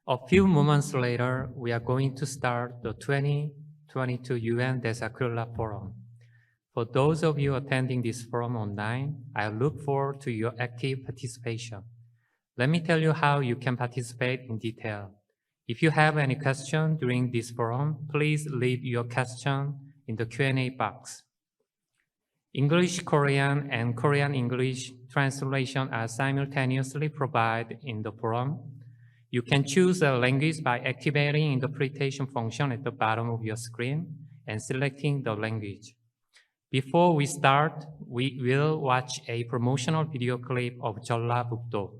A few moments later, we are going to start the 2022 UN DESA-KRILA Forum. For those of you attending this forum online, I look forward to your active participation. Let me tell you how you can participate in detail. If you have any question during this forum, please leave your question in the Q&A box. English Korean and Korean English translation are simultaneously provided in the forum. You can choose a language by activating interpretation function at the bottom of your screen and selecting the language. Before we start, we will watch a promotional video clip of 전라북도.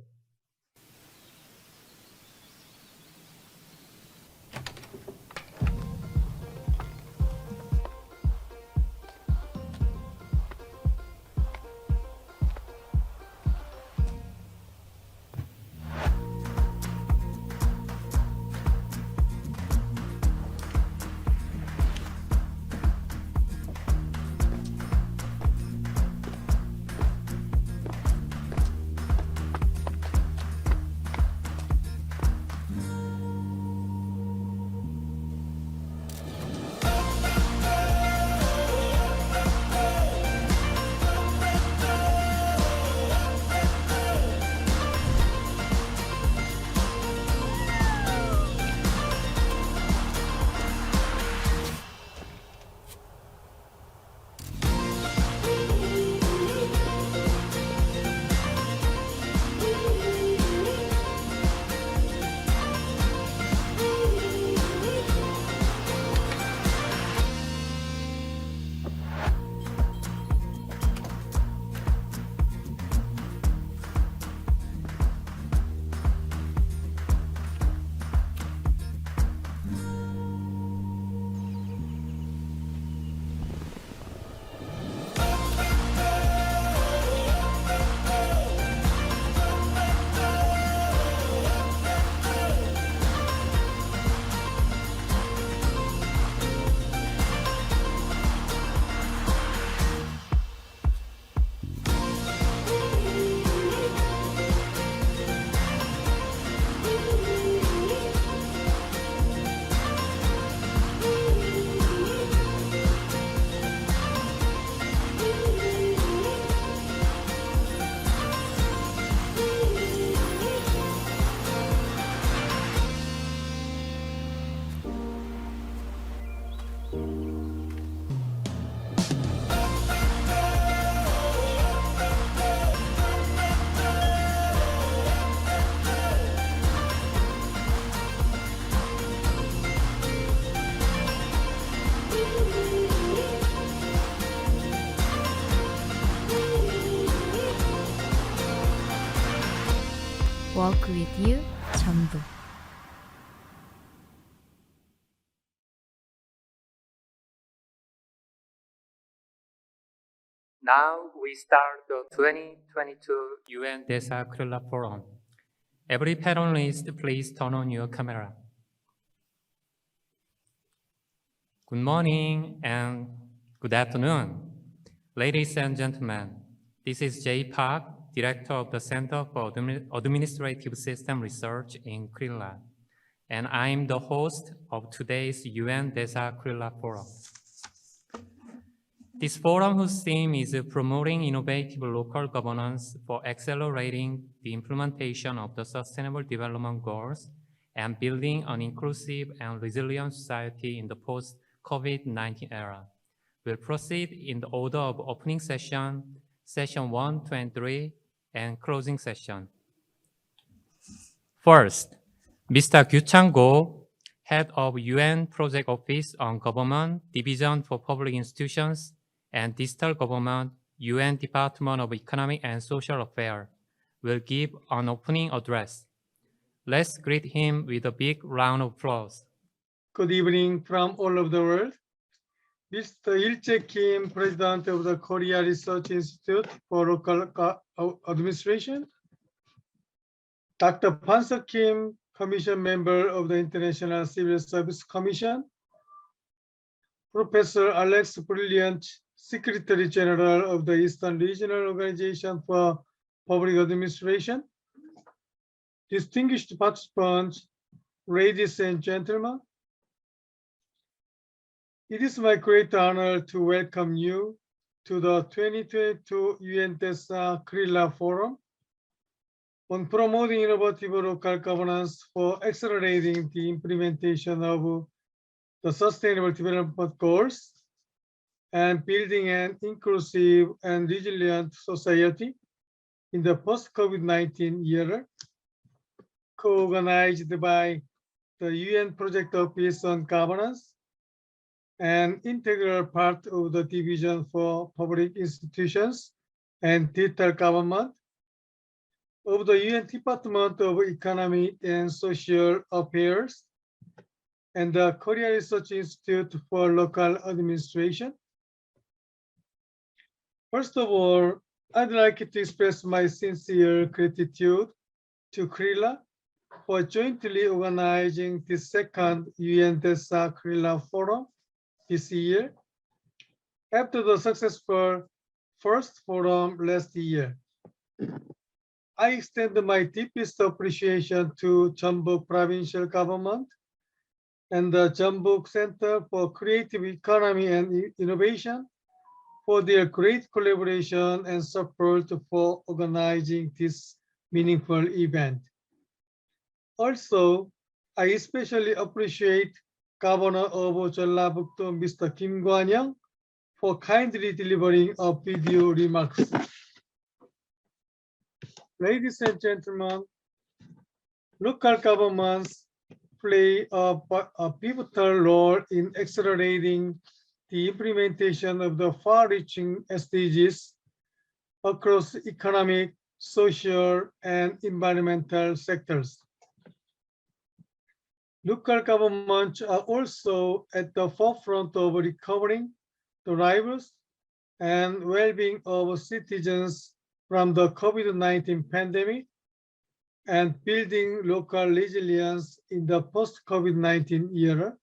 Walk with you, 전북. Now we start the 2022 UN DESA-KRILA Forum. Every panelist, please turn on your camera. Good morning and good afternoon. Ladies and gentlemen, this is Jay Park, Director of the Center for Administrative System Research in KRILA, and I'm the host of today's UN DESA-KRILA Forum. This forum, whose theme is promoting innovative local governance for accelerating the implementation of the Sustainable Development Goals and building an inclusive and resilient society in the post-COVID-19 era, will proceed in the order of opening session, session 1, 2, and 3, and closing session. First, Mr. Gyu Chang-go, Head of UN Project Office on Government, Division for Public Institutions and Digital Government, UN Department of Economic and Social Affairs, will give an opening address. Let's greet him with a big round of applause. Good evening from all over the world. Mr. Il-jae Kim, President of the Korea Research Institute for Local Administration. Dr. Pan-seok Kim, Commission Member of the International Civil Service Commission. Professor Alex Brilliant, Secretary General of the Eastern Regional Organization for Public Administration. Distinguished participants, Ladies and gentlemen, it is my great honor to welcome you to the 2022 UN DESA-KRILA Forum on promoting innovative local governance for accelerating the implementation of the Sustainable Development Goals and building an inclusive and resilient society in the post-COVID-19 era, co-organized by the UN Project Office on Governance, an integral part of the Division for Public Institutions and Digital Government of the UN Department of Economic and Social Affairs and the Korea Research Institute for Local Administration. First of all, I'd like to express my sincere gratitude to KRILA for jointly organizing the second UN DESA-KRILA Forum this year after the successful first forum last year. I extend my deepest appreciation to Jeonbuk Provincial Government and the Jeonbuk Center for Creative Economy and Innovation for their great collaboration and support for organizing this meaningful event. Also, I especially appreciate Governor of Jeollabuk-do, Mr. Kim Kwan-young, for kindly delivering a video remarks. Ladies and gentlemen, local governments play a pivotal role in accelerating the implementation of the far-reaching SDGs across economic, social, and environmental sectors. Local governments are also at the forefront of recovering the lives and well-being of citizens from the COVID-19 pandemic and building local resilience in the post-COVID-19 era.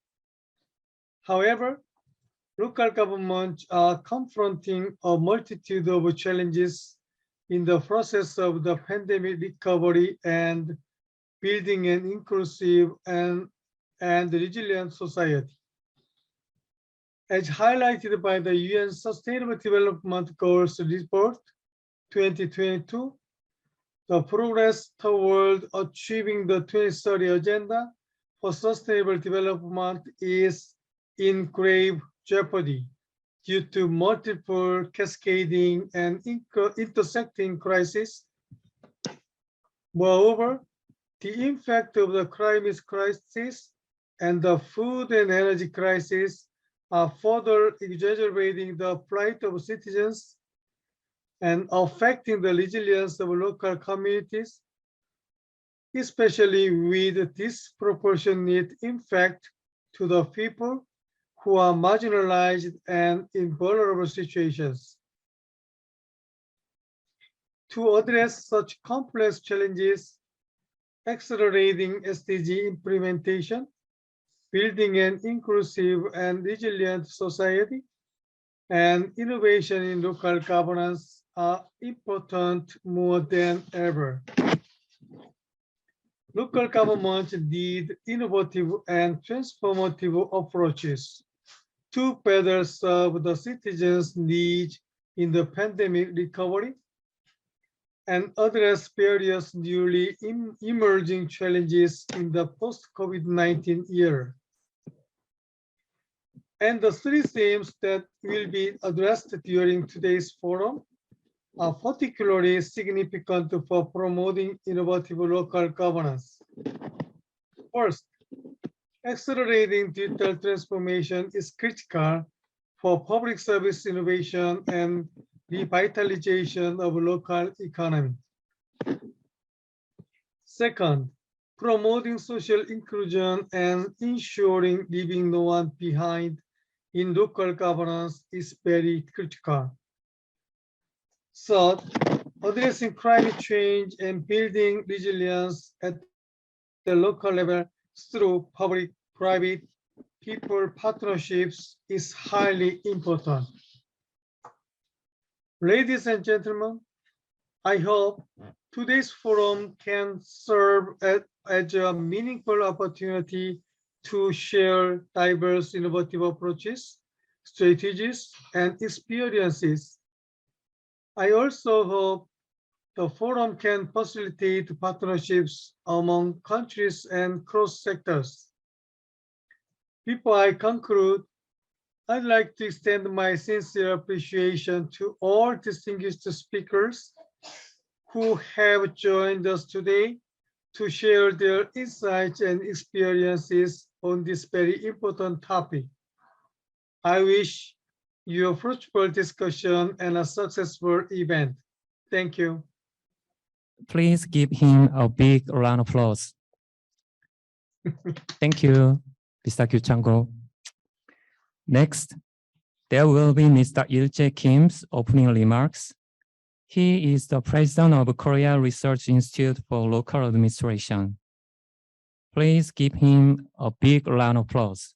However, local governments are confronting a multitude of challenges in the process of the pandemic recovery and building an inclusive and resilient society. As highlighted by the UN Sustainable Development Goals Report 2022, the progress toward achieving the 2030 Agenda for Sustainable Development is in grave jeopardy due to multiple cascading and intersecting crises. Moreover, the impact of the climate crisis and the food and energy crisis are further exacerbating the plight of citizens and affecting the resilience of local communities, especially with disproportionate impact to the people who are marginalized and in vulnerable situations. To address such complex challenges, accelerating SDG implementation, building an inclusive and resilient society, and innovation in local governance are important more than ever. Local governments need innovative and transformative approaches to better serve the citizens' needs in the pandemic recovery and address various newly emerging challenges in the post-COVID-19 era. And the three themes that will be addressed during today's forum are particularly significant for promoting innovative local governance. First, accelerating digital transformation is critical for public service innovation and revitalization of local economy. Second, promoting social inclusion and ensuring leaving no one behind in local governance is very critical. Third, addressing climate change and building resilience at the local level through public-private people partnerships is highly important. Ladies and gentlemen, I hope today's forum can serve as a meaningful opportunity to share diverse innovative approaches, strategies, and experiences. I also hope the forum can facilitate partnerships among countries and cross sectors. Before I conclude, I'd like to extend my sincere appreciation to all distinguished speakers who have joined us today to share their insights and experiences on this very important topic. I wish you a fruitful discussion and a successful event. Thank you. Please give him a big round of applause. Thank you, Mr. Kyu Chang-go. Next, there will be Mr. Il-jae Kim's opening remarks. He is the president of Korea Research Institute for Local Administration. Please give him a big round of applause.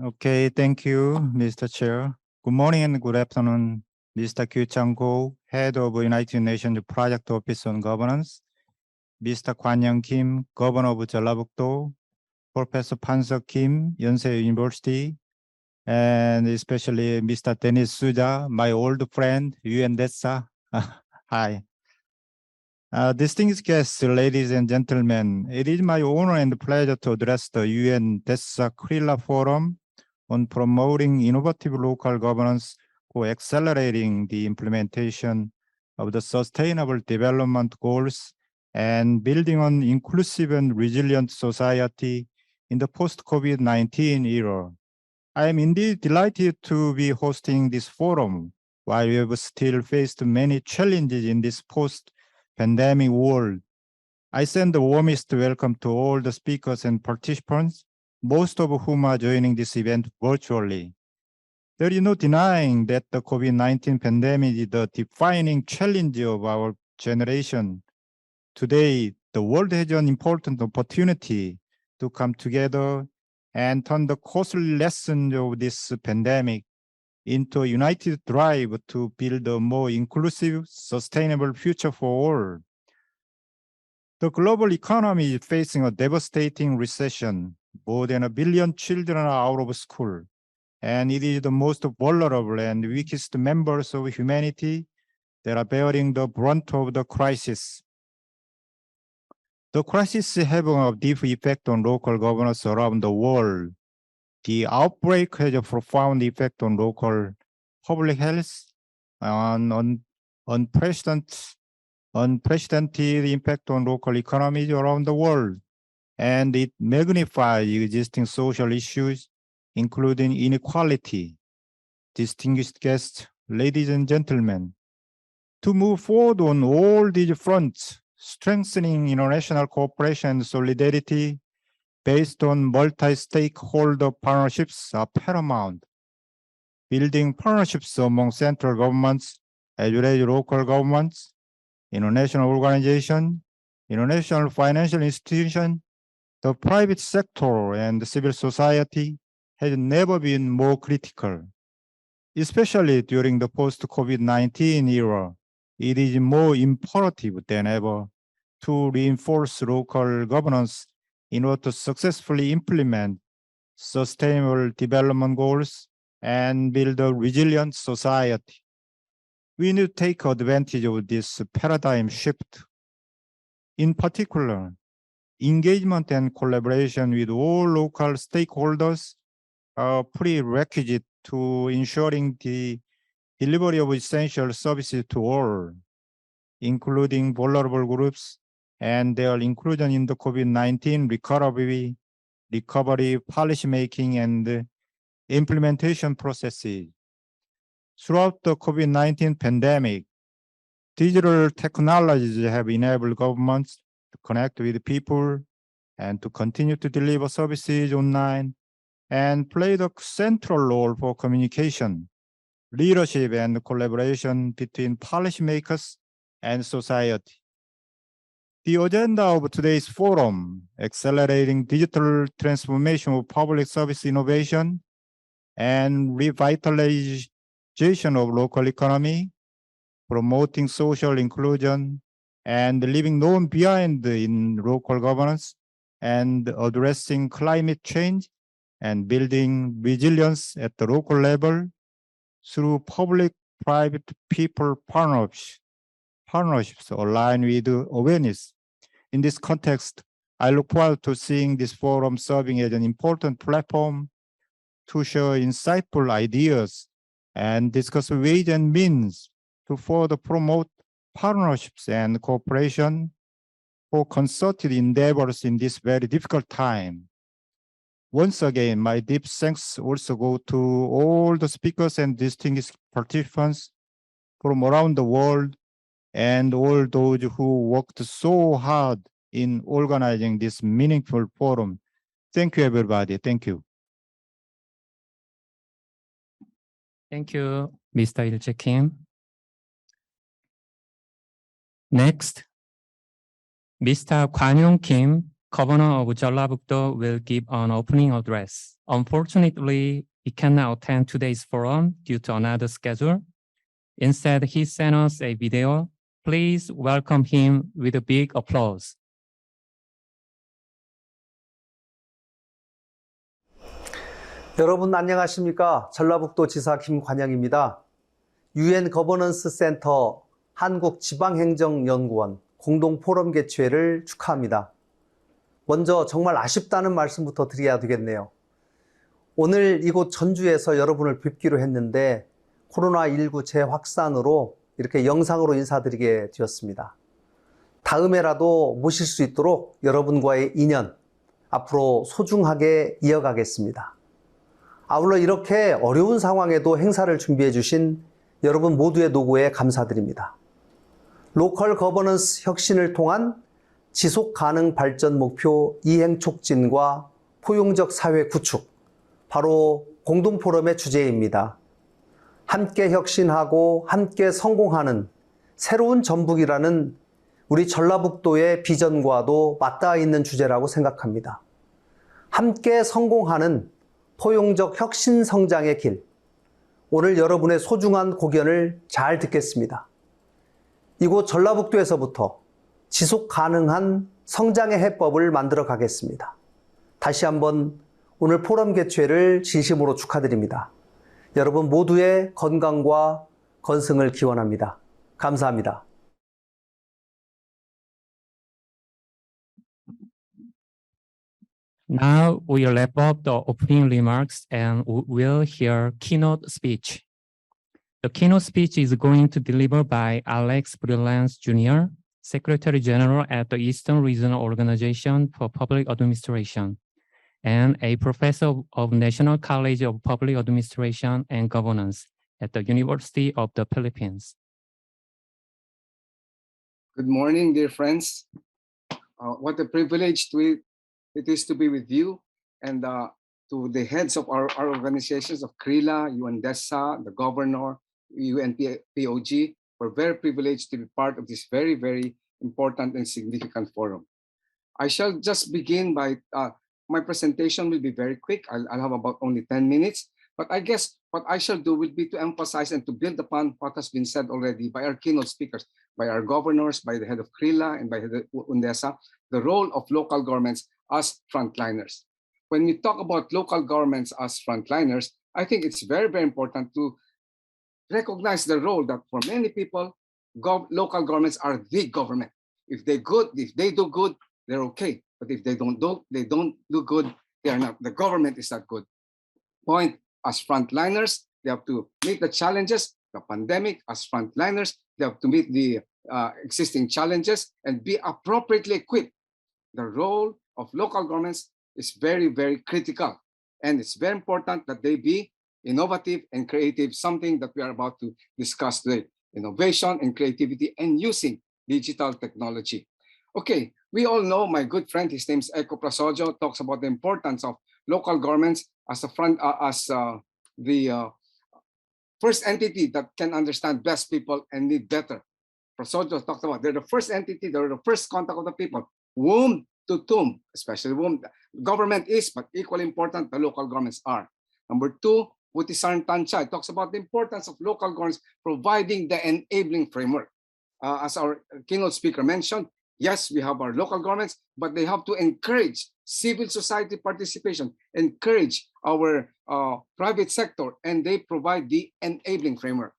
Okay, thank you, Mr. Chair. Good morning and good afternoon, Mr. Kyu Chang-go, Head of United Nations Project Office on Governance, Mr. Kwan-young Kim, Governor of Jeollabuk-do, Professor Pan-seok Kim, Yonsei University, and especially Mr. Dennis Suja, my old friend, UN DESA. Hi. Distinguished guests, ladies and gentlemen, it is my honor and pleasure to address the UN DESA-KRILA Forum on promoting innovative local governance for accelerating the implementation of the Sustainable Development Goals and building an inclusive and resilient society in the post-COVID-19 era. I am indeed delighted to be hosting this forum while we have still faced many challenges in this post-pandemic world. I send the warmest welcome to all the speakers and participants, most of whom are joining this event virtually. There is no denying that the COVID-19 pandemic is the defining challenge of our generation. Today, the world has an important opportunity to come together and turn the costly lessons of this pandemic into a united drive to build a more inclusive, sustainable future for all. The global economy is facing a devastating recession. More than 1 billion children are out of school, and it is the most vulnerable and weakest members of humanity that are bearing the brunt of the crisis. The crisis is having a deep effect on local governance around the world. The outbreak has a profound effect on local public health, on unprecedented impact on local economies around the world, and it magnifies existing social issues, including inequality. Distinguished guests, ladies and gentlemen, to move forward on all these fronts, strengthening international cooperation and solidarity based on multi-stakeholder partnerships are paramount. Building partnerships among central governments as well as local governments, international organizations, international financial institutions, the private sector, and civil society has never been more critical. Especially during the post-COVID-19 era, it is more imperative than ever to reinforce local governance in order to successfully implement sustainable development goals and build a resilient society. We need to take advantage of this paradigm shift. In particular, engagement and collaboration with all local stakeholders are prerequisite to ensuring the delivery of essential services to all, including vulnerable groups, and their inclusion in the COVID-19 recovery policymaking and implementation processes. Throughout the COVID-19 pandemic, digital technologies have enabled governments to connect with people and to continue to deliver services online and play the central role for communication, leadership, and collaboration between policymakers and society. The agenda of today's forum, accelerating digital transformation of public service innovation and revitalization energization of local economy, promoting social inclusion, and leaving no one behind in local governance, and addressing climate change, and building resilience at the local level through public-private people partnerships aligned with awareness. In this context, I look forward to seeing this forum serving as an important platform to share insightful ideas and discuss ways and means to further promote partnerships and cooperation for concerted endeavors in this very difficult time. Once again, my deep thanks also go to all the speakers and distinguished participants from around the world and all those who worked so hard in organizing this meaningful forum. Thank you, everybody. Thank you. Thank you, Mr. Il-jae Kim. Next, Mr. Kwan-young Kim, Governor of Jeollabuk-do, will give an opening address. Unfortunately, he cannot attend today's forum due to another schedule. Instead, he sent us a video. Please welcome him with a big applause. 여러분 안녕하십니까? 전라북도 지사 김관영입니다. UN 거버넌스 센터 한국지방행정연구원 공동포럼 개최를 축하합니다. 먼저 정말 아쉽다는 말씀부터 드려야 되겠네요. 오늘 이곳 전주에서 여러분을 뵙기로 했는데 코로나19 재확산으로 이렇게 영상으로 인사드리게 되었습니다. 다음에라도 모실 수 있도록 여러분과의 인연 앞으로 소중하게 이어가겠습니다. 아울러 이렇게 어려운 상황에도 행사를 준비해 주신 여러분 모두의 노고에 감사드립니다. 로컬 거버넌스 혁신을 통한 지속 가능 발전 목표 이행 촉진과 포용적 사회 구축, 바로 공동포럼의 주제입니다. 함께 혁신하고 함께 성공하는 새로운 전북이라는 우리 전라북도의 비전과도 맞닿아 있는 주제라고 생각합니다. 함께 성공하는 포용적 혁신 성장의 길, 오늘 여러분의 소중한 고견을 잘 듣겠습니다. 이곳 전라북도에서부터 지속 가능한 성장의 해법을 만들어 가겠습니다. 다시 한번 오늘 포럼 개최를 진심으로 축하드립니다. 여러분 모두의 건강과 건승을 기원합니다. 감사합니다. Now we'll wrap up the opening remarks and we'll hear keynote speech. The keynote speech is going to deliver by Alex Brilance Jr., Secretary General at the Eastern Regional Organization for Public Administration, and a professor of National College of Public Administration and Governance at the University of the Philippines. Good morning, dear friends. What a privilege it is to be with you and to the heads of our organizations of KRILA, UN DESA, the governor, UN POG. We're very privileged to be part of this very, very important and significant forum. I shall just begin by, my presentation will be very quick. I'll have about only 10 minutes, but I guess what I shall do will be to emphasize and to build upon what has been said already by our keynote speakers, by our governors, by the head of KRILA and by the UN DESA, the role of local governments as frontliners. When we talk about local governments as frontliners, I think it's very, very important to recognize the role that for many people, local governments are the government. If they do good, they're okay. But if they don't do good, they are not. The government is not good. Point, as frontliners, they have to meet the challenges, the pandemic. As frontliners, they have to meet the existing challenges and be appropriately equipped. The role of local governments is very, very critical. And it's very important that they be innovative and creative, something that we are about to discuss today. Innovation and creativity and using digital technology. Okay, we all know my good friend, his name is Eko Prasojo, talks about the importance of local governments as the first entity that can understand best people and need better. Prasojo talked about they're the first entity, they're the first contact of the people, womb to tomb, especially womb. Government is, but equally important, the local governments are. Number two, Butisaran Tansha. It talks about the importance of local governments providing the enabling framework. As our keynote speaker mentioned, yes, we have our local governments, but they have to encourage civil society participation, encourage our private sector, and they provide the enabling framework.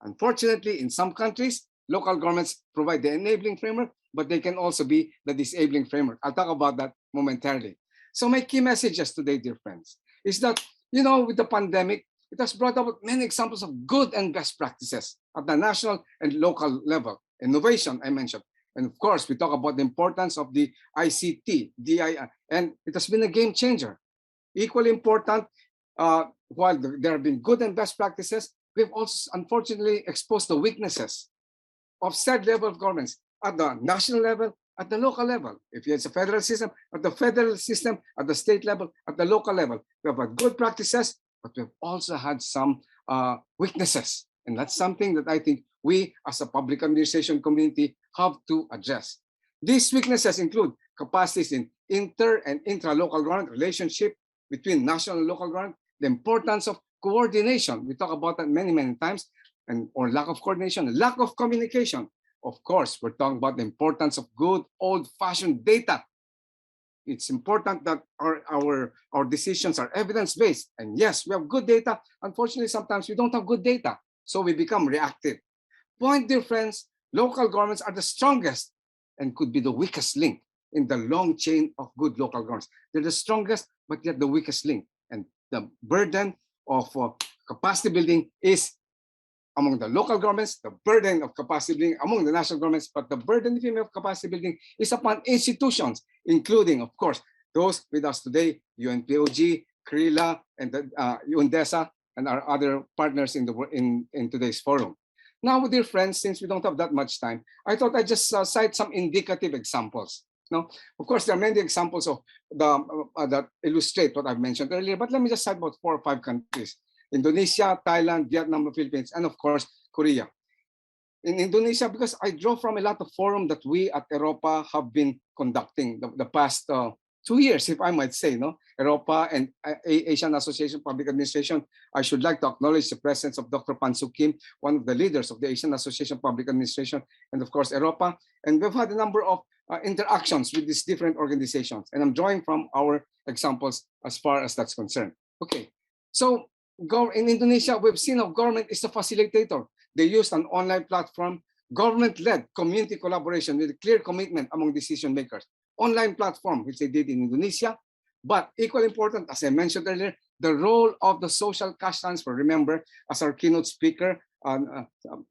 Unfortunately, in some countries, local governments provide the enabling framework, but they can also be the disabling framework. I'll talk about that momentarily. So my key messages today, dear friends, is that, with the pandemic, it has brought about many examples of good and best practices at the national and local level. Innovation, I mentioned. And of course, we talk about the importance of the ICT, and it has been a game changer. Equally important, while there have been good and best practices, we've also unfortunately exposed the weaknesses of said level of governments at the national level, at the local level. If it's a federal system, at the federal system, at the state level, at the local level. We have had good practices, but we've also had some weaknesses. And that's something that I think we as a public administration community have to address. These weaknesses include capacities in inter and intra-local government relationship between national and local government, the importance of coordination. We talk about that many, many times, or lack of coordination, lack of communication. Of course, we're talking about the importance of good old-fashioned data. It's important that our decisions are evidence-based. And yes, we have good data. Unfortunately, sometimes we don't have good data, so we become reactive. Point, dear friends, local governments are the strongest and could be the weakest link in the long chain of good local governments. They're the strongest, but yet the weakest link. And the burden of capacity building is among the local governments, the burden of capacity building among the national governments, but the burden of capacity building is upon institutions, including, of course, those with us today, UNPOG, KRILA, and the UN DESA, and our other partners in today's forum. Now, dear friends, since we don't have that much time, I thought I'd just cite some indicative examples. Now, of course, there are many examples of that illustrate what I've mentioned earlier, but let me just cite about 4 or 5 countries: Indonesia, Thailand, Vietnam, the Philippines, and of course, Korea. In Indonesia, because I draw from a lot of forums that we at Europa have been conducting the past 2 years, if I might say, Europa and Asian Association of Public Administration. I should like to acknowledge the presence of Dr. Pansoo Kim, one of the leaders of the Asian Association of Public Administration, and of course, Europa. And we've had a number of interactions with these different organizations. And I'm drawing from our examples as far as that's concerned. Okay, so in Indonesia, we've seen how government is a facilitator. They used an online platform, government-led community collaboration with a clear commitment among decision makers. Online platform, which they did in Indonesia. But equally important, as I mentioned earlier, the role of the social cash transfer. Remember, as our keynote speaker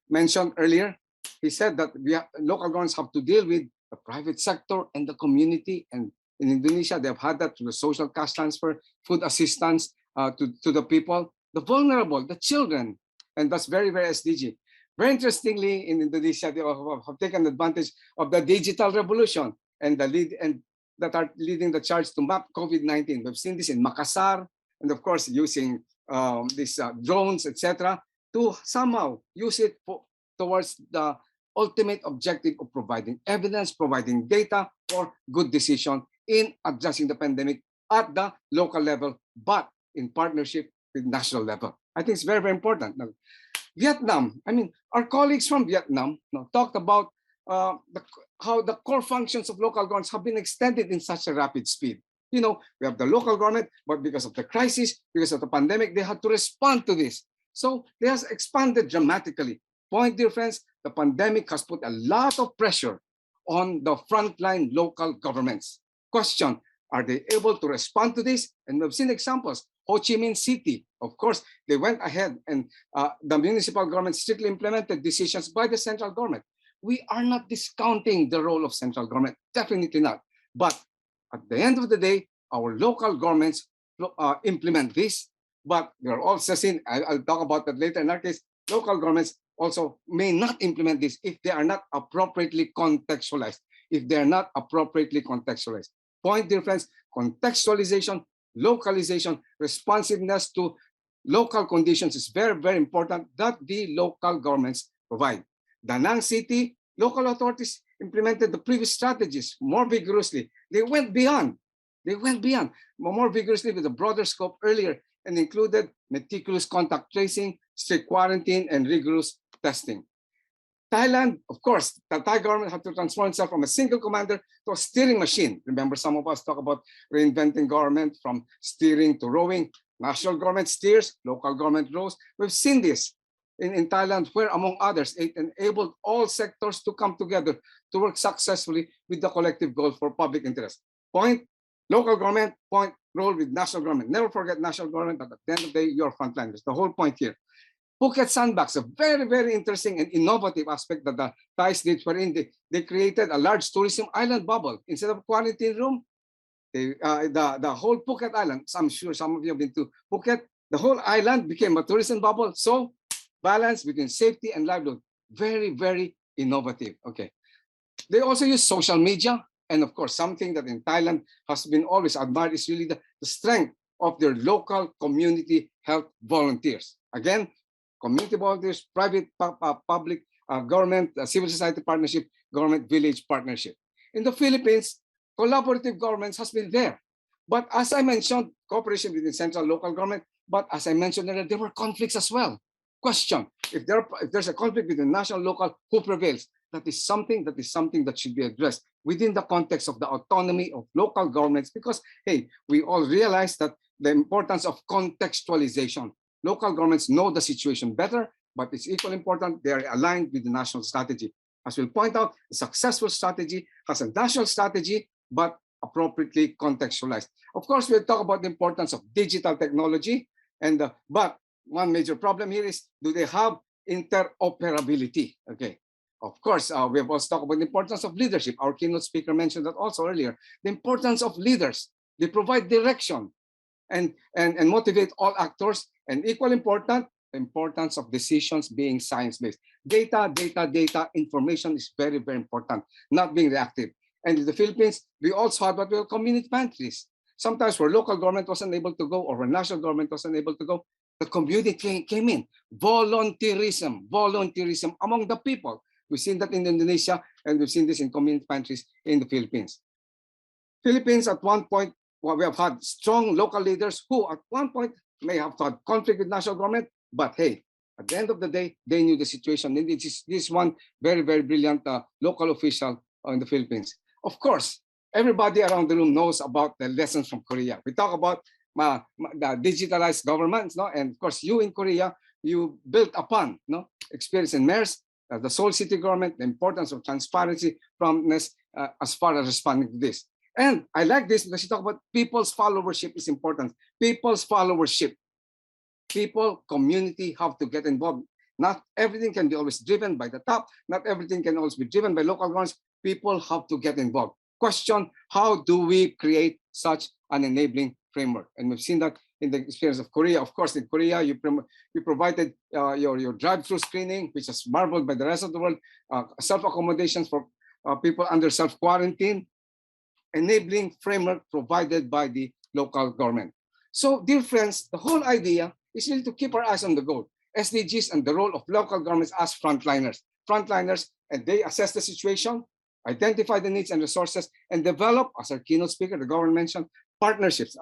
mentioned earlier, he said that local governments have to deal with the private sector and the community. And in Indonesia, they've had that through the social cash transfer, food assistance to the people, the vulnerable, the children. And that's very, very SDG. Very interestingly, in Indonesia, they have taken advantage of the digital revolution and that are leading the charge to map COVID-19. We've seen this in Makassar, and of course, using these drones, etc., to somehow use it towards the ultimate objective of providing evidence, providing data for good decision in addressing the pandemic at the local level, but in partnership with national level. I think it's very, very important. Now, Vietnam, our colleagues from Vietnam talked about how the core functions of local governments have been extended in such a rapid speed. We have the local government, but because of the crisis, because of the pandemic, they had to respond to this. So they have expanded dramatically. Point, dear friends, the pandemic has put a lot of pressure on the frontline local governments. Question, are they able to respond to this? And we've seen examples. Ho Chi Minh City, of course, they went ahead and the municipal government strictly implemented decisions by the central government. We are not discounting the role of central government, definitely not. But at the end of the day, our local governments implement this, but they're also seen, I'll talk about that later. In our case, local governments also may not implement this if they are not appropriately contextualized. Point, dear friends, contextualization, localization, responsiveness to local conditions is very, very important that the local governments provide. Da Nang City, local authorities implemented the previous strategies more vigorously. They went beyond more vigorously with a broader scope earlier. and included meticulous contact tracing, strict quarantine, and rigorous testing. Thailand, of course, the Thai government had to transform itself from a single commander to a steering machine. Remember, some of us talk about reinventing government from steering to rowing. National government steers, local government rows. We've seen this in Thailand, where, among others, it enabled all sectors to come together to work successfully with the collective goal for public interest. Point, local government, point, role with national government. Never forget national government, but at the end of the day, you're frontliners. The whole point here. Phuket Sandbox, a very, very interesting and innovative aspect that the Thais did, wherein they created a large tourism island bubble. Instead of quarantine room, the whole Phuket Island, I'm sure some of you have been to Phuket, the whole island became a tourism bubble. So balance between safety and livelihood. Very, very innovative. Okay. They also use social media. And of course, something that in Thailand has been always admired is really the strength of their local community health volunteers. Again, community volunteers, private, public, government, civil society partnership, government village partnership. In the Philippines, collaborative governments has been there. But as I mentioned, cooperation between central and local government, but as I mentioned earlier, there were conflicts as well. Question, if there's a conflict between national and local, who prevails? That is something that should be addressed within the context of the autonomy of local governments, because, hey, we all realize that the importance of contextualization. Local governments know the situation better, but it's equally important they are aligned with the national strategy. As we'll point out, a successful strategy has a national strategy, but appropriately contextualized. Of course, we'll talk about the importance of digital technology, but one major problem here is, do they have interoperability? Okay. Of course, we have also talked about the importance of leadership. Our keynote speaker mentioned that also earlier. The importance of leaders. They provide direction and motivate all actors. And equally important, the importance of decisions being science-based. Data, information is very, very important, not being reactive. And in the Philippines, we also had what we call community pantries. Sometimes where local government wasn't able to go or where national government wasn't able to go, the community came in. Volunteerism among the people. We've seen that in Indonesia, and we've seen this in community pantries in the Philippines. Philippines, at one point, we have had strong local leaders who at one point may have had conflict with national government, but hey, at the end of the day, they knew the situation. And this one very, very brilliant local official in the Philippines. Of course, everybody around the room knows about the lessons from Korea. We talk about the digitalized governments, no? And of course, you in Korea, you built upon experience in MERS, the Seoul City government, the importance of transparency, promptness as far as responding to this. And I like this because you talk about people's followership is important. People's followership. People, community have to get involved. Not everything can be always driven by the top. Not everything can always be driven by local governments. People have to get involved. Question, how do we create such an enabling framework? And we've seen that in the experience of Korea. Of course, in Korea, you provided your drive-through screening, which is marveled by the rest of the world, self-accommodations for people under self-quarantine, enabling framework provided by the local government. So, dear friends, the whole idea is really to keep our eyes on the goal. SDGs and the role of local governments as frontliners. And they assess the situation, identify the needs and resources, and develop, as our keynote speaker, the government mentioned, partnerships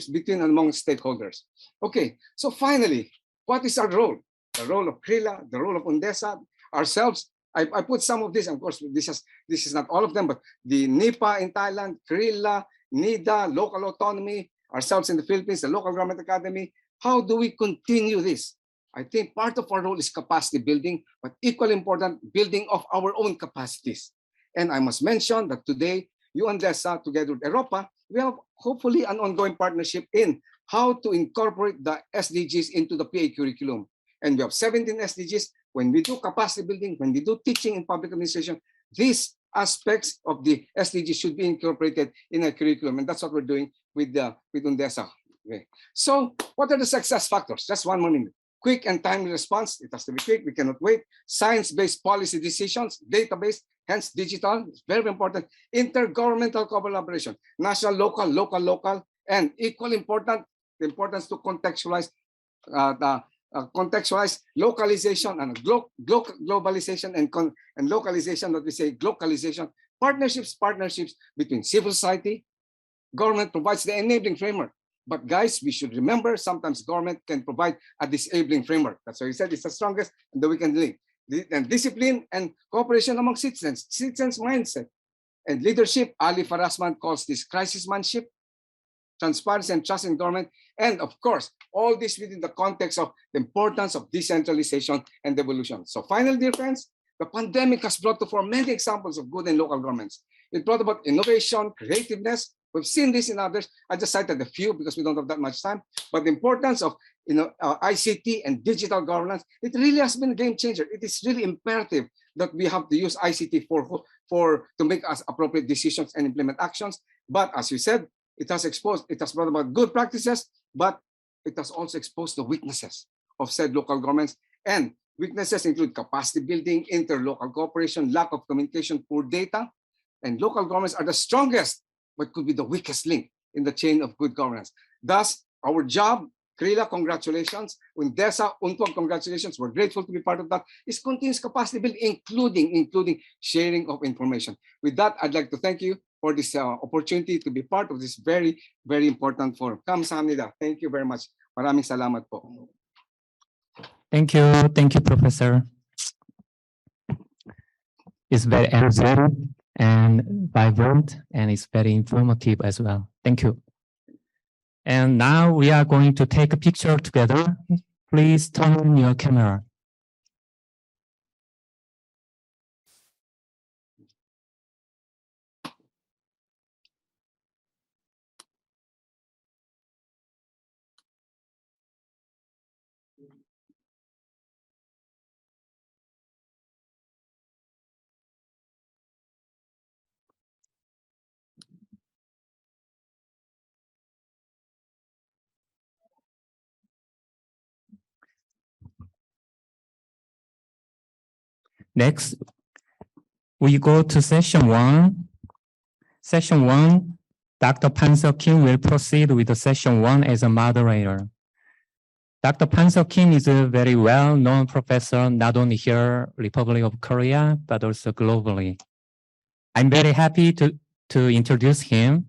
between and among stakeholders. Okay, so finally, what is our role? The role of KRILA, the role of UNDESA, ourselves. I put some of this, of course, this is not all of them, but the NIPA in Thailand, KRILA, NIDA, local autonomy, ourselves in the Philippines, the local government academy. How do we continue this? I think part of our role is capacity building, but equally important, building of our own capacities. And I must mention that today, UN DESA, together with Europa, we have hopefully an ongoing partnership in how to incorporate the SDGs into the PA curriculum. And we have 17 SDGs. When we do capacity building, when we do teaching in public administration, these aspects of the SDGs should be incorporated in a curriculum. And that's what we're doing with UNDESA. Okay. So what are the success factors? Just one more minute. Quick and timely response. It has to be quick. We cannot wait. Science-based policy decisions, database, hence digital. It's very important. Intergovernmental collaboration, national, local, and equally important, the importance to contextualize localization and globalization and localization, what we say glocalization. Partnerships between civil society, government provides the enabling framework. But guys, we should remember sometimes government can provide a disabling framework. That's why he said it's the strongest and the weakest link. And discipline and cooperation among citizens mindset. And leadership, Ali Farasman calls this crisismanship, transparency and trust in government. And of course, all this within the context of the importance of decentralization and devolution. So finally, dear friends, the pandemic has brought to fore many examples of good and local governments. It brought about innovation, creativeness. We've seen this in others. I just cited a few because we don't have that much time. But the importance of ICT and digital governance, it really has been a game changer. It is really imperative that we have to use ICT to make us appropriate decisions and implement actions. But as you said, it has brought about good practices, but it has also exposed the weaknesses of said local governments. And weaknesses include capacity building, interlocal cooperation, lack of communication, poor data. And local governments are the strongest, but could be the weakest link in the chain of good governance. Thus, our job, KRILA, congratulations. UN DESA, UNPOG, congratulations. We're grateful to be part of that. Is continuous capacity building, including sharing of information. With that, I'd like to thank you for this opportunity to be part of this very, very important forum. Kamsahamnida. Thank you very much. Maraming salamat po. Thank you, Professor. It's very energetic and vibrant, and it's very informative as well. Thank you. And now we are going to take a picture together. Please turn on your camera. Next, we go to session one. Session one, Dr. Pan-Seok Kim will proceed with the session one as a moderator. Dr. Pan-Seok Kim is a very well-known professor, not only here, Republic of Korea, but also globally. I'm very happy to introduce him.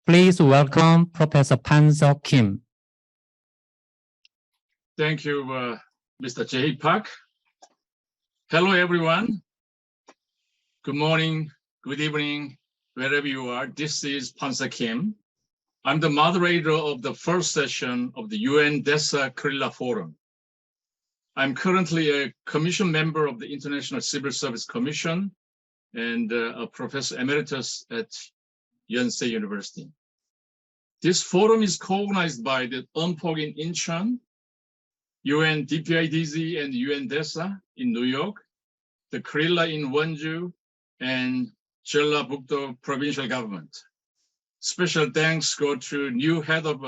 Please welcome Professor Pan-Seok Kim. Thank you, Mr. Jae Park. Hello, everyone. Good morning, good evening, wherever you are. This is Pan-Seok Kim. I'm the moderator of the first session of the UN DESA-KRILA Forum. I'm currently a commission member of the International Civil Service Commission and a professor emeritus at Yonsei University. This forum is co-organized by the UNPOG in Incheon, UN DPIDZ and UN DESA in New York, the KRILA in Wonju, and Jeollabuk-do provincial government. Special thanks go to new head of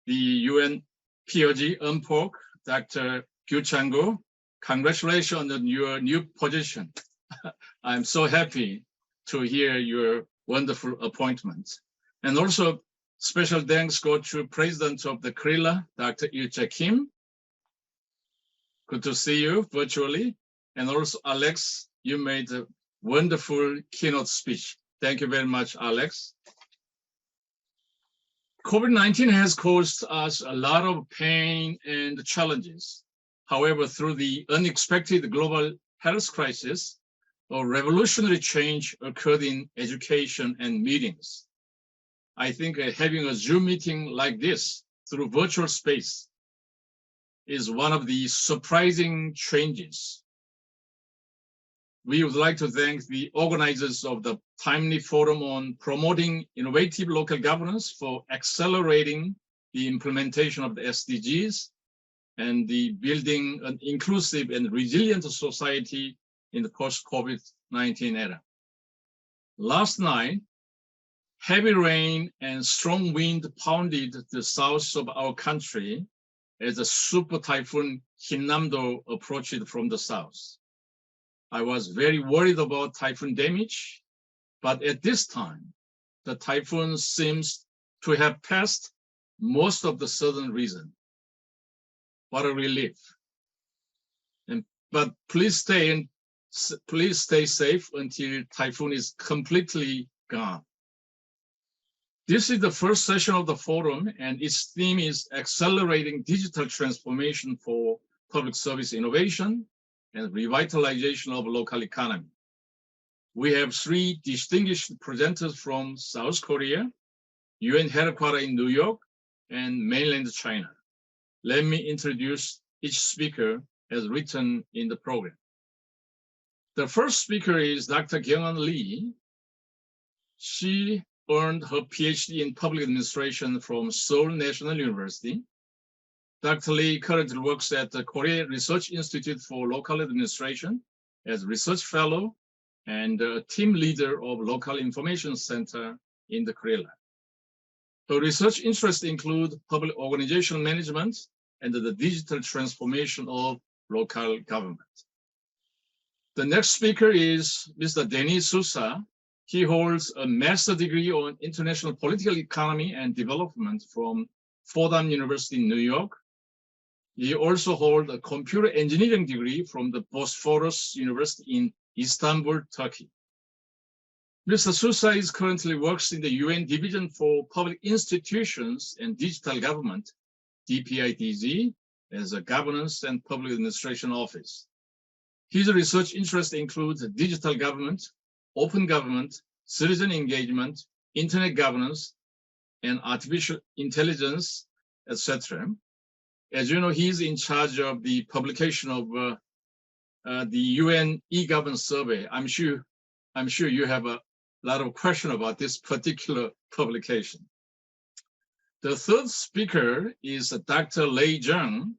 the UN POG, UNPOG, Dr. Kyu Chang-go. Congratulations on your new position. I'm so happy to hear your wonderful appointment. And also special thanks go to President of the KRILA, Dr. Il-jae Kim. Good to see you virtually. And also Alex, you made a wonderful keynote speech. Thank you very much, Alex. COVID-19 has caused us a lot of pain and challenges. However, through the unexpected global health crisis, a revolutionary change occurred in education and meetings. I think having a Zoom meeting like this through virtual space is one of the surprising changes. We would like to thank the organizers of the timely forum on promoting innovative local governance for accelerating the implementation of the SDGs and the building an inclusive and resilient society in the post-COVID-19 era. Last night, heavy rain and strong wind pounded the south of our country as a super typhoon Hinnamdo approached from the south. I was very worried about typhoon damage, but at this time, the typhoon seems to have passed most of the southern region. What a relief. But please stay safe until typhoon is completely gone. This is the first session of the forum, and its theme is accelerating digital transformation for public service innovation and revitalization of local economy. We have three distinguished presenters from South Korea, UN headquarters in New York, and mainland China. Let me introduce each speaker as written in the program. The first speaker is Dr. Kyung-Eun Lee. She earned her PhD in public administration from Seoul National University. Dr. Lee currently works at the Korea Research Institute for Local Administration as research fellow and a team leader of Local Information Center in the KRILA. Her research interests include public organizational management and the digital transformation of local government. The next speaker is Mr. Denis Sousa. He holds a master's degree on international political economy and development from Fordham University in New York. He also holds a computer engineering degree from the Bosphorus University in Istanbul, Turkey. Mr. Sousa is currently works in the UN Division for Public Institutions and Digital Government, DPIDG, as a Governance and Public Administration Office. His research interests include digital government, open government, citizen engagement, internet governance, and artificial intelligence, etc. As you know, he's in charge of the publication of the UN e-government survey. I'm sure you have a lot of questions about this particular publication. The third speaker is Dr. Lei Zheng.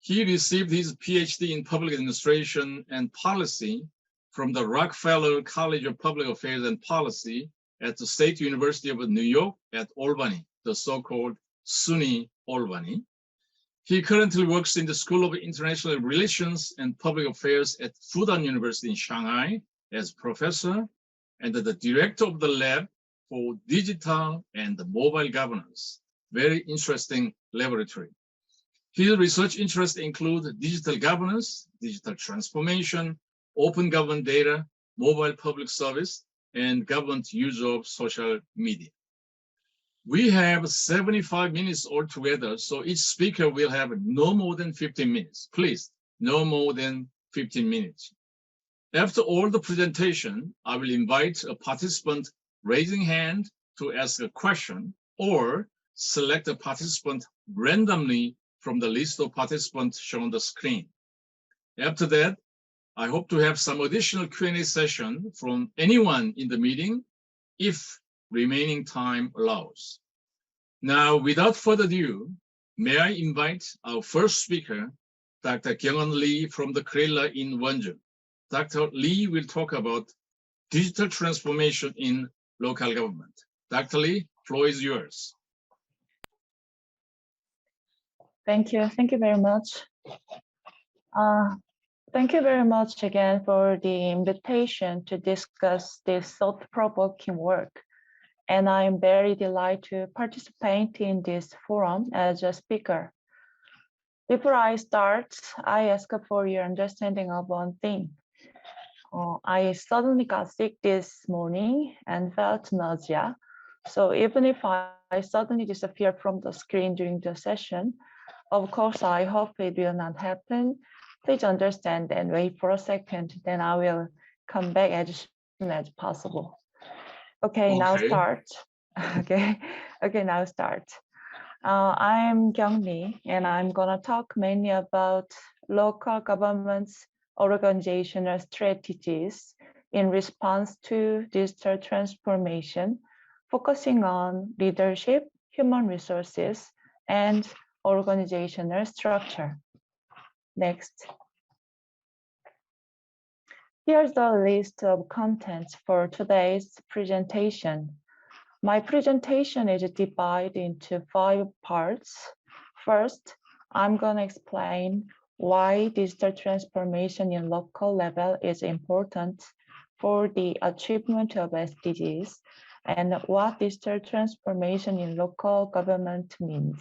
He received his PhD in public administration and policy from the Rockefeller College of Public Affairs and Policy at the State University of New York at Albany, the so-called SUNY Albany. He currently works in the School of International Relations and Public Affairs at Fudan University in Shanghai as professor and the director of the lab for digital and mobile governance. Very interesting laboratory. His research interests include digital governance, digital transformation, open government data, mobile public service, and government use of social media. We have 75 minutes altogether, so each speaker will have no more than 15 minutes. Please, no more than 15 minutes. After all the presentation, I will invite a participant raising hand to ask a question or select a participant randomly from the list of participants shown on the screen. After that, I hope to have some additional Q&A session from anyone in the meeting if remaining time allows. Now, without further ado, may I invite our first speaker, Dr. Kyung-Eun Lee from the KRILA in Wonju. Dr. Lee will talk about digital transformation in local government. Dr. Lee, floor is yours. Thank you. Thank you very much. Thank you very much again for the invitation to discuss this thought-provoking work. And I'm very delighted to participate in this forum as a speaker. Before I start, I ask for your understanding of one thing. I suddenly got sick this morning and felt nausea. So even if I suddenly disappear from the screen during the session, of course, I hope it will not happen. Please understand and wait for a second, then I will come back as soon as possible. Okay, now start. Okay, now start. I'm Kyung Lee, and I'm gonna talk mainly about local government's organizational strategies in response to digital transformation, focusing on leadership, human resources, and organizational structure. Next. Here's the list of contents for today's presentation. My presentation is divided into 5 parts. First, I'm going to explain why digital transformation in local level is important for the achievement of SDGs and what digital transformation in local government means.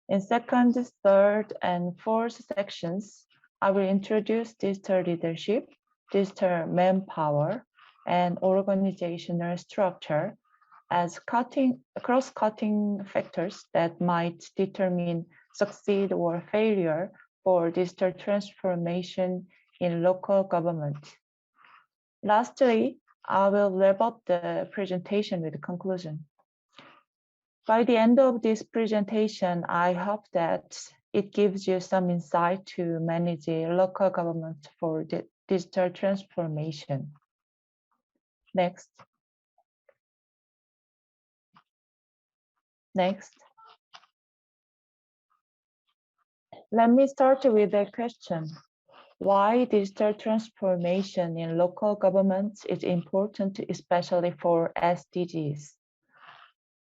In second, third, and fourth sections, I will introduce digital leadership, digital manpower, and organizational structure, as cross-cutting factors that might determine succeed or failure for digital transformation in local government. Lastly, I will wrap up the presentation with a conclusion. By the end of this presentation, I hope that it gives you some insight to manage a local government for digital transformation. Next. Next. Let me start with a question. Why digital transformation in local governments is important, especially for SDGs?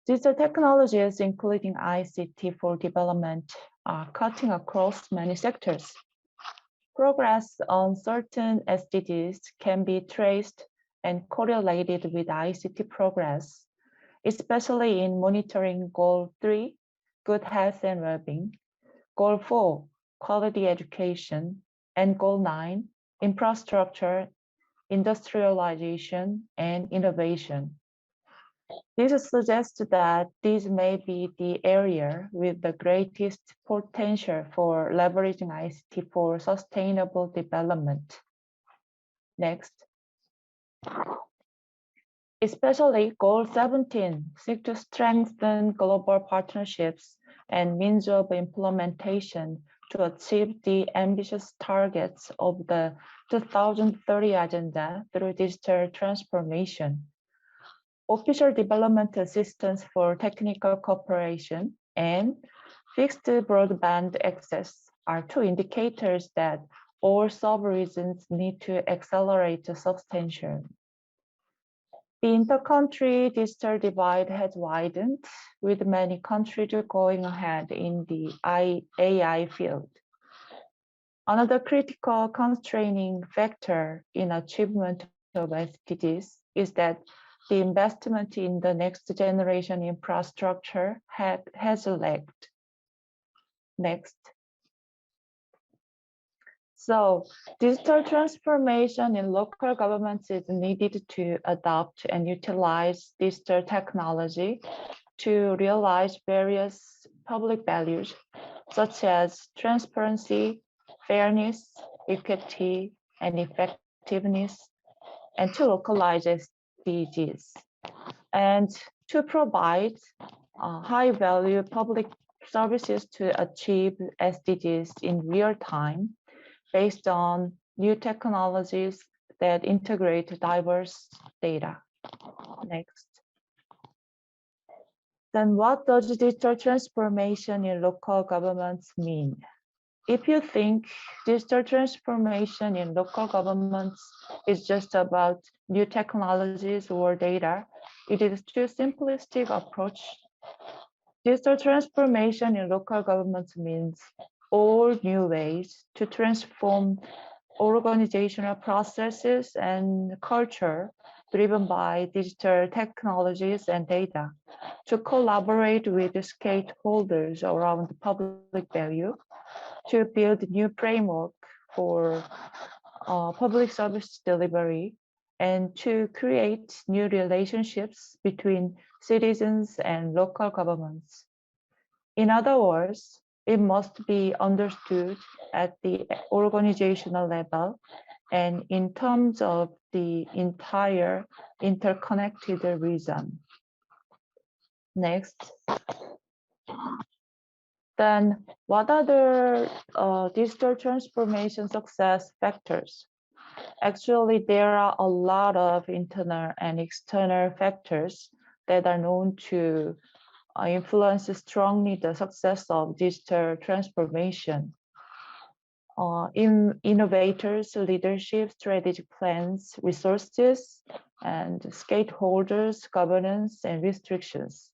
Digital technologies, including ICT for development, are cutting across many sectors. Progress on certain SDGs can be traced and correlated with ICT progress, especially in monitoring Goal 3, good health and well-being, Goal 4, quality education, and Goal 9, infrastructure, industrialization, and innovation. This suggests that these may be the area with the greatest potential for leveraging ICT for sustainable development. Next. Especially Goal 17 seeks to strengthen global partnerships and means of implementation to achieve the ambitious targets of the 2030 Agenda through digital transformation. Official development assistance for technical cooperation and fixed broadband access are two indicators that all sub-regions need to accelerate substantially. The inter-country digital divide has widened, with many countries going ahead in the AI field. Another critical constraining factor in achievement of SDGs is that the investment in the next generation infrastructure has lagged. Next. So digital transformation in local governments is needed to adopt and utilize digital technology to realize various public values, such as transparency, fairness, equity, and effectiveness, and to localize SDGs, and to provide high-value public services to achieve SDGs in real time based on new technologies that integrate diverse data. Next. Then what does digital transformation in local governments mean? If you think digital transformation in local governments is just about new technologies or data, it is too simplistic approach. Digital transformation in local governments means all new ways to transform organizational processes and culture driven by digital technologies and data, to collaborate with the stakeholders around public value, to build new framework for public service delivery, and to create new relationships between citizens and local governments. In other words, it must be understood at the organizational level and in terms of the entire interconnected region. Next. Then what are the digital transformation success factors? Actually, there are a lot of internal and external factors that are known to influence strongly the success of digital transformation. Innovators, leadership, strategic plans, resources, and stakeholders, governance, and restrictions.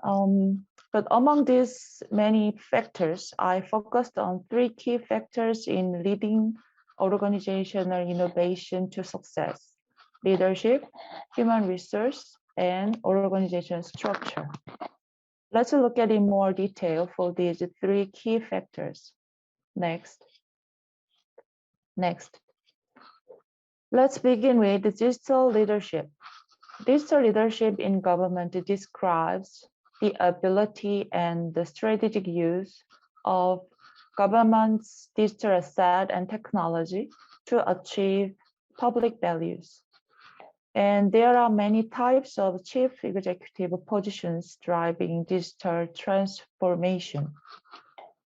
But among these many factors, I focused on three key factors in leading organizational innovation to success: leadership, human resource, and organizational structure. Let's look at in more detail for these three key factors. Next. Next. Let's begin with digital leadership. Digital leadership in government describes the ability and the strategic use of government's digital asset and technology to achieve public values. And there are many types of chief executive positions driving digital transformation.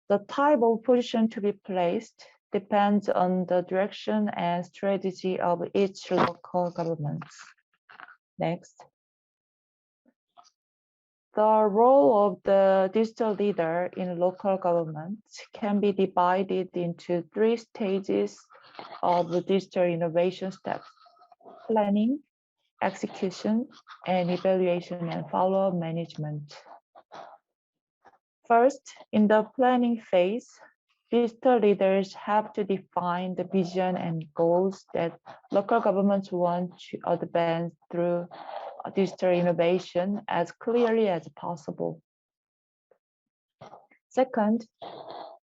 The type of position to be placed depends on the direction and strategy of each local government. Next. The role of the digital leader in local government can be divided into 3 stages of the digital innovation steps: planning, execution, and evaluation and follow-up management. First, in the planning phase, digital leaders have to define the vision and goals that local governments want to advance through digital innovation as clearly as possible. Second,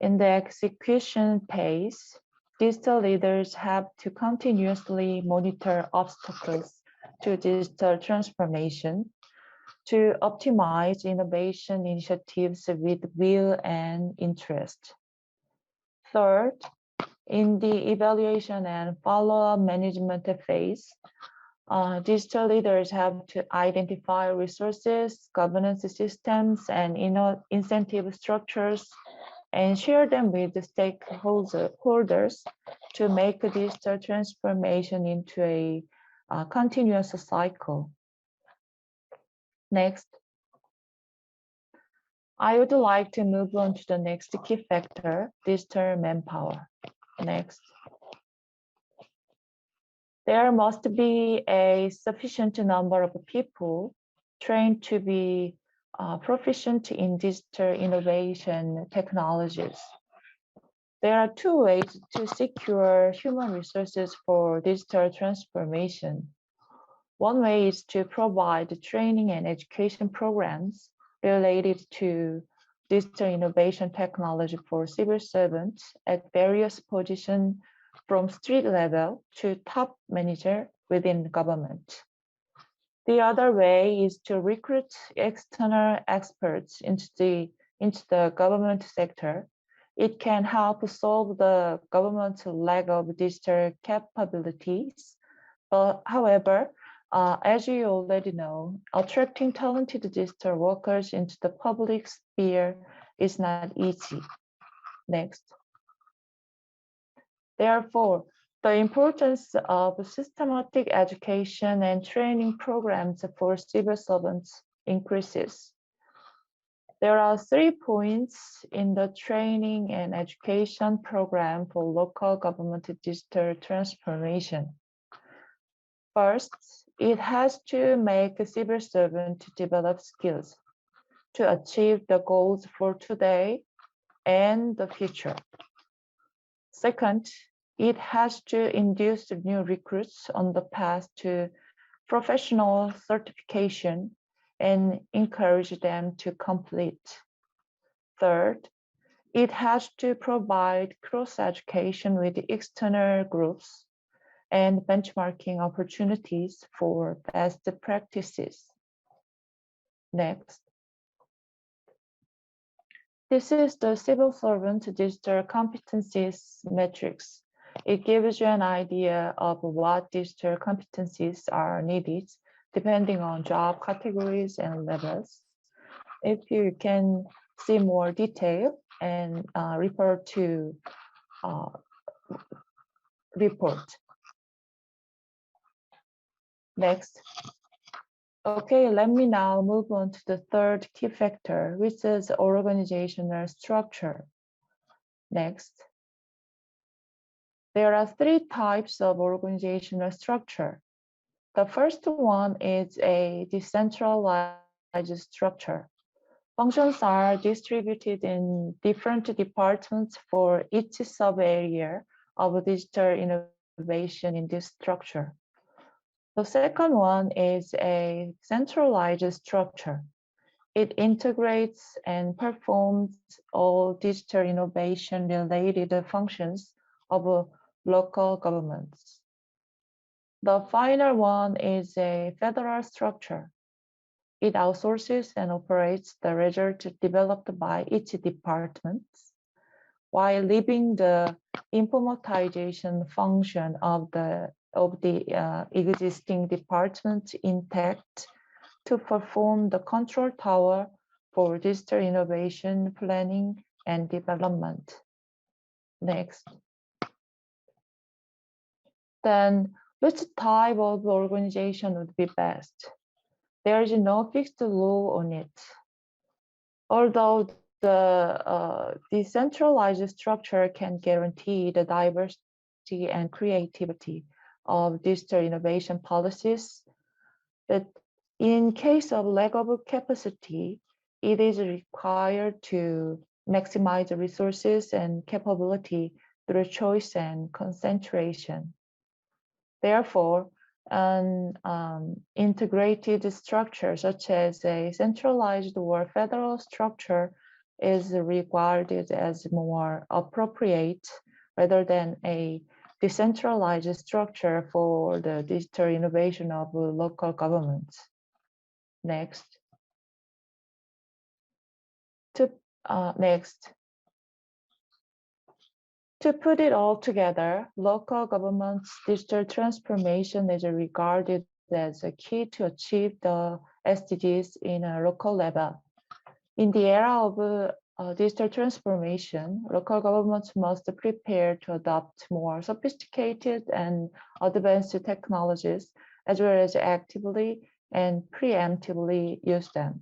in the execution phase, digital leaders have to continuously monitor obstacles to digital transformation to optimize innovation initiatives with will and interest. Third, in the evaluation and follow-up management phase, digital leaders have to identify resources, governance systems, and incentive structures and share them with the stakeholders to make digital transformation into a continuous cycle. Next, I would like to move on to the next key factor, digital manpower. Next. There must be a sufficient number of people trained to be proficient in digital innovation technologies. There are 2 ways to secure human resources for digital transformation. One way is to provide training and education programs related to digital innovation technology for civil servants at various positions from street level to top manager within government. The other way is to recruit external experts into the government sector. It can help solve the government's lack of digital capabilities. However, as you already know, attracting talented digital workers into the public sphere is not easy. Next. Therefore, the importance of systematic education and training programs for civil servants increases. There are 3 points in the training and education program for local government digital transformation. First, it has to make a civil servant develop skills to achieve the goals for today and the future. Second, it has to induce new recruits on the path to professional certification and encourage them to complete. Third, it has to provide cross-education with external groups and benchmarking opportunities for best practices. Next. This is the civil servant digital competencies matrix. It gives you an idea of what digital competencies are needed depending on job categories and levels. If you can see more detail and refer to report. Next. Okay, let me now move on to the third key factor, which is organizational structure. Next. There are 3 types of organizational structure. The first one is a decentralized structure. Functions are distributed in different departments for each sub-area of digital innovation in this structure. The second one is a centralized structure. It integrates and performs all digital innovation related functions of local governments. The final one is a federal structure. It outsources and operates the results developed by each department, while leaving the informatization function of the existing department intact to perform the control tower for digital innovation planning and development. Next. Then which type of organization would be best? There is no fixed law on it. Although the decentralized structure can guarantee the diversity and creativity of digital innovation policies, but in case of lack of capacity, it is required to maximize the resources and capability through choice and concentration. Therefore, an integrated structure such as a centralized or federal structure is regarded as more appropriate rather than a decentralized structure for the digital innovation of local governments. Next. Next. To put it all together, local government's digital transformation is regarded as a key to achieve the SDGs in a local level. In the era of digital transformation, local governments must prepare to adopt more sophisticated and advanced technologies, as well as actively and preemptively use them.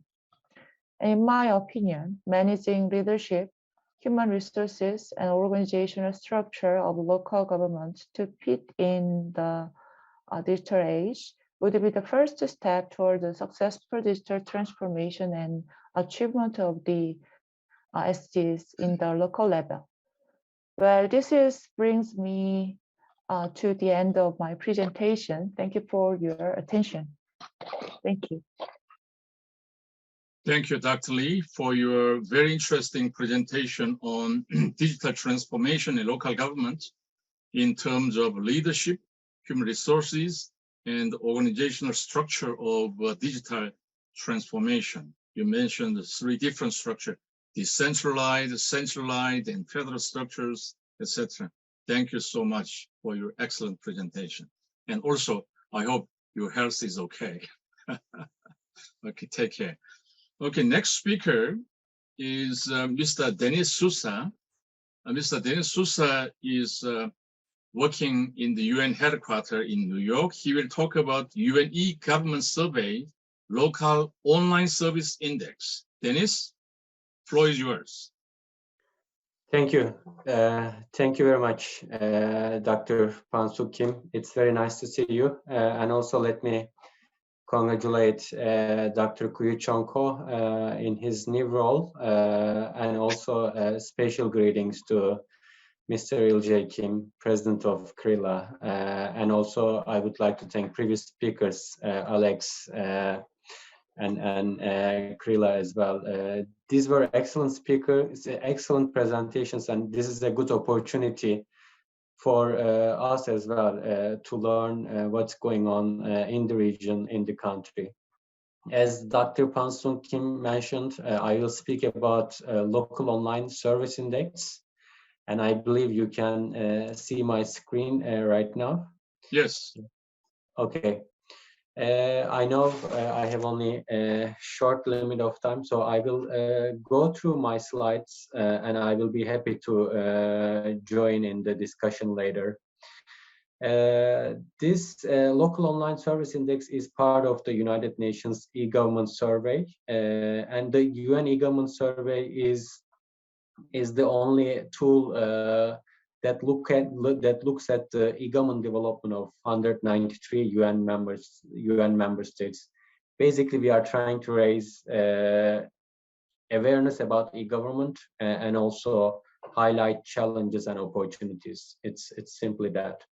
In my opinion, managing leadership, human resources, and organizational structure of local governments to fit in the digital age would be the first step toward the successful digital transformation and achievement of the SDGs in the local level. Well, this brings me to the end of my presentation. Thank you for your attention. Thank you. Thank you, Dr. Lee, for your very interesting presentation on digital transformation in local government in terms of leadership, human resources, and organizational structure of digital transformation. You mentioned the 3 different structures: decentralized, centralized, and federal structures, etc. Thank you so much for your excellent presentation. And also, I hope your health is okay. Okay, take care. Okay, next speaker is Mr. Denis Sousa. Mr. Denis Sousa is working in the UN headquarters in New York. He will talk about UN e-government survey, local online service index. Denis, floor is yours. Thank you. Thank you very much, Dr. Pansuk Kim. It's very nice to see you. And also let me congratulate Dr. Kyu Chong-ko in his new role, and also special greetings to Mr. Il-jae Kim, President of KRILA. And also I would like to thank previous speakers, Alex and KRILA as well. These were excellent speakers, excellent presentations, and this is a good opportunity for us as well to learn what's going on in the region, in the country. As Dr. Pansuk Kim mentioned, I will speak about local online service index, and I believe you can see my screen right now. Yes. Okay. I know I have only a short limit of time, so I will go through my slides and I will be happy to join in the discussion later. This local online service index is part of the United Nations e-government survey, and the UN e-government survey is the only tool that looks at the e-government development of 193 UN member states. Basically, we are trying to raise awareness about e-government and also highlight challenges and opportunities. It's simply that.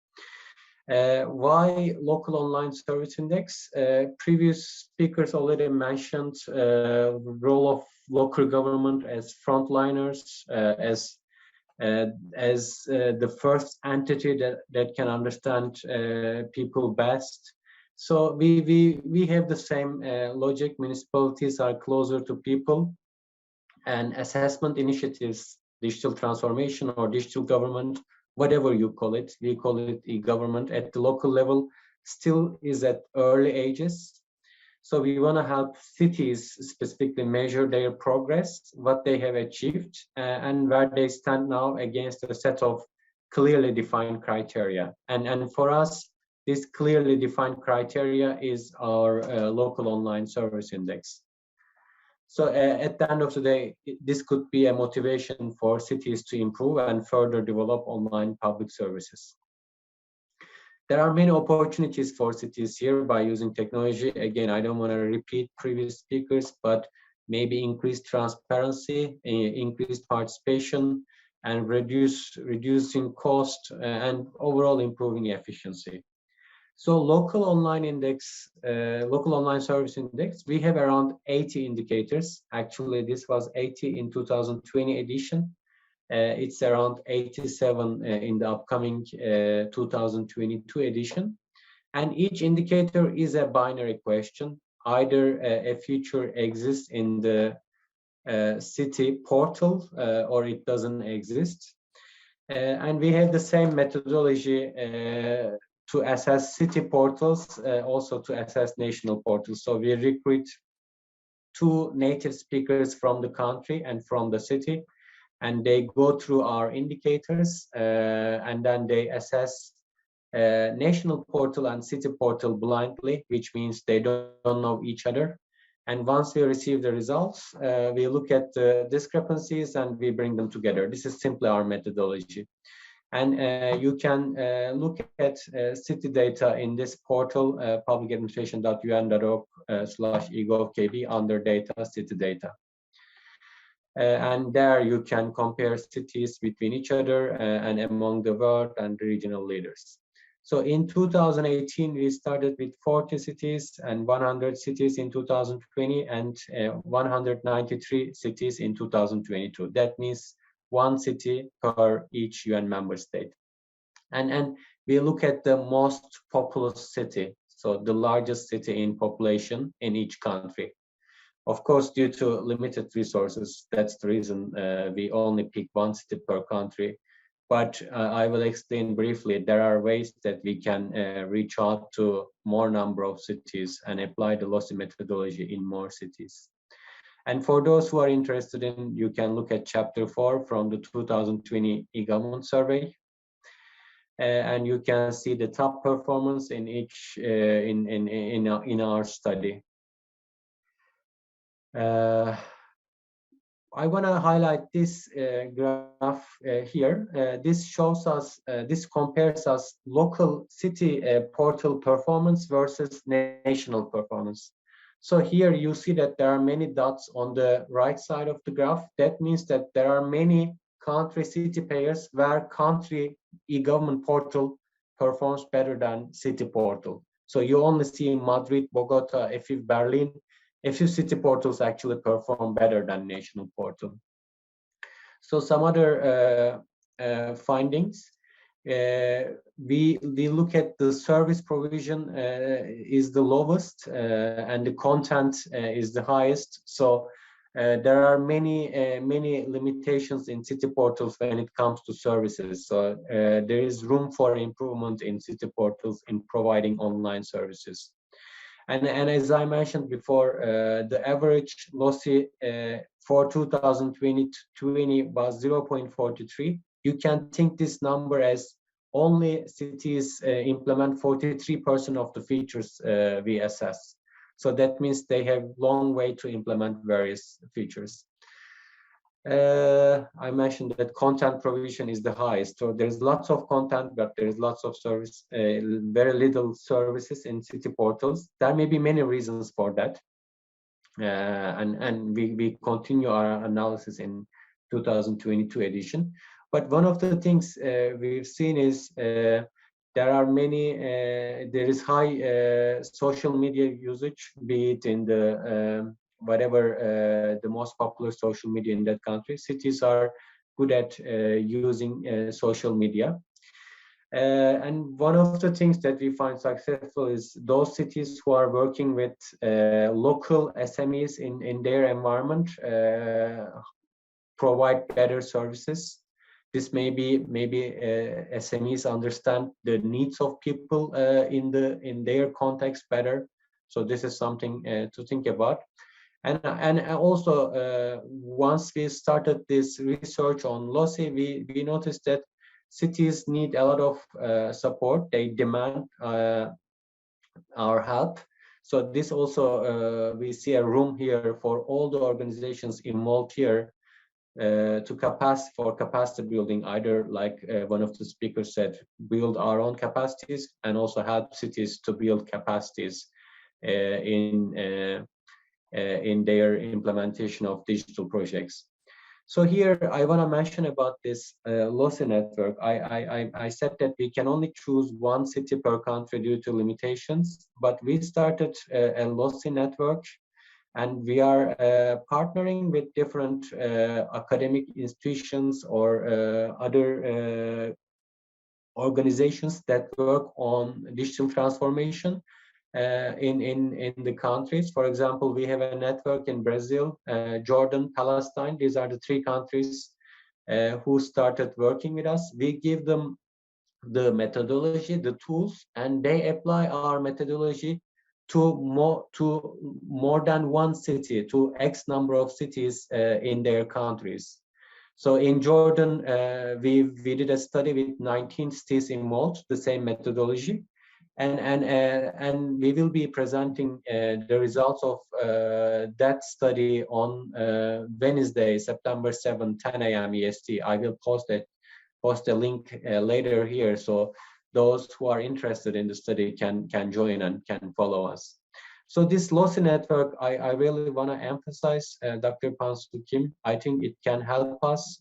Why local online service index? Previous speakers already mentioned role of local government as frontliners, as as the first entity that can understand people best. So we have the same logic. Municipalities are closer to people, and assessment initiatives, digital transformation or digital government, whatever you call it, we call it e-government at the local level, still is at early ages. So we want to help cities specifically measure their progress, what they have achieved, and where they stand now against a set of clearly defined criteria. And for us, this clearly defined criteria is our local online service index. So at the end of the day, this could be a motivation for cities to improve and further develop online public services. There are many opportunities for cities here by using technology. Again, I don't want to repeat previous speakers, but maybe increased transparency, increased participation, and reducing cost and overall improving efficiency. So local online index, local online service index, we have around 80 indicators. Actually, this was 80 in 2020 edition. It's around 87 in the upcoming 2022 edition. And each indicator is a binary question. Either a feature exists in the city portal or it doesn't exist. And we have the same methodology to assess city portals, also to assess national portals. So we recruit 2 native speakers from the country and from the city, and they go through our indicators, and then they assess national portal and city portal blindly, which means they don't know each other. And once we receive the results, we look at the discrepancies and we bring them together. This is simply our methodology. And you can look at city data in this portal, publicadministration.un.org/egovkb under data, city data. And there you can compare cities between each other and among the world and regional leaders. So in 2018, we started with 40 cities and 100 cities in 2020 and 193 cities in 2022. That means 1 city per each UN member state. And we look at the most populous city, so the largest city in population in each country. Of course, due to limited resources, that's the reason we only pick 1 city per country. But I will explain briefly, there are ways that we can reach out to more number of cities and apply the lossy methodology in more cities. And for those who are interested in, you can look at chapter 4 from the 2020 e-government survey. And you can see the top performance in each in our study. I want to highlight this graph here. This shows us, this compares us local city portal performance versus national performance. So here you see that there are many dots on the right side of the graph. That means that there are many country city pairs where country e-government portal performs better than city portal. So you only see Madrid, Bogota, a few Berlin, a few city portals actually perform better than national portal. So some other findings, we look at the service provision is the lowest and the content is the highest. So there are many limitations in city portals when it comes to services. So there is room for improvement in city portals in providing online services. And as I mentioned before, the average lossy for 2020 was 0.43. You can think this number as only cities implement 43% of the features we assess. So that means they have long way to implement various features. I mentioned that content provision is the highest. So there's lots of content, but there's lots of service, very little services in city portals. There may be many reasons for that. And we continue our analysis in 2022 edition. But one of the things we've seen is there are many, there is high social media usage, be it in the whatever the most popular social media in that country. Cities are good at using social media. And one of the things that we find successful is those cities who are working with local SMEs in their environment provide better services. This maybe SMEs understand the needs of people in their context better. So this is something to think about. And also once we started this research on LOSI, we noticed that cities need a lot of support. They demand our help. So this also we see a room here for all the organizations involved here to capacity building, either like one of the speakers said, build our own capacities and also help cities to build capacities in their implementation of digital projects. So here I want to mention about this LOSI network. I said that we can only choose one city per country due to limitations, but we started a LOSI network, and we are partnering with different academic institutions or other organizations that work on digital transformation in the countries. For example, we have a network in Brazil, Jordan, Palestine. These are the three countries who started working with us. We give them the methodology, the tools, and they apply our methodology to more than one city, to X number of cities in their countries. So in Jordan, we did a study with 19 cities involved, the same methodology. And we will be presenting the results of that study on Wednesday, September 7, 10 a.m. EST. I will post a link later here, so those who are interested in the study can join and can follow us. So this LOSI network, I really want to emphasize, Dr. Pan-Soo Kim. I think it can help us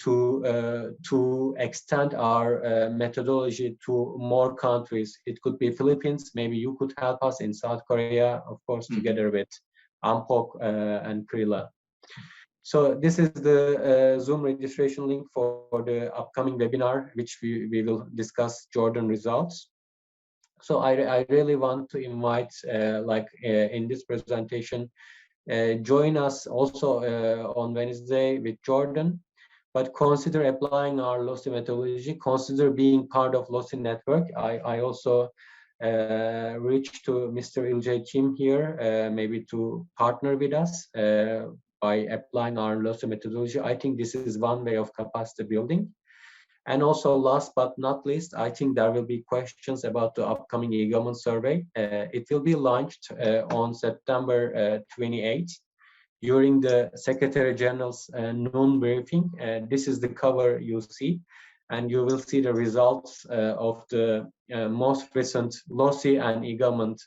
to extend our methodology to more countries. It could be Philippines, maybe you could help us in South Korea, of course, together with AMPOC and KRILA. So this is the Zoom registration link for the upcoming webinar, which we will discuss Jordan results. So I really want to invite, in this presentation, join us also on Wednesday with Jordan. But consider applying our LOSI methodology, consider being part of LOSI network. I also reached to Mr. Iljae Kim here, maybe to partner with us by applying our LOSI methodology. I think this is one way of capacity building. And also last but not least, I think there will be questions about the upcoming e-government survey. It will be launched on September 28th. During the Secretary General's noon briefing. This is the cover you see, and you will see the results of the most recent LOSI and e-government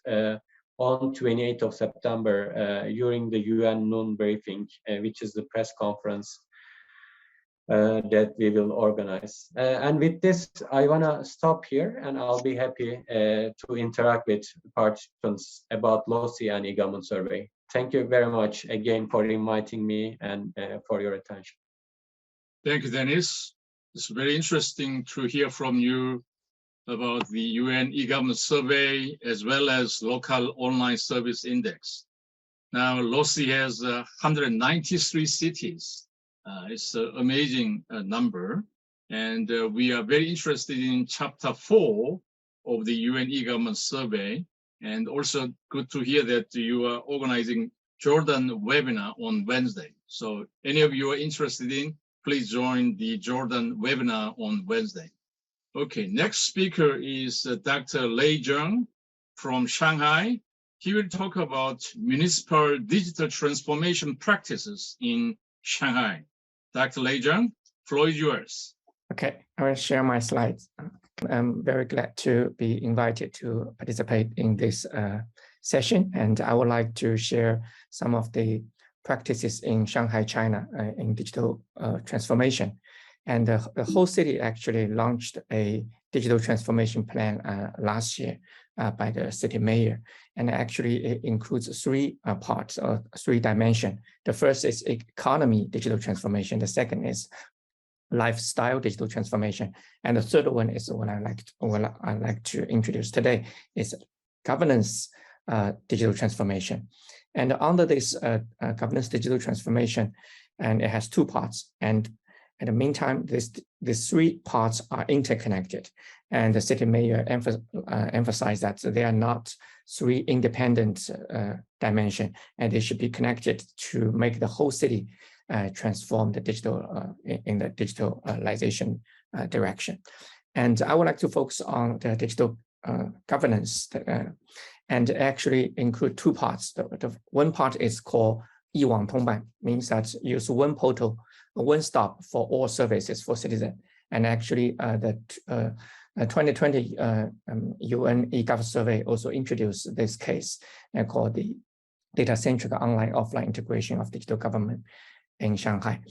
on 28th of September during the UN noon briefing, which is the press conference that we will organize. And with this, I want to stop here, and I'll be happy to interact with participants about LOSI and e-government survey. Thank you very much again for inviting me and for your attention. Thank you, Dennis. It's very interesting to hear from you about the UN e-government survey as well as local online service index. Now, LOSI has 193 cities. It's an amazing number. And we are very interested in chapter 4 of the UN e-government survey. And also good to hear that you are organizing Jordan webinar on Wednesday. So any of you are interested in, please join the Jordan webinar on Wednesday. Okay, next speaker is Dr. Lei Zheng from Shanghai. He will talk about municipal digital transformation practices in Shanghai. Dr. Lei Zheng, floor is yours. Okay, I will share my slides. I'm very glad to be invited to participate in this session, and I would like to share some of the practices in Shanghai, China, in digital transformation. And the whole city actually launched a digital transformation plan last year by the city mayor. And actually it includes three parts or three dimensions. The first is economy digital transformation. The second is lifestyle digital transformation. And the third one is what I like to introduce today is governance digital transformation. And under this governance digital transformation, and it has two parts. And in the meantime, these three parts are interconnected. And the city mayor emphasized that they are not three independent dimensions, and they should be connected to make the whole city transform the digital in the digitalization direction. And I would like to focus on the digital governance and actually include two parts. The one part is called 一网通办, means that use one portal, one stop for all services for citizens. And actually the 2020 UN eGov survey also introduced this case called the data-centric online-offline integration of digital government in Shanghai.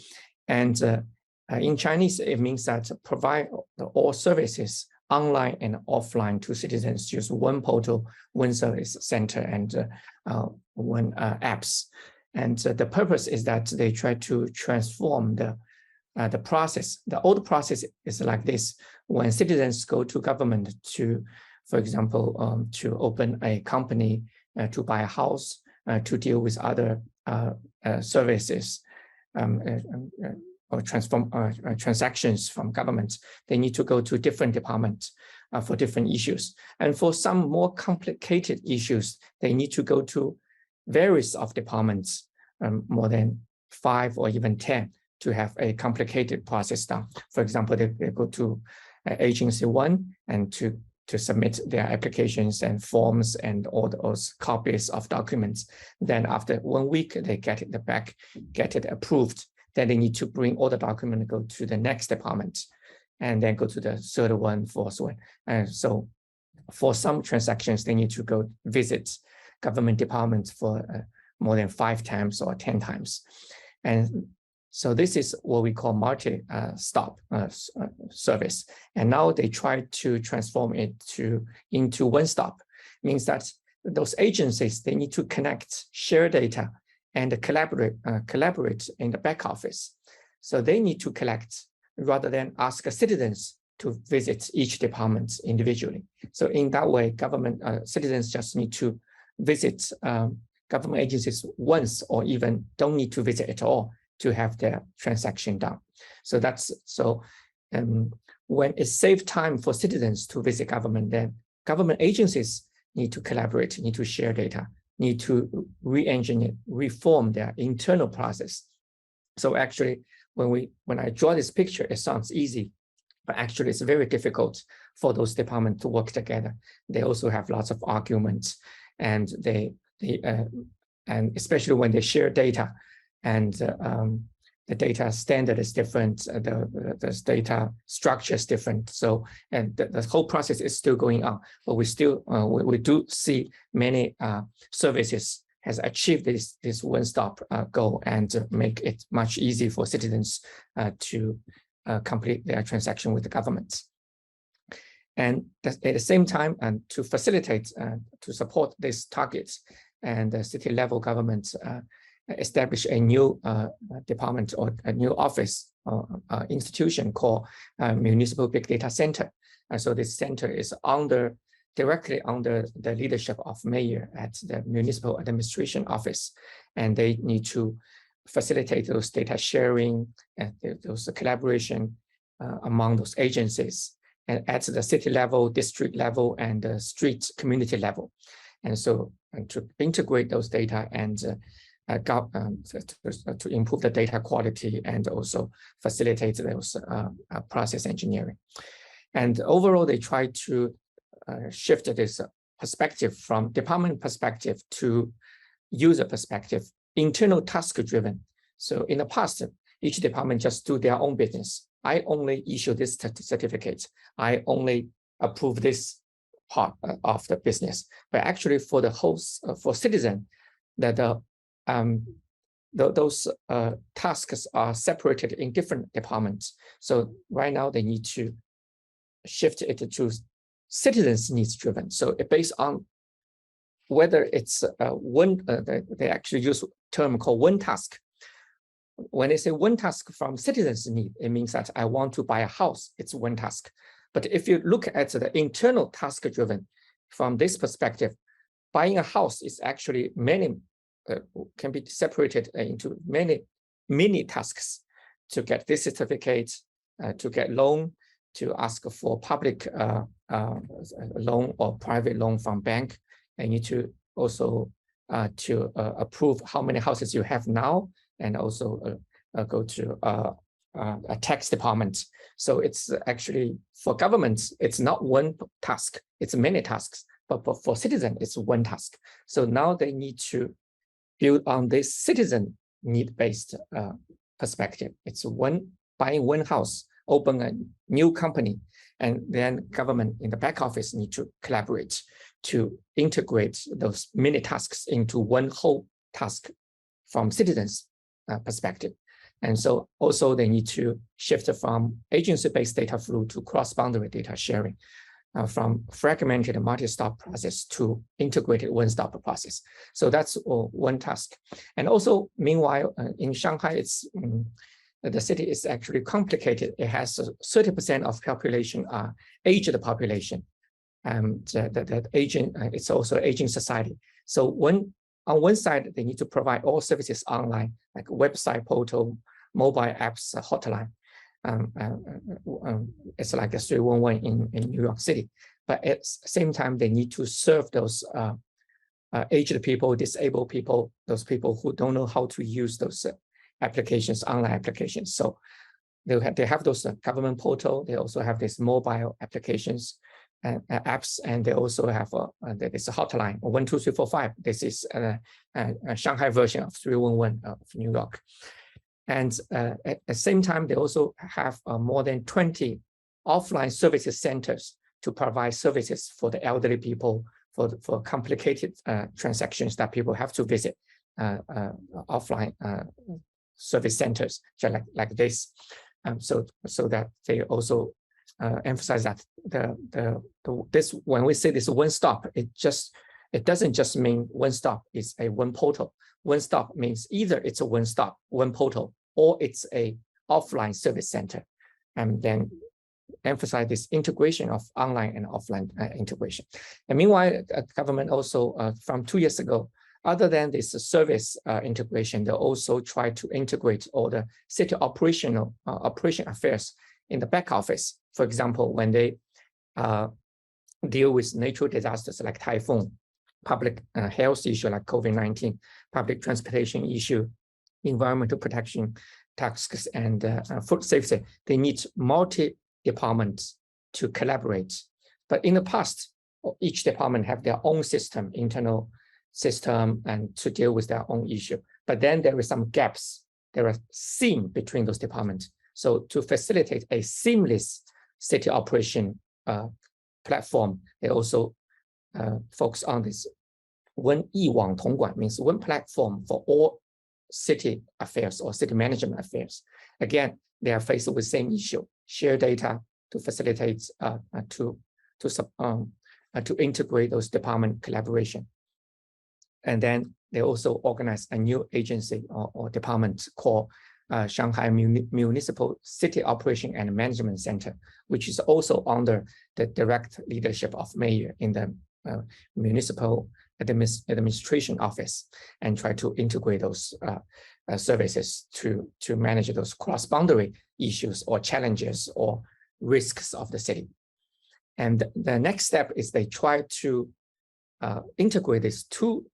And in Chinese, it means that provide all services online and offline to citizens, use one portal, one service center, and one apps. And the purpose is that they try to transform the process. The old process is like this: when citizens go to government to, for example, to open a company, to buy a house, to deal with other services, or transform transactions from government, they need to go to different departments for different issues. And for some more complicated issues, they need to go to various of departments, more than 5 or even 10, to have a complicated process done. For example, they go to agency 1 and to submit their applications and forms and all those copies of documents. Then after 1 week, they get it back, get it approved. Then they need to bring all the documents, go to the next department, and then go to the third one, fourth one. And so for some transactions, they need to go visit government departments for more than 5 times or 10 times. And so this is what we call multi-stop service. And now they try to transform it into one stop. Means that those agencies, they need to connect, share data, and collaborate in the back office. So they need to collect rather than ask citizens to visit each department individually. So in that way, citizens just need to visit government agencies once, or even don't need to visit at all to have their transaction done. So when it saves time for citizens to visit government, then government agencies need to collaborate, need to share data, need to re-engineer, reform their internal process. So actually, when I draw this picture, it sounds easy, but actually it's very difficult for those departments to work together. They also have lots of arguments, and and especially when they share data, and the data standard is different, the data structure is different. So, and the whole process is still going on, but we still, we do see many services has achieved this one-stop goal and make it much easier for citizens to complete their transaction with the government. And at the same time, and to facilitate, to support these targets, and the city level government establish a new department or a new office institution called Municipal Big Data Center. And so this center is directly under the leadership of mayor at the Municipal Administration Office. And they need to facilitate those data sharing and those collaboration among those agencies, and at the city level, district level, and the street community level. And so to integrate those data and to improve the data quality and also facilitate those process engineering. And overall, they try to shift this perspective from department perspective to user perspective, internal task driven. So in the past, each department just do their own business. I only issue this certificate. I only approve this part of the business. But actually, for the host, for citizen, that those tasks are separated in different departments. So right now, they need to shift it to citizens needs driven. So it based on whether it's they actually use a term called one task. When they say one task from citizens need, it means that I want to buy a house, it's one task. But if you look at the internal task driven, from this perspective, buying a house is actually many, can be separated into many mini tasks to get this certificate, to get loan, to ask for public loan or private loan from bank. And you need to also to approve how many houses you have now, and also go to a tax department. So it's actually, for governments, it's not one task, it's many tasks, but for citizen, it's one task. So now they need to build on this citizen need-based perspective. It's buying one house, open a new company, and then government in the back office need to collaborate to integrate those mini tasks into one whole task from citizens' perspective. And so also they need to shift from agency-based data flow to cross-boundary data sharing, from fragmented multi-stop process to integrated one-stop process. So that's one task. And also, meanwhile, in Shanghai, it's the city is actually complicated. It has 30% of population are aged population. That aging, it's also aging society. So on one side, they need to provide all services online, like website, portal, mobile apps, hotline. It's like a 311 in New York City. But at the same time, they need to serve those aged people, disabled people, those people who don't know how to use those applications, online applications. So they have those government portal. They also have these mobile applications and apps, and they also have this hotline 12345. This is a Shanghai version of 311 of New York. And at the same time, they also have more than 20 offline services centers to provide services for the elderly people, for complicated transactions that people have to visit offline service centers, just like this. So that they also emphasize that this, when we say this one stop, it doesn't just mean one stop is a one portal. One stop means either it's a one stop, one portal, or it's a offline service center. And then emphasize this integration of online and offline integration. And meanwhile, government also from 2 years ago, other than this service integration, they also try to integrate all the city operation affairs in the back office. For example, when they deal with natural disasters like typhoon, public health issue like COVID-19, public transportation issue, environmental protection tasks, and food safety, they need multi-departments to collaborate. But in the past, each department have their own system, internal system, and to deal with their own issue. But then there are some gaps. There are seams between those departments. So to facilitate a seamless city operation platform, they also focus on this one 一网统管, means one platform for all city affairs or city management affairs. Again, they are faced with the same issue: share data to facilitate to integrate those department collaboration. And then they also organize a new agency or department called Shanghai Municipal City Operation and Management Center, which is also under the direct leadership of mayor in the municipal administration office, and try to integrate those services to manage those cross-boundary issues or challenges or risks of the city. And the next step is they try to integrate these two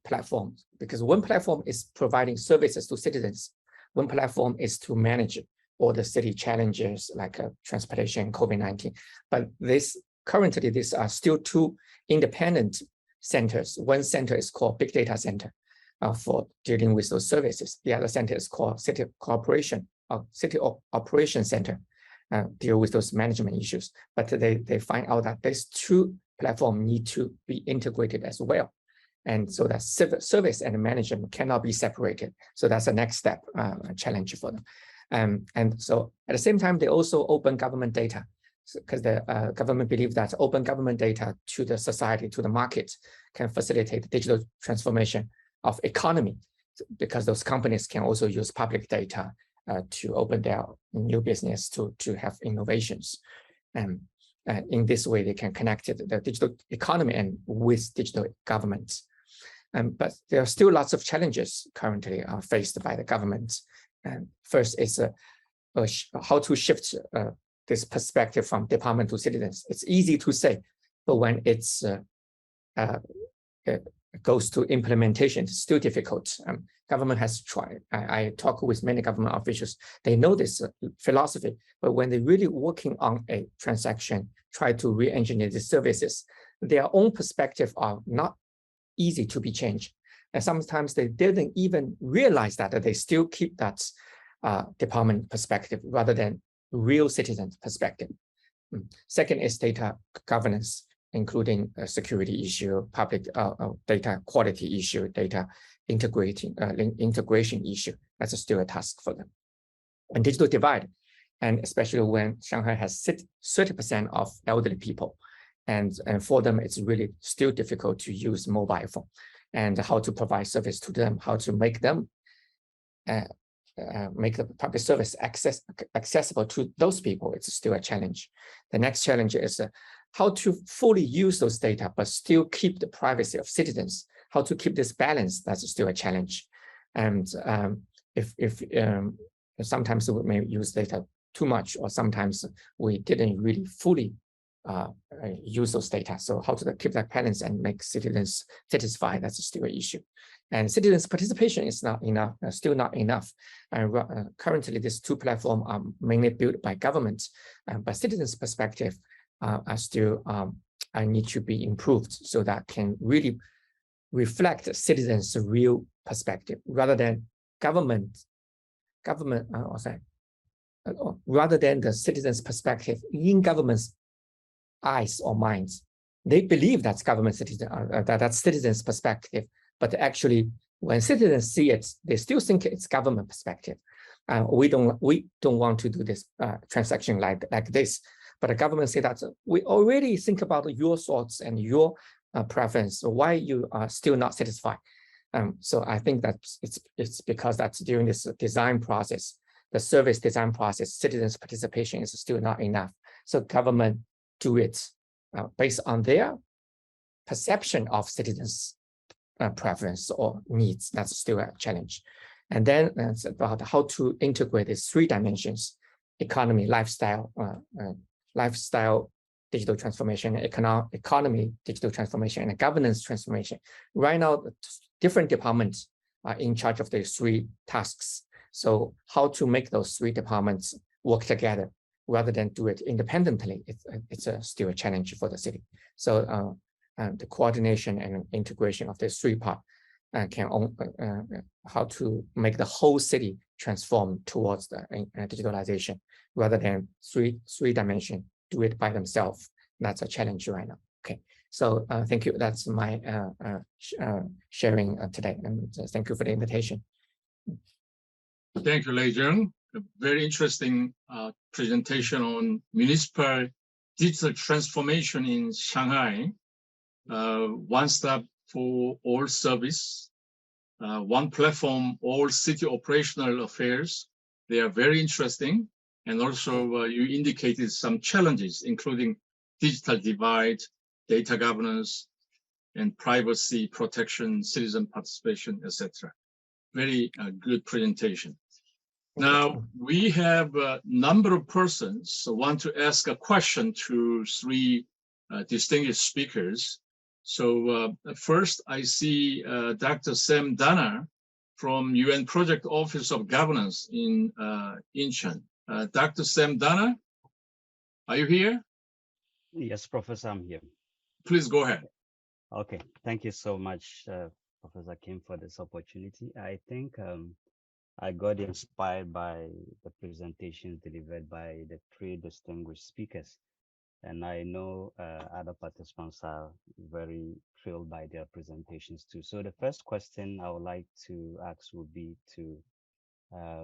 platforms, because one platform is providing services to citizens. One platform is to manage all the city challenges like transportation, COVID-19. But currently, these are still two independent centers. One center is called Big Data Center for dealing with those services. The other center is called City Operation Center, deal with those management issues. But they find out that these two platforms need to be integrated as well. And so that service and management cannot be separated. So that's the next step, challenge for them. And so at the same time, they also open government data. because the government believes that open government data to the society, to the market, can facilitate digital transformation of economy, because those companies can also use public data to open their new business to have innovations. And in this way, they can connect the digital economy and with digital government. But there are still lots of challenges currently faced by the government. And first is how to shift this perspective from department to citizens. It's easy to say, but when it goes to implementation, it's still difficult. Government has tried. I talk with many government officials. They know this philosophy, but when they're really working on a transaction, try to re-engineer the services, their own perspective are not easy to be changed. And sometimes they didn't even realize that they still keep that department perspective rather than real citizen perspective. Second is data governance, including security issue, public data quality issue, data integration issue. That's still a task for them. And digital divide, and especially when Shanghai has 30% of elderly people, and for them it's really still difficult to use mobile phone, and how to provide service to them, how to make them make the public service accessible to those people. It's still a challenge. The next challenge is how to fully use those data, but still keep the privacy of citizens. How to keep this balance, that's still a challenge. And if sometimes we may use data too much, or sometimes we didn't really fully use those data. So how to keep that balance and make citizens satisfied, that's still an issue. And citizens' participation is not enough, still not enough. Currently, these two platforms are mainly built by governments, but citizens' perspective are still need to be improved so that can really reflect citizens' real perspective rather than rather than the citizens' perspective in government's eyes or minds. They believe that's government citizen, that's citizens' perspective, but actually, when citizens see it, they still think it's government perspective. We don't want to do this transaction like this. But the government say that we already think about your thoughts and your preference. So why you are still not satisfied? So I think that it's because that's during this design process, the service design process, citizens' participation is still not enough. So government do it based on their perception of citizens' preference or needs. That's still a challenge. And then it's about how to integrate these three dimensions: economy, lifestyle, digital transformation, economy, digital transformation, and governance transformation. Right now, different departments are in charge of these three tasks. So how to make those three departments work together rather than do it independently, it's still a challenge for the city. So the coordination and integration of these three parts how to make the whole city transform towards the digitalization rather than three dimension, do it by themselves. That's a challenge right now. Okay, so thank you. That's my sharing today, and thank you for the invitation. Thank you, Lei Jung. A very interesting presentation on municipal digital transformation in Shanghai. One stop for all service, one platform, all city operational affairs. They are very interesting. And also you indicated some challenges, including digital divide, data governance, and privacy protection, citizen participation, etc. Very good presentation. Now, we have a number of persons who want to ask a question to three distinguished speakers. So first, I see Dr. Sam Dana from UN Project Office of Governance in Incheon. Dr. Sam Dana, are you here? Yes, Professor, I'm here. Please go ahead. Okay, thank you so much, Professor Kim, for this opportunity. I think I got inspired by the presentations delivered by the three distinguished speakers. And I know other participants are very thrilled by their presentations too. So the first question I would like to ask would be to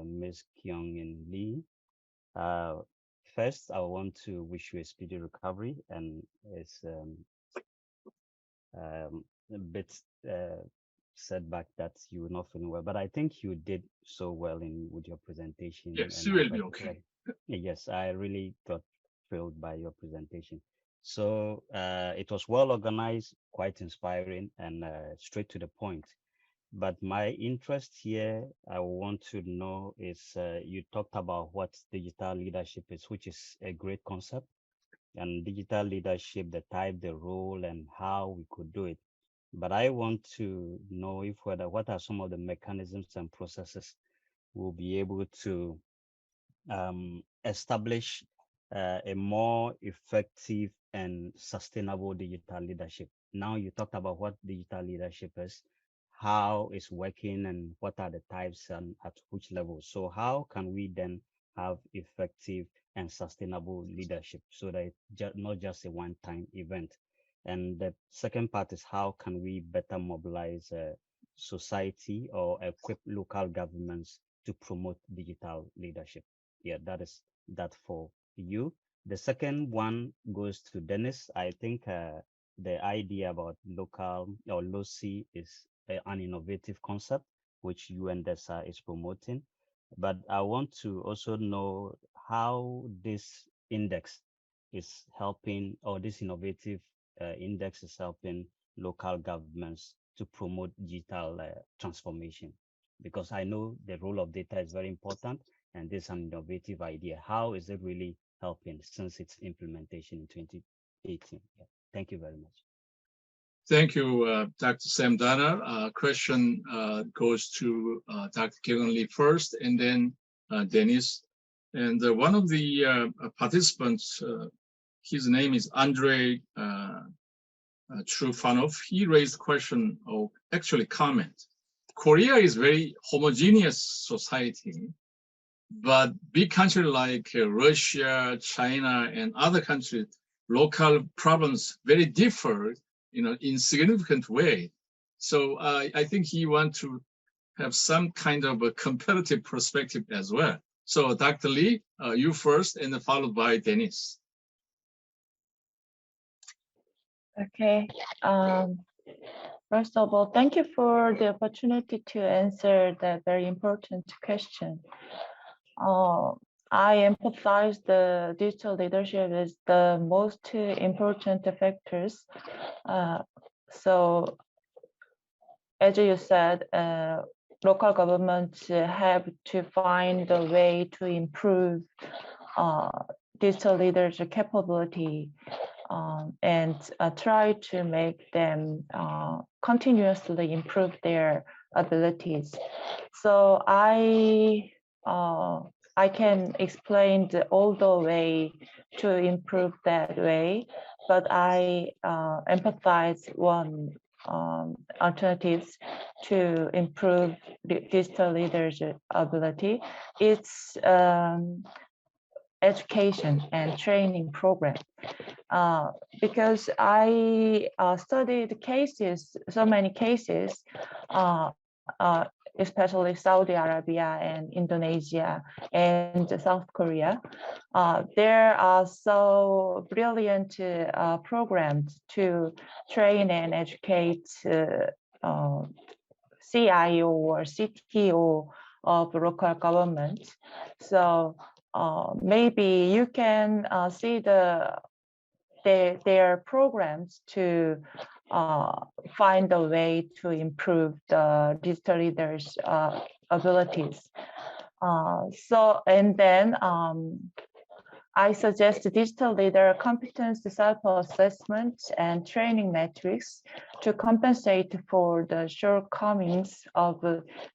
Ms. Kyung-In Lee. First, I want to wish you a speedy recovery, and it's a bit setback that you were not feeling well, but I think you did so well with your presentation. Yes, And you I will be okay. yes, I really got thrilled by your presentation. So it was well organized, quite inspiring, and straight to the point. But my interest here, I want to know is you talked about what digital leadership is, which is a great concept, and digital leadership, the type, the role, and how we could do it. But I want to know if what are some of the mechanisms and processes we'll be able to establish a more effective and sustainable digital leadership. Now you talked about what digital leadership is, how it's working, and what are the types and at which level. So how can we then have effective and sustainable leadership so that it's not just a one-time event? And the second part is how can we better mobilize society or equip local governments to promote digital leadership? Yeah, that is that for you. The second one goes to Dennis. I think the idea about local or LOCI is an innovative concept which UN DESA is promoting. But I want to also know how this index is helping, or this innovative index is helping local governments to promote digital transformation. Because I know the role of data is very important, and this is an innovative idea. How is it really helping since its implementation in 2018? Yeah. Thank you very much. Thank you, Dr. Sam Dana. Question goes to Dr. Kevin Lee first, and then Dennis. And one of the participants, his name is Andrei Trufanov. He raised a question, or actually comment. Korea is very homogeneous society, but big countries like Russia, China, and other countries, local problems very differ, in significant way. So I think he wants to have some kind of a comparative perspective as well. So Dr. Lee, you first, and then followed by Dennis. Okay. First of all, thank you for the opportunity to answer that very important question. I emphasize the digital leadership is the most important factors. So, as you said, local governments have to find a way to improve digital leadership capability and try to make them continuously improve their abilities. So I can explain all the way to improve that way, but I emphasize one alternatives to improve digital leadership ability. It's education and training program. Because I studied cases, so many cases, especially Saudi Arabia and Indonesia and South Korea. There are so brilliant programs to train and educate CIO or CTO of local government. So maybe you can see their programs to find a way to improve the digital leaders' abilities. And then I suggest digital leader competence self-assessment and training metrics to compensate for the shortcomings of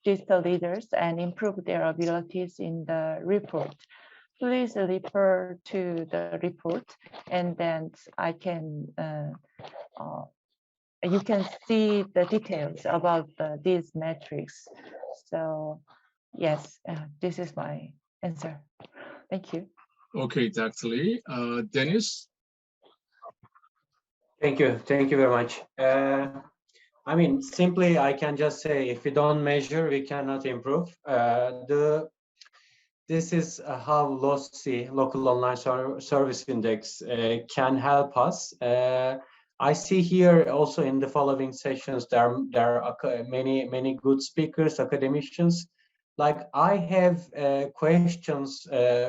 digital leaders and improve their abilities in the report. Please refer to the report, and then I can you can see the details about these metrics. So yes, this is my answer. Thank you. Okay, Dr. Lee. Dennis? Thank you very much. I mean, simply I can just say, if we don't measure, we cannot improve. this is how LOSI, Local Online Service Index, can help us. I see here also in the following sessions there are many good speakers, academicians. Like I have questions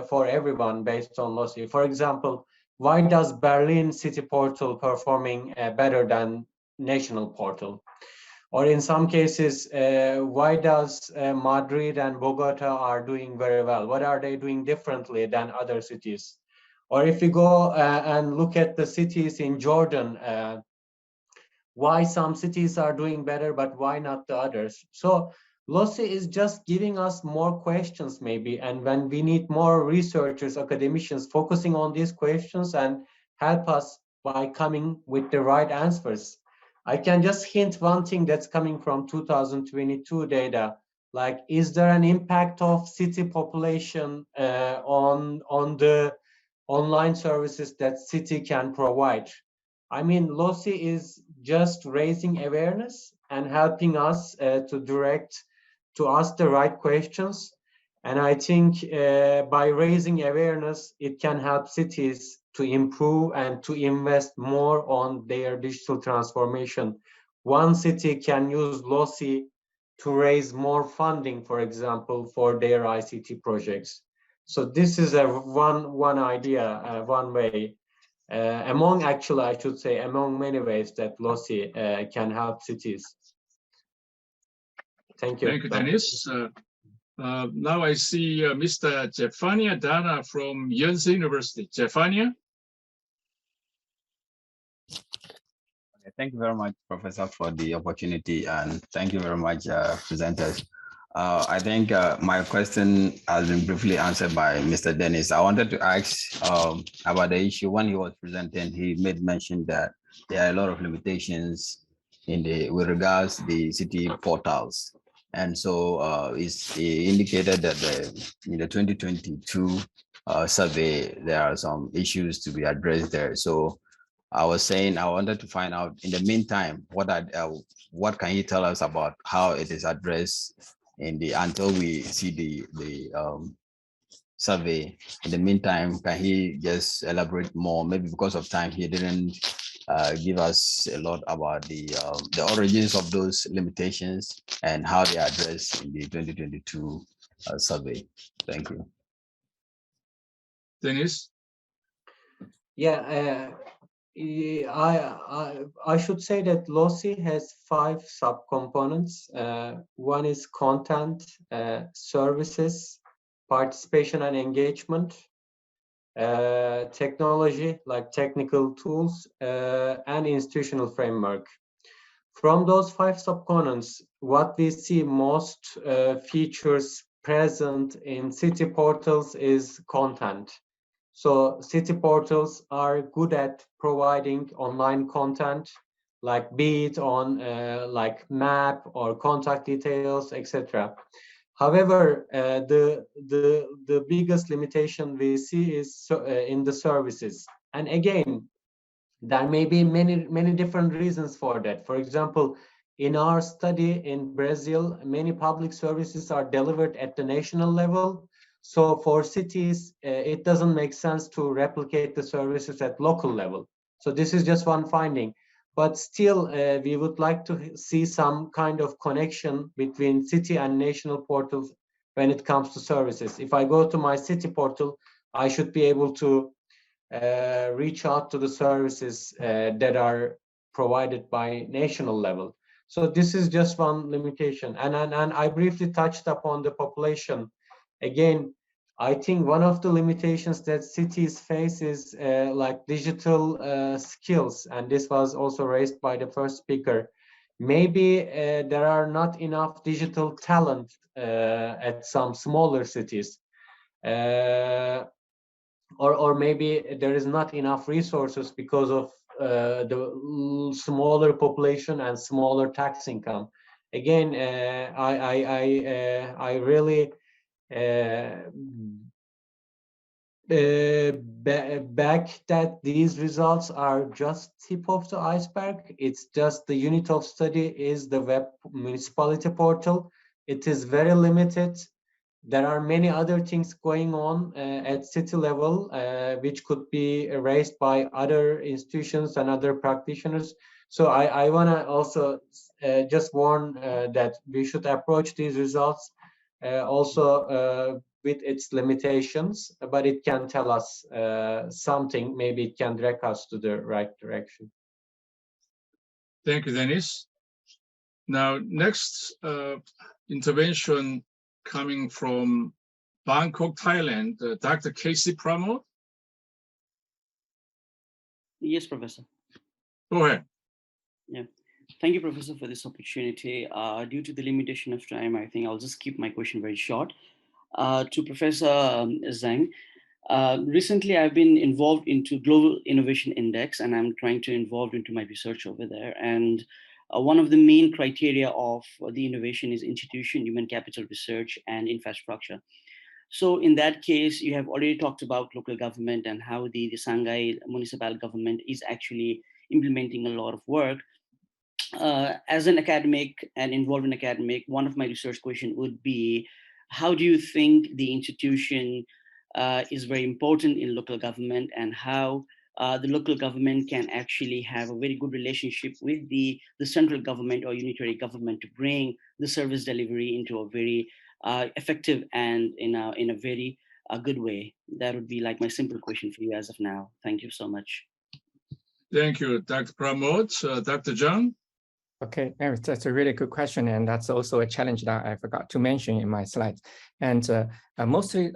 for everyone based on LOSI. For example, why does Berlin City Portal performing better than national portal? Or in some cases, why does Madrid and Bogota are doing very well? What are they doing differently than other cities? Or if we go and look at the cities in Jordan, why some cities are doing better, but why not the others? So LOSI is just giving us more questions maybe, and when we need more researchers, academicians focusing on these questions and help us by coming with the right answers. I can just hint one thing that's coming from 2022 data, like is there an impact of city population on the online services that city can provide? I mean, LOSI is just raising awareness and helping us to ask the right questions. And I think by raising awareness, it can help cities to improve and to invest more on their digital transformation. One city can use LOSI to raise more funding, for example, for their ICT projects. So this is one idea, one way. Actually, I should say, among many ways that LOSI can help cities. Thank you. Thank you, Dennis. Now I see Mr. Jefania Dana from Yonsei University. Jefania? Thank you very much, Professor, for the opportunity, and thank you very much, presenters. I think my question has been briefly answered by Mr. Dennis. I wanted to ask about the issue. When he was presenting, he made mention that there are a lot of limitations with regards to the city portals. And so he indicated that in the 2022 survey, there are some issues to be addressed there. So I was saying I wanted to find out in the meantime, what can you tell us about how it is addressed until we see the survey. In the meantime, can he just elaborate more? Maybe because of time, he didn't give us a lot about the origins of those limitations and how they are addressed in the 2022 survey. Thank you. Dennis? Yeah, I should say that LOSI has 5 subcomponents. One is content, services, participation and engagement, technology like technical tools, and institutional framework. From those 5 subcomponents, what we see most features present in city portals is content. So city portals are good at providing online content, like be it on like map or contact details, etc. However, the biggest limitation we see is in the services. And again, there may be many different reasons for that. For example, in our study in Brazil, many public services are delivered at the national level. So for cities, it doesn't make sense to replicate the services at local level. So this is just one finding. But still, we would like to see some kind of connection between city and national portals when it comes to services. If I go to my city portal, I should be able to reach out to the services that are provided by national level. So this is just one limitation. And I briefly touched upon the population. Again, I think one of the limitations that cities face is like digital skills. And this was also raised by the first speaker. Maybe there are not enough digital talent at some smaller cities. Or maybe there is not enough resources because of the smaller population and smaller tax income. Again, I really back that these results are just tip of the iceberg. It's just the unit of study is the web municipality portal. It is very limited. there are many other things going on at city level, which could be raised by other institutions and other practitioners. So I want to also just warn that we should approach these results also with its limitations, but it can tell us something. Maybe it can direct us to the right direction. Thank you, Dennis. Now, next intervention coming from Bangkok, Thailand, Dr. Casey Pramod. Yes, Professor. Go ahead. Yeah. Thank you, Professor, for this opportunity. Due to the limitation of time, I think I'll just keep my question very short. To Professor Zhang, recently I've been involved into Global Innovation Index, and I'm trying to involve into my research over there. And one of the main criteria of the innovation is institution, human capital research, and infrastructure. So in that case, you have already talked about local government and how the Shanghai municipal government is actually implementing a lot of work. As an academic and involved in academic, one of my research questions would be, how do you think the institution is very important in local government, and how the local government can actually have a very good relationship with the central government or unitary government to bring the service delivery into a very effective and in a very good way? That would be like my simple question for you as of now. Thank you so much. Thank you, Dr. Pramod. Dr. Zhang? Okay, that's a really good question, and that's also a challenge that I forgot to mention in my slides. And mostly,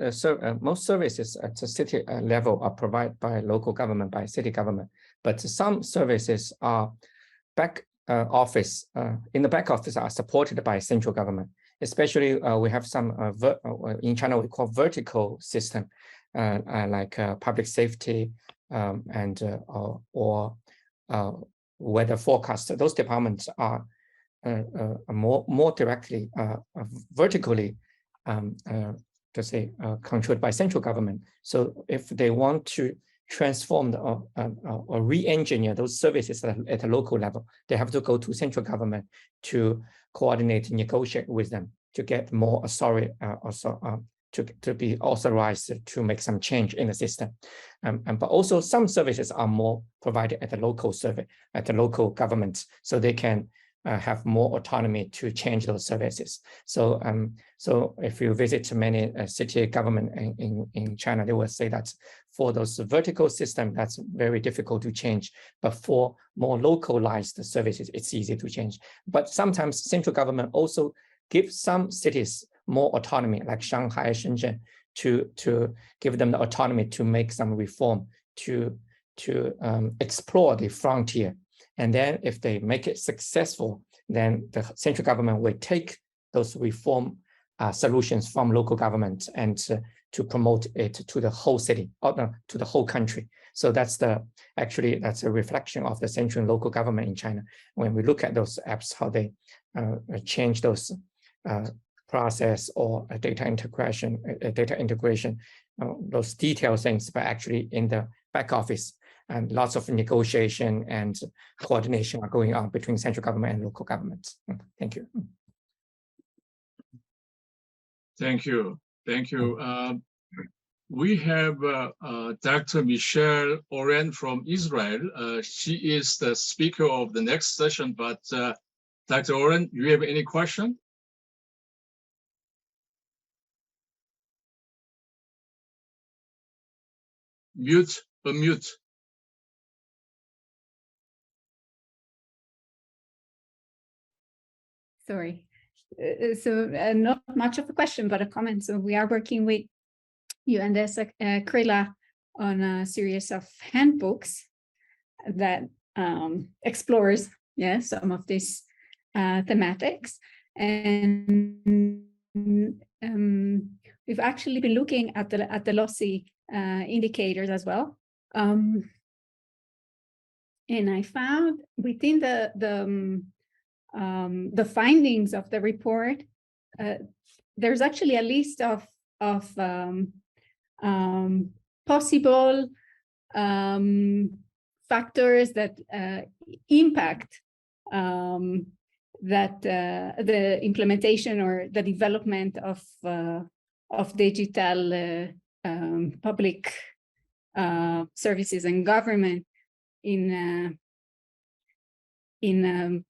most services at the city level are provided by local government, by city government. But some services are back office, in the back office are supported by central government. Especially, we have some, in China, we call vertical system, like public safety or weather forecast. Those departments are more directly, vertically, controlled by central government. So if they want to transform or re-engineer those services at a local level, they have to go to central government to coordinate, negotiate with them to get more authority, to be authorized to make some change in the system. But also some services are more provided at the local at the local government, so they can have more autonomy to change those services. So if you visit many city government in China, they will say that for those vertical systems, that's very difficult to change. But for more localized services, it's easy to change. But sometimes central government also gives some cities more autonomy, like Shanghai, Shenzhen, to give them the autonomy to make some reform, to explore the frontier. And then if they make it successful, then the central government will take those reform solutions from local government and to promote it to the whole city, or to the whole country. So that's that's a reflection of the central and local government in China. When we look at those apps, how they change those process or data integration, those detailed things, but actually in the back office, and lots of negotiation and coordination are going on between central government and local governments. Thank you. Thank you. Thank you. We have Dr. Michelle Oren from Israel. She is the speaker of the next session, but Dr. Oren, do you have any question? Unmute. Sorry. Not much of a question, but a comment. So we are working with UN DESA-KRILA on a series of handbooks that explores some of these thematics. And we've actually been looking at the lossy indicators as well. And I found within the findings of the report, there's actually a list of possible factors that impact the implementation or the development of of digital public services and government in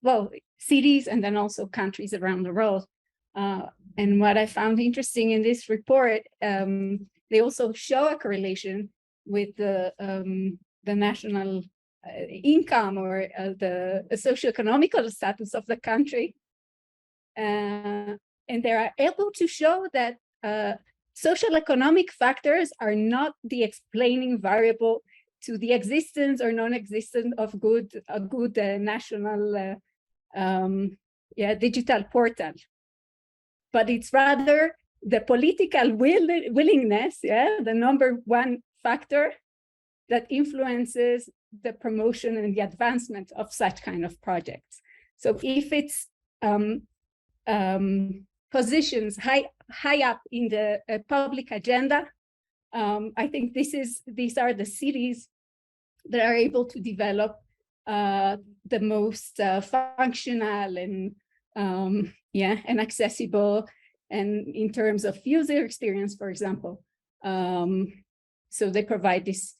well, cities and then also countries around the world. And what I found interesting in this report, they also show a correlation with the national income or the socioeconomical status of the country. And they are able to show that social economic factors are not the explaining variable to the existence or non-existence of a good national digital portal. But it's rather the political willingness, the number one factor that influences the promotion and the advancement of such kind of projects. So if it's positions high up in the public agenda, I think these are the cities that are able to develop the most functional and and accessible, and in terms of user experience, for example. So they provide these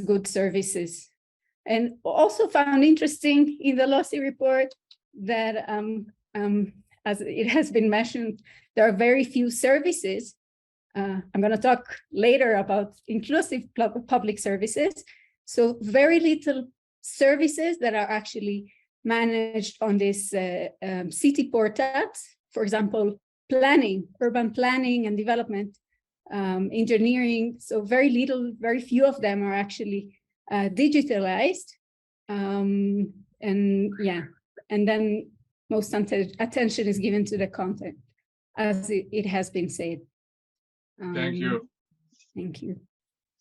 good services. And also found interesting in the LOSI report that, as it has been mentioned, there are very few services. I'm going to talk later about inclusive public services. So very little services that are actually managed on this city portals. For example, planning, urban planning and development, engineering. So very few of them are actually digitalized. And then most attention is given to the content, as it has been said. Thank you. Thank you.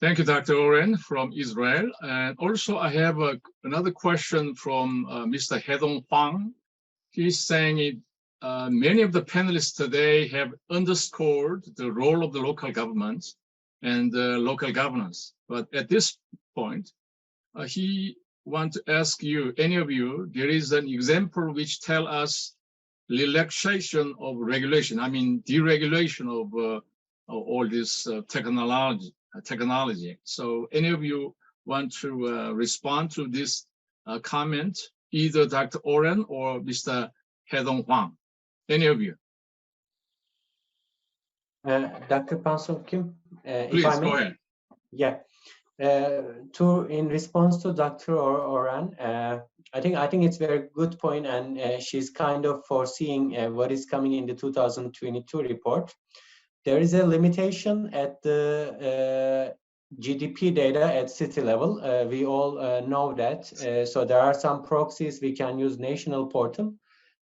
Thank you, Dr. Oren from Israel. And also I have another question from Mr. Hedong Huang. He's saying many of the panelists today have underscored the role of the local government and local governance. But at this point, he wants to ask you, any of you, there is an example which tell us relaxation of regulation, I mean deregulation of all this technology. So any of you want to respond to this comment, either Dr. Oren or Mr. Hedong Huang? Any of you? Dr. Pansuk Kim, Please, if I may. go ahead. Yeah. In response to Dr. Oran, I think it's a very good point, and she's kind of foreseeing what is coming in the 2022 report. There is a limitation at the GDP data at city level. We all know that. So there are some proxies we can use national portal,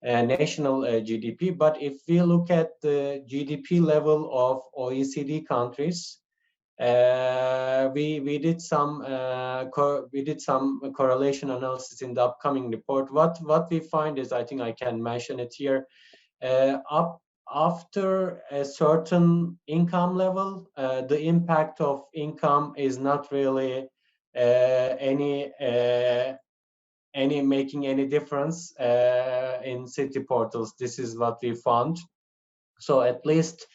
national GDP. But if we look at the GDP level of OECD countries, we did some correlation analysis in the upcoming report. What we find is, I think I can mention it here, after a certain income level, the impact of income is not really making any difference in city portals. This is what we found. So at least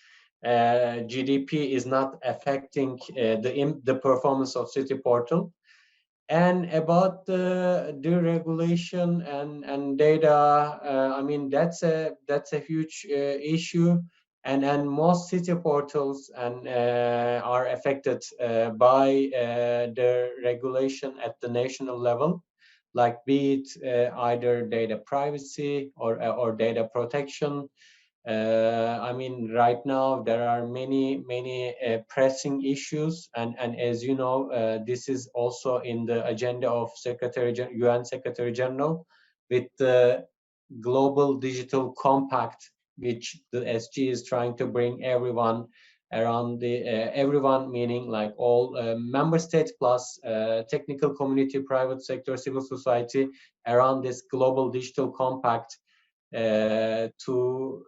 GDP is not affecting the performance of city portal. And about the deregulation and data, I mean that's a huge issue, and most city portals are affected by the regulation at the national level, like be it either data privacy or data protection. I mean, right now there are many pressing issues, and as you know, this is also in the agenda of UN Secretary General with the Global Digital Compact, which the SG is trying to bring everyone around everyone meaning like all member states plus technical community, private sector, civil society around this Global Digital Compact. To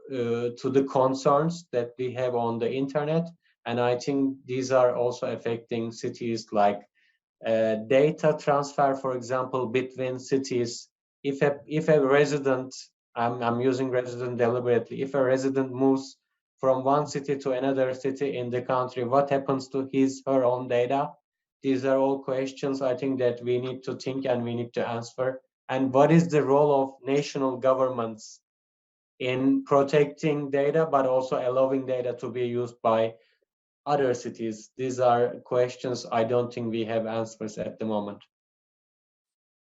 the concerns that we have on the internet, and I think these are also affecting cities, like data transfer, for example, between cities. If a resident, I'm using resident deliberately, if a resident moves from one city to another city in the country, what happens to his, her own data? These are all questions I think that we need to think and we need to answer. And what is the role of national governments in protecting data, but also allowing data to be used by other cities? These are questions I don't think we have answers at the moment.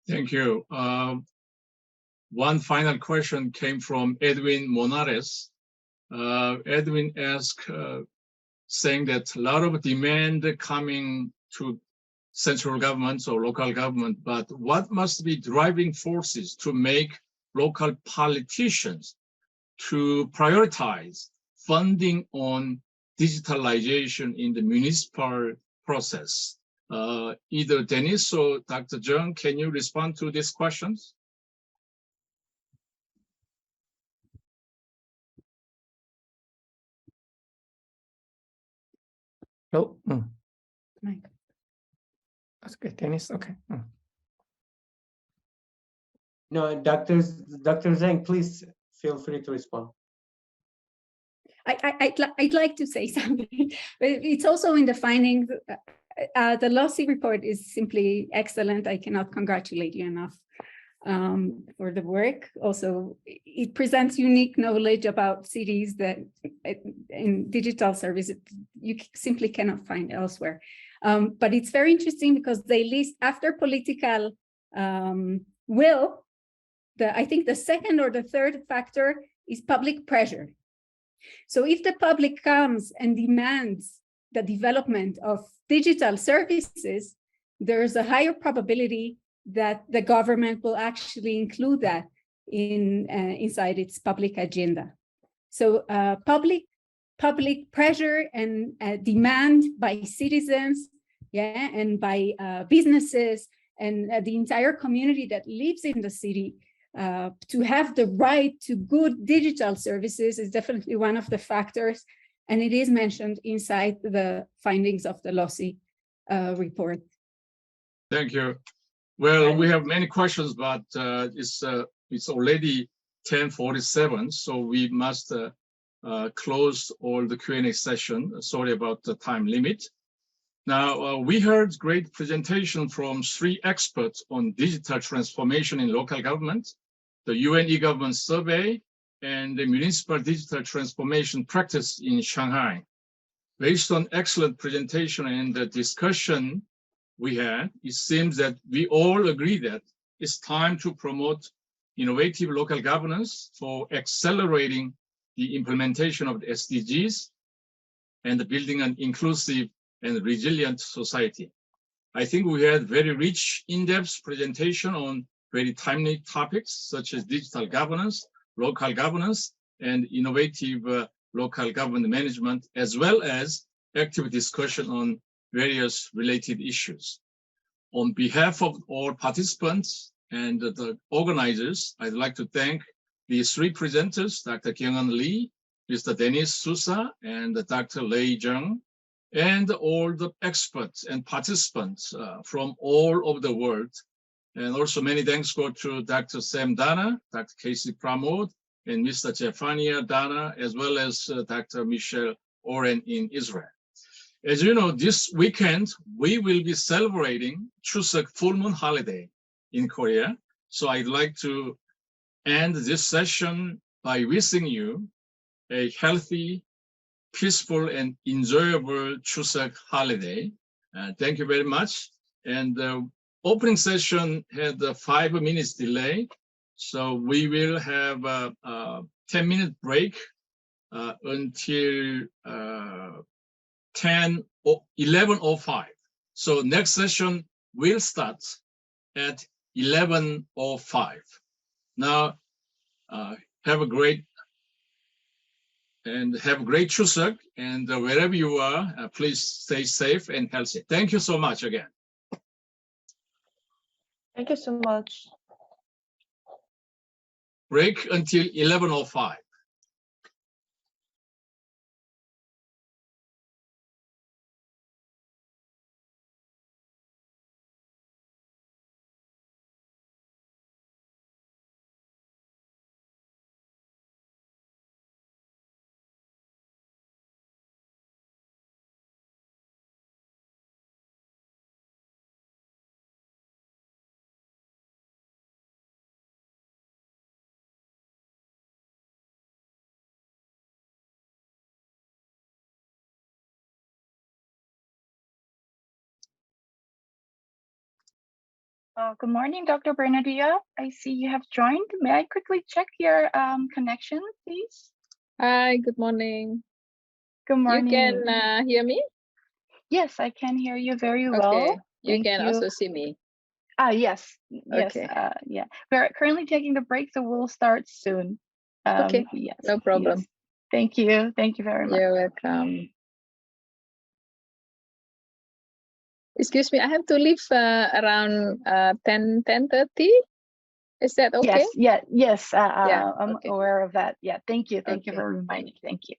Thank you. One final question came from Edwin Monares. Edwin asked, saying that a lot of demand coming to central governments or local government, but what must be driving forces to make local politicians to prioritize funding on digitalization in the municipal process? Either Dennis or Dr. Jung, can you respond to these questions? Oh, Mike. That's good, Dennis. Okay. No, Dr. Zhang, please feel free to respond. I'd like to say something, but it's also in the findings. The Lossi report is simply excellent. I cannot congratulate you enough for the work. Also, it presents unique knowledge about cities that in digital services you simply cannot find elsewhere. But it's very interesting because they list after political will, I think the second or the third factor is public pressure. So if the public comes and demands the development of digital services, there's a higher probability that the government will actually include that inside its public agenda. So public pressure and demand by citizens, and by businesses and the entire community that lives in the city to have the right to good digital services is definitely one of the factors, and it is mentioned inside the findings of the Lossi report. Thank you. Well, we have many questions, but it's already 10:47, so we must close all the Q&A session. Sorry about the time limit. Now, we heard great presentation from 3 experts on digital transformation in local government, the UN e-government survey, and the municipal digital transformation practice in Shanghai. Based on excellent presentation and the discussion we had, it seems that we all agree that it's time to promote innovative local governance for accelerating the implementation of the SDGs and building an inclusive and resilient society. I think we had very rich, in-depth presentation on very timely topics such as digital governance, local governance, and innovative local government management, as well as active discussion on various related issues. On behalf of all participants and the organizers, I'd like to thank the 3 presenters, Dr. Kyung-Eun Lee, Mr. Dennis Sousa, and Dr. Lei Zheng, and all the experts and participants from all over the world. And also many thanks go to Dr. Sam Dana, Dr. Casey Pramod, and Mr. Jeffania Dana, as well as Dr. Michelle Oren in Israel. As you know, this weekend, we will be celebrating Chuseok full moon holiday in Korea. So I'd like to end this session by wishing you a healthy, peaceful, and enjoyable Chuseok holiday. Thank you very much. And the opening session had a 5 minutes delay. So we will have a 10-minute break until 11:05. So next session will start at 11:05. Now, have a great Chuseok, and wherever you are, please stay safe and healthy. Thank you so much again. Thank you so much. Break until 11:05. Good morning, Dr. Bernardilla. I see you have joined. May I quickly check your connection, please? Hi, good morning. Good morning. You can hear me? Yes, I can hear you very well. Okay, you Thank can you. also see me. Yes, yes, Okay. yeah. We're currently taking the break, so we'll start soon. Okay, Yes, no problem. yes. Thank you. Thank you very much. You're welcome. Excuse me, I have to leave around 10:30. Is that okay? Yes, Yeah, I'm okay. aware of that. Yeah, thank you. Thank you Okay. for reminding. Thank you.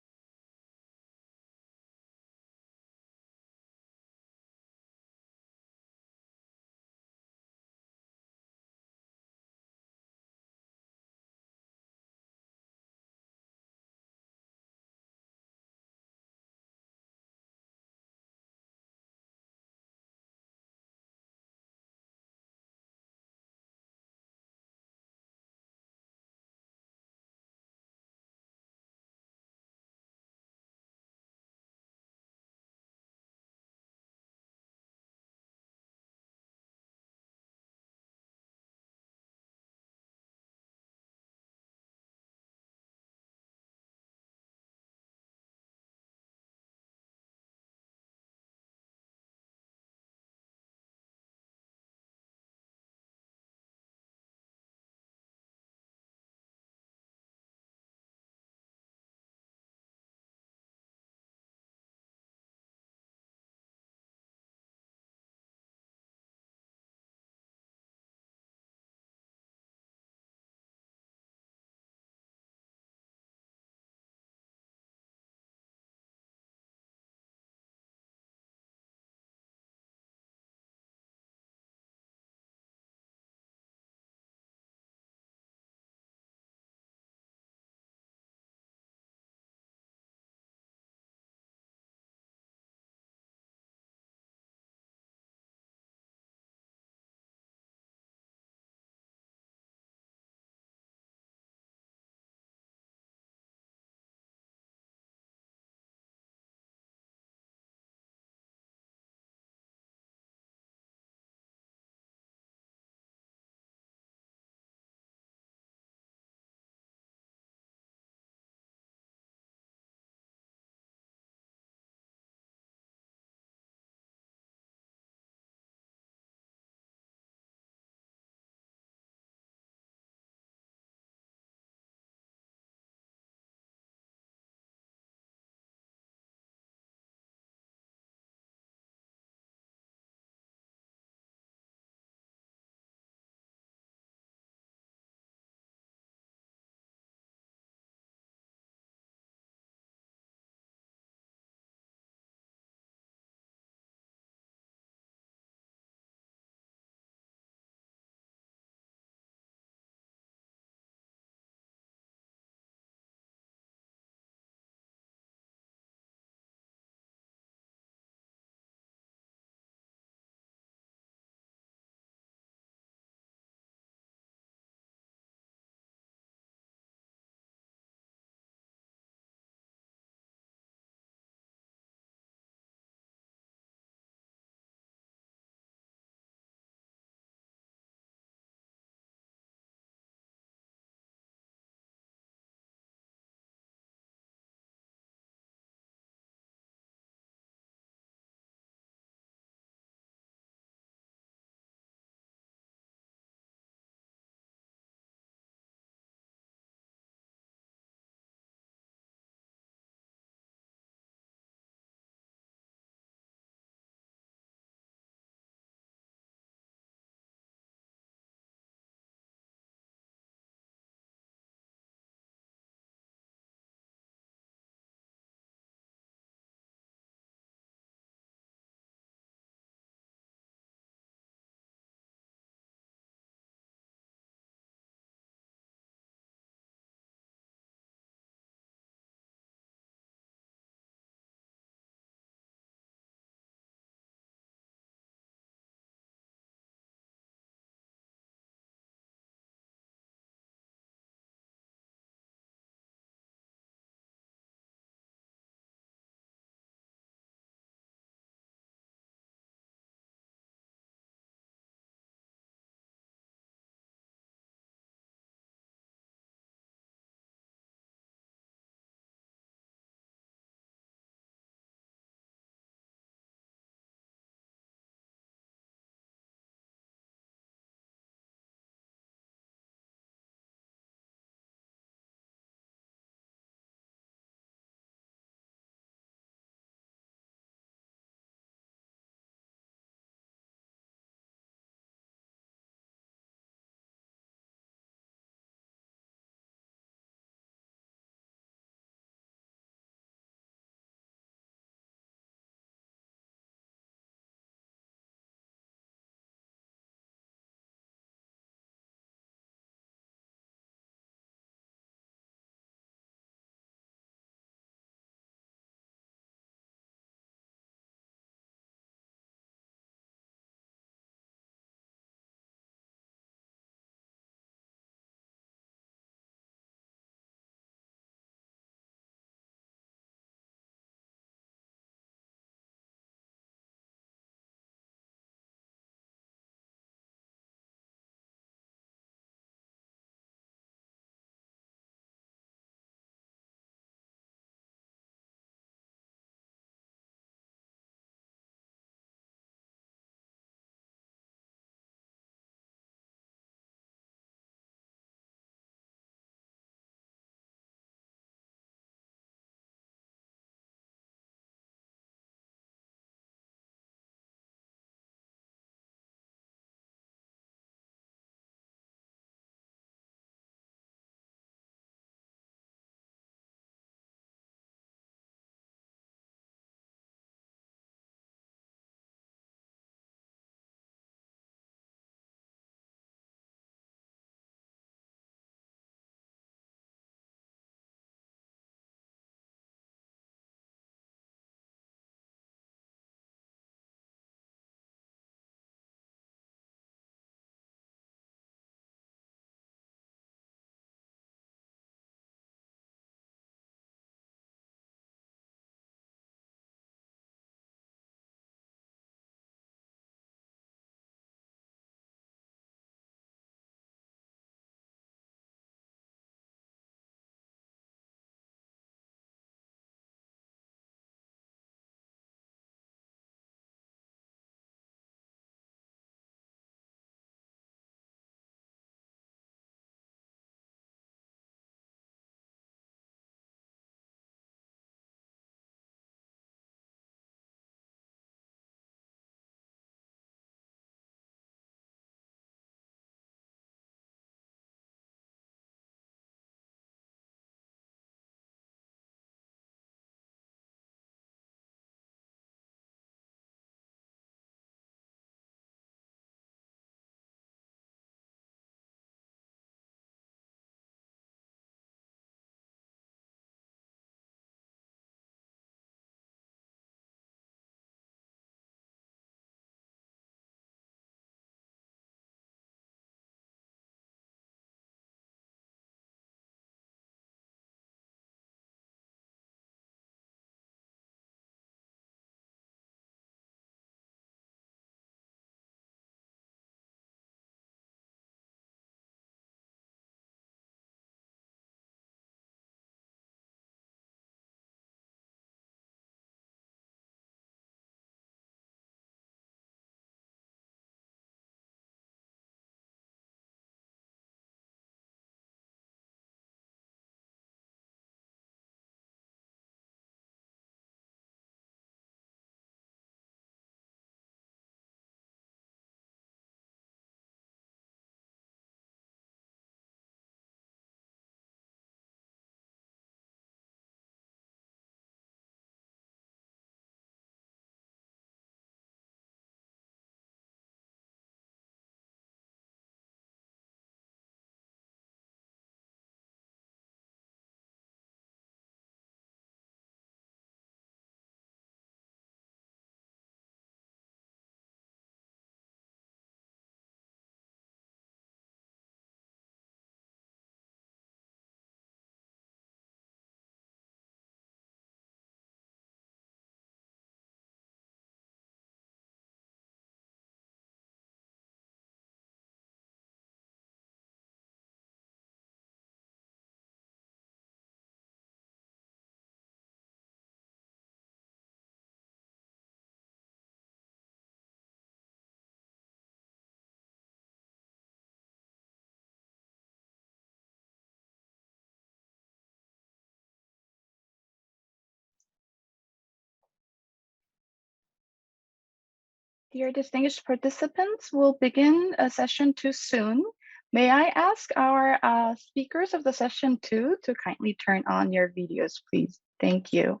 Dear distinguished participants, we'll begin session 2 soon. May I ask our speakers of the session 2 to kindly turn on your videos, please? Thank you.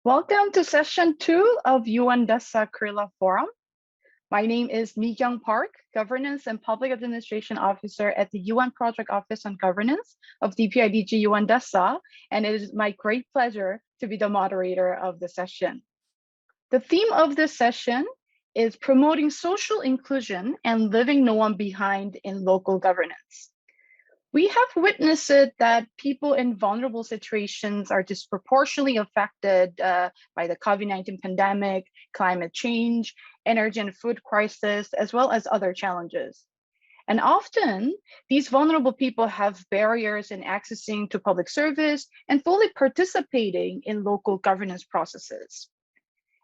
Welcome to session 2 of UN DESA-KRILA Forum. My name is Mi-kyung Park, Governance and Public Administration Officer at the UN Project Office on Governance of DPIDG UN DESA, and it is my great pleasure to be the moderator of the session. The theme of this session is promoting social inclusion and leaving no one behind in local governance. We have witnessed that people in vulnerable situations are disproportionately affected by the COVID-19 pandemic, climate change, energy and food crisis, as well as other challenges. And often, these vulnerable people have barriers in accessing to public service and fully participating in local governance processes.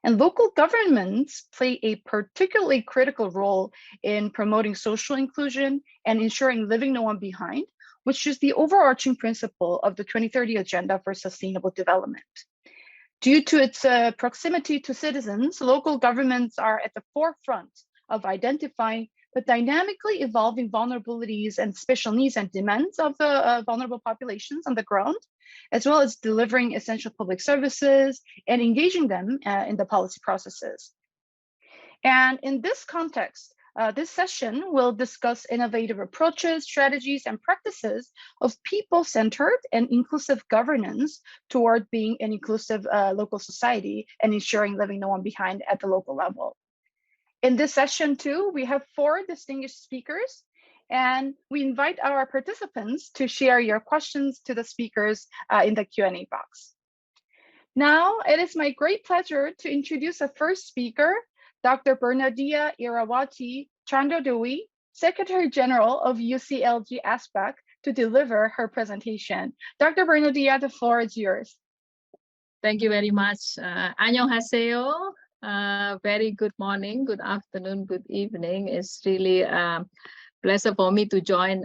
And local governments play a particularly critical role in promoting social inclusion and ensuring leaving no one behind, which is the overarching principle of the 2030 Agenda for Sustainable Development. Due to its proximity to citizens, local governments are at the forefront of identifying the dynamically evolving vulnerabilities and special needs and demands of the vulnerable populations on the ground, as well as delivering essential public services and engaging them in the policy processes. And in this context, this session will discuss innovative approaches, strategies, and practices of people-centered and inclusive governance toward being an inclusive local society and ensuring leaving no one behind at the local level. In this session too, we have 4 distinguished speakers, and we invite our participants to share your questions to the speakers in the Q&A box. Now, it is my great pleasure to introduce the first speaker, Dr. Bernardia Irawati Chandradewi, Secretary General of UCLG ASPAC, to deliver her presentation. Dr. Bernardia, the floor is yours. Thank you very much. 안녕하세요. Very good morning, good afternoon, good evening. It's really a pleasure for me to join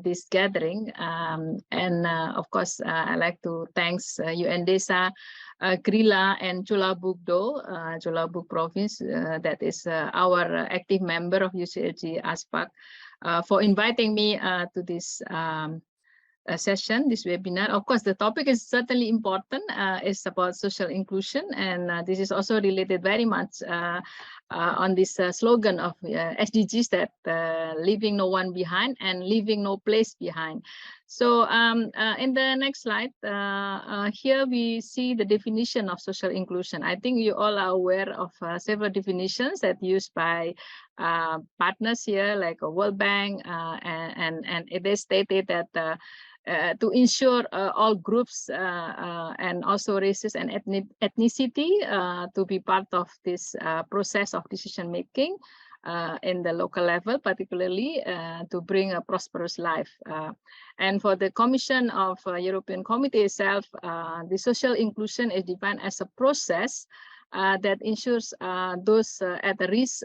this gathering. Of course, I'd like to thank UN DESA-KRILA and Jeollabuk province, that is our active member of UCLG ASPAC, for inviting me to this session, this webinar. Of course, the topic is certainly important. It's about social inclusion, and this is also related very much on this slogan of SDGs, that leaving no one behind and leaving no place behind. So in the next slide, here we see the definition of social inclusion. I think you all are aware of several definitions that used by partners here, like a World Bank, and it is stated that to ensure all groups and also races and ethnicity to be part of this process of decision making in the local level, particularly to bring a prosperous life. And for the Commission of European Committee itself, the social inclusion is defined as a process that ensures those at the risk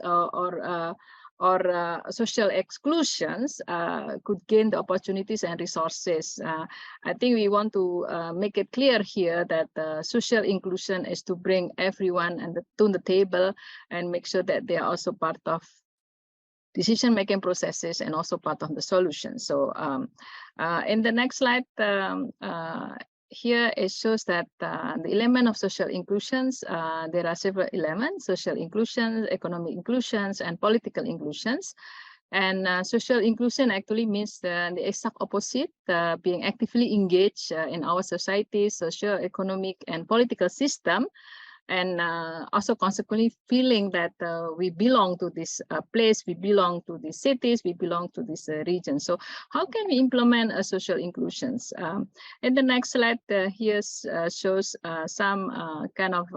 or social exclusions could gain the opportunities and resources. I think we want to make it clear here that social inclusion is to bring everyone to the table and make sure that they are also part of decision-making processes and also part of the solution. So in the next slide, here it shows that the element of social inclusions, there are several elements: social inclusions, economic inclusions, and political inclusions. And social inclusion actually means the exact opposite, being actively engaged in our society, social, economic, and political system, and also consequently feeling that we belong to this place, we belong to these cities, we belong to this region. So how can we implement social inclusions? In the next slide, here shows some kind of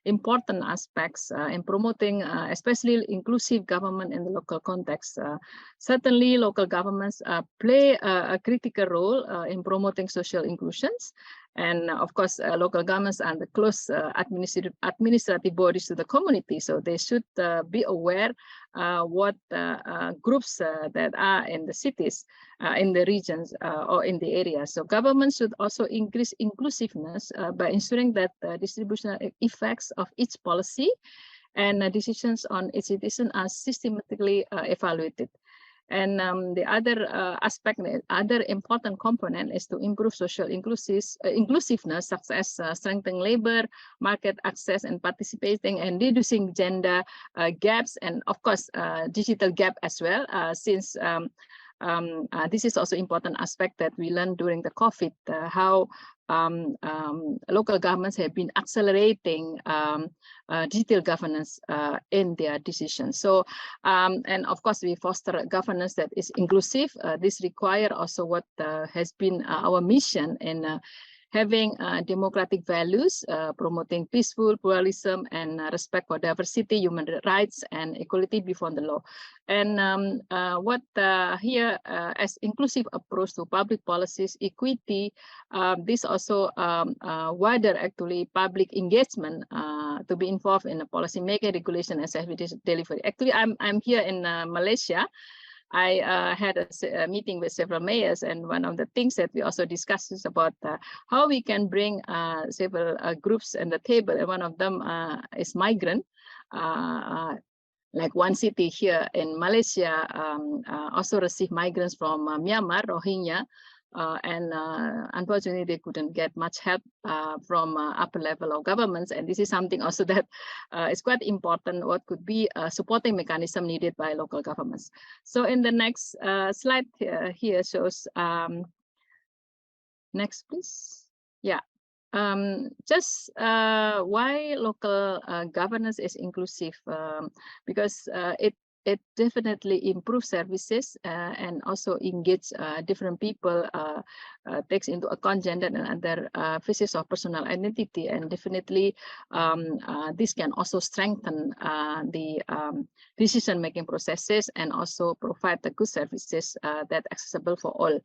important aspects in promoting especially inclusive government in the local context. Certainly local governments play a critical role in promoting social inclusions. And of course, local governments are the close administrative bodies to the community, so they should be aware what groups that are in the cities, in the regions, or in the areas. So government should also increase inclusiveness by ensuring that the distributional effects of each policy and decisions on its citizens are systematically evaluated. And the other aspect, the other important component is to improve social inclusiveness, such as strengthening labor, market access and participating, and reducing gender gaps, and of course, digital gap as well, since this is also important aspect that we learned during the COVID, how local governments have been accelerating digital governance in their decisions. So, and of course, we foster governance that is inclusive. This requires also what has been our mission in having democratic values, promoting peaceful pluralism and respect for diversity, human rights, and equality before the law. And what here as inclusive approach to public policies, equity, this also wider actually public engagement to be involved in the policy making, regulation, and service delivery. Actually, I'm here in Malaysia. I had a meeting with several mayors, and one of the things that we also discussed is about how we can bring several groups on the table, and one of them is migrant. Like one city here in Malaysia also received migrants from Myanmar, Rohingya, and unfortunately they couldn't get much help from upper level of governments, and this is something also that is quite important, what could be a supporting mechanism needed by local governments. So in the next slide here shows, next please, yeah. Just why local governance is inclusive, because it definitely improves services and also engage different people, takes into account gender and other phases of personal identity, and definitely this can also strengthen the decision-making processes and also provide the good services that are accessible for all.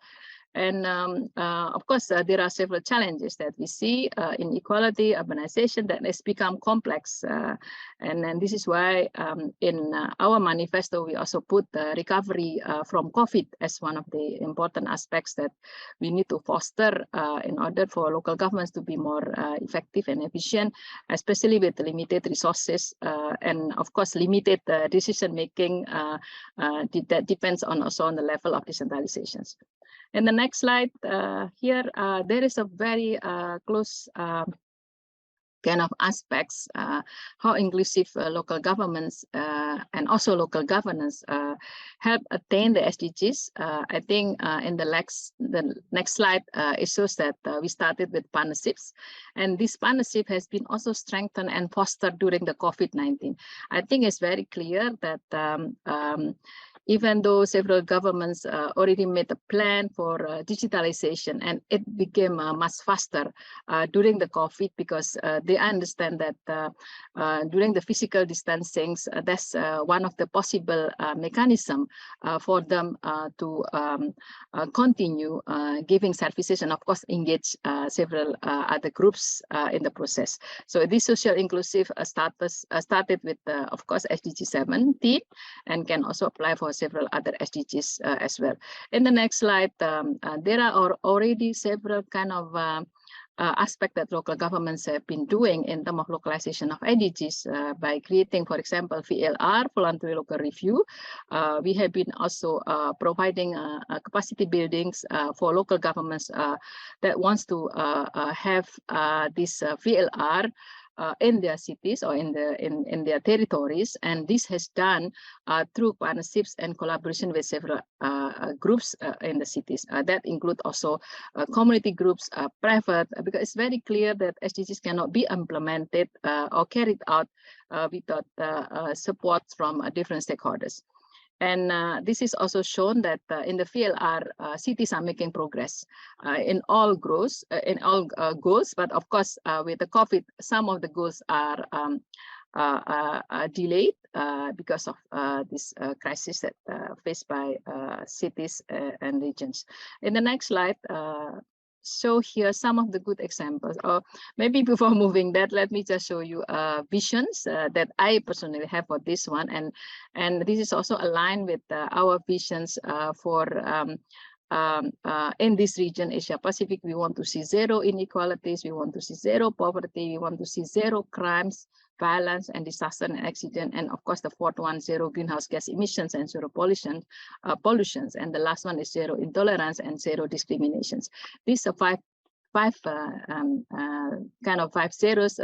And of course, there are several challenges that we see: inequality, urbanization, that has become complex. And this is why in our manifesto, we also put recovery from COVID as one of the important aspects that we need to foster in order for local governments to be more effective and efficient, especially with limited resources and of course limited decision making that depends on also on the level of decentralizations. In the next slide, here there is a very close kind of aspects how inclusive local governments and also local governance help attain the SDGs. I think in the next slide it shows that we started with partnerships, and this partnership has been also strengthened and fostered during the COVID-19. I think it's very clear that even though several governments already made a plan for digitalization, and it became much faster during the COVID, because they understand that during the physical distancing, that's one of the possible mechanism for them to continue giving services and of course engage several other groups in the process. So this social inclusive started with of course SDG 17 and can also apply for several other SDGs as well. In the next slide, there are already several kind of aspect that local governments have been doing in terms of localization of SDGs by creating, for example, VLR, voluntary local review. We have been also providing capacity buildings for local governments that wants to have this VLR in their cities or in their territories, and this has done through partnerships and collaboration with several groups in the cities. That include also community groups, private, because it's very clear that SDGs cannot be implemented or carried out without support from different stakeholders. And this is also shown that in the VLR, cities are making progress in all goals, but of course, with the COVID, some of the goals are delayed because of this crisis that faced by cities and regions. In the next slide, show here some of the good examples, or maybe before moving that, let me just show you visions that I personally have for this one, and this is also aligned with our visions for in this region, Asia Pacific. We want to see zero inequalities, we want to see zero poverty, we want to see zero crimes, violence and disaster and accident, and of course the fourth one, zero greenhouse gas emissions and zero pollutions, and the last one is zero intolerance and zero discriminations. These are five zeros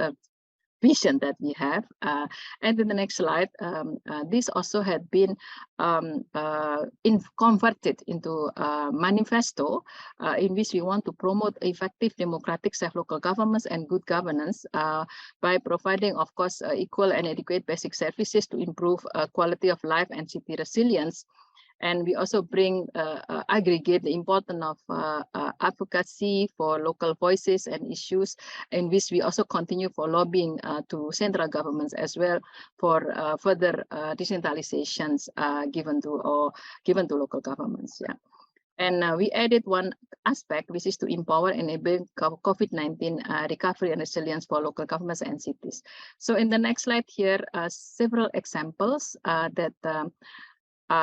vision that we have. And in the next slide, this also had been converted into a manifesto in which we want to promote effective democratic self-local governments and good governance by providing, of course, equal and adequate basic services to improve quality of life and city resilience. And we also bring aggregate the importance of advocacy for local voices and issues, in which we also continue for lobbying to central governments as well for further decentralizations given to local governments. Yeah. And we added one aspect, which is to empower and enable COVID-19 recovery and resilience for local governments and cities. So in the next slide here, several examples that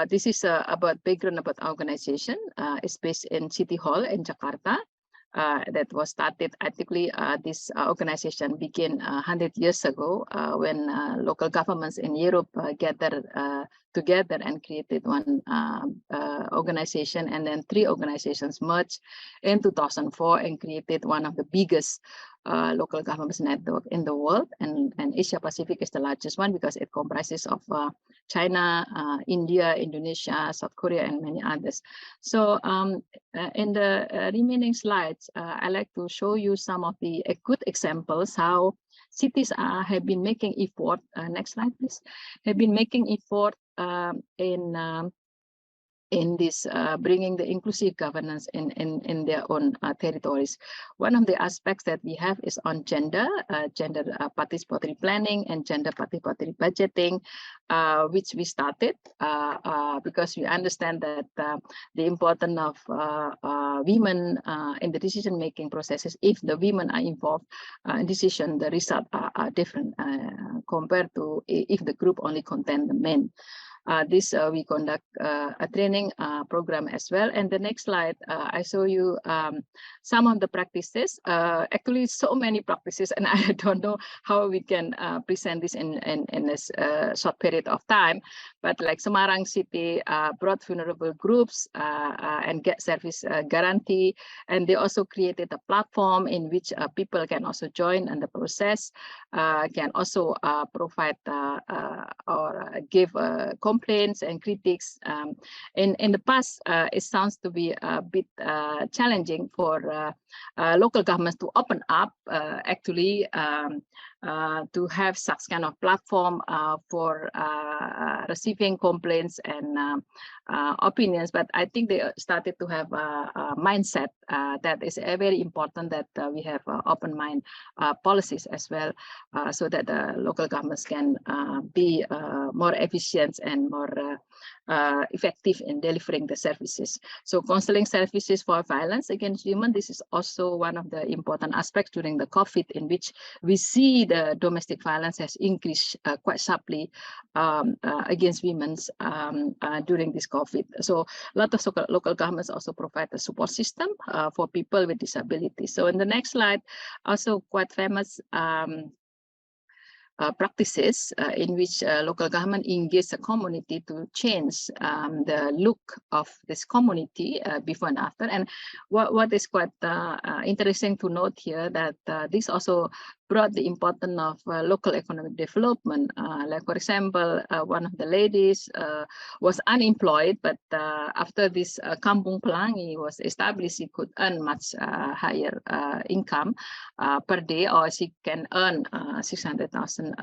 this is about background about organization. It's based in City Hall in Jakarta. That was started actively. This organization began 100 years ago when local governments in Europe gathered together and created one organization, and then 3 organizations merged in 2004 and created one of the biggest local governments network in the world, and Asia Pacific is the largest one because it comprises of China, India, Indonesia, South Korea, and many others. So in the remaining slides, I like to show you some of the good examples how cities have been making effort. Next slide, please. Have been making effort in this bringing the inclusive governance in their own territories. One of the aspects that we have is on gender participatory planning and gender participatory budgeting, which we started because we understand that the importance of women in the decision-making processes. If the women are involved in decision, the results are different compared to if the group only contains the men. We conduct a training program as well. And the next slide, I show you some of the practices. Actually, so many practices, and I don't know how we can present this in this short period of time. But like Semarang City brought vulnerable groups and get service guarantee, and they also created a platform in which people can also join in the process, can also provide or give complaints and critics. In the past, it sounds to be a bit challenging for local governments to open up actually to have such kind of platform for receiving complaints and opinions. But I think they started to have a mindset that is very important, that we have open mind policies as well, so that the local governments can be more efficient and more effective in delivering the services. So counseling services for violence against women, this is also one of the important aspects during the COVID, in which we see the domestic violence has increased quite sharply against women during this COVID. So a lot of local governments also provide a support system for people with disabilities. So in the next slide, also quite famous practices in which local government engage the community to change the look of this community before and after. And what is quite interesting to note here, that this also brought the importance of local economic development. Like for example, one of the ladies was unemployed, but after this Kampung Pelangi was established, she could earn much higher income per day, or she can earn 600,000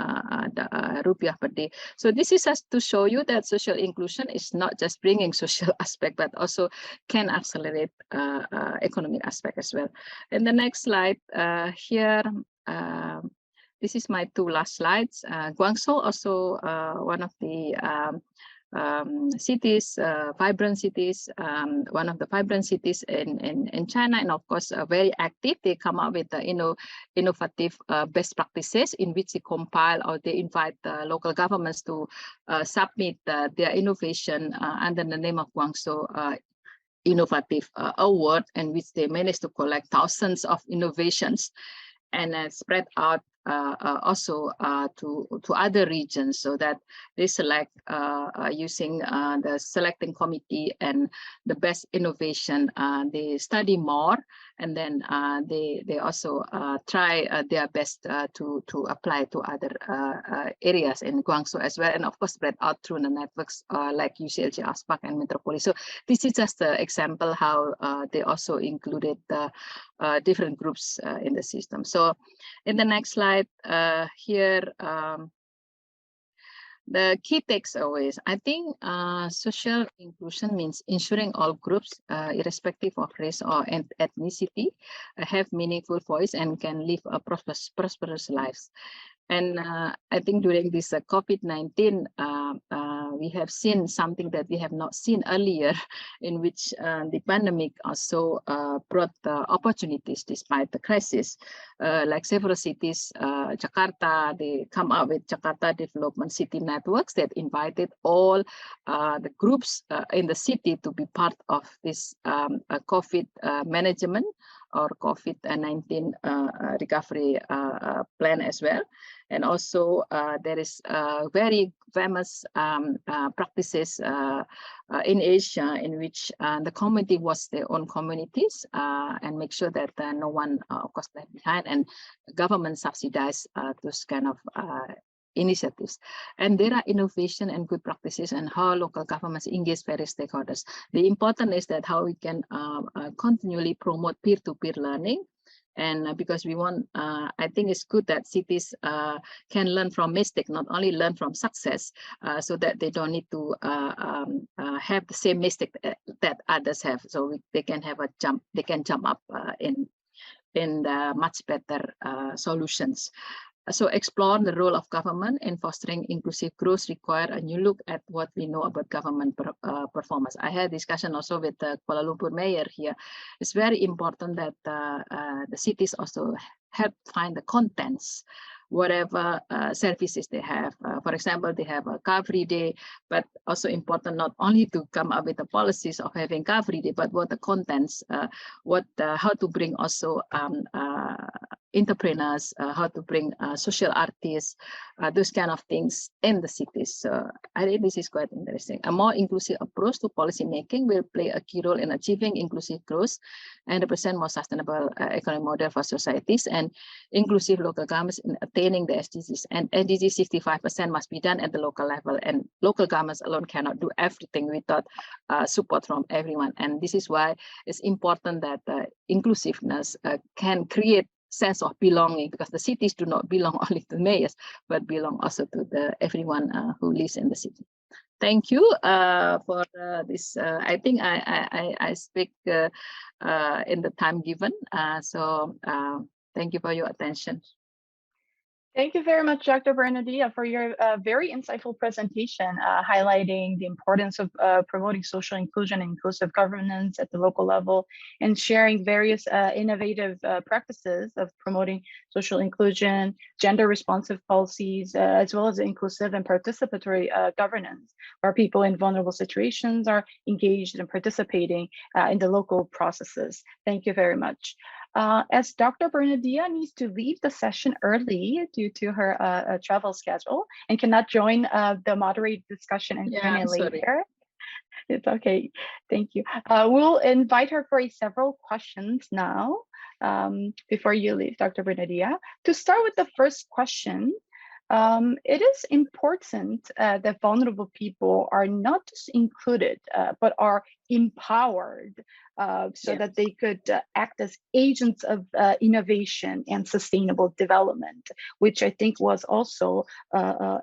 rupiah per day. So this is just to show you that social inclusion is not just bringing social aspect, but also can accelerate economic aspect as well. In the next slide here, this is my two last slides. Guangzhou also one of the cities, vibrant cities, one of the vibrant cities in China, and of course very active. They come up with innovative best practices in which they compile or they invite local governments to submit their innovation under the name of Guangzhou Innovative Award, in which they managed to collect thousands of innovations and spread out also to other regions, so that they select using the selecting committee and the best innovation. They study more, and then they also try their best to apply to other areas in Guangzhou as well, and of course spread out through the networks like UCLG, ASPAC, and Metropolis. So this is just an example how they also included different groups in the system. So in the next slide, here, the key takeaways. I think social inclusion means ensuring all groups, irrespective of race or ethnicity, have meaningful voice and can live a prosperous lives. And I think during this COVID-19, we have seen something that we have not seen earlier, in which the pandemic also brought opportunities despite the crisis. Like several cities, Jakarta, they come up with Jakarta Development City Networks that invited all the groups in the city to be part of this COVID management or COVID-19 recovery plan as well. And also there is very famous practices in Asia, in which the community was their own communities and make sure that no one, of course, left behind, and government subsidize those kind of initiatives. And there are innovation and good practices and how local governments engage various stakeholders. The important is that how we can continually promote peer-to-peer learning. And because we want, I think it's good that cities can learn from mistake, not only learn from success, so that they don't need to have the same mistake that others have. So they can have a jump, they can jump up in the much better solutions. So explore the role of government in fostering inclusive growth require a new look at what we know about government performance. I had a discussion also with the Kuala Lumpur mayor here. It's very important that the cities also help find the contents, whatever services they have. For example, they have a Car-Free Day, but also important not only to come up with the policies of having Car-Free Day, but what the contents, how to bring also entrepreneurs, how to bring social artists, those kind of things in the cities. So I think this is quite interesting. A more inclusive approach to policy making will play a key role in achieving inclusive growth and represent more sustainable economic model for societies, and inclusive local governments in attaining the SDGs. And SDGs 65% must be done at the local level, and local governments alone cannot do everything without support from everyone. And this is why it's important that inclusiveness can create sense of belonging, because the cities do not belong only to mayors, but belong also to everyone who lives in the city. Thank you for this. I think I speak in the time given. So thank you for your attention. Thank you very much, Dr. Bernadilla, for your very insightful presentation, highlighting the importance of promoting social inclusion and inclusive governance at the local level, and sharing various innovative practices of promoting social inclusion, gender-responsive policies, as well as inclusive and participatory governance, where people in vulnerable situations are engaged and participating in the local processes. Thank you very much. As Dr. Bernadilla needs to leave the session early due to her travel schedule and cannot join the moderated discussion and Q&A later. It's okay, thank you. We'll invite her for several questions now. before you leave, Dr. Bernadilla. To start with the first question, it is important that vulnerable people are not just included, but are empowered so that they could act as agents of innovation and sustainable development, which I think was also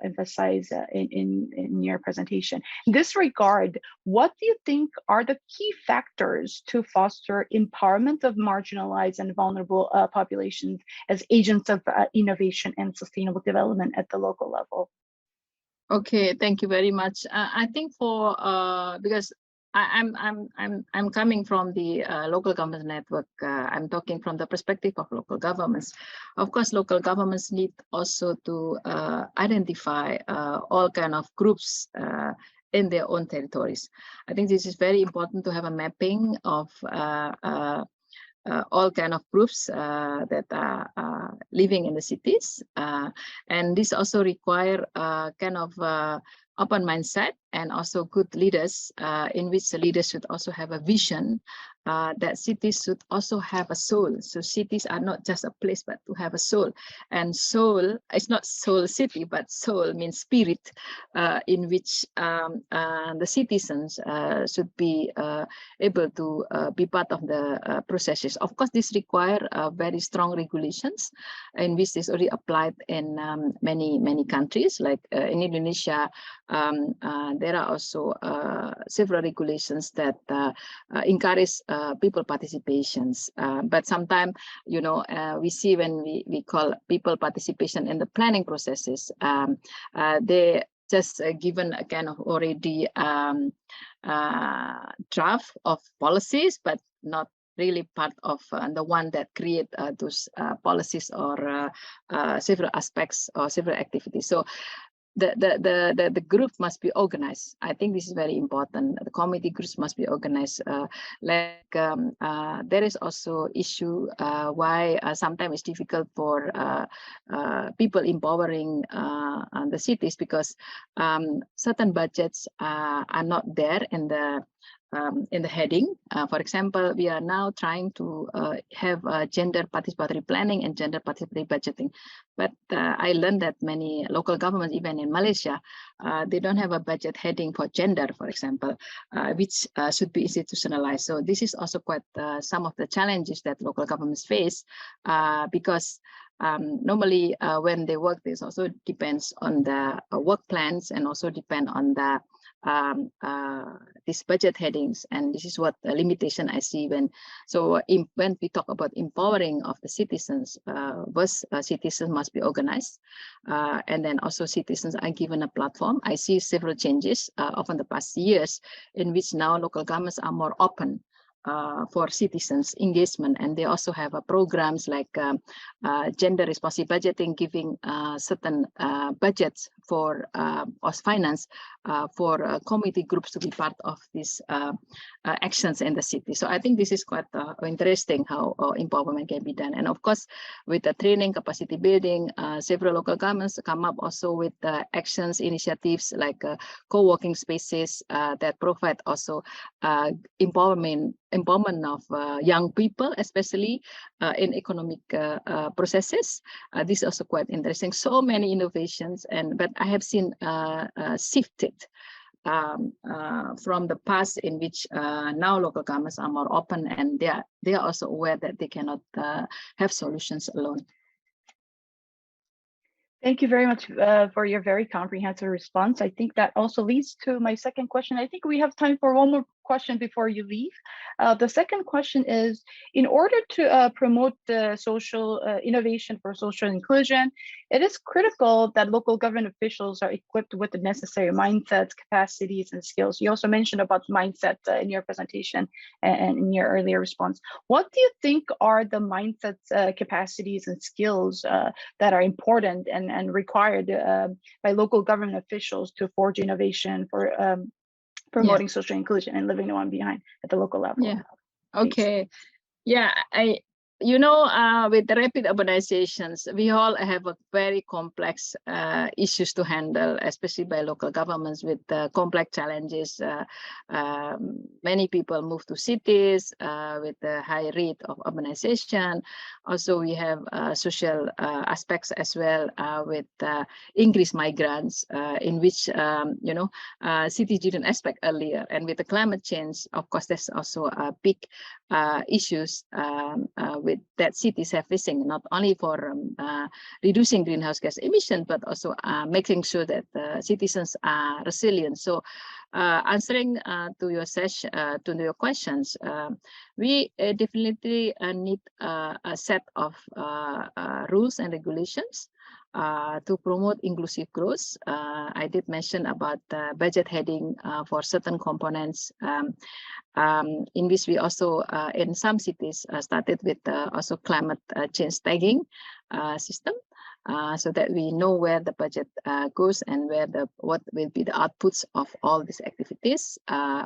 emphasized in your presentation. In this regard, what do you think are the key factors to foster empowerment of marginalized and vulnerable populations as agents of innovation and sustainable development at the local level? Okay, thank you very much. I think for because I'm coming from the local government network. I'm talking from the perspective of local governments. Of course, local governments need also to identify all kind of groups in their own territories. I think this is very important to have a mapping of all kind of groups that are living in the cities, and this also require kind of open mindset and also good leaders, in which the leaders should also have a vision that cities should also have a soul. So cities are not just a place, but to have a soul. And soul, it's not soul city, but soul means spirit, in which the citizens should be able to be part of the processes. Of course, this require very strong regulations, in which is already applied in many countries. Like in Indonesia, there are also several regulations that encourage people participations. But sometimes, you know, we see when we call people participation in the planning processes, they just given a kind of already draft of policies, but not really part of the one that create those policies or several aspects or several activities. So the group must be organized. I think this is very important. The committee groups must be organized. There is also issue why sometimes it's difficult for people empowering the cities, because certain budgets are not there in the heading. For example, we are now trying to have gender participatory planning and gender participatory budgeting. But I learned that many local governments, even in Malaysia, they don't have a budget heading for gender, for example, which should be institutionalized. So this is also quite some of the challenges that local governments face, because normally when they work, this also depends on the work plans and also depend on the these budget headings, and this is what the limitation I see when we talk about empowering of the citizens. First, citizens must be organized, and then also citizens are given a platform. I see several changes over the past years, in which now local governments are more open for citizens engagement, and they also have programs like gender responsive budgeting, giving certain budgets for finance for committee groups to be part of these actions in the city. So I think this is quite interesting how empowerment can be done. And of course, with the training, capacity building, several local governments come up also with actions, initiatives like co-working spaces that provide also empowerment of young people, especially in economic processes. This is also quite interesting. So many innovations, but I have seen shifted from the past, in which now local governments are more open, and they are also aware that they cannot have solutions alone. Thank you very much for your very comprehensive response. I think that also leads to my second question. I think we have time for one more question before you leave. The second question is, in order to promote the social innovation for social inclusion, it is critical that local government officials are equipped with the necessary mindsets, capacities, and skills. You also mentioned about mindset in your presentation and in your earlier response. What do you think are the mindsets, capacities, and skills that are important and required by local government officials to forge innovation for promoting social inclusion and leaving no one behind at the local level? Yeah. Okay. Yeah, you know, with the rapid urbanizations, we all have a very complex issues to handle, especially by local governments with complex challenges. Many people move to cities with the high rate of urbanization. Also, we have social aspects as well with increased migrants, in which, you know, cities didn't expect earlier. And with the climate change, of course, there's also a big issues with that cities are facing, not only for reducing greenhouse gas emission, but also making sure that citizens are resilient. So answering to your session, to your questions, we definitely need a set of rules and regulations to promote inclusive growth. I did mention about budget heading for certain components, in which we also, in some cities, started with also climate change tagging system, so that we know where the budget goes and where what will be the outputs of all these activities.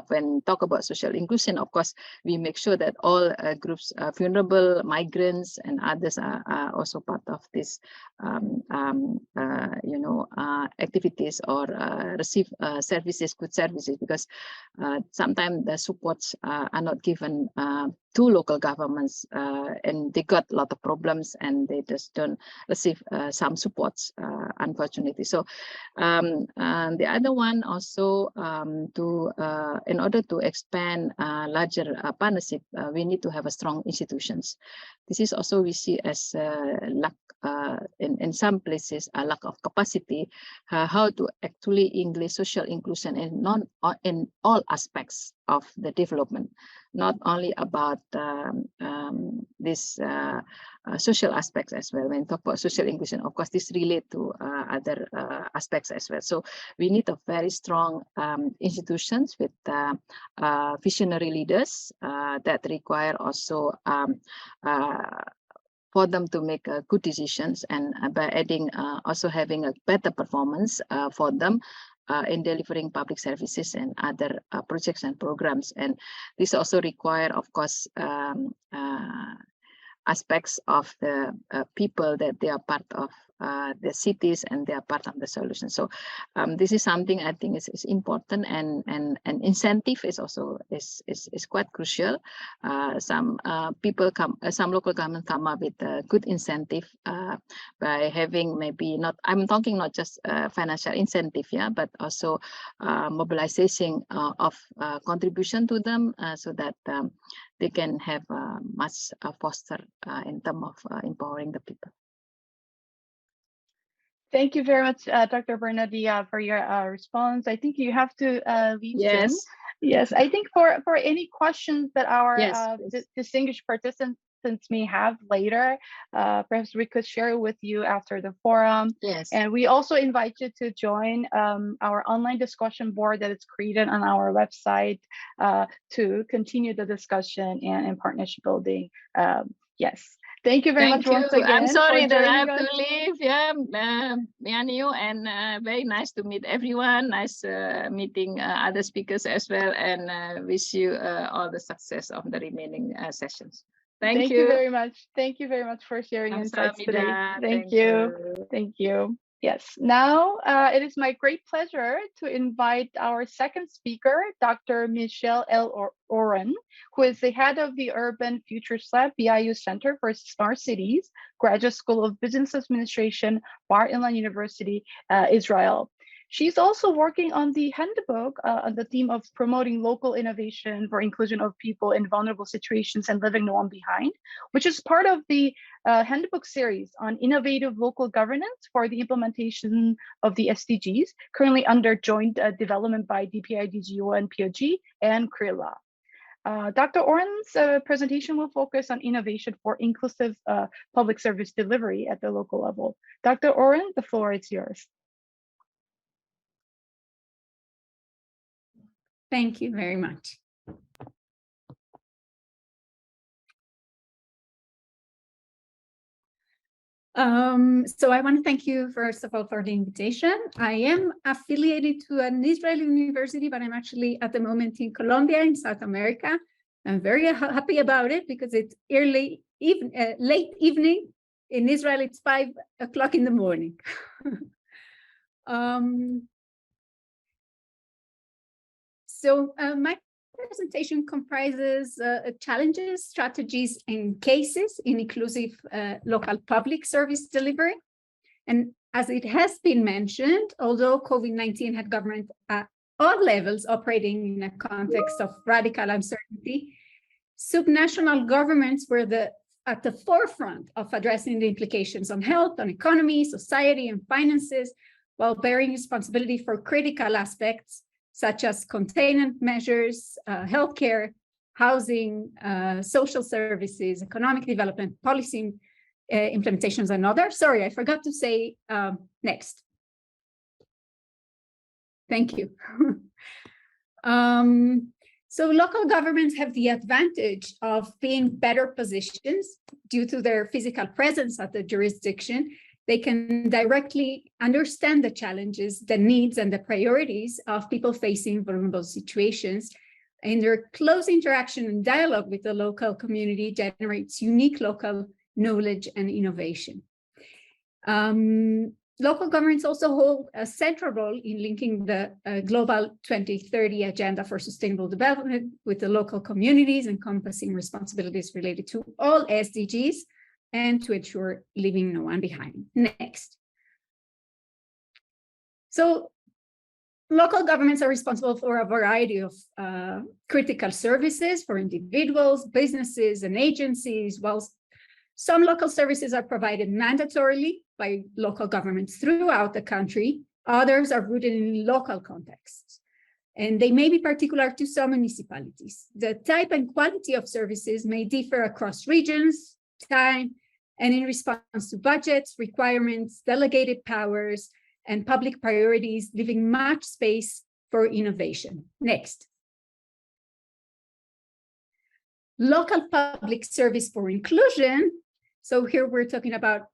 When talk about social inclusion, of course, we make sure that all groups, vulnerable, migrants, and others are also part of this, you know, activities or receive services, good services, because sometimes the supports are not given to local governments, and they got a lot of problems and they just don't receive some supports, unfortunately. So the other one also, in order to expand larger partnership, we need to have a strong institutions. This is also we see as lack in some places, a lack of capacity, how to actually engage social inclusion in all aspects of the development, not only about this social aspects as well. When talk about social inclusion, of course, this relate to other aspects as well. So we need a very strong institutions with visionary leaders that require also for them to make good decisions, and by adding also having a better performance for them in delivering public services and other projects and programs. And this also require, of course, aspects of the people that they are part of the cities and they are part of the solution. So this is something I think is important, and incentive is also is quite crucial. Some people some local government come up with a good incentive by having maybe not, I'm talking not just financial incentive, yeah, but also mobilization of contribution to them, so that they can have much foster in terms of empowering the people. Thank you very much, Dr. Bernardia, for your response. I think you have to leave soon. Yes, I think for any questions that our distinguished participants may have later, perhaps we could share with you after the forum. Yes. And we also invite you to join our online discussion board that is created on our website to continue the discussion and partnership building. Yes. Thank you very much once again. I'm sorry that I have to leave. Yeah, Mianyu, and very nice to meet everyone. Nice meeting other speakers as well, and wish you all the success of the remaining sessions. Thank you very much. Thank you very much for sharing insights today. Thank you. Thank you. Yes, now it is my great pleasure to invite our second speaker, Dr. Michelle L. Oren, who is the head of the Urban Futures Lab BIU Center for Smart Cities, Graduate School of Business Administration, Bar Ilan University, Israel. She's also working on the handbook on the theme of promoting local innovation for inclusion of people in vulnerable situations and leaving no one behind, which is part of the handbook series on innovative local governance for the implementation of the SDGs, currently under joint development by DPIDG, UN, POG, and KRILA. Dr. Oren's presentation will focus on innovation for inclusive public service delivery at the local level. Dr. Oren, the floor is yours. Thank you very much. So I want to thank you, first of all, for the invitation. I am affiliated to an Israeli university, but I'm actually at the moment in Colombia, in South America. I'm very happy about it because it's early late evening. In Israel, it's 5 o'clock in the morning. My presentation comprises challenges, strategies, and cases in inclusive local public service delivery. And as it has been mentioned, although COVID-19 had government at all levels operating in a context of radical uncertainty, subnational governments were at the forefront of addressing the implications on health, on economy, society, and finances, while bearing responsibility for critical aspects such as containment measures, healthcare, housing, social services, economic development, policy implementations, and others. Sorry, I forgot to say next. Thank you. So local governments have the advantage of being better positioned due to their physical presence at the jurisdiction. They can directly understand the challenges, the needs, and the priorities of people facing vulnerable situations. And their close interaction and dialogue with the local community generates unique local knowledge and innovation. Local governments also hold a central role in linking the Global 2030 Agenda for Sustainable Development with the local communities, encompassing responsibilities related to all SDGs and to ensure leaving no one behind. Next. So local governments are responsible for a variety of critical services for individuals, businesses, and agencies, while some local services are provided mandatorily by local governments throughout the country. Others are rooted in local contexts, and they may be particular to some municipalities. The type and quality of services may differ across regions, time, and in response to budgets, requirements, delegated powers, and public priorities, leaving much space for innovation. Next. Local public service for inclusion. So here we're talking about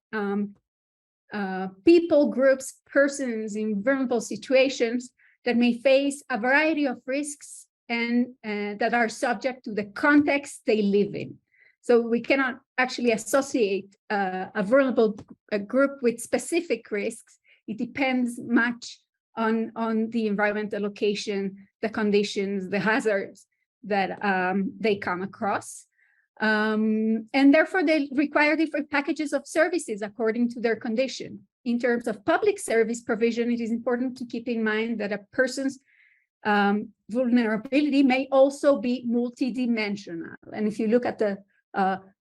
people, groups, persons in vulnerable situations that may face a variety of risks and that are subject to the context they live in. So we cannot actually associate a vulnerable group with specific risks. It depends much on the environment, the location, the conditions, the hazards that they come across. And therefore, they require different packages of services according to their condition. In terms of public service provision, it is important to keep in mind that a person's vulnerability may also be multidimensional. And if you look at the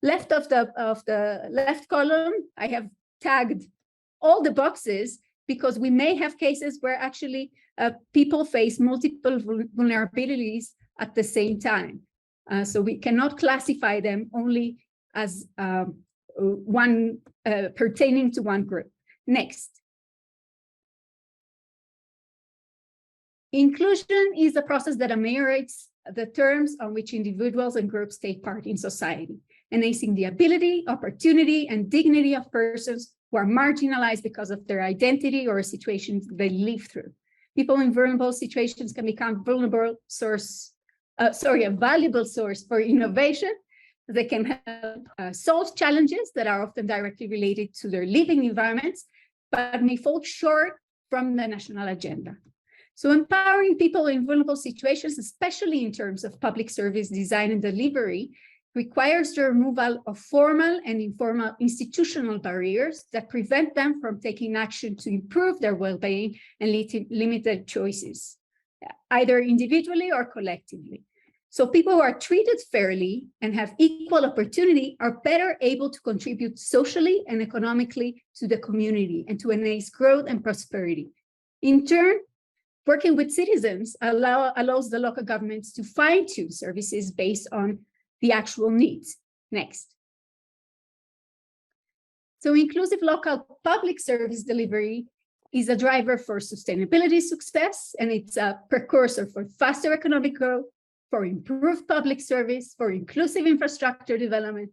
left of the left column, I have tagged all the boxes because we may have cases where actually people face multiple vulnerabilities at the same time. So we cannot classify them only as one pertaining to one group. Next. Inclusion is a process that ameliorates the terms on which individuals and groups take part in society, enhancing the ability, opportunity, and dignity of persons who are marginalized because of their identity or situations they live through. People in vulnerable situations can become a valuable source for innovation. They can help solve challenges that are often directly related to their living environments, but may fall short from the national agenda. So empowering people in vulnerable situations, especially in terms of public service design and delivery, requires the removal of formal and informal institutional barriers that prevent them from taking action to improve their well-being and limit their choices, either individually or collectively. So people who are treated fairly and have equal opportunity are better able to contribute socially and economically to the community and to enhance growth and prosperity. In turn, working with citizens allows the local governments to fine-tune services based on the actual needs. Next. So inclusive local public service delivery is a driver for sustainability success, and it's a precursor for faster economic growth, for improved public service, for inclusive infrastructure development,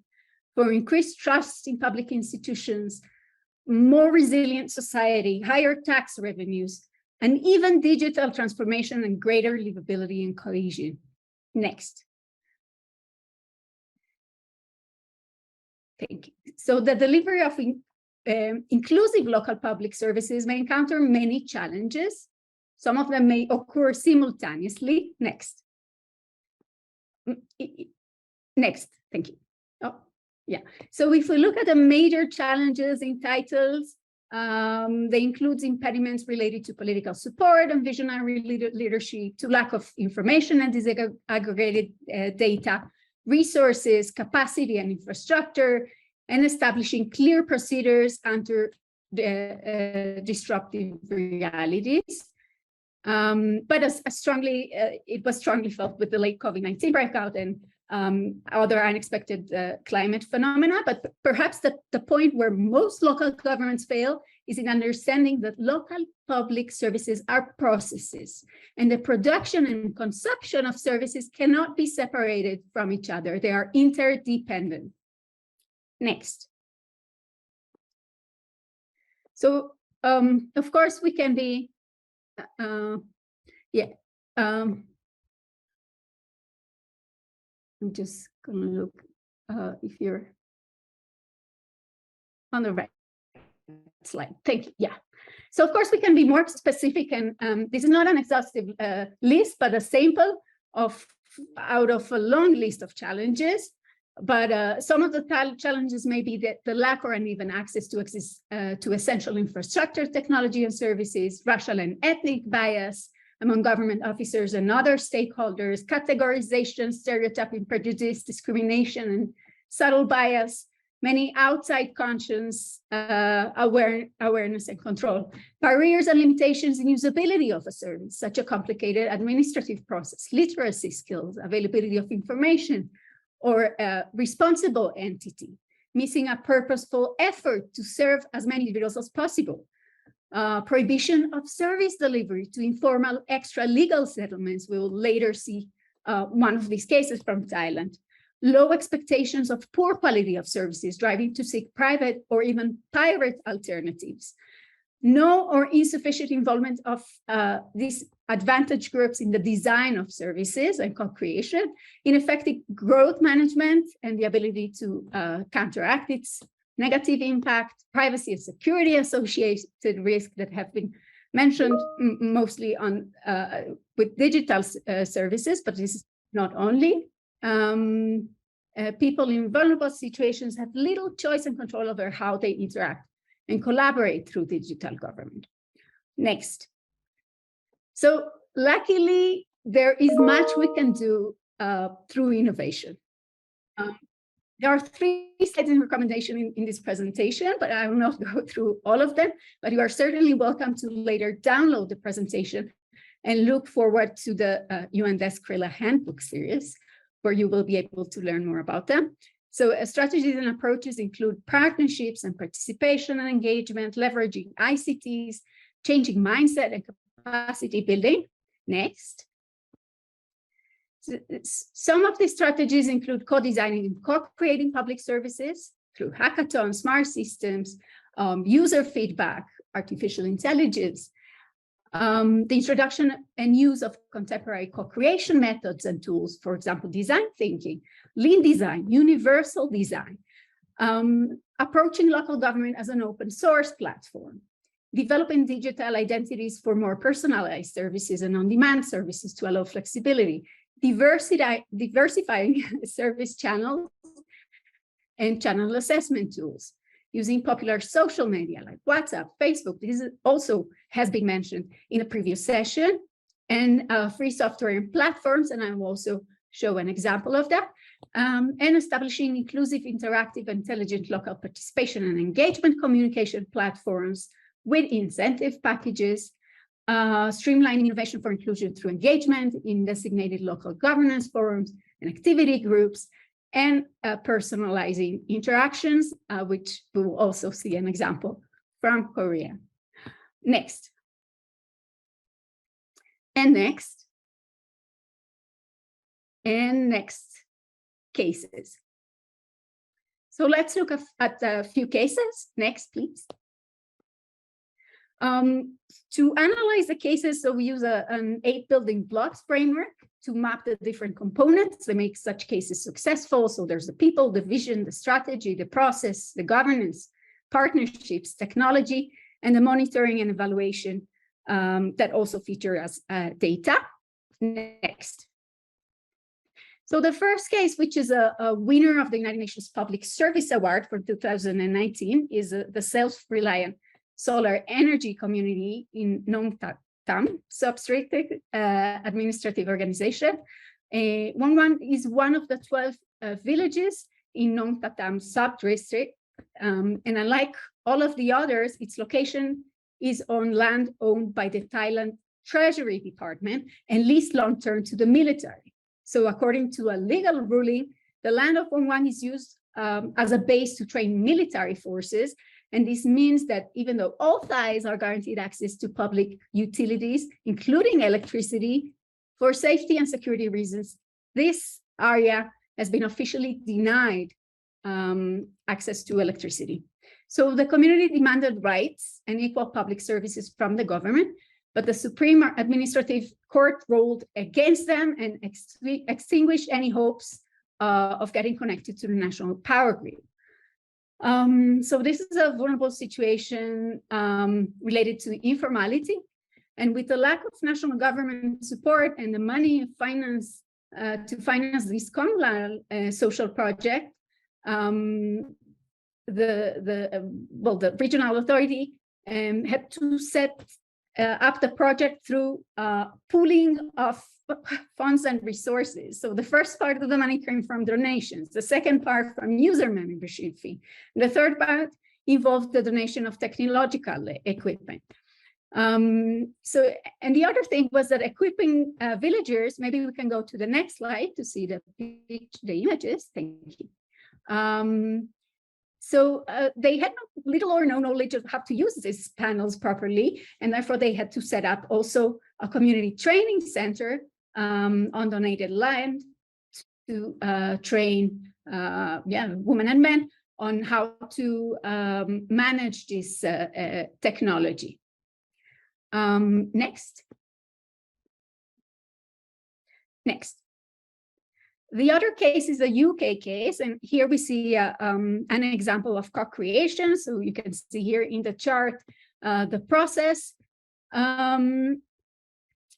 for increased trust in public institutions, more resilient society, higher tax revenues, and even digital transformation and greater livability and cohesion. Next. Thank you. So the delivery of inclusive local public services may encounter many challenges. Some of them may occur simultaneously. Next. Next, thank you. Oh, yeah. So if we look at the major challenges in titles, they include impediments related to political support and visionary leadership, to lack of information and disaggregated data, resources, capacity and infrastructure, and establishing clear procedures under disruptive realities. But as strongly, it was strongly felt with the late COVID-19 breakout and other unexpected climate phenomena. But perhaps the point where most local governments fail is in understanding that local public services are processes, and the production and consumption of services cannot be separated from each other. They are interdependent. Next. So, of course, we can be, I'm just going to look if you're on the right slide. Thank you. Yeah. So, of course, we can be more specific, and this is not an exhaustive list, but a sample out of a long list of challenges. But some of the challenges may be that the lack or uneven access to essential infrastructure, technology, and services, racial and ethnic bias among government officers and other stakeholders, categorization, stereotyping, prejudice, discrimination, and subtle bias, many outside conscience, awareness and control, barriers and limitations in usability of a service, such a complicated administrative process, literacy skills, availability of information, or a responsible entity, missing a purposeful effort to serve as many individuals as possible, prohibition of service delivery to informal extra-legal settlements. We will later see one of these cases from Thailand. Low expectations of poor quality of services, driving to seek private or even pirate alternatives. No or insufficient involvement of these advantaged groups in the design of services and co-creation, ineffective growth management and the ability to counteract its negative impact, privacy and security associated risks that have been mentioned mostly on with digital services, but this is not only. People in vulnerable situations have little choice and control over how they interact and collaborate through digital government. Next. So luckily, there is much we can do through innovation. There are 3 slides in recommendation in this presentation, but I will not go through all of them, but you are certainly welcome to later download the presentation and look forward to the UN DESA-KRILA handbook series, where you will be able to learn more about them. So strategies and approaches include partnerships and participation and engagement, leveraging ICTs, changing mindset and capacity building. Next. Some of these strategies include co-designing and co-creating public services through hackathons, smart systems, user feedback, artificial intelligence, the introduction and use of contemporary co-creation methods and tools, for example, design thinking, lean design, universal design, approaching local government as an open source platform, developing digital identities for more personalized services and on-demand services to allow flexibility, diversifying service channels and channel assessment tools, using popular social media like WhatsApp, Facebook. This also has been mentioned in a previous session, and free software and platforms, and I will also show an example of that, and establishing inclusive, interactive, intelligent local participation and engagement communication platforms with incentive packages, streamlining innovation for inclusion through engagement in designated local governance forums and activity groups, and personalizing interactions, which we will also see an example from Korea. Next. And next. And next cases. So let's look at a few cases. Next, please. To analyze the cases, so we use an 8 building blocks framework to map the different components that make such cases successful. So there's the people, the vision, the strategy, the process, the governance, partnerships, technology, and the monitoring and evaluation that also feature as data. Next. So the first case, which is a winner of the United Nations Public Service Award for 2019, is the self-reliant solar energy community in Nong Tam subdistrict administrative organization. One is one of the 12 villages in Nong Tam subdistrict. And unlike all of the others, its location is on land owned by the Thailand Treasury Department and leased long-term to the military. So according to a legal ruling, the land of Wangwan is used as a base to train military forces. And this means that even though all Thais are guaranteed access to public utilities, including electricity, for safety and security reasons, this area has been officially denied access to electricity. So the community demanded rights and equal public services from the government, but the Supreme Administrative Court ruled against them and extinguished any hopes of getting connected to the national power grid. So this is a vulnerable situation related to informality, and with the lack of national government support and the money finance to finance this communal social project, the regional authority had to set up the project through pooling of funds and resources. So the first part of the money came from donations, the second part from user membership fee. The third part involved the donation of technological equipment. And the other thing was that equipping villagers, maybe we can go to the next slide to see the images, thank you. They had little or no knowledge of how to use these panels properly, and therefore they had to set up also a community training center on donated land to train women and men on how to manage this technology. Next. The other case is a UK case, and here we see an example of co-creation. So you can see here in the chart the process.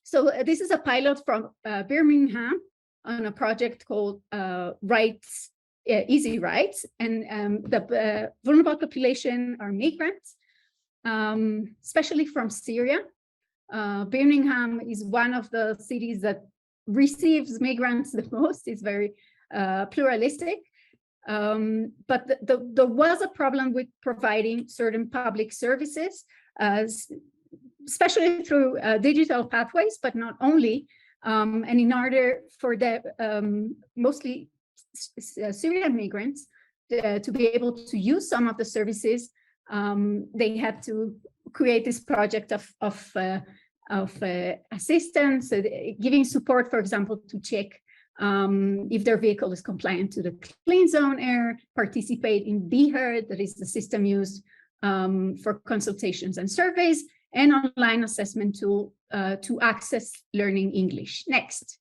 So this is a pilot from Birmingham on a project called Easy Rights, and the vulnerable population are migrants, especially from Syria. Birmingham is one of the cities that receives migrants the most. It's very pluralistic, but there was a problem with providing certain public services, especially through digital pathways, but not only. And in order for the mostly Syrian migrants to be able to use some of the services, they had to create this project of assistance, giving support, for example, to check if their vehicle is compliant to the clean zone air, participate in BHERD, that is the system used for consultations and surveys, and online assessment tool to access learning English. Next.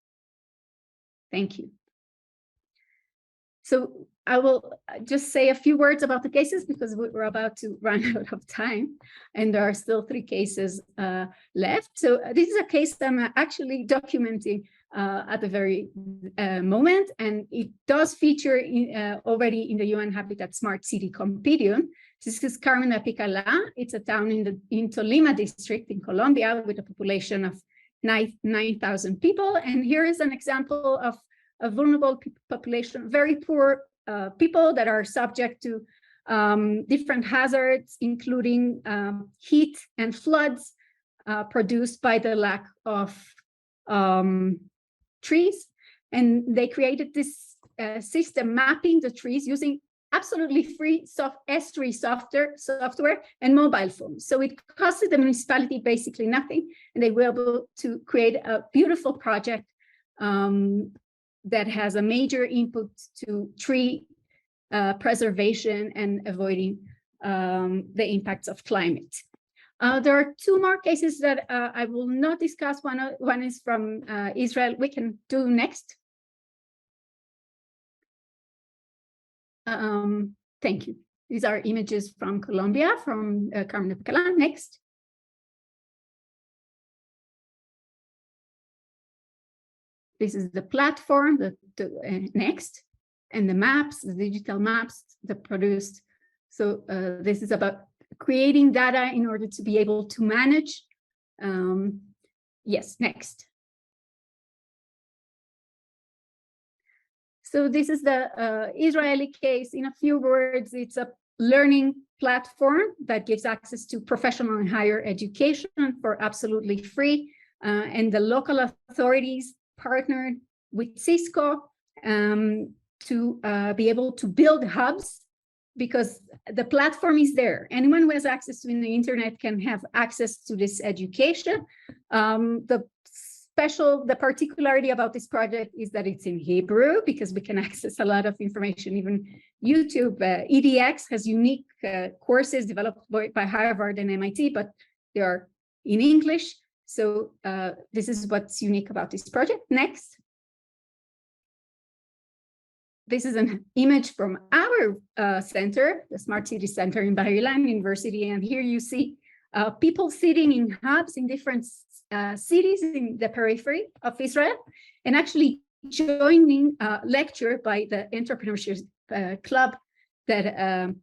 Thank you. So I will just say a few words about the cases because we're about to run out of time and there are still 3 cases left. So this is a case that I'm actually documenting at the very moment, and it does feature already in the UN Habitat Smart City Compendium. This is Carmen de Picalá. It's a town in Tolima district in Colombia with a population of 9,000 people. And here is an example of a vulnerable population, very poor people that are subject to different hazards, including heat and floods produced by the lack of trees. And they created this system mapping the trees using absolutely free S3 software and mobile phones. So it costed the municipality basically nothing, and they were able to create a beautiful project that has a major input to tree preservation and avoiding the impacts of climate. There are two more cases that I will not discuss. One is from Israel. We can do next. Thank you. These are images from Colombia, from Carmen de Alcalá. Next. This is the platform, next, and the maps, the digital maps that produced. So this is about creating data in order to be able to manage. Yes, next. So this is the Israeli case. In a few words, it's a learning platform that gives access to professional and higher education for absolutely free. And the local authorities partnered with Cisco to be able to build hubs, because the platform is there. Anyone who has access to the internet can have access to this education. The particularity about this project is that it's in Hebrew, because we can access a lot of information. Even YouTube, EDX has unique courses developed by Harvard and MIT, but they are in English. So this is what's unique about this project. Next. This is an image from our center, the Smart City Center in Bar Ilan University. And here you see people sitting in hubs in different cities in the periphery of Israel, and actually joining a lecture by the entrepreneurship club that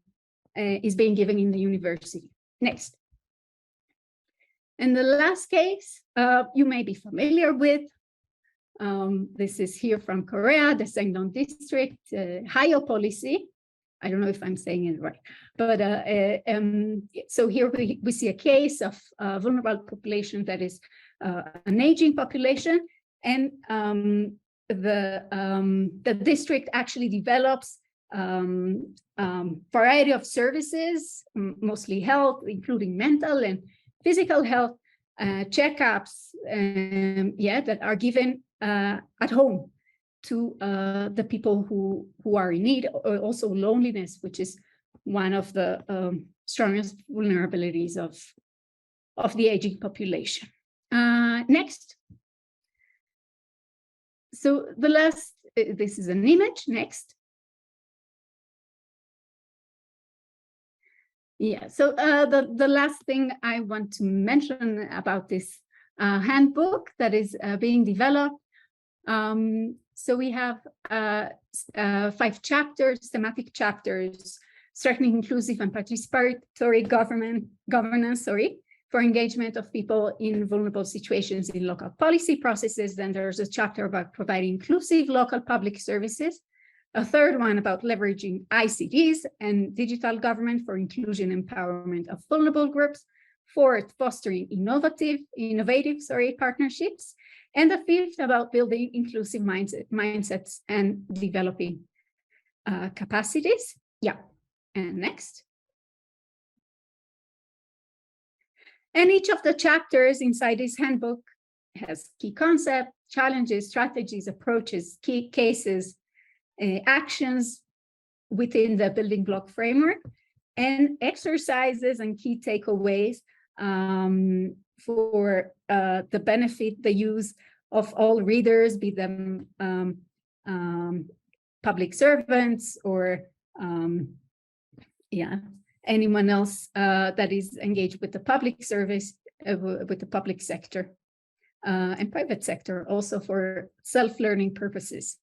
is being given in the university. Next. And the last case you may be familiar with. This is here from Korea, the Sangdong district, Hayo policy. I don't know if I'm saying it right, but so here we see a case of a vulnerable population that is an aging population, and the district actually develops variety of services, mostly health, including mental and physical health checkups, that are given at home to the people who are in need. Also loneliness, which is one of the strongest vulnerabilities of the aging population. Next. So the last, this is an image. Next. Yeah, so the last thing I want to mention about this handbook that is being developed. So we have 5 chapters, thematic chapters, strengthening inclusive and participatory governance, for engagement of people in vulnerable situations in local policy processes. Then there's a chapter about providing inclusive local public services. A third one about leveraging ICTs and digital government for inclusion and empowerment of vulnerable groups. Fourth, fostering innovative partnerships. And the fifth about building inclusive mindsets and developing capacities. Yeah, and next. And each of the chapters inside this handbook has key concepts, challenges, strategies, approaches, key cases, actions within the building block framework, and exercises and key takeaways for the benefit, the use of all readers, be them public servants or anyone else that is engaged with the public service, with the public sector and private sector, also for self-learning purposes.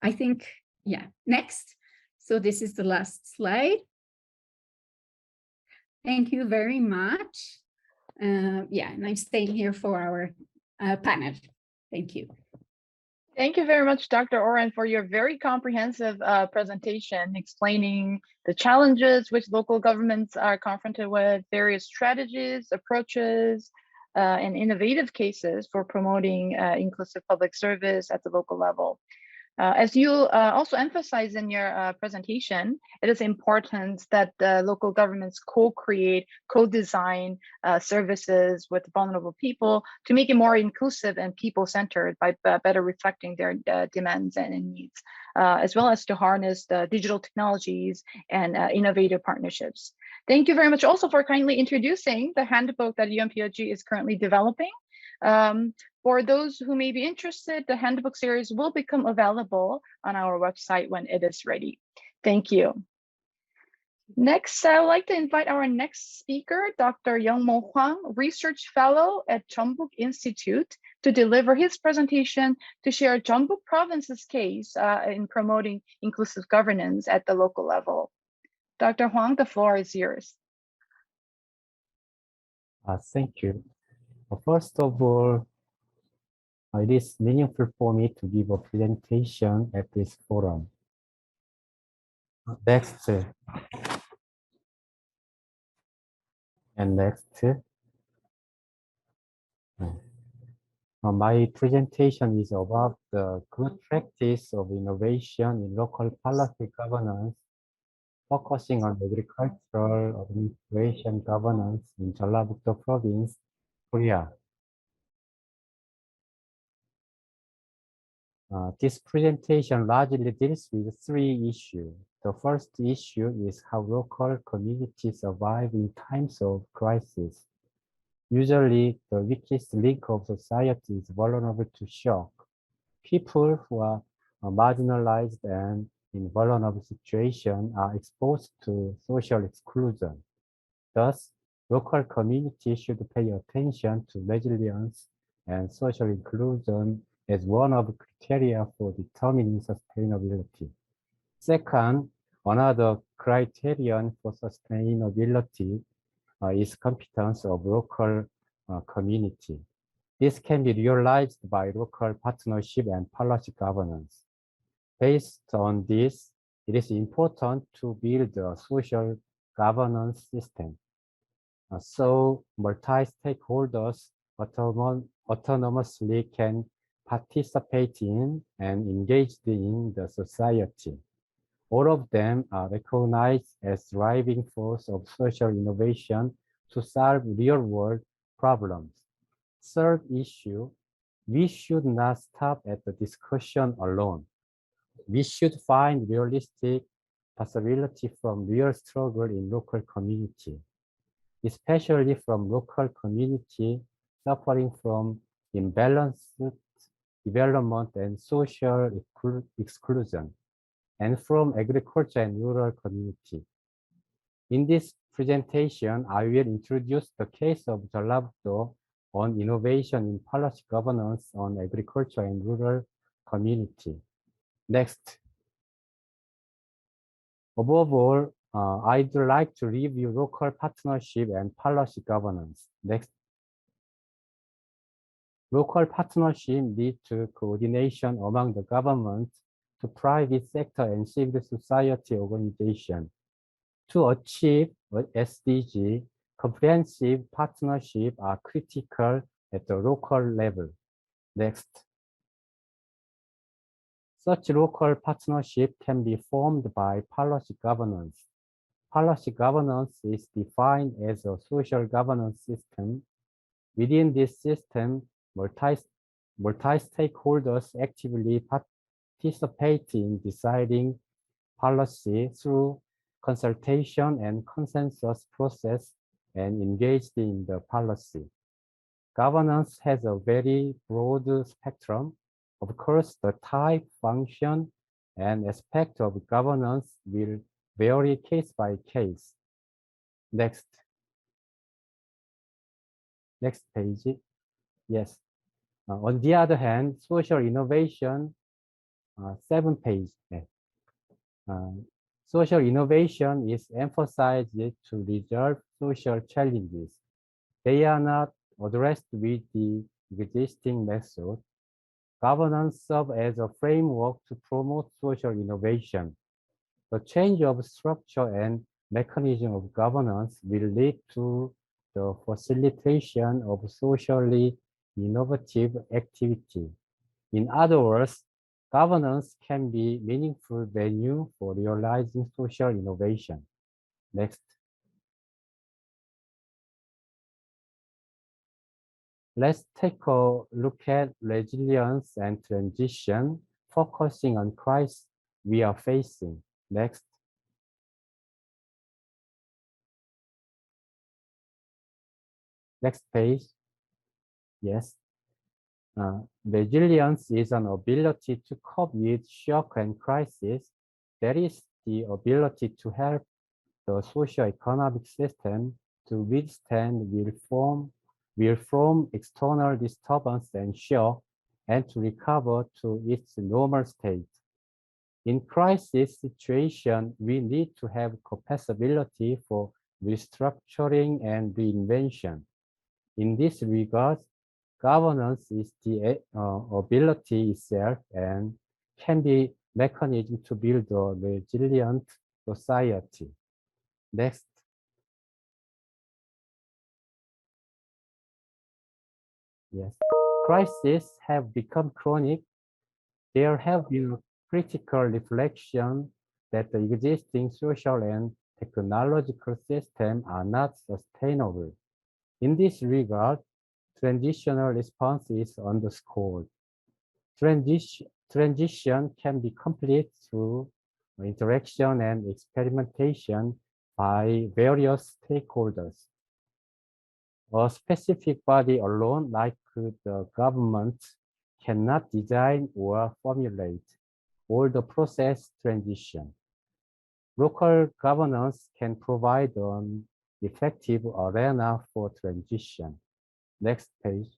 I think, next. So this is the last slide. Thank you very much. And I'm staying here for our panel. Thank you. Thank you very much, Dr. Oren, for your very comprehensive presentation explaining the challenges which local governments are confronted with, various strategies, approaches, and innovative cases for promoting inclusive public service at the local level. As you also emphasize in your presentation, it is important that local governments co-create, co-design services with vulnerable people to make it more inclusive and people-centered by better reflecting their demands and needs, as well as to harness the digital technologies and innovative partnerships. Thank you very much also for kindly introducing the handbook that UNPOG is currently developing. For those who may be interested, the handbook series will become available on our website when it is ready. Thank you. Next, I would like to invite our next speaker, Dr. Youngmo Hwang, Research Fellow at Jeonbuk Institute, to deliver his presentation to share Jeonbuk Province's case in promoting inclusive governance at the local level. Dr. Hwang, the floor is yours. Thank you. First of all, it is meaningful for me to give a presentation at this forum. Next. And next. My presentation is about the good practice of innovation in local policy governance, focusing on agricultural administration governance in Jeollabuk-do Province, Korea. This presentation largely deals with three issues. The first issue is how local communities survive in times of crisis. Usually, the weakest link of society is vulnerable to shock. People who are marginalized and in vulnerable situations are exposed to social exclusion. Thus, local communities should pay attention to resilience and social inclusion as one of the criteria for determining sustainability. Second, another criterion for sustainability is competence of local community. This can be realized by local partnership and policy governance. Based on this, it is important to build a social governance system. So multi-stakeholders autonomously can participate in and engage in the society. All of them are recognized as driving force of social innovation to solve real-world problems. Third issue, we should not stop at the discussion alone. We should find realistic possibility from real struggle in local community, especially from local community suffering from imbalanced development and social exclusion, and from agriculture and rural community. In this presentation, I will introduce the case of Jeollabuk-do on innovation in policy governance on agriculture and rural community. Next. Above all, I'd like to review local partnership and policy governance. Next. Local partnership lead to coordination among the government, to private sector and civil society organization. To achieve SDG, comprehensive partnership are critical at the local level. Next. Such local partnership can be formed by policy governance. Policy governance is defined as a social governance system. Within this system, multi-stakeholders actively participate in deciding policy through consultation and consensus process and engaged in the policy. Governance has a very broad spectrum. Of course, the type, function, and aspect of governance will vary case by case. Next. Next page. Yes. On the other hand, social innovation, 7 page. Social innovation is emphasized to resolve social challenges. They are not addressed with the existing method. Governance serves as a framework to promote social innovation. The change of structure and mechanism of governance will lead to the facilitation of socially innovative activity. In other words, governance can be a meaningful venue for realizing social innovation. Next. Let's take a look at resilience and transition, focusing on crisis we are facing. Next. Next page. Yes. Resilience is an ability to cope with shock and crisis. That is the ability to help the socio-economic system to withstand will from external disturbance and shock and to recover to its normal state. In crisis situation, we need to have capacity for restructuring and reinvention. In this regard, governance is the ability itself and can be mechanism to build a resilient society. Next. Yes. Crises have become chronic. There have been critical reflection that the existing social and technological systems are not sustainable. In this regard, transitional response is underscored. Transition can be complete through interaction and experimentation by various stakeholders. A specific body alone, like the government, cannot design or formulate all the process transition. Local governance can provide an effective arena for transition. Next page.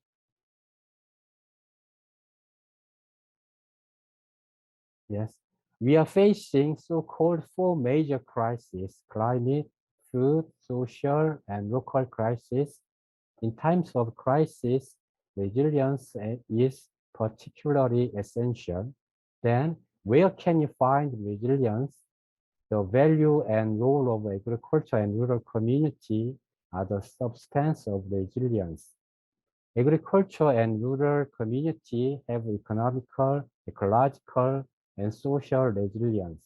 Yes, we are facing so-called four major crises: climate, food, social, and local crisis. In times of crisis, resilience is particularly essential. Then, where can you find resilience? The value and role of agriculture and rural community are the substance of resilience. Agriculture and rural community have economical, ecological, and social resilience.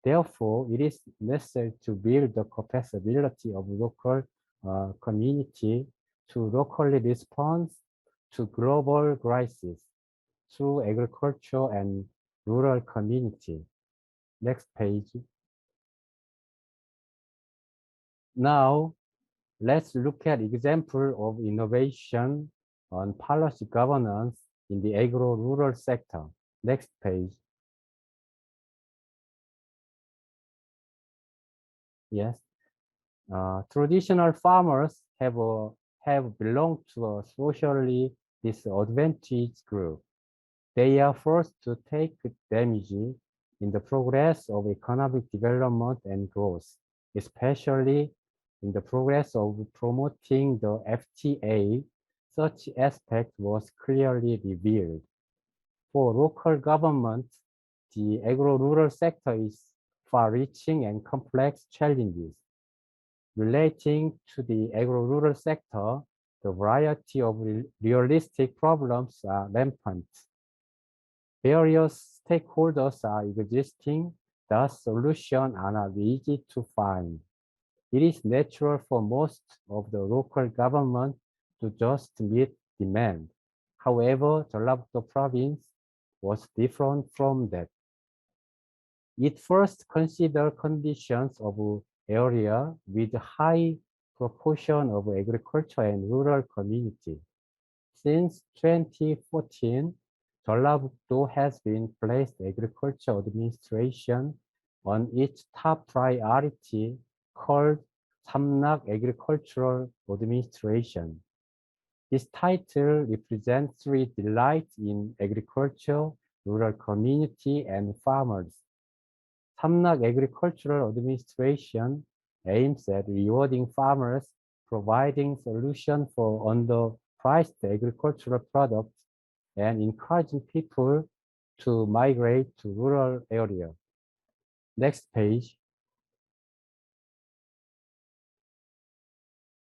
Therefore, it is necessary to build the capacity of local community to locally respond to global crises through agriculture and rural community. Next page. Now, let's look at example of innovation on policy governance in the agro-rural sector. Next page. Yes. Traditional farmers have belonged to a socially disadvantaged group. They are forced to take damage in the progress of economic development and growth, especially in the progress of promoting the FTA. Such aspect was clearly revealed. For local government, the agro-rural sector is far-reaching and complex challenges. Relating to the agro-rural sector, the variety of realistic problems are rampant. Various stakeholders are existing, thus solutions are not easy to find. It is natural for most of the local government to just meet demand. However, Jeollabuk-do province was different from that. It first considered conditions of area with high proportion of agriculture and rural community. Since 2014, Jeollabuk-do has been placed agriculture administration on its top priority called Samnak Agricultural Administration. This title represents three delights in agriculture, rural community, and farmers. Samnak Agricultural Administration aims at rewarding farmers, providing solutions for underpriced agricultural products, and encouraging people to migrate to rural areas. Next page.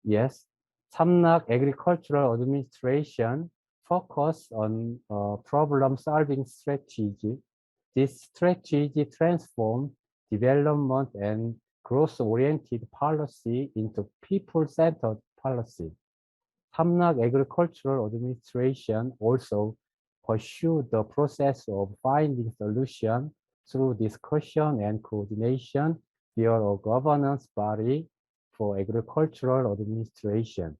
Yes, Samnak Agricultural Administration focus on problem-solving strategy. This strategy transforms development and growth-oriented policy into people-centered policy. Samnak Agricultural Administration also pursued the process of finding solutions through discussion and coordination via a governance body for agricultural administration.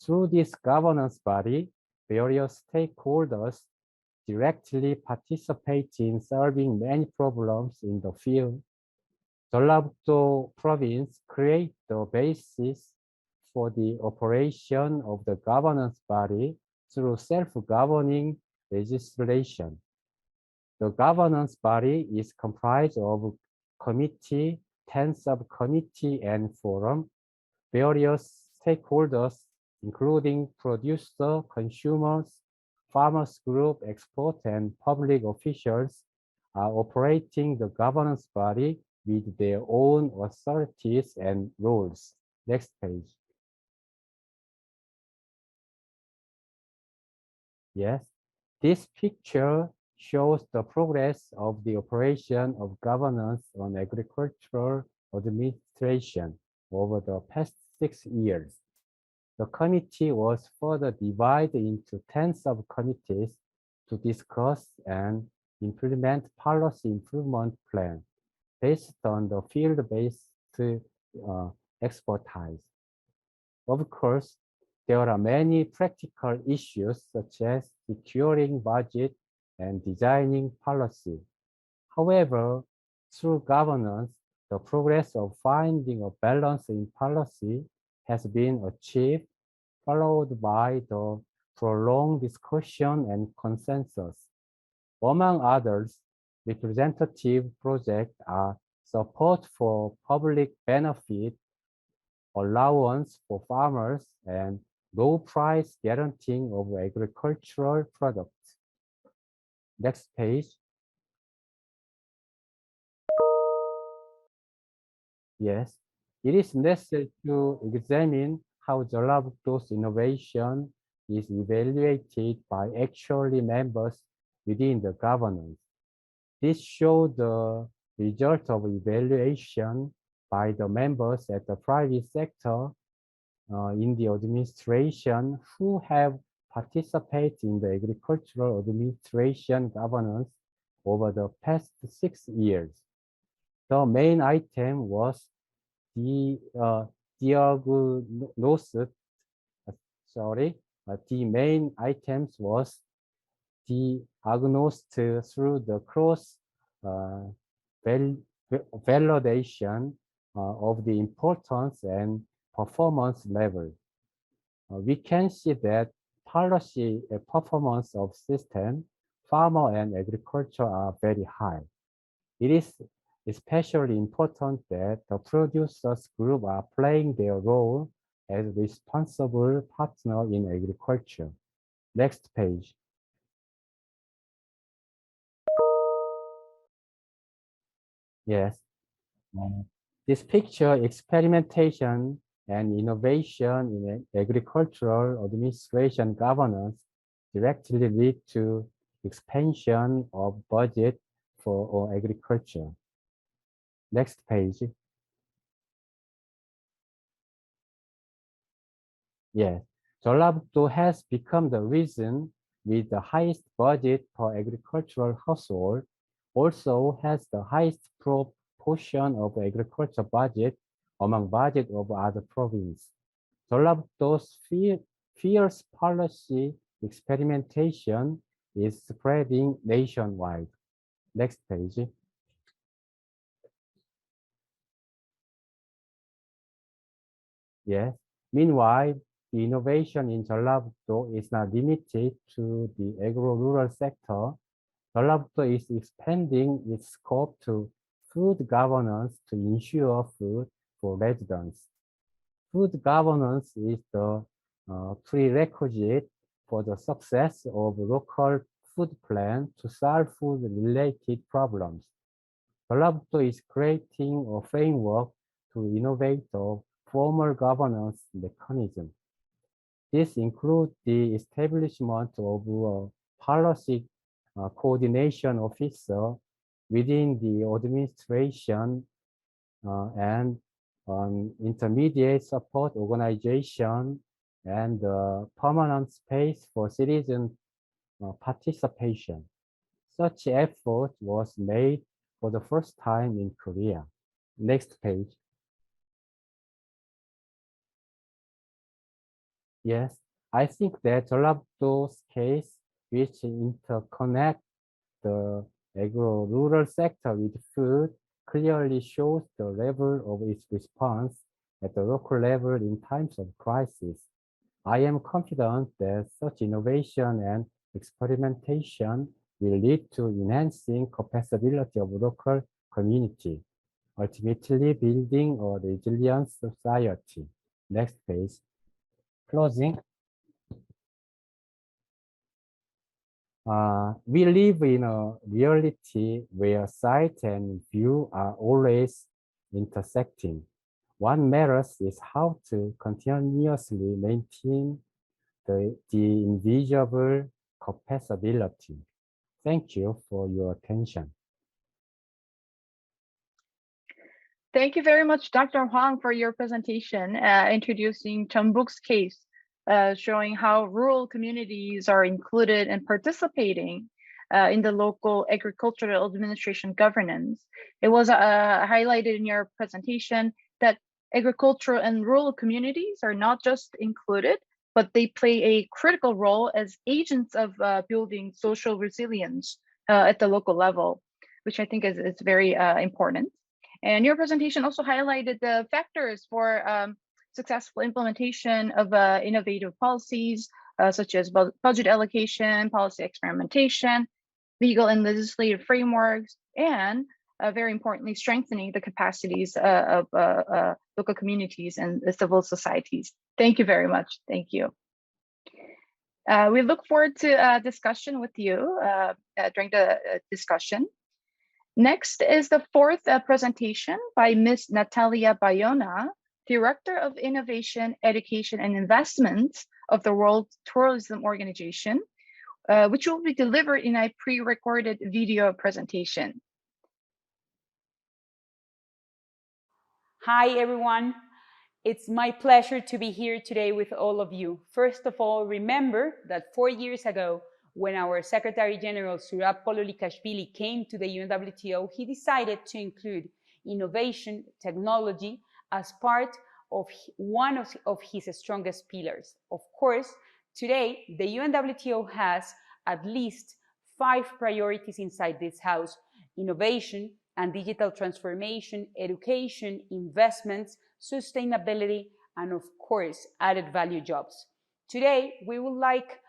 Through this governance body, various stakeholders directly participate in solving many problems in the field. Jeollabuk-do province creates the basis for the operation of the governance body through self-governing legislation. The governance body is comprised of committee, 10 subcommittee, and forum. Various stakeholders, including producer, consumers, farmers group, export, and public officials, are operating the governance body with their own authorities and rules. Next page. Yes, this picture shows the progress of the operation of governance on agricultural administration over the past 6 years. The committee was further divided into 10 subcommittees to discuss and implement policy improvement plan based on the field-based expertise. Of course, there are many practical issues such as securing budget and designing policy. However, through governance, the progress of finding a balance in policy has been achieved, followed by the prolonged discussion and consensus. Among others, representative projects are support for public benefit, allowance for farmers, and low price guaranteeing of agricultural products. Next page. Yes, it is necessary to examine how Jeollabuk-do's innovation is evaluated by actually members within the governance. This shows the result of evaluation by the members at the private sector in the administration who have participated in the agricultural administration governance over the past 6 years. The main item was the main items was diagnosed through the cross validation of the importance and performance level. We can see that policy performance of system, farmer and agriculture are very high. It is especially important that the producers group are playing their role as responsible partner in agriculture. Next page. Yes. This picture, experimentation and innovation in agricultural administration governance directly lead to expansion of budget for agriculture. Next page. Yes, Jeollabuk-do has become the region with the highest budget per agricultural household, also has the highest proportion of agriculture budget among budget of other provinces. Jeollabuk-do's fierce policy experimentation is spreading nationwide. Next page. Yes. Meanwhile, the innovation in Jeollabuk-do is not limited to the agro-rural sector. Jeollabuk-do is expanding its scope to food governance to ensure food for residents. Food governance is the prerequisite for the success of local food plan to solve food-related problems. Jeollabuk-do is creating a framework to innovate the formal governance mechanism. This includes the establishment of a policy coordination officer within the administration and intermediate support organization and permanent space for citizen participation. Such effort was made for the first time in Korea. Next page. Yes, I think that all of those cases which interconnect the agro-rural sector with food clearly shows the level of its response at the local level in times of crisis. I am confident that such innovation and experimentation will lead to enhancing compatibility of local community, ultimately building a resilient society. Next page. Closing. We live in a reality where sight and view are always intersecting. What matters is how to continuously maintain the invisible compatibility. Thank you for your attention. Thank you very much, Dr. Huang, for your presentation introducing Jeonbuk's case, showing how rural communities are included and participating in the local agricultural administration governance. It was highlighted in your presentation that agricultural and rural communities are not just included, but they play a critical role as agents of building social resilience at the local level, which I think is very important. And your presentation also highlighted the factors for successful implementation of innovative policies, such as budget allocation, policy experimentation, legal and legislative frameworks, and very importantly, strengthening the capacities of local communities and civil societies. Thank you very much. Thank you. We look forward to discussion with you during the discussion. Next is the fourth presentation by Ms. Natalia Bayona, Director of Innovation, Education, and Investments of the World Tourism Organization, which will be delivered in a pre-recorded video presentation. Hi, everyone. It's my pleasure to be here today with all of you. First of all, remember that 4 years ago, when our Secretary General Surab Pololikashvili came to the UNWTO, he decided to include innovation, technology as part of one of his strongest pillars. Of course, today, the UNWTO has at least 5 priorities inside this house: innovation and digital transformation, education, investments, sustainability, and of course, added value jobs. Today, we would like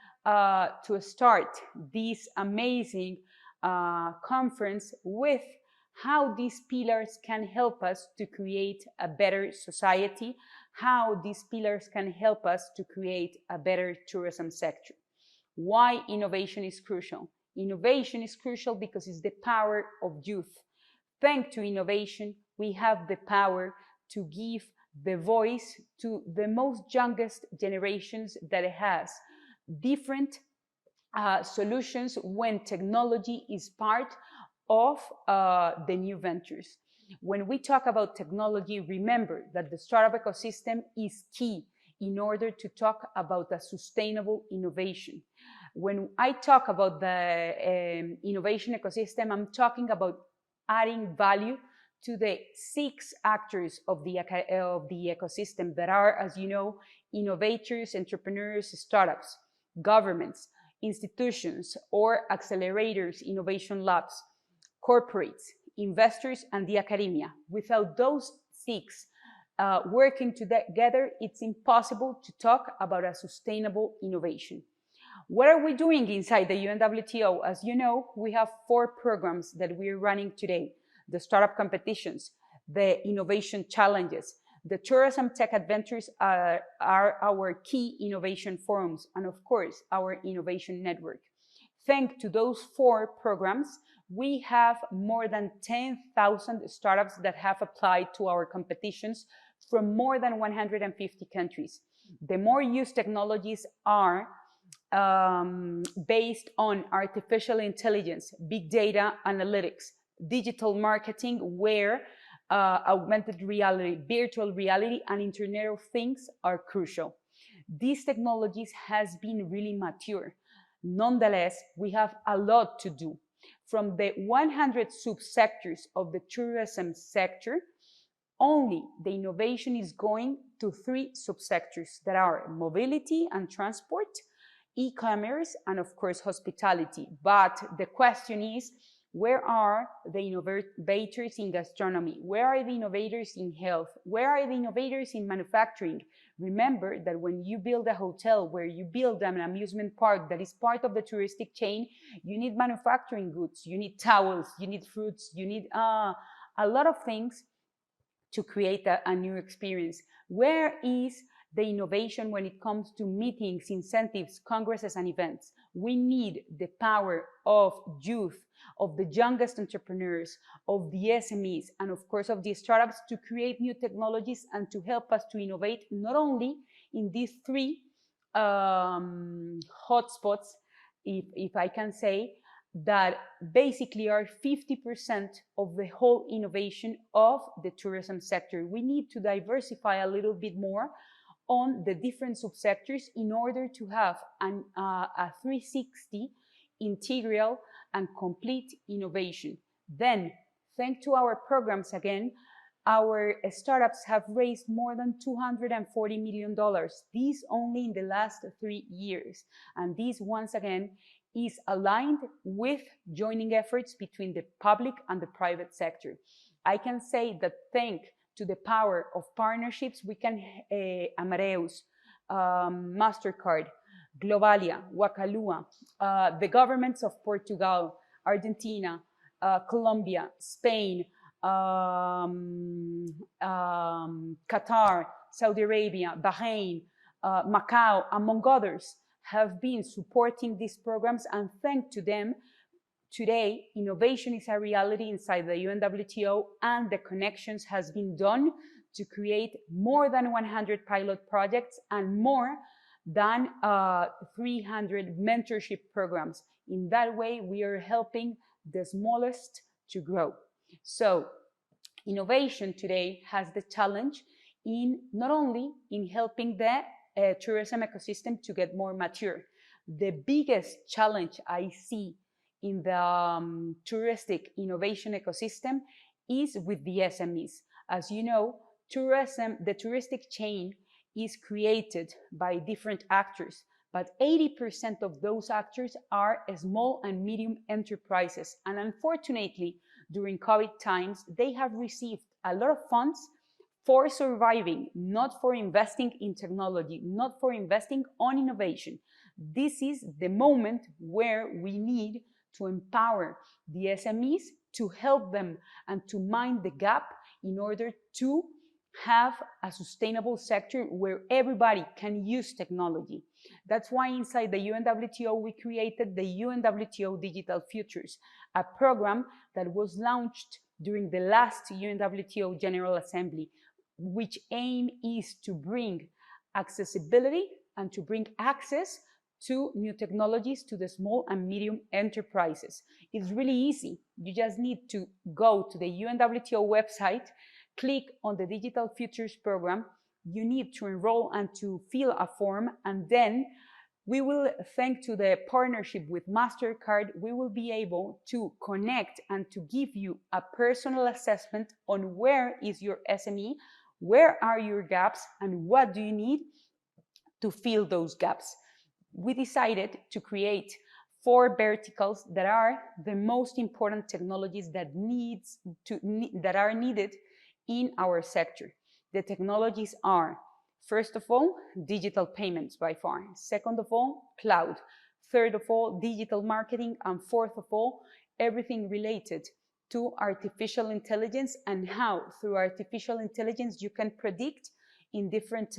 to start this amazing conference with how these pillars can help us to create a better society, how these pillars can help us to create a better tourism sector. Why innovation is crucial? Innovation is crucial because it's the power of youth. Thanks to innovation, we have the power to give the voice to the most youngest generations that it has. Different solutions when technology is part of the new ventures. When we talk about technology, remember that the startup ecosystem is key in order to talk about a sustainable innovation. When I talk about the innovation ecosystem, I'm talking about adding value to the 6 actors of the ecosystem that are, as you know, innovators, entrepreneurs, startups, governments, institutions or accelerators, innovation labs, corporates, investors, and the academia. Without those 6 working together, it's impossible to talk about a sustainable innovation. What are we doing inside the UNWTO? As you know, we have 4 programs that we're running today: the startup competitions, the innovation challenges, the tourism tech adventures are our key innovation forums, and of course, our innovation network. Thanks to those 4 programs, we have more than 10,000 startups that have applied to our competitions from more than 150 countries. The more used technologies are based on artificial intelligence, big data analytics, digital marketing, where augmented reality, virtual reality, and Internet of Things are crucial. These technologies has been really mature. Nonetheless, we have a lot to do. From the 100 subsectors of the tourism sector, only the innovation is going to 3 subsectors that are mobility and transport, e-commerce, and of course, hospitality. But the question is, where are the innovators in gastronomy? Where are the innovators in health? Where are the innovators in manufacturing? Remember that when you build a hotel, where you build an amusement park that is part of the touristic chain, you need manufacturing goods, you need towels, you need fruits, you need a lot of things to create a new experience. Where is the innovation when it comes to meetings, incentives, congresses, and events? We need the power of youth, of the youngest entrepreneurs, of the SMEs, and of course of the startups to create new technologies and to help us to innovate not only in these 3 hotspots, if I can say, that basically are 50% of the whole innovation of the tourism sector. We need to diversify a little bit more on the different subsectors in order to have a 360 integral and complete innovation. Then, thanks to our programs again, our startups have raised more than $240 million. This only in the last 3 years. And this, once again, is aligned with joining efforts between the public and the private sector. I can say that thanks to the power of partnerships, we can, Amadeus, MasterCard, Globalia, Wakalua, the governments of Portugal, Argentina, Colombia, Spain, Qatar, Saudi Arabia, Bahrain, Macau, among others, have been supporting these programs, and thanks to them, today, innovation is a reality inside the UNWTO, and the connections has been done to create more than 100 pilot projects and more than 300 mentorship programs. In that way, we are helping the smallest to grow. So, innovation today has the challenge in not only in helping the tourism ecosystem to get more mature. The biggest challenge I see in the touristic innovation ecosystem is with the SMEs. As you know, tourism, the touristic chain is created by different actors, but 80% of those actors are small and medium enterprises. And unfortunately, during COVID times, they have received a lot of funds for surviving, not for investing in technology, not for investing on innovation. This is the moment where we need to empower the SMEs, to help them and to mind the gap in order to have a sustainable sector where everybody can use technology. That's why inside the UNWTO, we created the UNWTO Digital Futures, a program that was launched during the last UNWTO General Assembly, which aim is to bring accessibility and to bring access to new technologies to the small and medium enterprises. It's really easy. You just need to go to the UNWTO website, click on the Digital Futures program. You need to enroll and to fill a form, and then we will, thanks to the partnership with MasterCard, we will be able to connect and to give you a personal assessment on where is your SME, where are your gaps, and what do you need to fill those gaps. We decided to create 4 verticals that are the most important technologies that are needed in our sector. The technologies are, first of all, digital payments by far. Second of all, cloud. Third of all, digital marketing. And fourth of all, everything related to artificial intelligence and how through artificial intelligence you can predict in different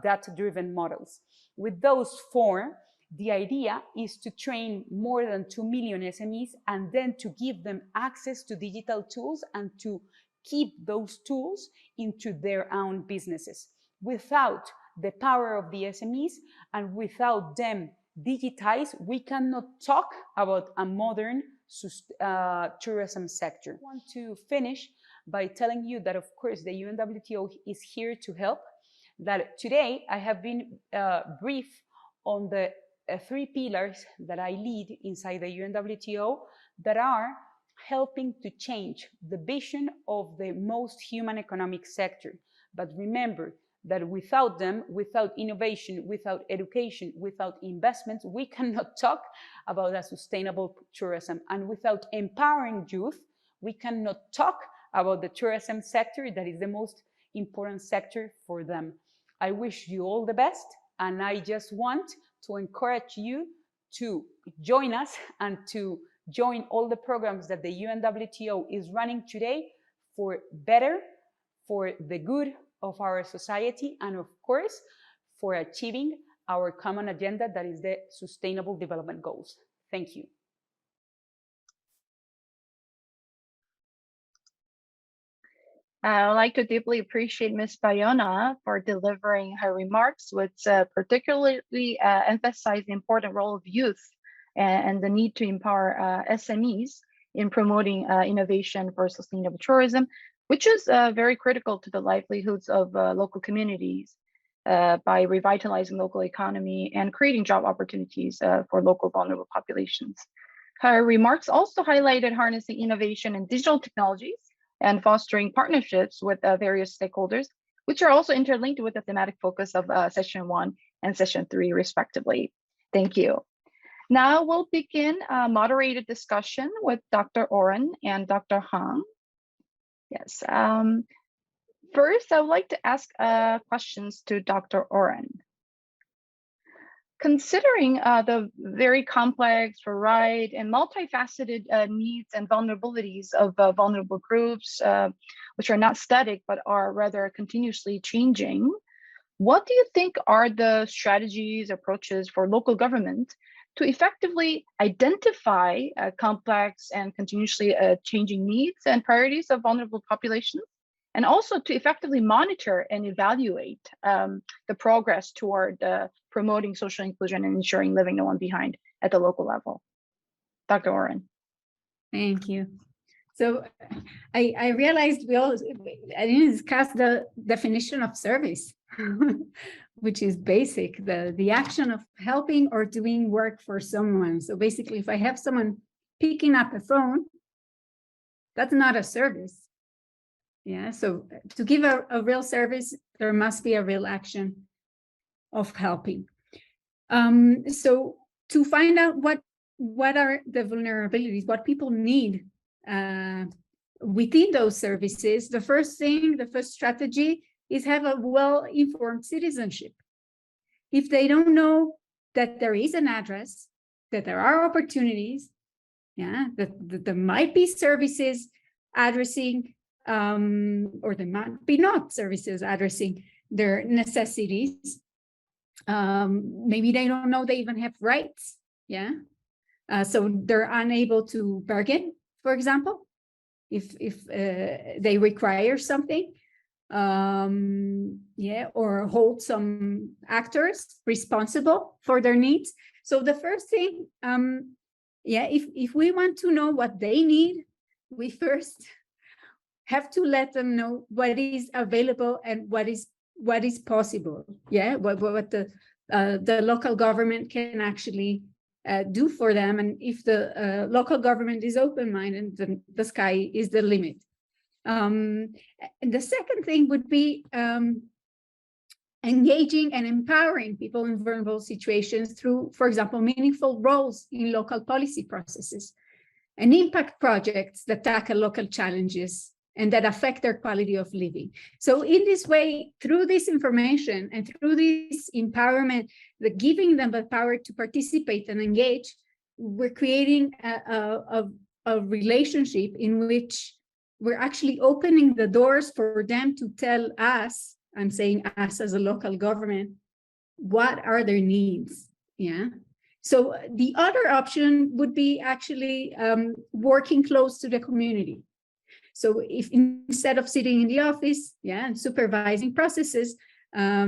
data-driven models. With those 4, the idea is to train more than 2 million SMEs and then to give them access to digital tools and to keep those tools into their own businesses. Without the power of the SMEs and without them digitized, we cannot talk about a modern tourism sector. I want to finish by telling you that, of course, the UNWTO is here to help. That today I have been briefed on the 3 pillars that I lead inside the UNWTO that are helping to change the vision of the most human economic sector. But remember that without them, without innovation, without education, without investments, we cannot talk about a sustainable tourism. And without empowering youth, we cannot talk about the tourism sector that is the most important sector for them. I wish you all the best, and I just want to encourage you to join us and to join all the programs that the UNWTO is running today for better, for the good of our society, and of course, for achieving our common agenda, that is the Sustainable Development Goals. Thank you. I would like to deeply appreciate Ms. Bayona for delivering her remarks, which particularly emphasize the important role of youth and the need to empower SMEs in promoting innovation for sustainable tourism, which is very critical to the livelihoods of local communities by revitalizing local economy and creating job opportunities for local vulnerable populations. Her remarks also highlighted harnessing innovation and digital technologies and fostering partnerships with various stakeholders, which are also interlinked with the thematic focus of session 1 and session 3, respectively. Thank you. Now we'll begin a moderated discussion with Dr. Oren and Dr. Hong. Yes. First, I would like to ask questions to Dr. Oren. Considering the very complex, varied, and multifaceted needs and vulnerabilities of vulnerable groups, which are not static, but are rather continuously changing, what do you think are the strategies, approaches for local government to effectively identify complex and continuously changing needs and priorities of vulnerable populations, and also to effectively monitor and evaluate the progress toward promoting social inclusion and ensuring leaving no one behind at the local level? Dr. Oren. Thank you. So I realized I didn't discuss the definition of service, which is basic, the action of helping or doing work for someone. So basically, if I have someone picking up a phone, that's not a service. Yeah, so to give a real service, there must be a real action of helping. So to find out what are the vulnerabilities, what people need within those services, the first strategy is have a well-informed citizenship. If they don't know that there is an address, that there are opportunities, yeah, that there might be services addressing or there might be not services addressing their necessities. Maybe they don't know they even have rights, yeah? So they're unable to bargain, for example, if they require something, yeah, or hold some actors responsible for their needs. So the first thing, yeah, if we want to know what they need, we first have to let them know what is available and what is possible. Yeah, what the local government can actually do for them, and if the local government is open-minded, then the sky is the limit. And the second thing would be engaging and empowering people in vulnerable situations through, for example, meaningful roles in local policy processes and impact projects that tackle local challenges and that affect their quality of living. So in this way, through this information and through this empowerment, the giving them the power to participate and engage, we're creating a relationship in which we're actually opening the doors for them to tell us, I'm saying us as a local government, what are their needs, yeah? So the other option would be actually working close to the community. So if instead of sitting in the office, yeah, and supervising processes, yeah,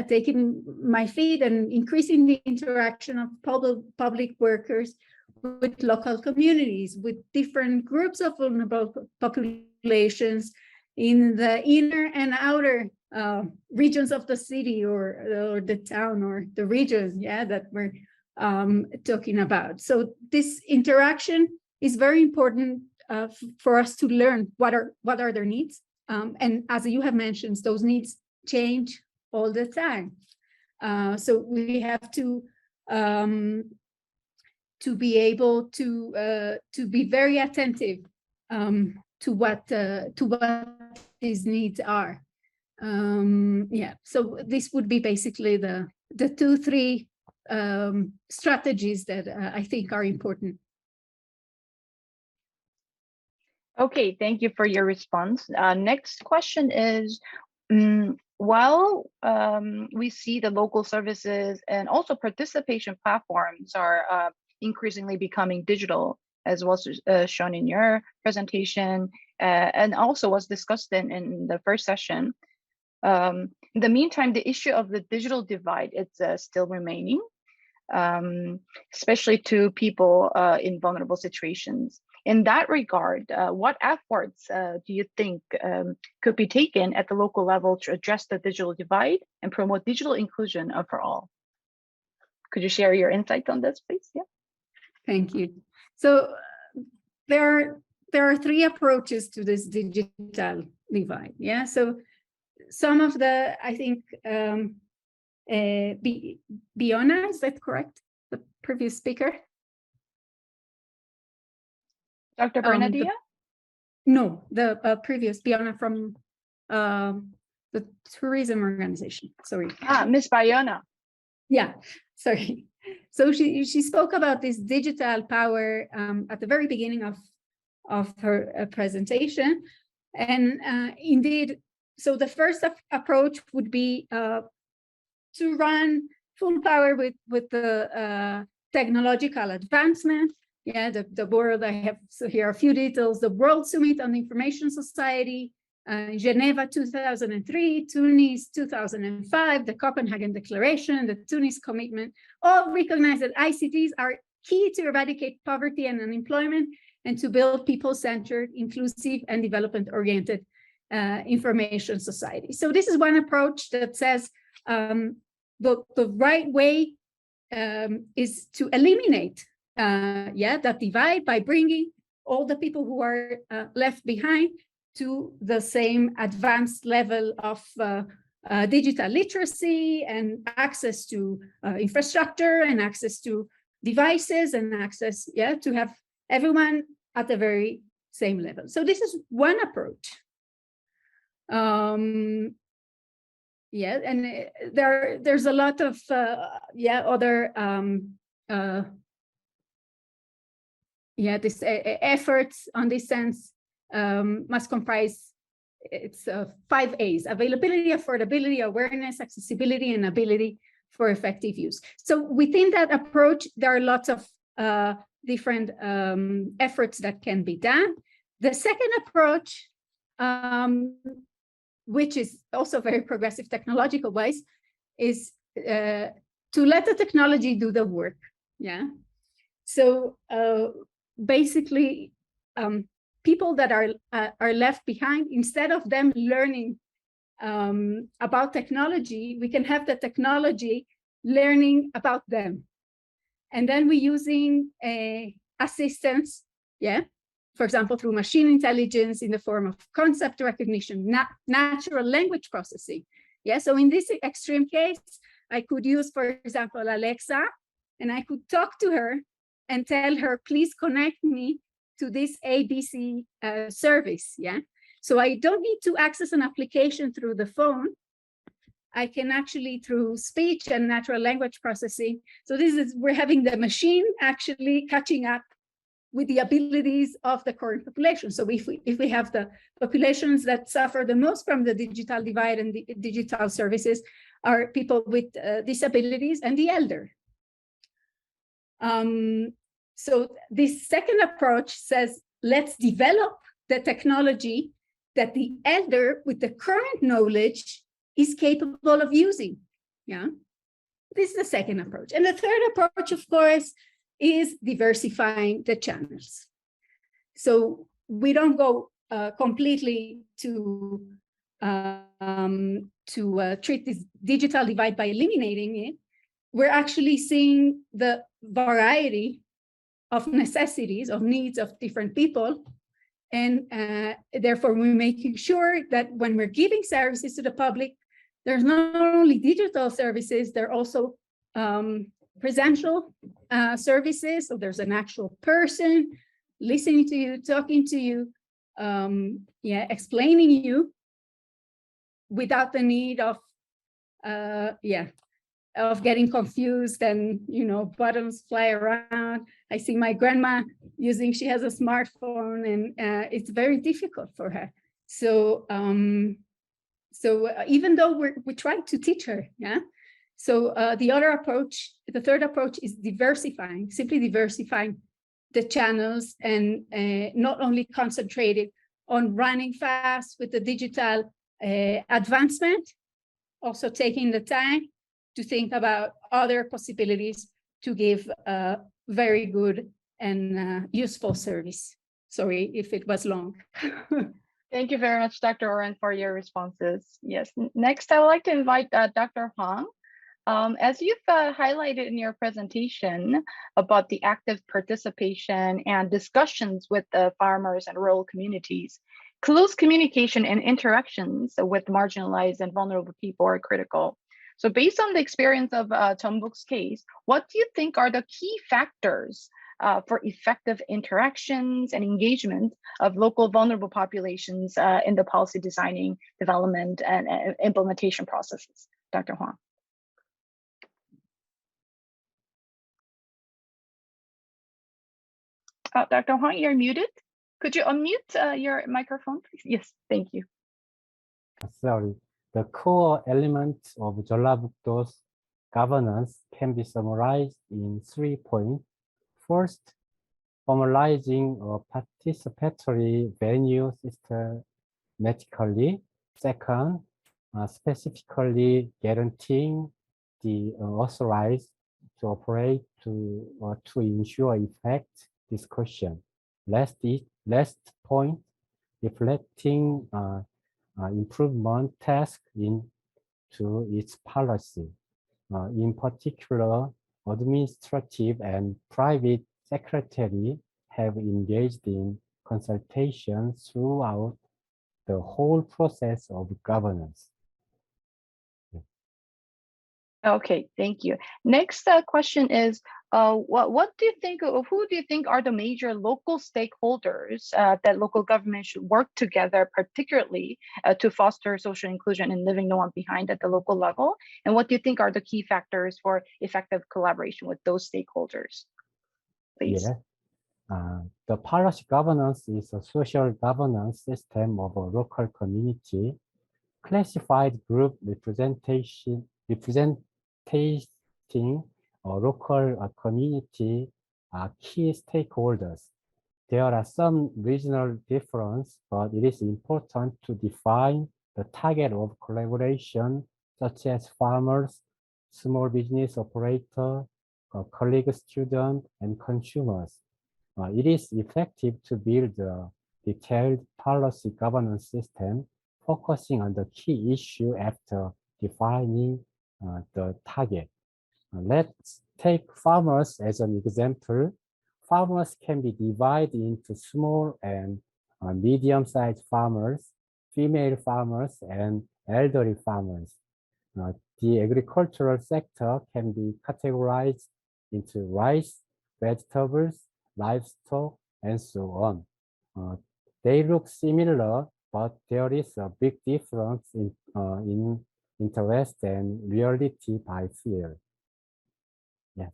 taking my feed and increasing the interaction of public workers with local communities, with different groups of vulnerable populations in the inner and outer regions of the city or the town or the region, yeah, that we're talking about. So this interaction is very important for us to learn what are their needs, And as you have mentioned, those needs change all the time. So we have to be able to be very attentive to what these needs are. Yeah, so this would be basically the 2-3 strategies that I think are important. Okay, thank you for your response. Next question is, while we see the local services and also participation platforms are increasingly becoming digital, as was shown in your presentation, and also was discussed in the first session. In the meantime, the issue of the digital divide, it's still remaining, especially to people in vulnerable situations. In that regard, what efforts do you think could be taken at the local level to address the digital divide and promote digital inclusion for all? Could you share your insights on this, please? Yeah. Thank you. So there are 3 approaches to this digital divide. Yeah. So some of the, I think, Biona, is that correct? The previous speaker? Dr. Bernadilla? No, the previous Biona from the tourism organization. Sorry. Miss Biona. Yeah, sorry. So she spoke about this digital power at the very beginning of her presentation, and indeed, so the first approach would be to run full power with the technological advancement. Yeah, the world, I have so here a few details. The World Summit on the Information Society, Geneva 2003, Tunis 2005, the Copenhagen Declaration, the Tunis Commitment, all recognize that ICTs are key to eradicate poverty and unemployment and to build people-centered, inclusive, and development-oriented information society. So this is one approach that says the right way is to eliminate that divide by bringing all the people who are left behind to the same advanced level of digital literacy and access to infrastructure and access to devices and access, to have everyone at the very same level. So this is one approach. And there's a lot of other this efforts on this sense must comprise, it's 5 A's: availability, affordability, awareness, accessibility, and ability for effective use. So within that approach, there are lots of different efforts that can be done. The second approach, which is also very progressive technological wise, is to let the technology do the work. Yeah. So basically, people that are left behind, instead of them learning about technology, we can have the technology learning about them. And then we're using assistance, for example, through machine intelligence in the form of concept recognition, natural language processing. So in this extreme case, I could use, for example, Alexa, and I could talk to her and tell her, please connect me to this ABC service. So I don't need to access an application through the phone. I can actually, through speech and natural language processing. So we're having the machine actually catching up with the abilities of the current population. So if we have the populations that suffer the most from the digital divide and the digital services are people with disabilities and the elder. So this second approach says, let's develop the technology that the elder with the current knowledge is capable of using. This is the second approach. And the third approach, of course, is diversifying the channels. So we don't go completely to treat this digital divide by eliminating it. We're actually seeing the variety of necessities, of needs of different people, And therefore, we're making sure that when we're giving services to the public, there's not only digital services, there are also presential services. So there's an actual person listening to you, talking to you, explaining you without the need of getting confused and, buttons fly around. I see my grandma she has a smartphone, and it's very difficult for her. So, even though we try to teach her, So the third approach is simply diversifying the channels, and not only concentrated on running fast with the digital advancement, also taking the time to think about other possibilities to give a very good and useful service. Sorry if it was long. Thank you very much, Dr. Oren, for your responses. Yes, next I would like to invite Dr. Huang. As you've highlighted in your presentation about the active participation and discussions with the farmers and rural communities, close communication and interactions with marginalized and vulnerable people are critical. So based on the experience of Jeonbuk's case, what do you think are the key factors for effective interactions and engagement of local vulnerable populations in the policy designing, development, and implementation processes? Dr. Huang. Dr. Huang, you're muted. Could you unmute your microphone, please? Yes, thank you. Sorry. The core elements of Jeollabuk-do's governance can be summarized in 3 points. First, formalizing a participatory venue systematically. Second, specifically guaranteeing the authorized to operate to ensure effect discussion. Last point, reflecting improvement task into its policy. In particular, administrative and private secretary have engaged in consultation throughout the whole process of governance. Okay, thank you. Next question is, what do you think, or who do you think are the major local stakeholders that local government should work together, particularly to foster social inclusion and leaving no one behind at the local level? And what do you think are the key factors for effective collaboration with those stakeholders? Please. Yeah. The policy governance is a social governance system of a local community. Classified group representing a local community are key stakeholders. There are some regional differences, but it is important to define the target of collaboration, such as farmers, small business operator, colleague, student, and consumers. It is effective to build a detailed policy governance system focusing on the key issue after defining the target. Let's take farmers as an example. Farmers can be divided into small and medium-sized farmers, female farmers, and elderly farmers. The agricultural sector can be categorized into rice, vegetables, livestock, and so on. They look similar, but there is a big difference in interest and reality by field. Yes.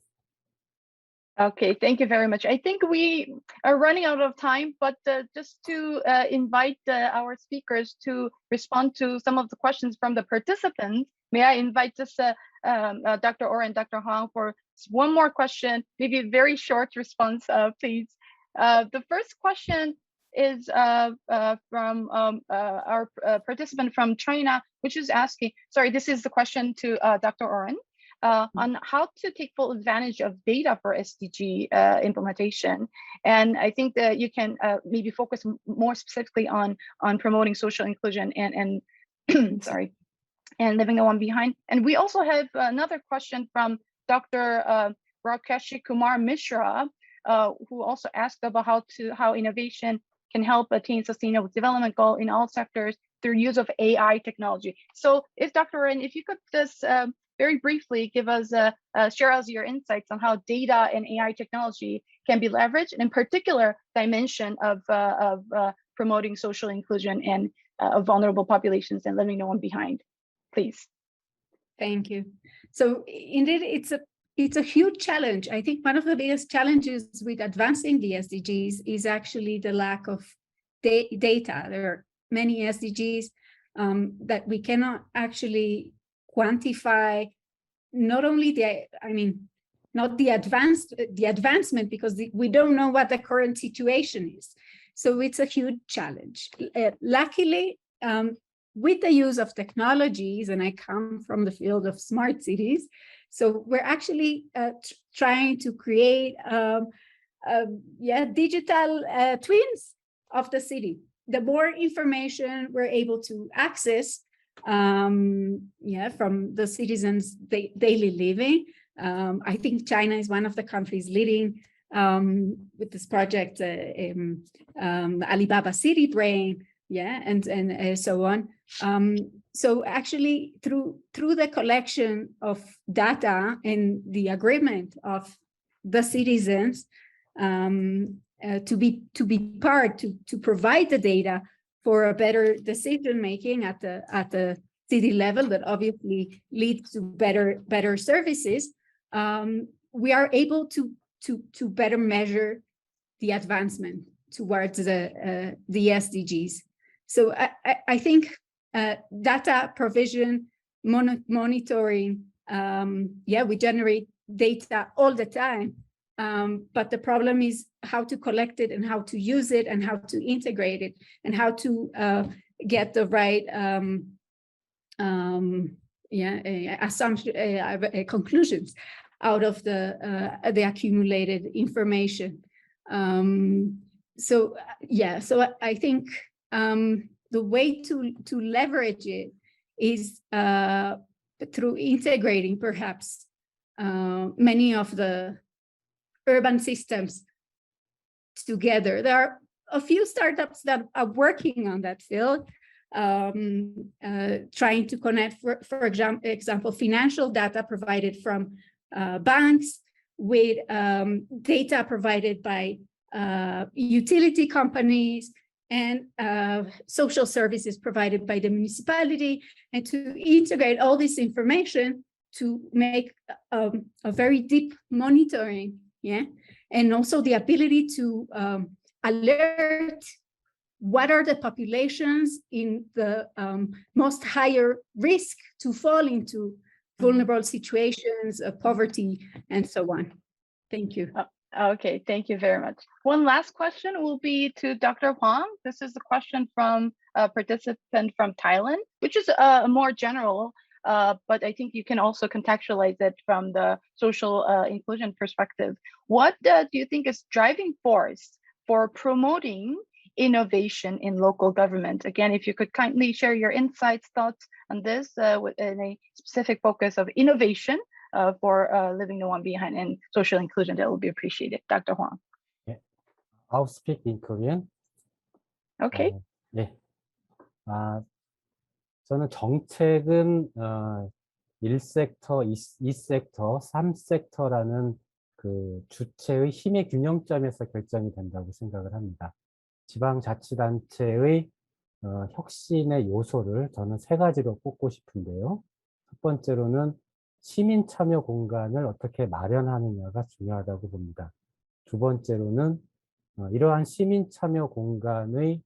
Okay, thank you very much. I think we are running out of time, but just to invite our speakers to respond to some of the questions from the participants, may I invite just Dr. Orr and Dr. Huang for one more question, maybe a very short response, please. The first question is from our participant from China, which is asking, sorry, this is the question to Dr. Oren. On how to take full advantage of data for SDG implementation. And I think that you can maybe focus more specifically on promoting social inclusion and sorry, and leaving no one behind. And we also have another question from Dr. Rakesh Kumar Mishra, who also asked about how innovation can help attain sustainable development goal in all sectors through use of AI technology. So if Dr. Ren, if you could just very briefly give us, share us your insights on how data and AI technology can be leveraged, and in particular dimension of promoting social inclusion and of vulnerable populations and leaving no one behind, please. Thank you. So indeed, it's a huge challenge. I think one of the biggest challenges with advancing the SDGs is actually the lack of data. There are many SDGs that we cannot actually quantify, not only not the advancement, because we don't know what the current situation is. So it's a huge challenge. Luckily, with the use of technologies, and I come from the field of smart cities, so we're actually trying to create digital twins of the city. The more information we're able to access from the citizens' daily living, I think China is one of the countries leading with this project, Alibaba City Brain, and so on. So actually, through the collection of data and the agreement of the citizens to provide the data for a better decision making at the city level that obviously leads to better services, we are able to better measure the advancement towards the SDGs. So I think data provision, monitoring, we generate data all the time, but the problem is how to collect it and how to use it and how to integrate it and how to get the right conclusions out of the accumulated information. So I think the way to leverage it is through integrating perhaps many of the urban systems together. There are a few startups that are working on that field, trying to connect, for example, financial data provided from banks with data provided by utility companies and social services provided by the municipality, and to integrate all this information to make a very deep monitoring, and also the ability to alert what are the populations in the most higher risk to fall into vulnerable situations, poverty, and so on. Thank you. Okay, thank you very much. One last question will be to Dr. Huang. This is a question from a participant from Thailand, which is more general, but I think you can also contextualize it from the social inclusion perspective. What do you think is driving force for promoting innovation in local government? Again, if you could kindly share your insights, thoughts on this in a specific focus of innovation for leaving no one behind and social inclusion, that will be appreciated. Dr. Huang. I'll speak in Korean. Okay. 저는 정책은 1섹터, 2섹터, 3섹터라는 그 주체의 힘의 균형점에서 결정이 된다고 생각을 합니다. 지방자치단체의 혁신의 요소를 저는 3가지로 꼽고 싶은데요. 첫 번째로는 시민 참여 공간을 어떻게 마련하느냐가 중요하다고 봅니다. 두 번째로는 이러한 시민 참여 공간의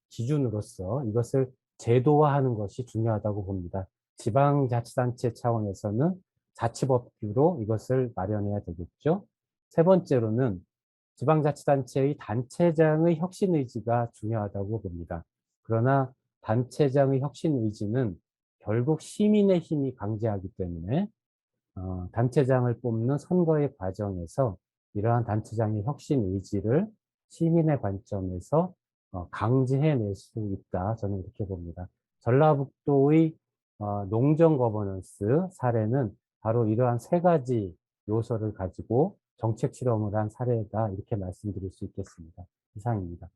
기준으로서 이것을 제도화하는 것이 중요하다고 봅니다. 지방자치단체 차원에서는 자치법규로 이것을 마련해야 되겠죠. 세 번째로는 지방자치단체의 단체장의 혁신 의지가 중요하다고 봅니다. 그러나 단체장의 혁신 의지는 결국 시민의 힘이 강제하기 때문에 단체장을 뽑는 선거의 과정에서 이러한 단체장의 혁신 의지를 시민의 관점에서 강제해낼 수 있다, 저는 이렇게 봅니다. 전라북도의 농정 거버넌스 사례는 바로 이러한 3가지 요소를 가지고 정책 실험을 한 사례다 이렇게 말씀드릴 수 있겠습니다. 이상입니다.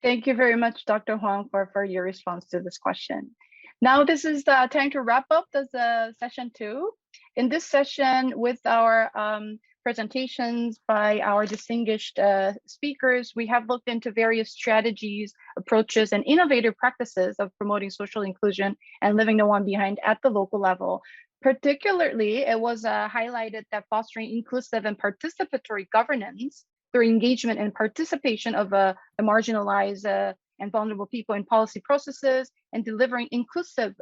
Thank you very much, Dr. Huang, for your response to this question. Now, this is the time to wrap up this session 2. In this session, with our presentations by our distinguished speakers, we have looked into various strategies, approaches, and innovative practices of promoting social inclusion and leaving no one behind at the local level. Particularly, it was highlighted that fostering inclusive and participatory governance through engagement and participation of the marginalized and vulnerable people in policy processes and delivering inclusive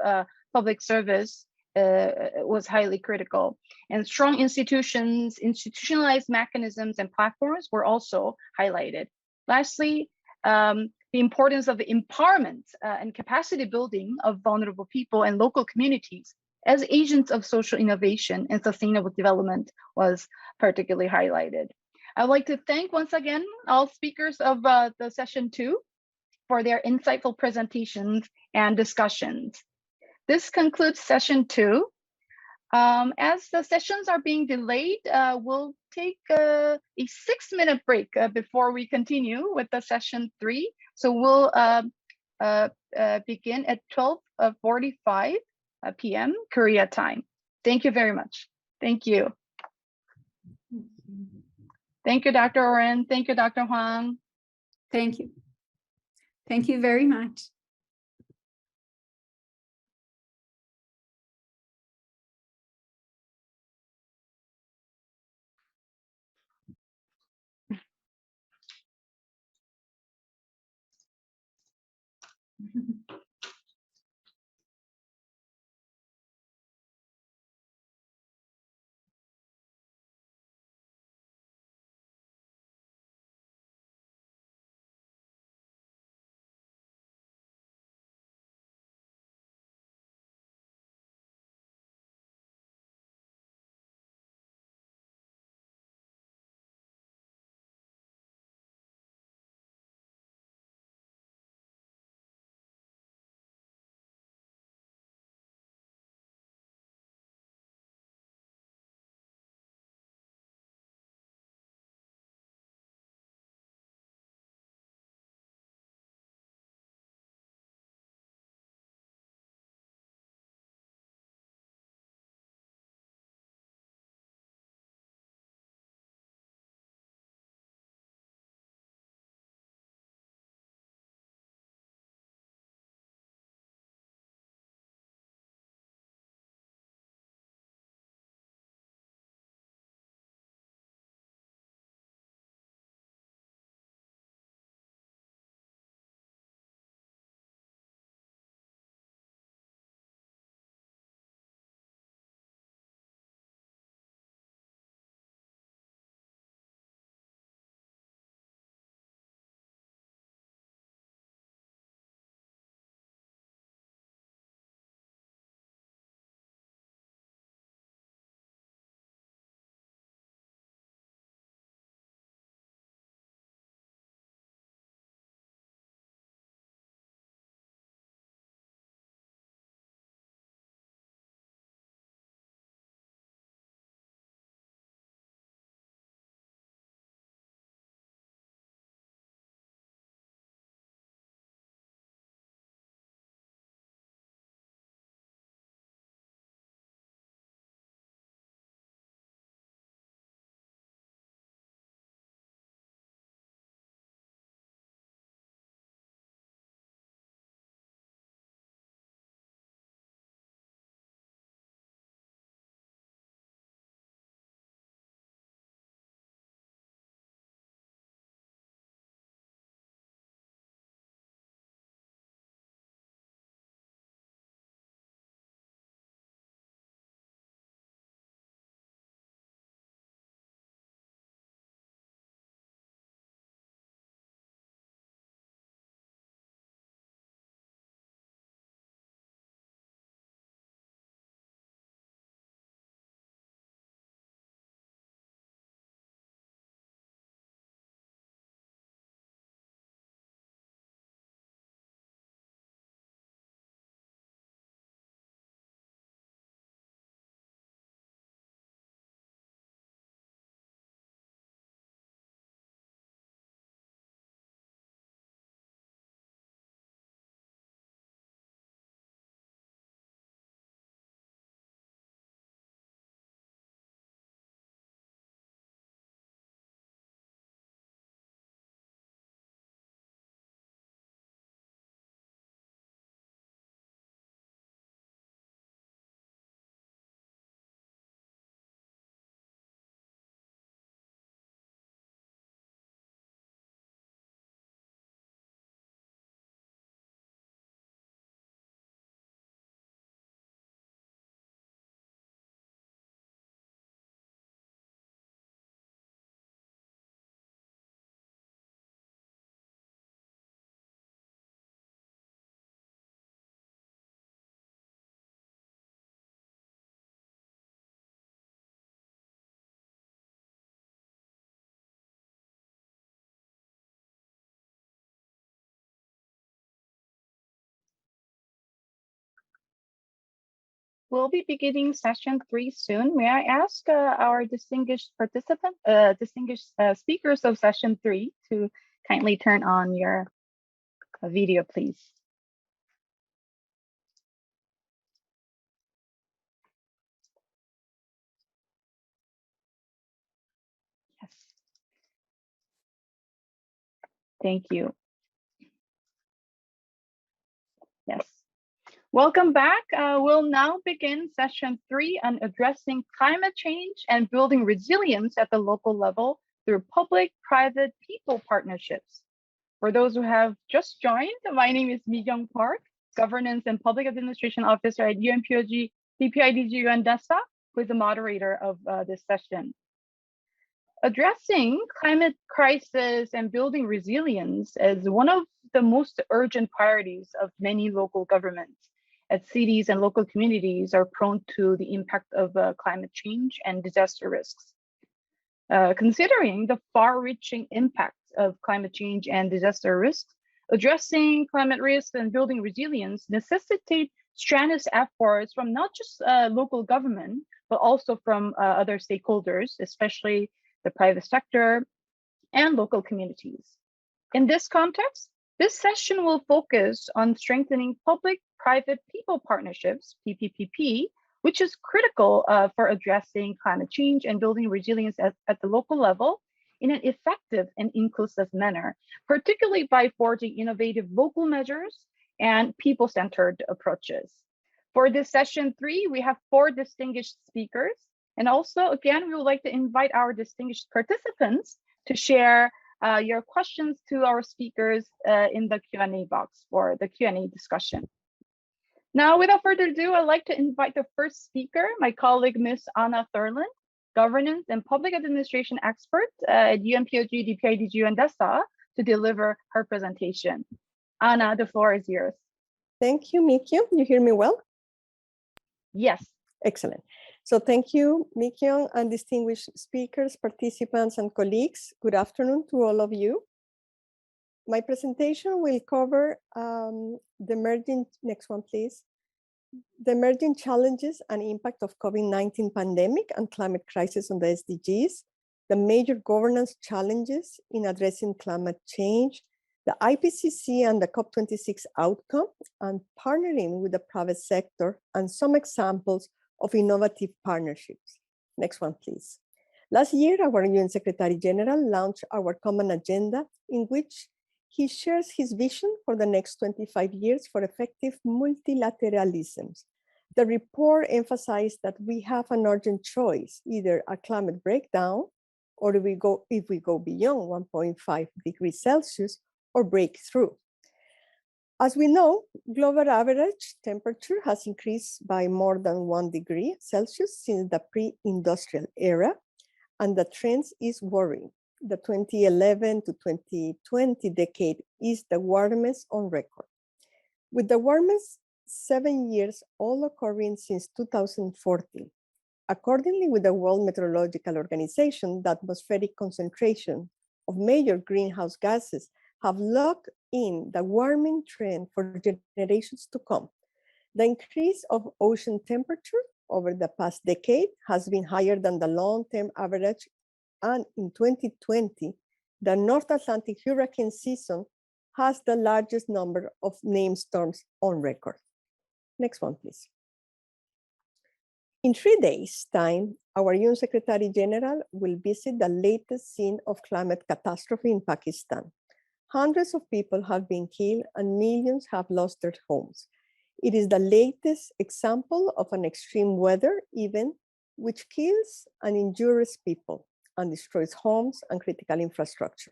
public service was highly critical. And strong institutions, institutionalized mechanisms and platforms were also highlighted. Lastly, the importance of the empowerment and capacity building of vulnerable people and local communities as agents of social innovation and sustainable development was particularly highlighted. I'd like to thank once again all speakers of the session 2 for their insightful presentations and discussions. This concludes session 2. As the sessions are being delayed, we'll take a 6-minute break before we continue with the session 3. So we'll begin at 12:45 p.m. Korea time. Thank you very much. Thank you. Thank you, Dr. Oren. Thank you, Dr. Huang. Thank you. Thank you very much. We'll be beginning session 3 soon. May I ask our distinguished speakers of session 3 to kindly turn on your video, please. Yes. Thank you. Yes. Welcome back. We'll now begin session 3 on addressing climate change and building resilience at the local level through public-private people partnerships. For those who have just joined, my name is Mi-kyung Park, Governance and Public Administration Officer at UNPOG DPIDG UN DESA, who is the moderator of this session. Addressing climate crisis and building resilience is one of the most urgent priorities of many local governments, as cities and local communities are prone to the impact of climate change and disaster risks. Considering the far-reaching impacts of climate change and disaster risks, addressing climate risks and building resilience necessitate strenuous efforts from not just local government, but also from other stakeholders, especially the private sector and local communities. In this context, this session will focus on strengthening public-private people partnerships, PPPP, which is critical for addressing climate change and building resilience at the local level in an effective and inclusive manner, particularly by forging innovative local measures and people-centered approaches. For this session 3, we have 4 distinguished speakers. And also, again, we would like to invite our distinguished participants to share your questions to our speakers in the Q&A box for the Q&A discussion. Now, without further ado, I'd like to invite the first speaker, my colleague, Ms. Anna Thurland, Governance and Public Administration Expert at UNPOG DPIDG UN DESA, to deliver her presentation. Anna, the floor is yours. Thank you, Mi-kyung. You hear me well? Yes. Excellent. So thank you, Mi-kyung, and distinguished speakers, participants, and colleagues. Good afternoon to all of you. My presentation will cover the emerging, next one, please. The emerging challenges and impact of COVID-19 pandemic and climate crisis on the SDGs, the major governance challenges in addressing climate change, the IPCC and the COP26 outcome, and partnering with the private sector, and some examples of innovative partnerships. Next one, please. Last year, our UN Secretary General launched our common agenda, in which he shares his vision for the next 25 years for effective multilateralism. The report emphasized that we have an urgent choice, either a climate breakdown, or if we go beyond 1.5 degrees Celsius, or breakthrough. As we know, global average temperature has increased by more than 1 degree Celsius since the pre-industrial era, and the trend is worrying. The 2011 to 2020 decade is the warmest on record, with the warmest 7 years all occurring since 2014. Accordingly, with the World Meteorological Organization, the atmospheric concentration of major greenhouse gases have locked in the warming trend for generations to come. The increase of ocean temperature over the past decade has been higher than the long-term average, and in 2020, the North Atlantic hurricane season has the largest number of named storms on record. Next one, please. In 3 days' time, our UN Secretary General will visit the latest scene of climate catastrophe in Pakistan. Hundreds of people have been killed and millions have lost their homes. It is the latest example of an extreme weather event which kills and injures people and destroys homes and critical infrastructure.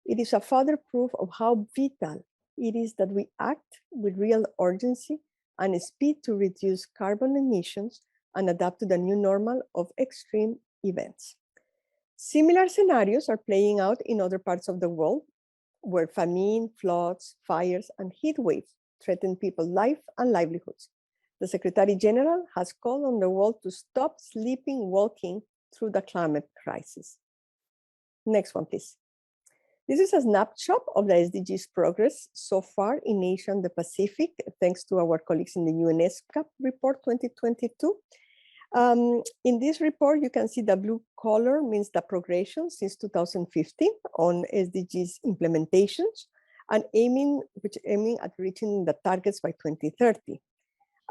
It is a further proof of how vital it is that we act with real urgency and speed to reduce carbon emissions and adapt to the new normal of extreme events. Similar scenarios are playing out in other parts of the world, where famine, floods, fires, and heat waves threaten people's life and livelihoods. The Secretary General has called on the world to stop sleeping walking through the climate crisis. Next one, please. This is a snapshot of the SDGs progress so far in Asia and the Pacific, thanks to our colleagues in the UN ESCAP report 2022. In this report, you can see the blue color means the progression since 2015 on SDGs implementations and aiming at reaching the targets by 2030.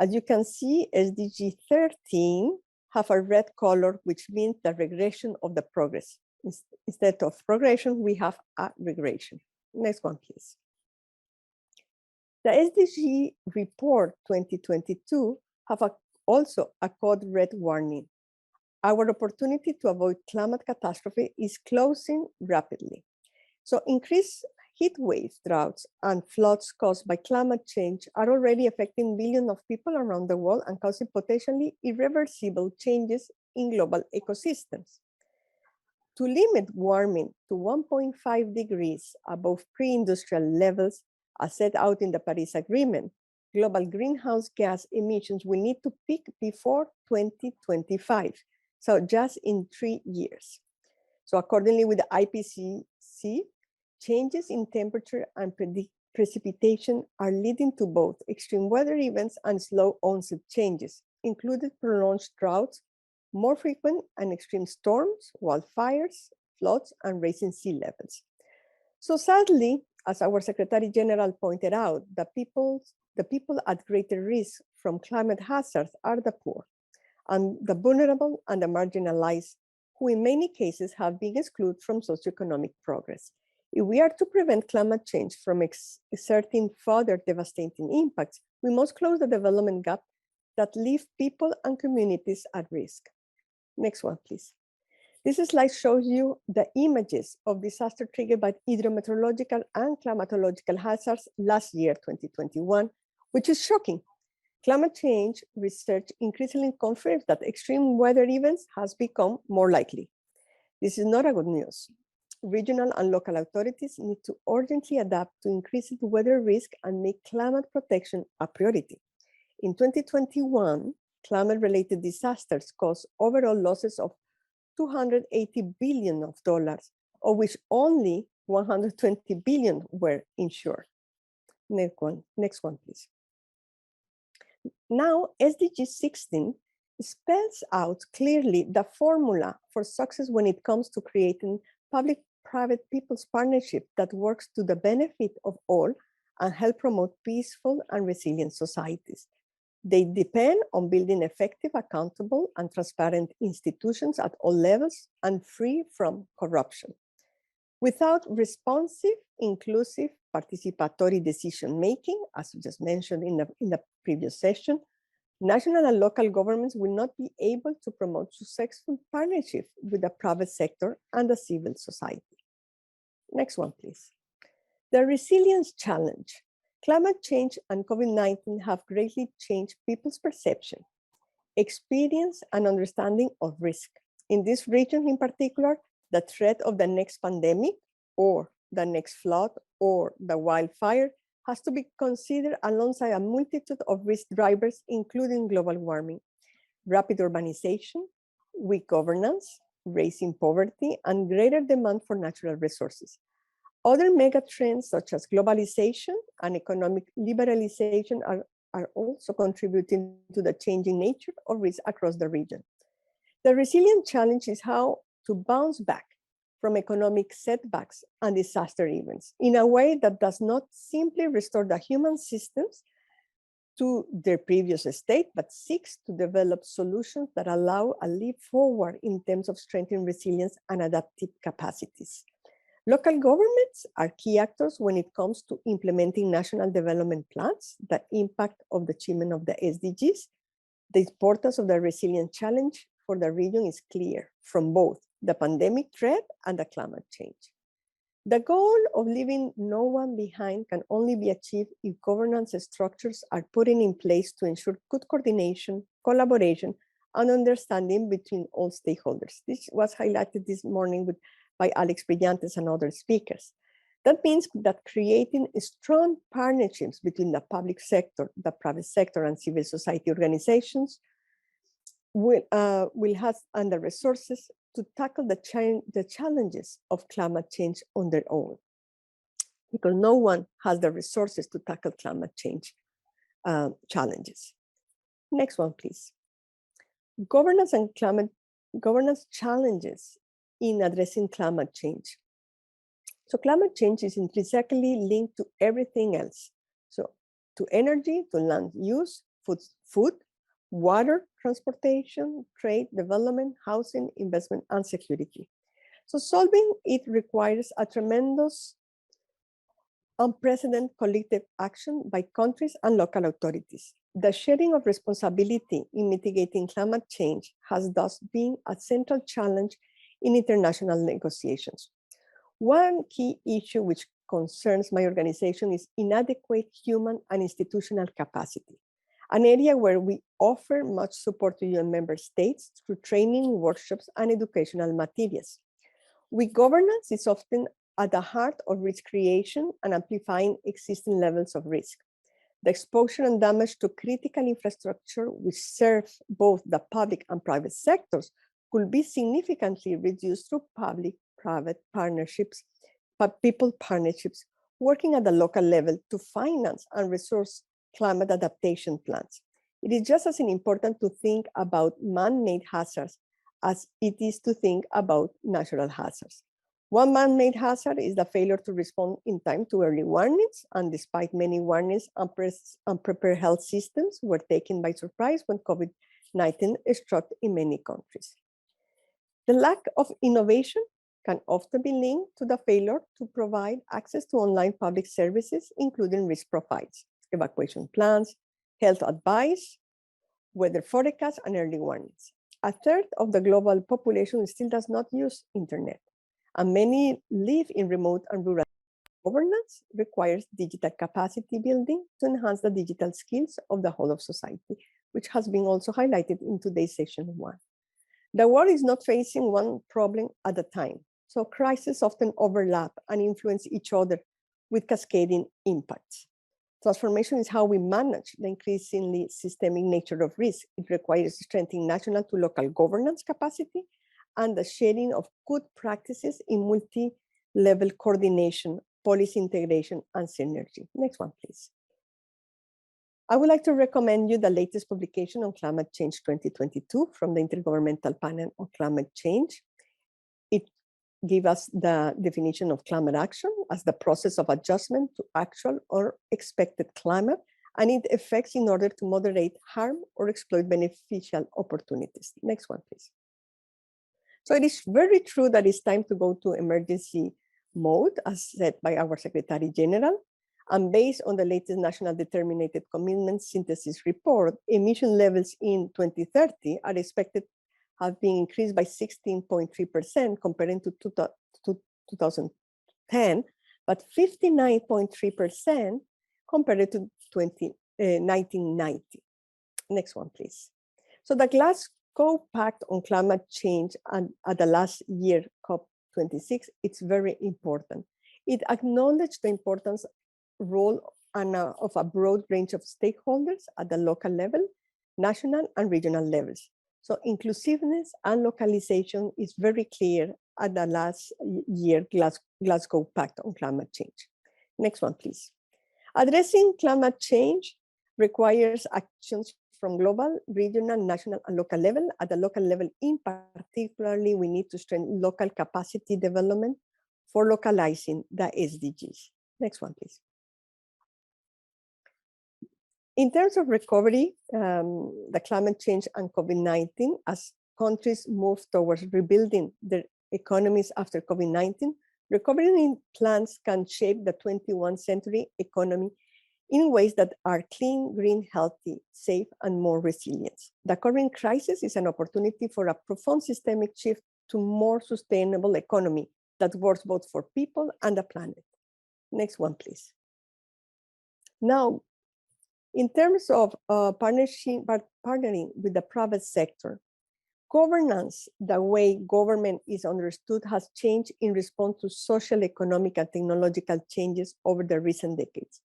As you can see, SDG 13 have a red color, which means the regression of the progress. Instead of progression, we have a regression. Next one, please. The SDG report 2022 have also a code red warning. Our opportunity to avoid climate catastrophe is closing rapidly. So increased heat waves, droughts, and floods caused by climate change are already affecting billions of people around the world and causing potentially irreversible changes in global ecosystems. To limit warming to 1.5 degrees above pre-industrial levels, as set out in the Paris Agreement, global greenhouse gas emissions will need to peak before 2025, so just in 3 years. So accordingly with the IPCC, changes in temperature and precipitation are leading to both extreme weather events and slow onset changes, including prolonged droughts, more frequent and extreme storms, wildfires, floods, and rising sea levels. So sadly, as our Secretary General pointed out, the people at greater risk from climate hazards are the poor, and the vulnerable and the marginalized, who in many cases have been excluded from socioeconomic progress. If we are to prevent climate change from exerting further devastating impacts, we must close the development gap that leave people and communities at risk. Next one, please. This slide shows you the images of disaster triggered by hydrometeorological and climatological hazards last year, 2021, which is shocking. Climate change research increasingly confirms that extreme weather events has become more likely. This is not a good news. Regional and local authorities need to urgently adapt to increasing weather risk and make climate protection a priority. In 2021, climate-related disasters caused overall losses of $280 billion, of which only $120 billion were insured. Next one, please. Now, SDG 16 spells out clearly the formula for success when it comes to creating public-private people's partnership that works to the benefit of all and help promote peaceful and resilient societies. They depend on building effective, accountable, and transparent institutions at all levels and free from corruption. Without responsive, inclusive, participatory decision-making, as we just mentioned in the previous session, national and local governments will not be able to promote successful partnership with the private sector and the civil society. Next one, please. The resilience challenge. Climate change and COVID-19 have greatly changed people's perception, experience, and understanding of risk. In this region in particular, the threat of the next pandemic or the next flood or the wildfire has to be considered alongside a multitude of risk drivers, including global warming, rapid urbanization, weak governance, rising poverty, and greater demand for natural resources. Other mega trends such as globalization and economic liberalization are also contributing to the changing nature of risk across the region. The resilient challenge is how to bounce back from economic setbacks and disaster events in a way that does not simply restore the human systems to their previous state, but seeks to develop solutions that allow a leap forward in terms of strengthening resilience and adaptive capacities. Local governments are key actors when it comes to implementing national development plans, the impact of the achievement of the SDGs. The importance of the resilient challenge for the region is clear from both the pandemic threat and the climate change. The goal of leaving no one behind can only be achieved if governance structures are put in place to ensure good coordination, collaboration, and understanding between all stakeholders. This was highlighted this morning by Alex Brillantes and other speakers. That means that creating strong partnerships between the public sector, the private sector, and civil society organizations will have the resources to tackle the challenges of climate change on their own. because no one has the resources to tackle climate change challenges. Next one, please. Governance challenges in addressing climate change. So climate change is intrinsically linked to everything else. So to energy, to land use, food, water, transportation, trade, development, housing, investment, and security. So solving it requires a tremendous, unprecedented collective action by countries and local authorities. The sharing of responsibility in mitigating climate change has thus been a central challenge in international negotiations. One key issue which concerns my organization is inadequate human and institutional capacity, an area where we offer much support to UN member states through training, workshops, and educational materials. Weak governance is often at the heart of risk creation and amplifying existing levels of risk. The exposure and damage to critical infrastructure which serve both the public and private sectors could be significantly reduced through public-private partnerships, people partnerships working at the local level to finance and resource climate adaptation plans. It is just as important to think about man-made hazards as it is to think about natural hazards. One man-made hazard is the failure to respond in time to early warnings, and despite many warnings, unprepared health systems were taken by surprise when COVID-19 struck in many countries. The lack of innovation can often be linked to the failure to provide access to online public services, including risk profiles, evacuation plans, health advice, weather forecasts, and early warnings. A third of the global population still does not use internet, and many live in remote and rural. Governance requires digital capacity building to enhance the digital skills of the whole of society, which has been also highlighted in today's session 1. The world is not facing one problem at a time, so crises often overlap and influence each other with cascading impacts. Transformation is how we manage the increasingly systemic nature of risk. It requires strengthening national to local governance capacity and the sharing of good practices in multi-level coordination, policy integration, and synergy. Next one, please. I would like to recommend you the latest publication on Climate Change 2022 from the Intergovernmental Panel on Climate Change. It gives us the definition of climate action as the process of adjustment to actual or expected climate and its effects in order to moderate harm or exploit beneficial opportunities. Next one, please. So it is very true that it's time to go to emergency mode, as said by our Secretary General. And based on the latest National Determined Commitment Synthesis report, emission levels in 2030 are expected to have been increased by 16.3% compared to 2010, but 59.3% compared to 1990. Next one, please. So the Glasgow Pact on Climate Change and at the last year, COP26, it's very important. It acknowledged the importance role of a broad range of stakeholders at the local level, national and regional levels. So inclusiveness and localization is very clear at the last year Glasgow Pact on Climate Change. Next one, please. Addressing climate change requires actions from global, regional, national, and local level. At the local level, in particularly, we need to strengthen local capacity development for localizing the SDGs. Next one, please. In terms of recovery, the climate change and COVID-19, as countries move towards rebuilding their economies after COVID-19, recovery plans can shape the 21st century economy in ways that are clean, green, healthy, safe, and more resilient. The current crisis is an opportunity for a profound systemic shift to more sustainable economy that works both for people and the planet. Next one, please. Now, in terms of partnering with the private sector, governance, the way government is understood, has changed in response to social, economic, and technological changes over the recent decades.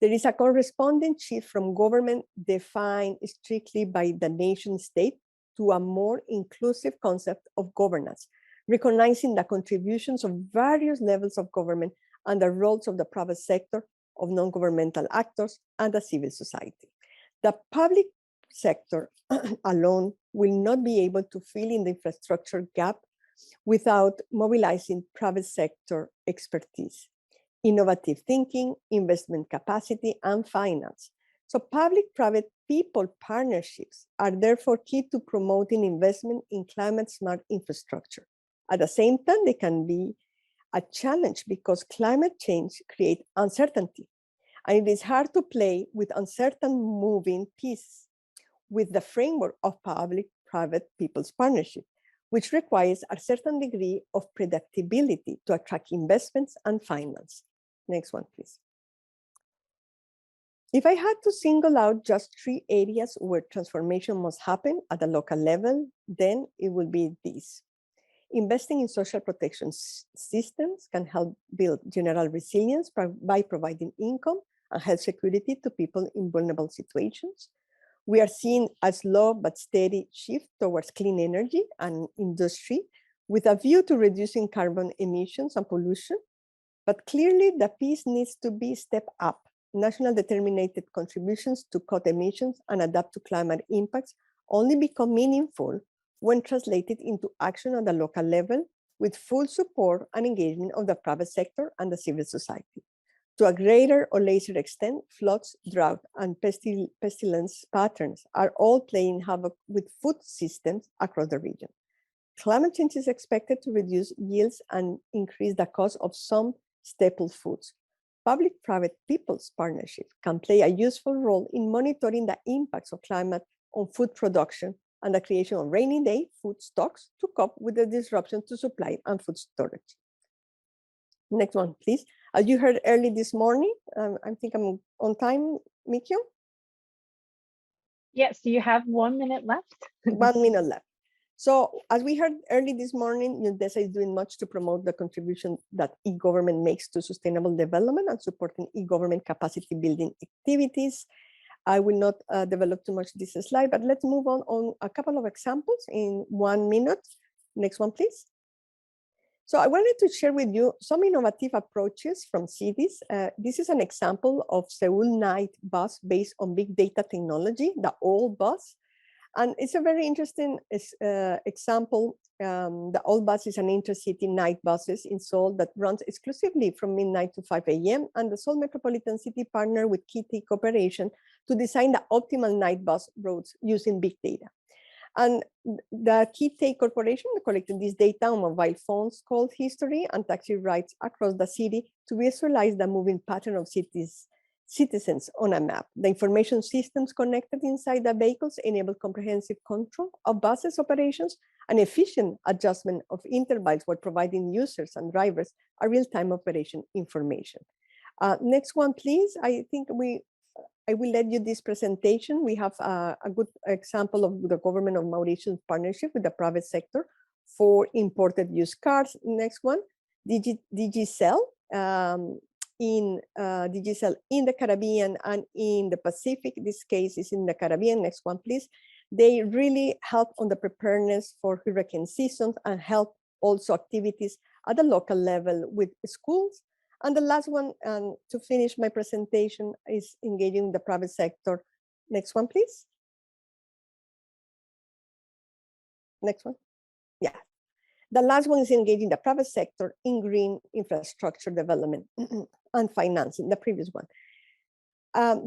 There is a corresponding shift from government defined strictly by the nation state to a more inclusive concept of governance, recognizing the contributions of various levels of government and the roles of the private sector, of non-governmental actors, and the civil society. The public sector alone will not be able to fill in the infrastructure gap without mobilizing private sector expertise, innovative thinking, investment capacity, and finance. So public-private people partnerships are therefore key to promoting investment in climate-smart infrastructure. At the same time, they can be a challenge because climate change creates uncertainty. And it is hard to play with uncertain moving pieces with the framework of public-private people's partnership, which requires a certain degree of predictability to attract investments and finance. Next one, please. If I had to single out just 3 areas where transformation must happen at the local level, then it will be these. Investing in social protection systems can help build general resilience by providing income and health security to people in vulnerable situations. We are seeing a slow but steady shift towards clean energy and industry with a view to reducing carbon emissions and pollution. But clearly the piece needs to be stepped up. National determined contributions to cut emissions and adapt to climate impacts only become meaningful when translated into action at the local level with full support and engagement of the private sector and the civil society. To a greater or lesser extent, floods, drought, and pestilence patterns are all playing havoc with food systems across the region. Climate change is expected to reduce yields and increase the cost of some staple foods. Public-private people's partnership can play a useful role in monitoring the impacts of climate on food production and the creation of rainy day food stocks to cope with the disruption to supply and food storage. Next one, please. As you heard early this morning, I think I'm on time, Mikyo? Yes, you have 1 minute left. 1 minute left. So as we heard early this morning, UN DESA is doing much to promote the contribution that e-government makes to sustainable development and supporting e-government capacity building activities. I will not develop too much this slide, but let's move on a couple of examples in 1 minute. Next one, please. So I wanted to share with you some innovative approaches from cities. This is an example of Seoul night bus based on big data technology, the old bus. And it's a very interesting example. The old bus is an intercity night buses in Seoul that runs exclusively from midnight to 5 a.m. And the Seoul Metropolitan City partnered with KT Corporation to design the optimal night bus routes using big data. And the KT Corporation collected this data on mobile phones, call history, and taxi rides across the city to visualize the moving pattern of citizens on a map. The information systems connected inside the vehicles enable comprehensive control of buses operations and efficient adjustment of intervals while providing users and drivers a real-time operation information. Next one, please. I think I will let you this presentation. We have a good example of the government of Mauritius partnership with the private sector for imported used cars. Next one, Digicel. Digicel in the Caribbean and in the Pacific. This case is in the Caribbean. Next one, please. They really help on the preparedness for hurricane seasons and help also activities at the local level with schools. And the last one, to finish my presentation, is engaging the private sector. Next one, please. Next one. Yeah. The last one is engaging the private sector in green infrastructure development and financing, the previous one.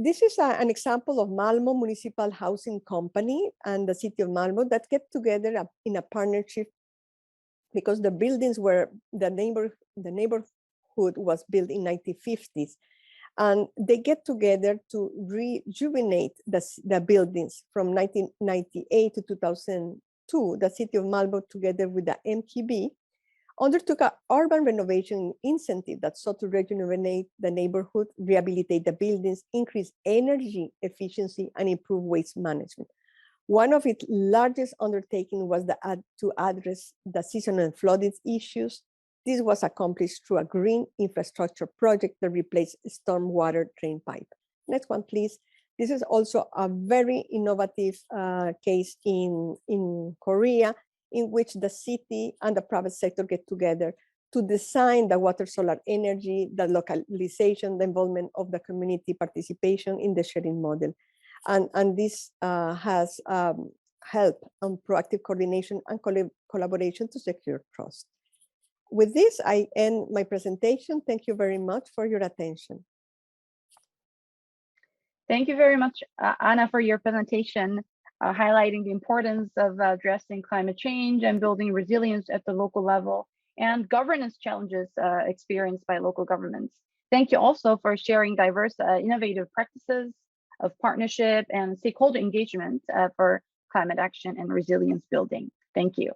This is an example of Malmo Municipal Housing Company and the city of Malmo that get together in a partnership because the buildings were, the neighborhood was built in 1950s. And they get together to rejuvenate the buildings from 1998 to 2002. The city of Malmo, together with the MKB, undertook an urban renovation incentive that sought to rejuvenate the neighborhood, rehabilitate the buildings, increase energy efficiency, and improve waste management. One of its largest undertakings was to address the seasonal flooding issues. This was accomplished through a green infrastructure project that replaced stormwater drain pipe. Next one, please. This is also a very innovative case in Korea, in which the city and the private sector get together to design the water solar energy, the localization, the involvement of the community participation in the sharing model. And this has helped on proactive coordination and collaboration to secure trust. With this, I end my presentation. Thank you very much for your attention. Thank you very much, Anna, for your presentation, highlighting the importance of addressing climate change and building resilience at the local level and governance challenges experienced by local governments. Thank you also for sharing diverse innovative practices of partnership and stakeholder engagement for climate action and resilience building. Thank you.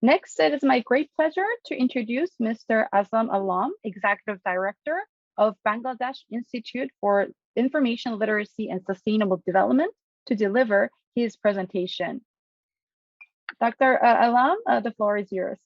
Next, it is my great pleasure to introduce Mr. Aslam Alam, Executive Director of Bangladesh Institute for Information Literacy and Sustainable Development, to deliver his presentation. Dr. Alam, the floor is yours.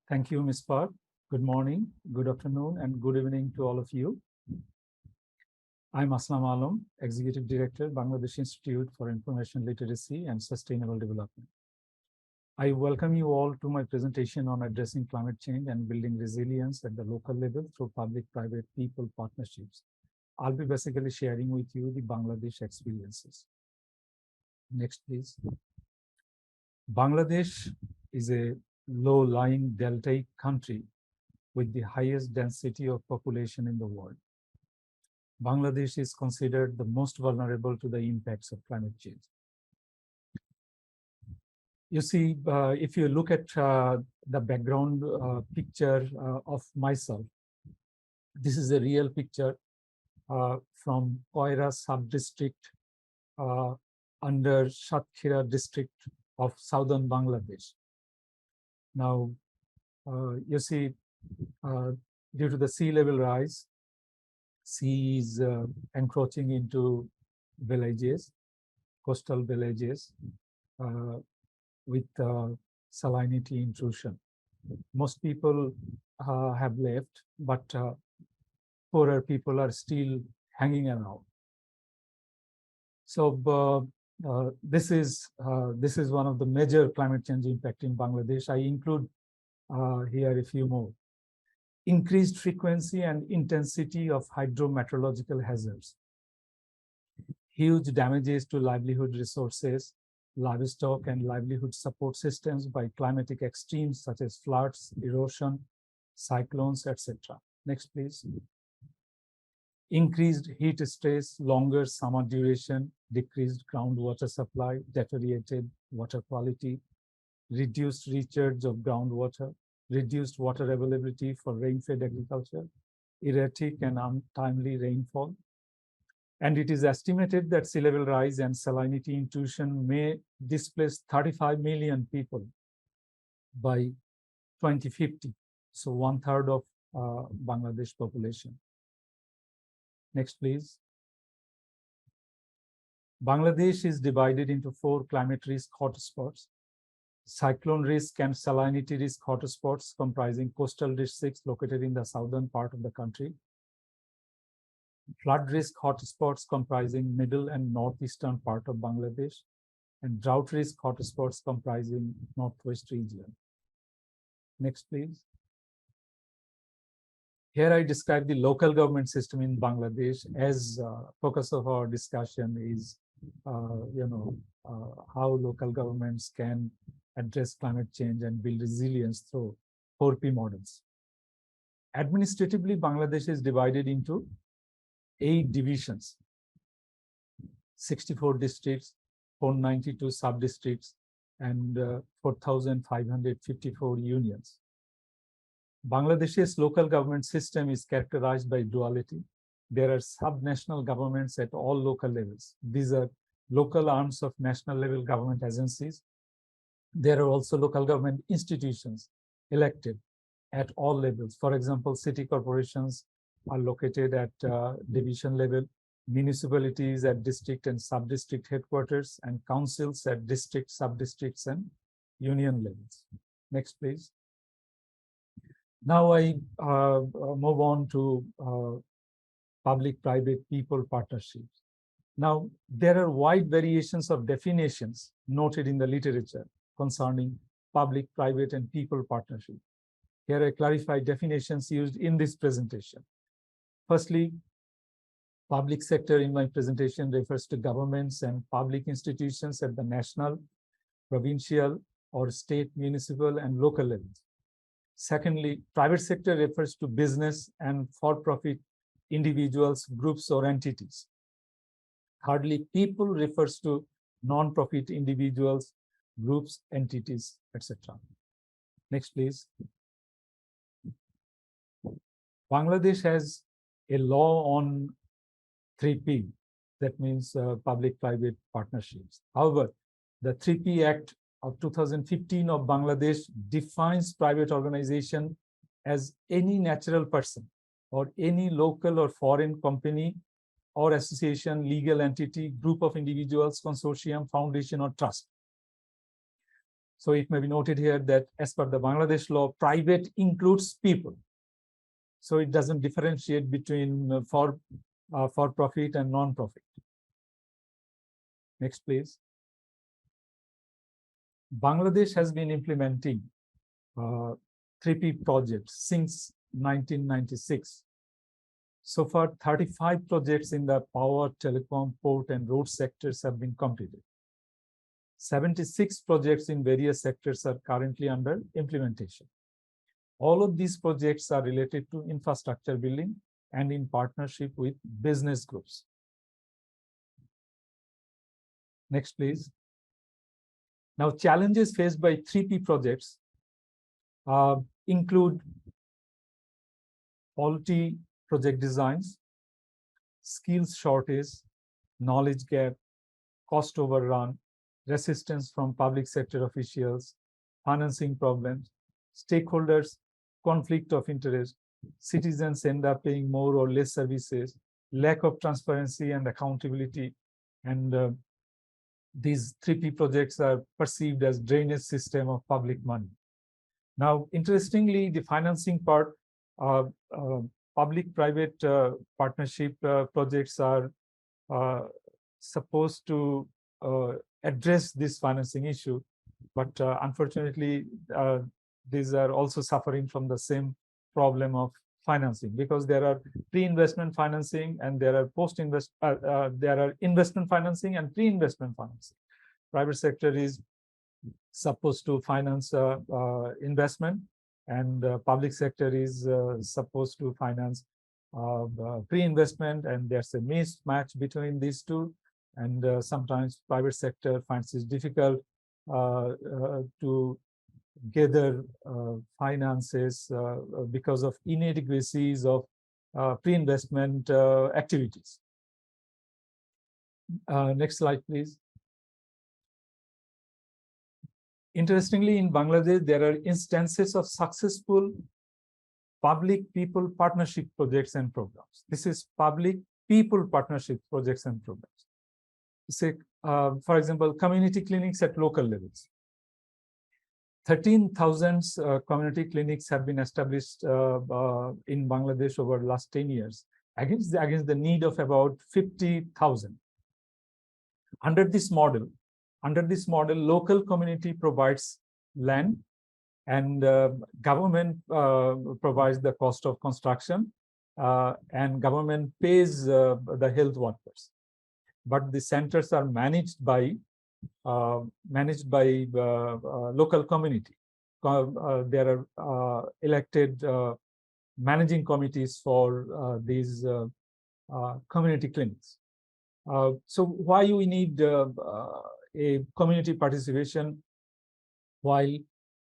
Thank you, Ms. Park. Good morning, good afternoon, and good evening to all of you. I'm Aslam Alam, Executive Director, Bangladesh Institute for Information Literacy and Sustainable Development. I welcome you all to my presentation on addressing climate change and building resilience at the local level through public-private people partnerships. I'll be basically sharing with you the Bangladesh experiences. Next, please. Bangladesh is a low-lying deltaic country with the highest density of population in the world. Bangladesh is considered the most vulnerable to the impacts of climate change. You see, if you look at the background picture of myself, this is a real picture from Koira sub-district under Satkhira district of southern Bangladesh. Now, you see, due to the sea level rise, sea is encroaching into villages, coastal villages, with salinity intrusion. Most people have left, but poorer people are still hanging around. So this is one of the major climate change impact in Bangladesh. I include here a few more. Increased frequency and intensity of hydrometeorological hazards. Huge damages to livelihood resources, livestock and livelihood support systems by climatic extremes such as floods, erosion, cyclones, etc. Next, please. Increased heat stress, longer summer duration, decreased groundwater supply, deteriorated water quality, reduced recharge of groundwater, reduced water availability for rain-fed agriculture, erratic and untimely rainfall. And it is estimated that sea level rise and salinity intrusion may displace 35 million people by 2050. So 1/3 of Bangladesh population. Next, please. Bangladesh is divided into 4 climate risk hotspots. Cyclone risk and salinity risk hotspots comprising coastal districts located in the southern part of the country. Flood risk hotspots comprising middle and northeastern part of Bangladesh, and drought risk hotspots comprising northwest region. Next, please. Here I describe the local government system in Bangladesh as focus of our discussion is, how local governments can address climate change and build resilience through 4P models. Administratively, Bangladesh is divided into 8 divisions, 64 districts, 492 sub-districts, and 4,554 unions. Bangladesh's local government system is characterized by duality. There are sub-national governments at all local levels. These are local arms of national level government agencies. There are also local government institutions elected at all levels. For example, city corporations are located at division level, municipalities at district and sub-district headquarters, and councils at district, sub-districts, and union levels. Next, please. Now I move on to public-private people partnerships. Now, there are wide variations of definitions noted in the literature concerning public, private, and people partnership. Here I clarify definitions used in this presentation. Firstly, public sector in my presentation refers to governments and public institutions at the national, provincial, or state, municipal, and local levels. Secondly, private sector refers to business and for-profit individuals, groups, or entities. Thirdly, people refers to non-profit individuals, groups, entities, etc. Next, please. Bangladesh has a law on 3P, that means public-private partnerships. However, the 3P Act of 2015 of Bangladesh defines private organization as any natural person or any local or foreign company or association, legal entity, group of individuals, consortium, foundation, or trust. So it may be noted here that as per the Bangladesh law, private includes people. So it doesn't differentiate between for-profit and non-profit. Next, please. Bangladesh has been implementing 3P projects since 1996. So far, 35 projects in the power, telecom, port, and road sectors have been completed. 76 projects in various sectors are currently under implementation. All of these projects are related to infrastructure building and in partnership with business groups. Next, please. Now, challenges faced by 3P projects include faulty project designs, skills shortage, knowledge gap, cost overrun, resistance from public sector officials, financing problems, stakeholders, conflict of interest, citizens end up paying more or less services, lack of transparency and accountability, and these 3P projects are perceived as drainage system of public money. Now, interestingly, the financing part, public-private partnership projects are supposed to address this financing issue, but unfortunately, these are also suffering from the same problem of financing, because there are pre-investment financing and there are investment financing and pre-investment financing. Private sector is supposed to finance investment, and public sector is supposed to finance pre-investment, and there's a mismatch between these two, and sometimes private sector finds it difficult to gather finances because of inadequacies of pre-investment activities. Next slide, please. Interestingly, in Bangladesh, there are instances of successful public-people partnership projects and programs. This is public-people partnership projects and programs. Say, for example, community clinics at local levels. 13,000 community clinics have been established in Bangladesh over the last 10 years against the need of about 50,000. Under this model, local community provides land, and government provides the cost of construction, and government pays the health workers. But the centers are managed by local community. There are elected managing committees for these community clinics. So why we need a community participation while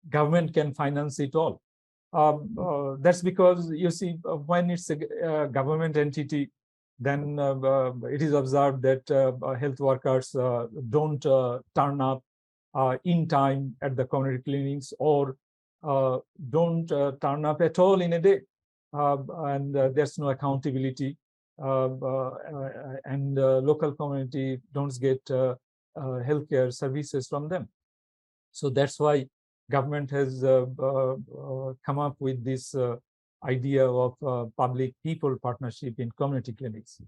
government can finance it all? That's because, you see, when it's a government entity, then it is observed that health workers don't turn up in time at the community clinics, or don't turn up at all in a day, and there's no accountability, and local community don't get healthcare services from them. So that's why government has come up with this idea of public-people partnership in community clinics.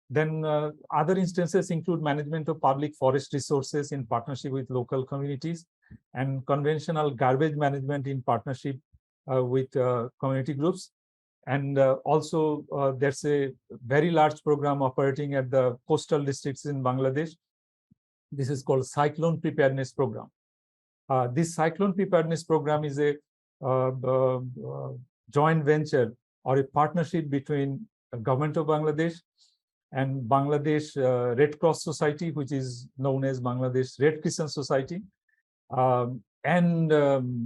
Then other instances include management of public forest resources in partnership with local communities, and conventional garbage management in partnership with community groups. And also there's a very large program operating at the coastal districts in Bangladesh. This is called Cyclone Preparedness Program. This Cyclone Preparedness Program is a joint venture or a partnership between the government of Bangladesh and Bangladesh Red Cross Society, which is known as Bangladesh Red Crescent Society, and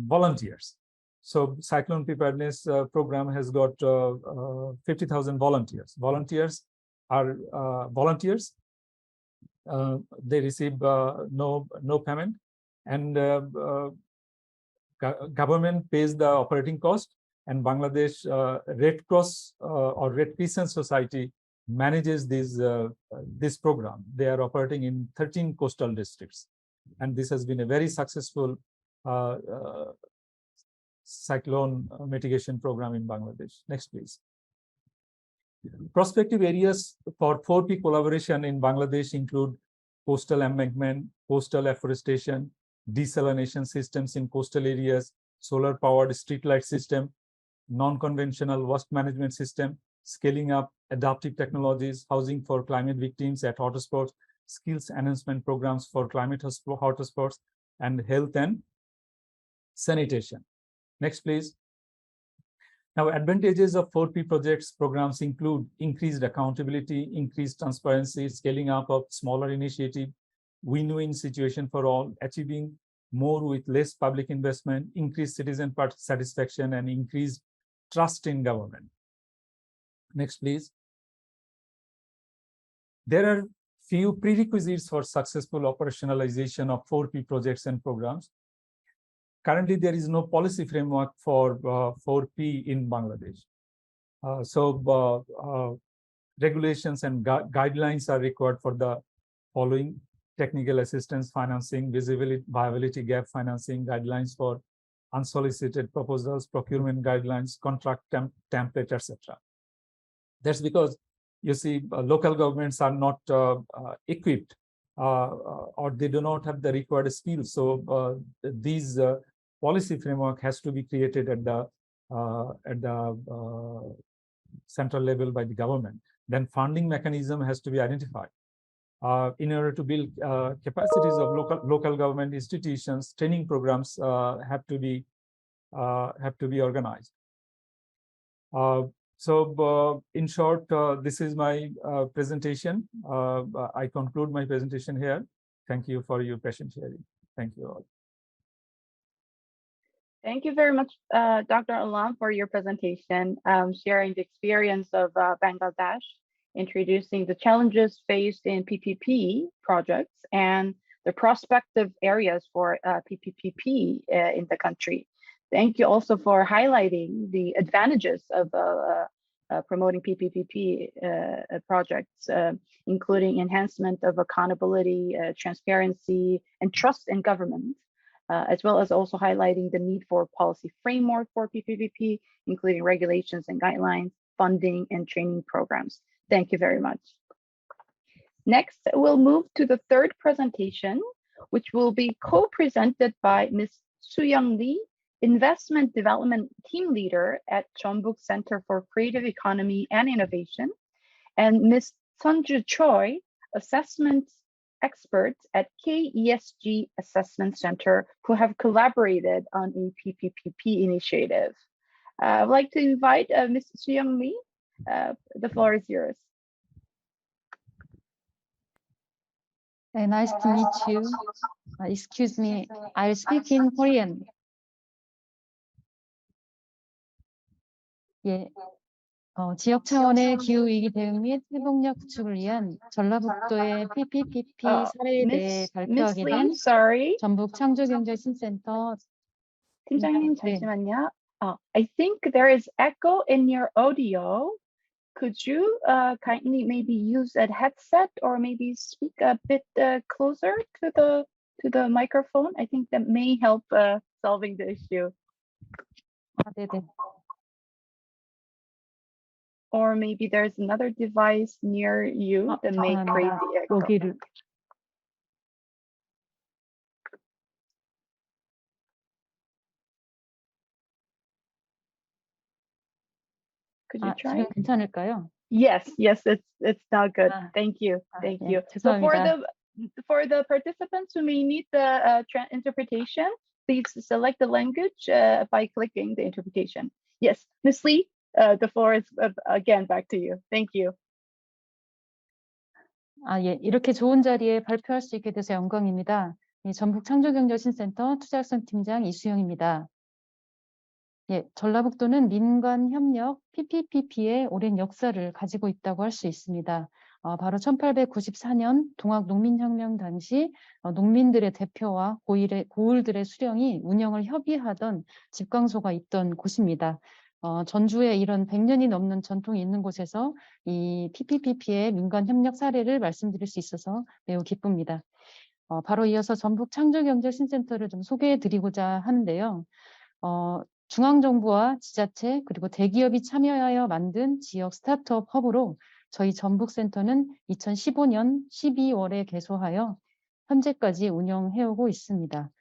volunteers. So Cyclone Preparedness Program has got 50,000 volunteers. Volunteers are volunteers. They receive no payment, and government pays the operating cost, and Bangladesh Red Cross or Red Crescent Society manages this program. They are operating in 13 coastal districts, and this has been a very successful cyclone mitigation program in Bangladesh. Next, please. Prospective areas for 4P collaboration in Bangladesh include coastal embankment, coastal afforestation, desalination systems in coastal areas, solar-powered street light system, non-conventional waste management system, scaling up adaptive technologies, housing for climate victims at hotspots, skills enhancement programs for climate hotspots, and health and sanitation. Next, please. Now, advantages of 4P projects programs include increased accountability, increased transparency, scaling up of smaller initiative, win-win situation for all, achieving more with less public investment, increased citizen satisfaction, and increased trust in government. Next, please. There are few prerequisites for successful operationalization of 4P projects and programs. Currently, there is no policy framework for 4P in Bangladesh. Regulations and guidelines are required for the following: technical assistance financing, viability gap financing, guidelines for unsolicited proposals, procurement guidelines, contract template, etc. That's because, you see, local governments are not equipped or they do not have the required skills. So these policy framework has to be created at the central level by the government. Then funding mechanism has to be identified. In order to build capacities of local government institutions, training programs have to be organized. In short, this is my presentation. I conclude my presentation here. Thank you for your patient hearing. Thank you all. Thank you very much, Dr. Alam, for your presentation, sharing the experience of Bangladesh, introducing the challenges faced in PPP projects and the prospective areas for PPPP in the country. Thank you also for highlighting the advantages of promoting PPP projects, including enhancement of accountability, transparency, and trust in government, as well as also highlighting the need for policy framework for PPP, including regulations and guidelines, funding, and training programs. Thank you very much. Next, we'll move to the third presentation, which will be co-presented by Ms. Soo-young Lee, Investment Development Team Leader at Jeonbuk Center for Creative Economy and Innovation, and Ms. Sunju Choi, Assessment Expert at KESG Assessment Center, who have collaborated on a PPP initiative. I'd like to invite Ms. Soo-young Lee. The floor is yours. Nice to meet you. Excuse me, I'll speak in Korean. 예, 지역 차원의 기후위기 대응 및 회복력 구축을 위한 전라북도의 PPPP 사례에 대해 발표하게 된 전북 창조경제신센터. 팀장님, 잠시만요. I think there is echo in your audio. Could you kindly maybe use a headset or maybe speak a bit closer to the microphone? I think that may help solving the issue. 네네. or maybe there's another device near you that may create the echo. 여기를 Could you try? 지금 괜찮을까요? Yes, it's now good. Thank you. 예, So 죄송합니다. for the participants who may need the interpretation, please select the language by clicking the interpretation. Yes, Ms. Lee, the floor is again back to you. Thank you. 예, 이렇게 좋은 자리에 발표할 수 있게 돼서 영광입니다. 전북 창조경제신센터 투자학생 팀장 이수영입니다. 예, 전라북도는 민관 협력 PPPP의 오랜 역사를 가지고 있다고 할 수 있습니다. 바로 1894년 동학농민혁명 당시 농민들의 대표와 고을들의 수령이 운영을 협의하던 집광소가 있던 곳입니다. 전주에 이런 100년이 넘는 전통이 있는 곳에서 이 PPPP의 민간 협력 사례를 말씀드릴 수 있어서 매우 기쁩니다. 바로 이어서 전북 창조경제신센터를 좀 소개해 드리고자 하는데요. 중앙정부와 지자체 그리고 대기업이 참여하여 만든 지역 스타트업 허브로 저희 전북센터는 2015년 12월에 개소하여 현재까지 운영해오고 있습니다.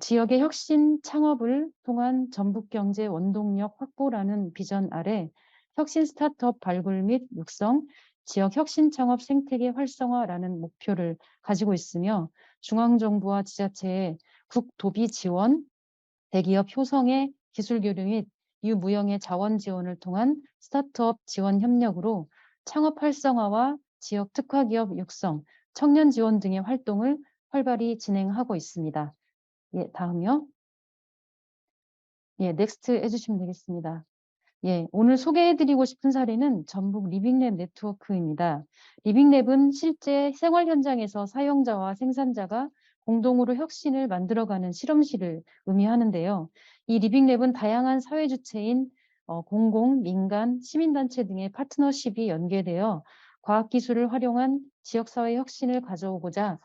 지역의 혁신 창업을 통한 전북경제 원동력 확보라는 비전 아래 혁신 스타트업 발굴 및 육성, 지역 혁신 창업 생태계 활성화라는 목표를 가지고 있으며 중앙정부와 지자체의 국도비 지원, 대기업 효성의 기술 교류 및 유무형의 자원 지원을 통한 스타트업 지원 협력으로 창업 활성화와 지역 특화 기업 육성, 청년 지원 등의 활동을 활발히 진행하고 있습니다. 예, 다음요. 예, 넥스트 해주시면 되겠습니다. 예, 오늘 소개해드리고 싶은 사례는 전북 리빙랩 네트워크입니다. 리빙랩은 실제 생활 현장에서 사용자와 생산자가 공동으로 혁신을 만들어가는 실험실을 의미하는데요. 이 리빙랩은 다양한 사회 주체인 공공, 민간, 시민단체 등의 파트너십이 연계되어 과학기술을 활용한 지역사회 혁신을 가져오고자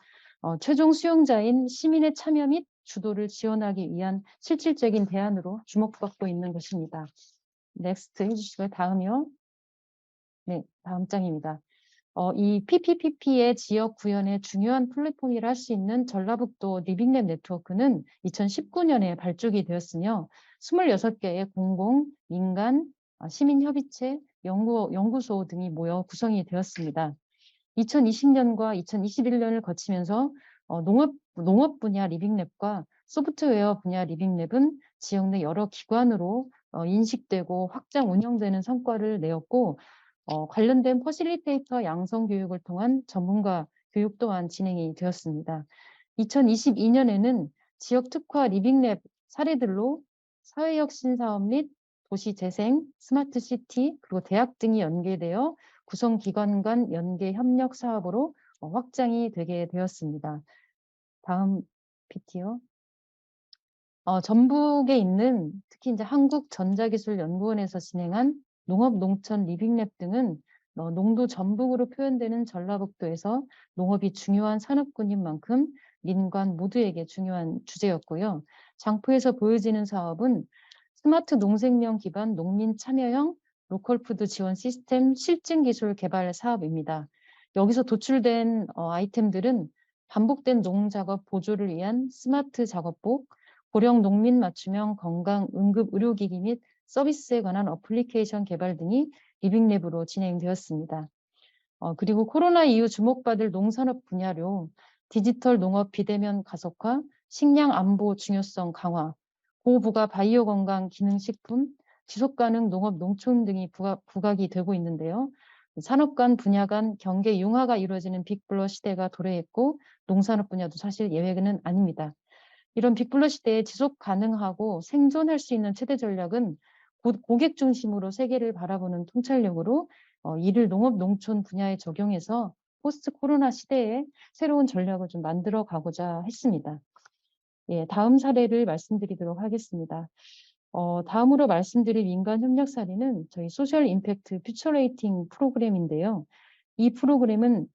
최종 수용자인 시민의 참여 및 주도를 지원하기 위한 실질적인 대안으로 주목받고 있는 것입니다. 넥스트 해주시고요. 다음이요. 네, 다음 장입니다. 이 PPPP의 지역 구현의 중요한 플랫폼이라 할 수 있는 전라북도 리빙랩 네트워크는 2019년에 발족이 되었으며 26개의 공공, 민간, 시민협의체, 연구소 등이 모여 구성이 되었습니다. 2020년과 2021년을 거치면서 농업 분야 리빙랩과 소프트웨어 분야 리빙랩은 지역 내 여러 기관으로 인식되고 확장 운영되는 성과를 내었고 관련된 퍼실리테이터 양성 교육을 통한 전문가 교육 또한 진행이 되었습니다. 2022년에는 지역 특화 리빙랩 사례들로 사회혁신 사업 및 도시재생, 스마트시티, 그리고 대학 등이 연계되어 구성기관 간 연계 협력 사업으로 확장이 되게 되었습니다. 다음 PT요. 전북에 있는 특히 이제 한국전자기술연구원에서 진행한 농업-농촌 리빙랩 등은 농도 전북으로 표현되는 전라북도에서 농업이 중요한 산업군인 만큼 민관 모두에게 중요한 주제였고요. 장포에서 보여지는 사업은 스마트 농생명 기반 농민 참여형 로컬푸드 지원 시스템 실증 기술 개발 사업입니다. 여기서 도출된 아이템들은 반복된 농작업 보조를 위한 스마트 작업복, 고령 농민 맞춤형 건강 응급 의료기기 및 서비스에 관한 어플리케이션 개발 등이 리빙랩으로 진행되었습니다. 그리고 코로나 이후 주목받을 농산업 분야로 디지털 농업 비대면 가속화, 식량 안보 중요성 강화, 고부가 바이오 건강 기능식품, 지속가능 농업 농촌 등이 부각이 되고 있는데요. 산업 간 분야 간 경계 융화가 이루어지는 빅블러 시대가 도래했고 농산업 분야도 사실 예외는 아닙니다. 이런 빅블러 시대에 지속 가능하고 생존할 수 있는 최대 전략은 고객 중심으로 세계를 바라보는 통찰력으로 이를 농업 농촌 분야에 적용해서 포스트 코로나 시대에 새로운 전략을 좀 만들어 가고자 했습니다. 예, 다음 사례를 말씀드리도록 하겠습니다. 다음으로 말씀드릴 민간 협력 사례는 저희 소셜 임팩트 퓨처레이팅 프로그램인데요. 이 프로그램은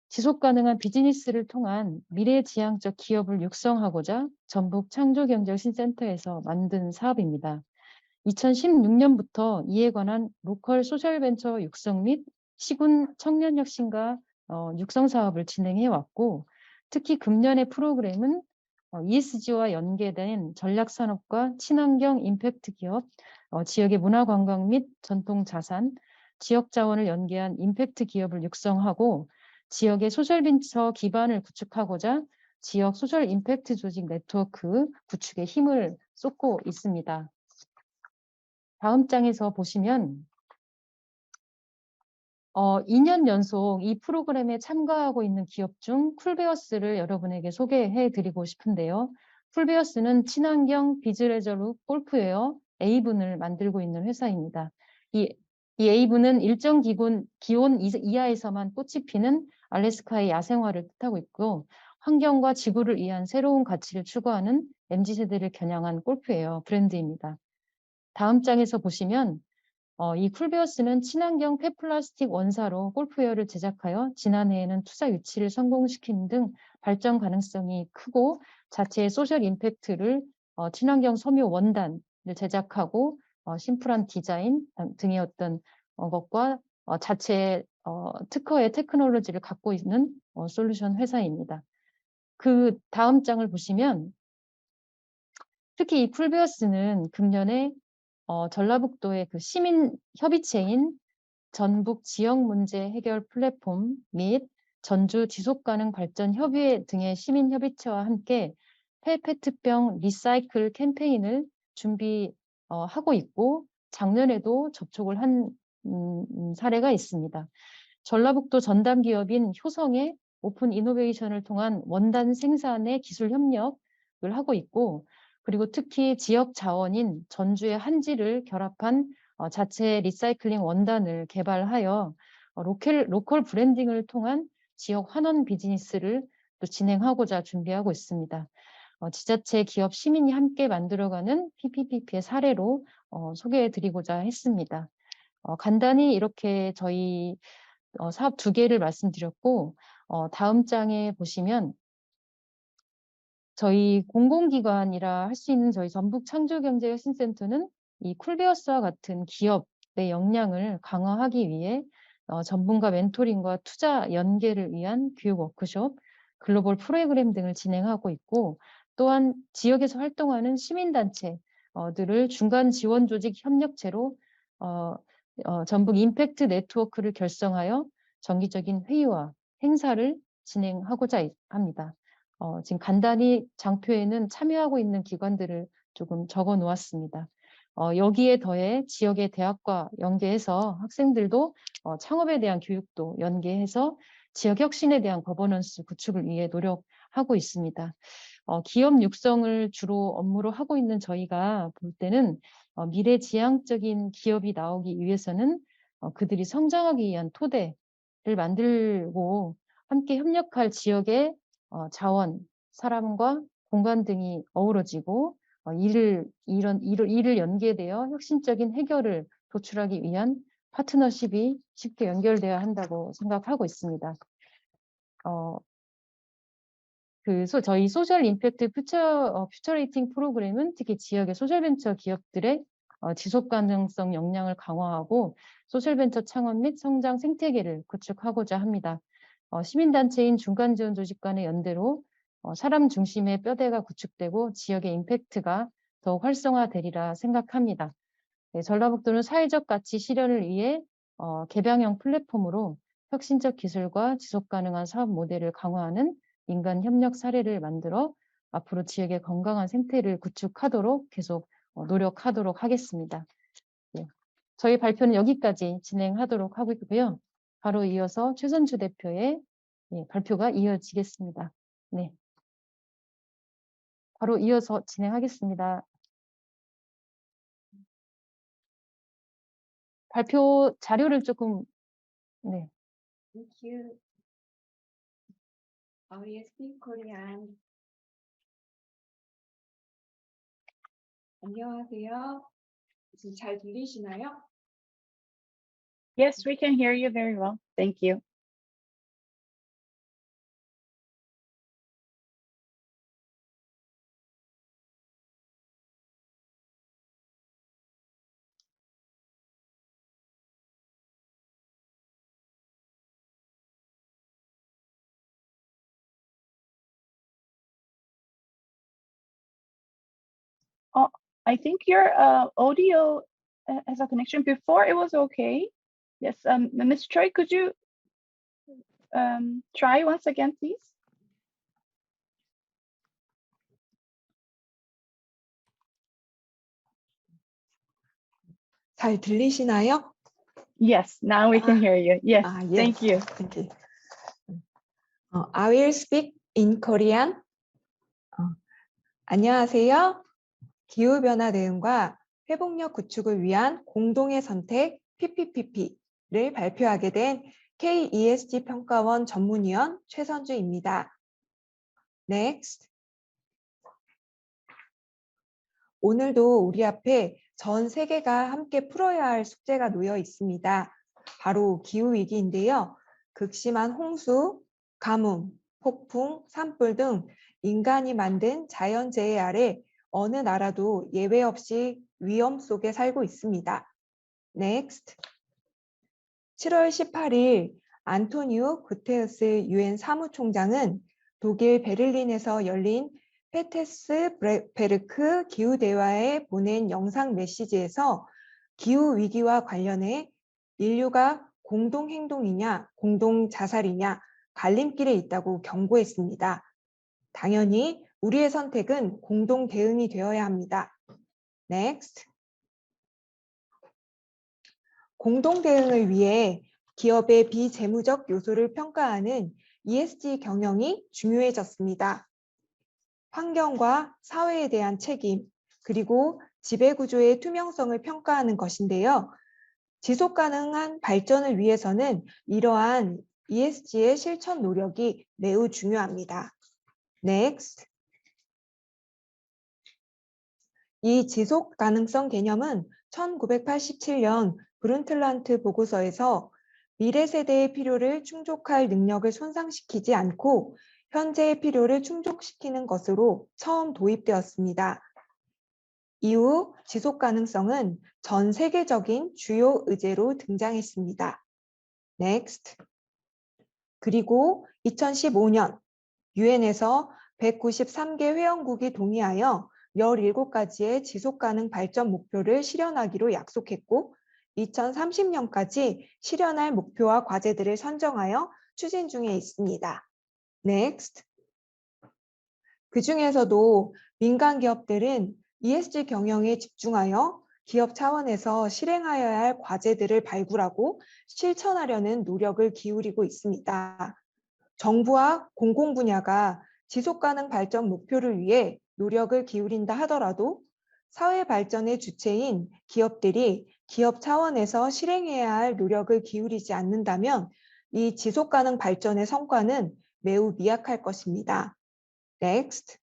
지속 가능한 비즈니스를 통한 미래지향적 기업을 육성하고자 전북 창조경제신센터에서 만든 사업입니다. 2016년부터 이에 관한 로컬 소셜벤처 육성 및 시군 청년혁신과 육성 사업을 진행해 왔고, 특히 금년의 프로그램은 ESG와 연계된 전략산업과 친환경 임팩트 기업, 지역의 문화관광 및 전통 자산, 지역 자원을 연계한 임팩트 기업을 육성하고 지역의 소셜벤처 기반을 구축하고자 지역 소셜 임팩트 조직 네트워크 구축에 힘을 쏟고 있습니다. 다음 장에서 보시면 2년 연속 이 프로그램에 참가하고 있는 기업 중 쿨베어스를 여러분에게 소개해 드리고 싶은데요. 쿨베어스는 친환경 비즈레저루 골프웨어 A분을 만들고 있는 회사입니다. 이 A분은 일정 기온 이하에서만 꽃이 피는 알래스카의 야생화를 뜻하고 있고, 환경과 지구를 위한 새로운 가치를 추구하는 MZ세대를 겨냥한 골프웨어 브랜드입니다. 다음 장에서 보시면 이 쿨베어스는 친환경 폐플라스틱 원사로 골프웨어를 제작하여 지난해에는 투자 유치를 성공시킨 등 발전 가능성이 크고 자체의 소셜 임팩트를 친환경 섬유 원단을 제작하고 심플한 디자인 등의 어떤 것과 자체의 특허의 테크놀로지를 갖고 있는 솔루션 회사입니다. 그 다음 장을 보시면 특히 이 쿨베어스는 금년에 전라북도의 그 시민 협의체인 전북 지역 문제 해결 플랫폼 및 전주 지속가능 발전 협의회 등의 시민 협의체와 함께 폐페트병 리사이클 캠페인을 준비하고 있고 작년에도 접촉을 한 사례가 있습니다. 전라북도 전담 기업인 효성의 오픈 이노베이션을 통한 원단 생산의 기술 협력을 하고 있고, 그리고 특히 지역 자원인 전주의 한지를 결합한 자체 리사이클링 원단을 개발하여 로컬 브랜딩을 통한 지역 환원 비즈니스를 또 진행하고자 준비하고 있습니다. 지자체, 기업, 시민이 함께 만들어가는 PPP의 사례로 소개해드리고자 했습니다. 간단히 이렇게 저희 사업 2개를 말씀드렸고, 다음 장에 보시면 저희 공공기관이라 할 수 있는 저희 전북 창조경제혁신센터는 이 쿨베어스와 같은 기업의 역량을 강화하기 위해 전문가 멘토링과 투자 연계를 위한 교육 워크숍, 글로벌 프로그램 등을 진행하고 있고, 또한 지역에서 활동하는 시민단체들을 중간 지원 조직 협력체로 전북 임팩트 네트워크를 결성하여 정기적인 회의와 행사를 진행하고자 합니다. 지금 간단히 장표에는 참여하고 있는 기관들을 조금 적어 놓았습니다. 여기에 더해 지역의 대학과 연계해서 학생들도 창업에 대한 교육도 연계해서 지역 혁신에 대한 거버넌스 구축을 위해 노력하고 있습니다. 기업 육성을 주로 업무로 하고 있는 저희가 볼 때는 미래지향적인 기업이 나오기 위해서는 그들이 성장하기 위한 토대를 만들고 함께 협력할 지역의 자원, 사람과 공간 등이 어우러지고 이를 연계되어 혁신적인 해결을 도출하기 위한 파트너십이 쉽게 연결되어야 한다고 생각하고 있습니다. 저희 소셜 임팩트 퓨처레이팅 프로그램은 특히 지역의 소셜벤처 기업들의 지속 가능성 역량을 강화하고 소셜벤처 창업 및 성장 생태계를 구축하고자 합니다. 시민단체인 중간지원 조직 간의 연대로 사람 중심의 뼈대가 구축되고 지역의 임팩트가 더욱 활성화되리라 생각합니다. 네, 전라북도는 사회적 가치 실현을 위해 개방형 플랫폼으로 혁신적 기술과 지속 가능한 사업 모델을 강화하는 민간 협력 사례를 만들어 앞으로 지역의 건강한 생태를 구축하도록 계속 노력하도록 하겠습니다. 네, 저희 발표는 여기까지 진행하도록 하고 있고요. 바로 이어서 최선주 대표의 발표가 이어지겠습니다. 네, 바로 이어서 진행하겠습니다. 발표 자료를 조금 네. Thank you. I will speak Korean. 안녕하세요. 지금 잘 들리시나요? Yes, we can hear you very well. Thank you. I think your audio has a connection. Before it was okay. Yes, Ms. Choi, could you try once again, please? 잘 들리시나요? Yes, now we can hear you. Yes, yes. thank you. Thank you. I will speak in Korean. 안녕하세요. 기후변화 대응과 회복력 구축을 위한 공동의 선택 PPPP를 발표하게 된 KESG 평가원 전문위원 최선주입니다. Next. 오늘도 우리 앞에 전 세계가 함께 풀어야 할 숙제가 놓여 있습니다. 바로 기후위기인데요. 극심한 홍수, 가뭄, 폭풍, 산불 등 인간이 만든 자연재해 아래 어느 나라도 예외 없이 위험 속에 살고 있습니다. Next. 7월 18일 안토니오 구테르스 UN 사무총장은 독일 베를린에서 열린 페테스베르크 기후대화에 보낸 영상 메시지에서 기후위기와 관련해 인류가 공동행동이냐 공동자살이냐 갈림길에 있다고 경고했습니다. 당연히 우리의 선택은 공동대응이 되어야 합니다. Next. 공동대응을 위해 기업의 비재무적 요소를 평가하는 ESG 경영이 중요해졌습니다. 환경과 사회에 대한 책임, 그리고 지배구조의 투명성을 평가하는 것인데요. 지속가능한 발전을 위해서는 이러한 ESG의 실천 노력이 매우 중요합니다. Next. 이 지속가능성 개념은 1987년 브룬틀란트 보고서에서 미래 세대의 필요를 충족할 능력을 손상시키지 않고 현재의 필요를 충족시키는 것으로 처음 도입되었습니다. 이후 지속가능성은 전 세계적인 주요 의제로 등장했습니다. Next. 그리고 2015년 UN에서 193개 회원국이 동의하여 17가지의 지속가능 발전 목표를 실현하기로 약속했고 2030년까지 실현할 목표와 과제들을 선정하여 추진 중에 있습니다. Next. 그 중에서도 민간 기업들은 ESG 경영에 집중하여 기업 차원에서 실행하여야 할 과제들을 발굴하고 실천하려는 노력을 기울이고 있습니다. 정부와 공공 분야가 지속가능 발전 목표를 위해 노력을 기울인다 하더라도 사회 발전의 주체인 기업들이 기업 차원에서 실행해야 할 노력을 기울이지 않는다면 이 지속가능 발전의 성과는 매우 미약할 것입니다. Next.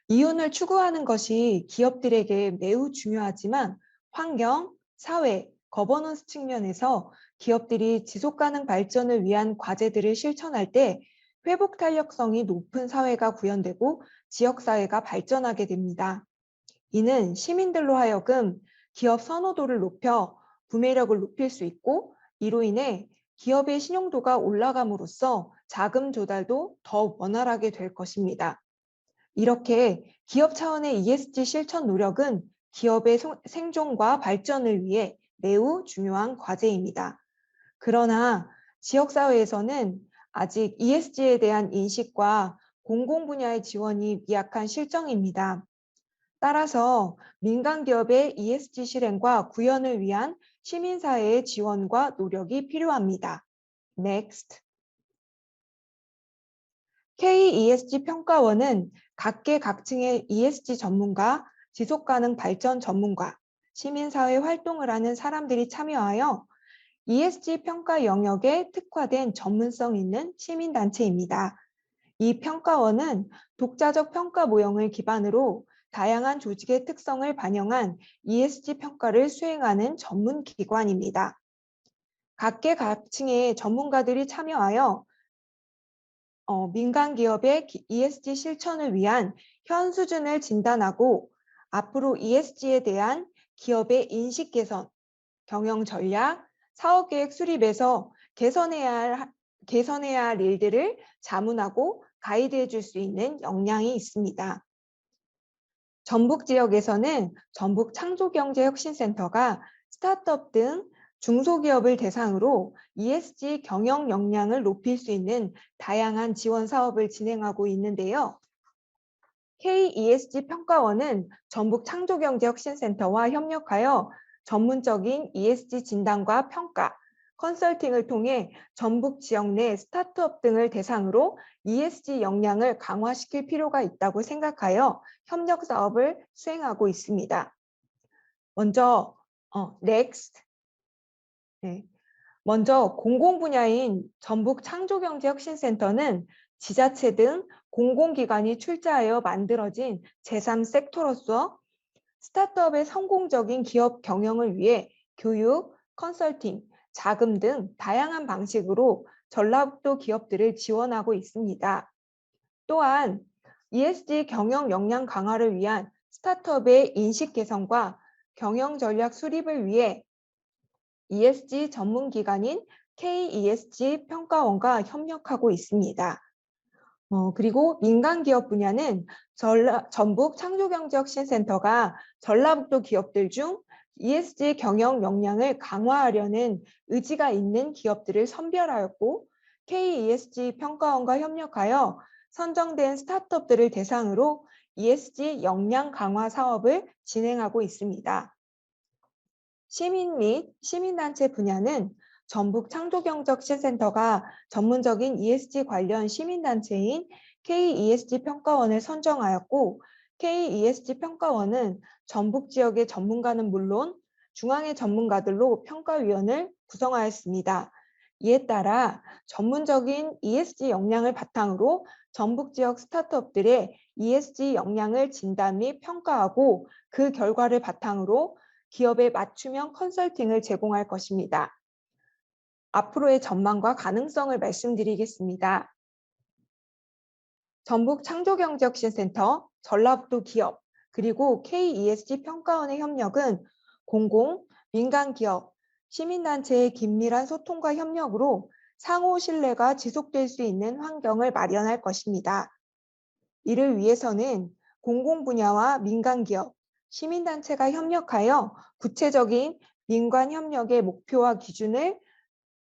이윤을 추구하는 것이 기업들에게 매우 중요하지만 환경, 사회, 거버넌스 측면에서 기업들이 지속가능 발전을 위한 과제들을 실천할 때 회복 탄력성이 높은 사회가 구현되고 지역사회가 발전하게 됩니다. 이는 시민들로 하여금 기업 선호도를 높여 구매력을 높일 수 있고 이로 인해 기업의 신용도가 올라감으로써 자금 조달도 더 원활하게 될 것입니다. 이렇게 기업 차원의 ESG 실천 노력은 기업의 생존과 발전을 위해 매우 중요한 과제입니다. 그러나 지역사회에서는 아직 ESG에 대한 인식과 공공 분야의 지원이 미약한 실정입니다. 따라서 민간 기업의 ESG 실행과 구현을 위한 시민사회의 지원과 노력이 필요합니다. Next. KESG 평가원은 각계각층의 ESG 전문가, 지속가능 발전 전문가, 시민사회 활동을 하는 사람들이 참여하여 ESG 평가 영역에 특화된 전문성 있는 시민단체입니다. 이 평가원은 독자적 평가 모형을 기반으로 다양한 조직의 특성을 반영한 ESG 평가를 수행하는 전문 기관입니다. 각계각층의 전문가들이 참여하여 민간 기업의 ESG 실천을 위한 현 수준을 진단하고 앞으로 ESG에 대한 기업의 인식 개선, 경영 전략, 사업 계획 수립에서 개선해야 할 일들을 자문하고 가이드해 줄 수 있는 역량이 있습니다. 전북 지역에서는 전북 창조경제혁신센터가 스타트업 등 중소기업을 대상으로 ESG 경영 역량을 높일 수 있는 다양한 지원 사업을 진행하고 있는데요. KESG 평가원은 전북 창조경제혁신센터와 협력하여 전문적인 ESG 진단과 평가, 컨설팅을 통해 전북 지역 내 스타트업 등을 대상으로 ESG 역량을 강화시킬 필요가 있다고 생각하여 협력 사업을 수행하고 있습니다. 먼저 next. 네. 먼저 공공 분야인 전북 창조경제혁신센터는 지자체 등 공공기관이 출자하여 만들어진 제3섹터로서 스타트업의 성공적인 기업 경영을 위해 교육, 컨설팅, 자금 등 다양한 방식으로 전라북도 기업들을 지원하고 있습니다. 또한 ESG 경영 역량 강화를 위한 스타트업의 인식 개선과 경영 전략 수립을 위해 ESG 전문기관인 KESG 평가원과 협력하고 있습니다. 그리고 민간기업 분야는 전북 창조경제혁신센터가 전라북도 기업들 중 ESG 경영 역량을 강화하려는 의지가 있는 기업들을 선별하였고 KESG 평가원과 협력하여 선정된 스타트업들을 대상으로 ESG 역량 강화 사업을 진행하고 있습니다. 시민 및 시민단체 분야는 전북 창조경제혁신센터가 전문적인 ESG 관련 시민단체인 KESG 평가원을 선정하였고 KESG 평가원은 전북 지역의 전문가는 물론 중앙의 전문가들로 평가위원을 구성하였습니다. 이에 따라 전문적인 ESG 역량을 바탕으로 전북 지역 스타트업들의 ESG 역량을 진단 및 평가하고 그 결과를 바탕으로 기업에 맞춤형 컨설팅을 제공할 것입니다. 앞으로의 전망과 가능성을 말씀드리겠습니다. 전북 창조경제혁신센터, 전라북도 기업, 그리고 KESG 평가원의 협력은 공공, 민간기업, 시민단체의 긴밀한 소통과 협력으로 상호 신뢰가 지속될 수 있는 환경을 마련할 것입니다. 이를 위해서는 공공 분야와 민간기업, 시민단체가 협력하여 구체적인 민관협력의 목표와 기준을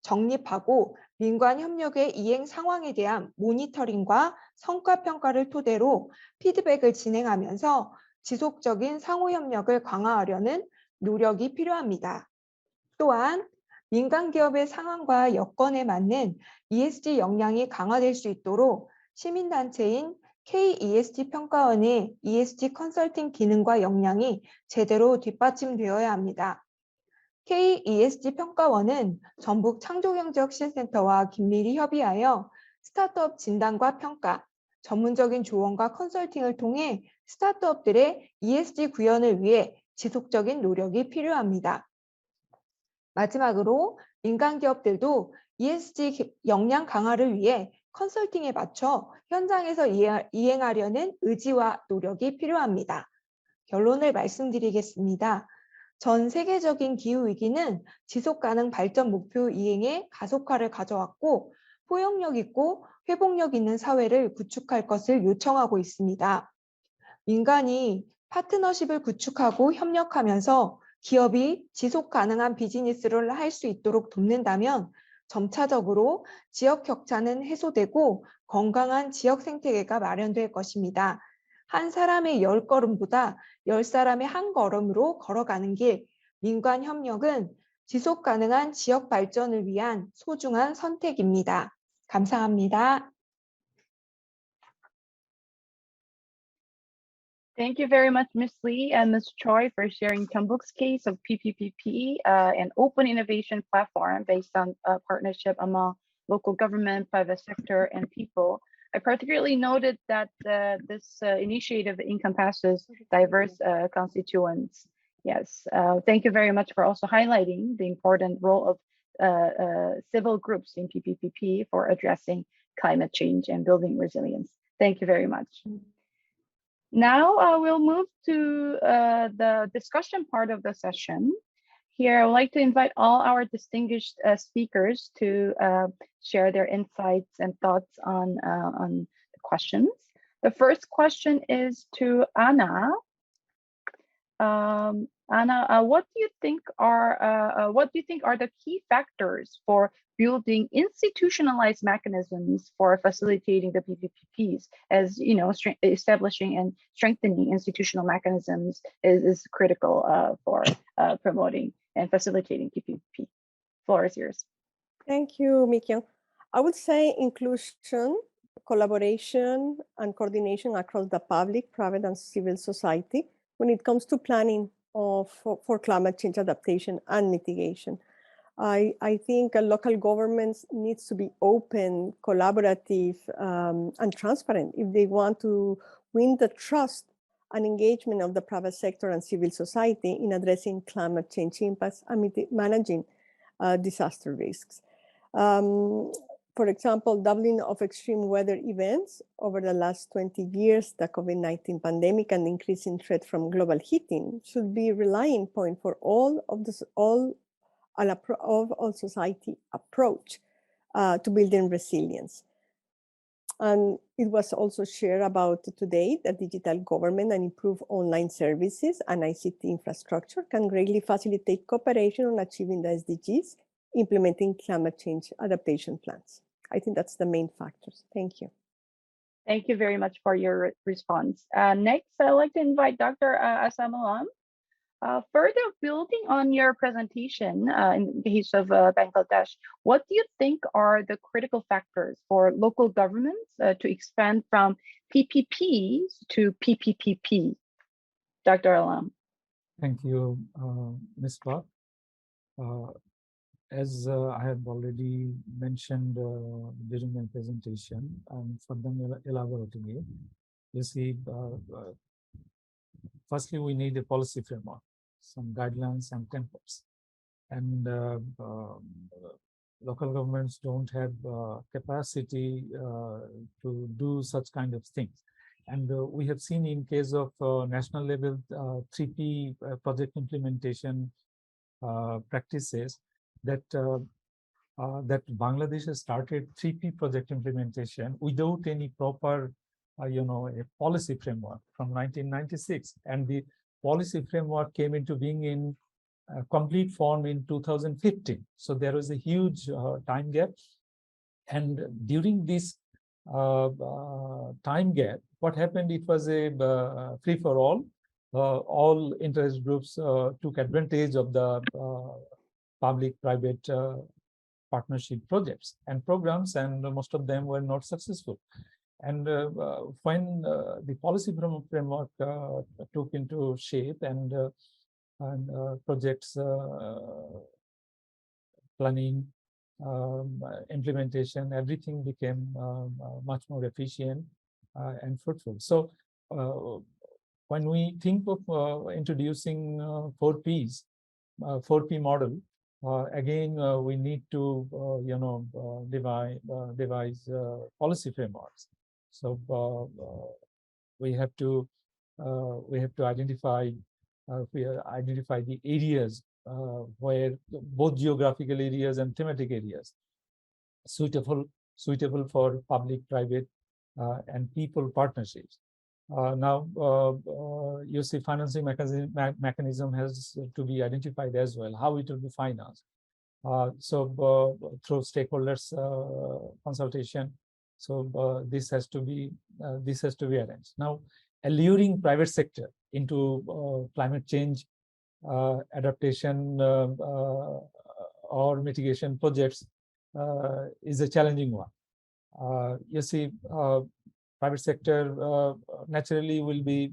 정립하고 민관협력의 이행 상황에 대한 모니터링과 성과평가를 토대로 피드백을 진행하면서 지속적인 상호협력을 강화하려는 노력이 필요합니다. 또한 민간기업의 상황과 여건에 맞는 ESG 역량이 강화될 수 있도록 시민단체인 KESG 평가원의 ESG 컨설팅 기능과 역량이 제대로 뒷받침되어야 합니다. KESG 평가원은 전북 창조경제혁신센터와 긴밀히 협의하여 스타트업 진단과 평가, 전문적인 조언과 컨설팅을 통해 스타트업들의 ESG 구현을 위해 지속적인 노력이 필요합니다. 마지막으로 민간기업들도 ESG 역량 강화를 위해 컨설팅에 맞춰 현장에서 이행하려는 의지와 노력이 필요합니다. 결론을 말씀드리겠습니다. 전 세계적인 기후위기는 지속가능 발전 목표 이행에 가속화를 가져왔고 포용력 있고 회복력 있는 사회를 구축할 것을 요청하고 있습니다. 민간이 파트너십을 구축하고 협력하면서 기업이 지속 가능한 비즈니스를 할 수 있도록 돕는다면 점차적으로 지역 격차는 해소되고 건강한 지역 생태계가 마련될 것입니다. 한 사람의 10걸음보다 10사람의 한 걸음으로 걸어가는 길, 민관 협력은 지속 가능한 지역 발전을 위한 소중한 선택입니다. 감사합니다. Thank you very much, Ms. Lee and Ms. Choi, for sharing Jeonbuk's case of PPPP, an open innovation platform based on a partnership among local government, private sector, and people. I particularly noted that this initiative encompasses diverse constituents. Yes, thank you very much for also highlighting the important role of civil groups in PPPP for addressing climate change and building resilience. Thank you very much. Now we'll move to the discussion part of the session. Here, I would like to invite all our distinguished speakers to share their insights and thoughts on the questions. The first question is to Anna. Anna, what do you think are the key factors for building institutionalized mechanisms for facilitating the PPPs? As you know, establishing and strengthening institutional mechanisms is critical for promoting and facilitating PPP. Floor is yours. Thank you, Mikyung. I would say inclusion, collaboration, and coordination across the public, private, and civil society when it comes to planning for climate change adaptation and mitigation. I think local governments needs to be open, collaborative, and transparent if they want to win the trust and engagement of the private sector and civil society in addressing climate change impacts and managing disaster risks. For example, doubling of extreme weather events over the last 20 years, the COVID-19 pandemic and increasing threat from global heating should be a relying point for all society approach to building resilience. And it was also shared about today that digital government and improved online services and ICT infrastructure can greatly facilitate cooperation on achieving the SDGs, implementing climate change adaptation plans. I think that's the main factors. Thank you. Thank you very much for your response. Next, I'd like to invite Dr. Asamalam. Further building on your presentation in the case of Bangladesh, what do you think are the critical factors for local governments to expand from PPPs to PPPP? Dr. Alam. Thank you, Ms. Park. As I have already mentioned during my presentation, and for them elaborating it, you see, firstly, we need a policy framework, some guidelines and templates. And local governments don't have capacity to do such kind of things. And we have seen in case of national level 3P project implementation practices that that Bangladesh has started 3P project implementation without any proper a policy framework from 1996, and the policy framework came into being in complete form in 2015. So there was a huge time gap, and during this time gap, what happened? It was a free for all. All interest groups took advantage of the public-private partnership projects and programs, and most of them were not successful. And when the policy framework took into shape and projects planning, implementation, everything became much more efficient and fruitful. So when we think of introducing 4Ps, 4P model, again, we need to devise policy frameworks. So we have to identify the areas where both geographical areas and thematic areas suitable for public-private and people partnerships. Now, you see, financing mechanism has to be identified as well, how it will be financed. So through stakeholders consultation. So this has to be arranged. Now, alluring private sector into climate change adaptation or mitigation projects is a challenging one. You see, private sector naturally will be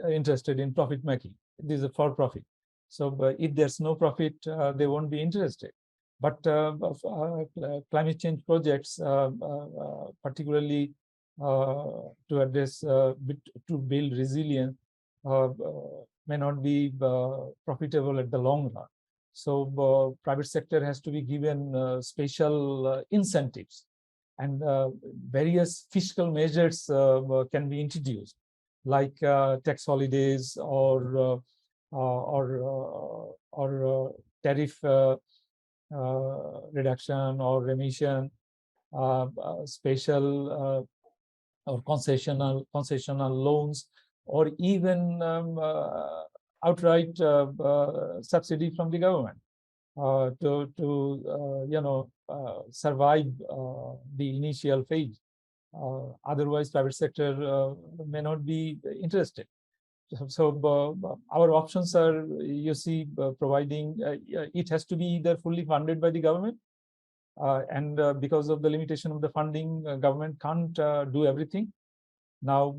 interested in profit making. This is for profit. So if there's no profit, they won't be interested. But climate change projects, particularly to address to build resilience, may not be profitable at the long run. So private sector has to be given special incentives, and various fiscal measures can be introduced, like tax holidays or tariff reduction or remission, special or concessional loans, or even outright subsidy from the government to survive the initial phase. Otherwise, private sector may not be interested. So our options are, you see, providing, it has to be either fully funded by the government, and because of the limitation of the funding, government can't do everything. Now,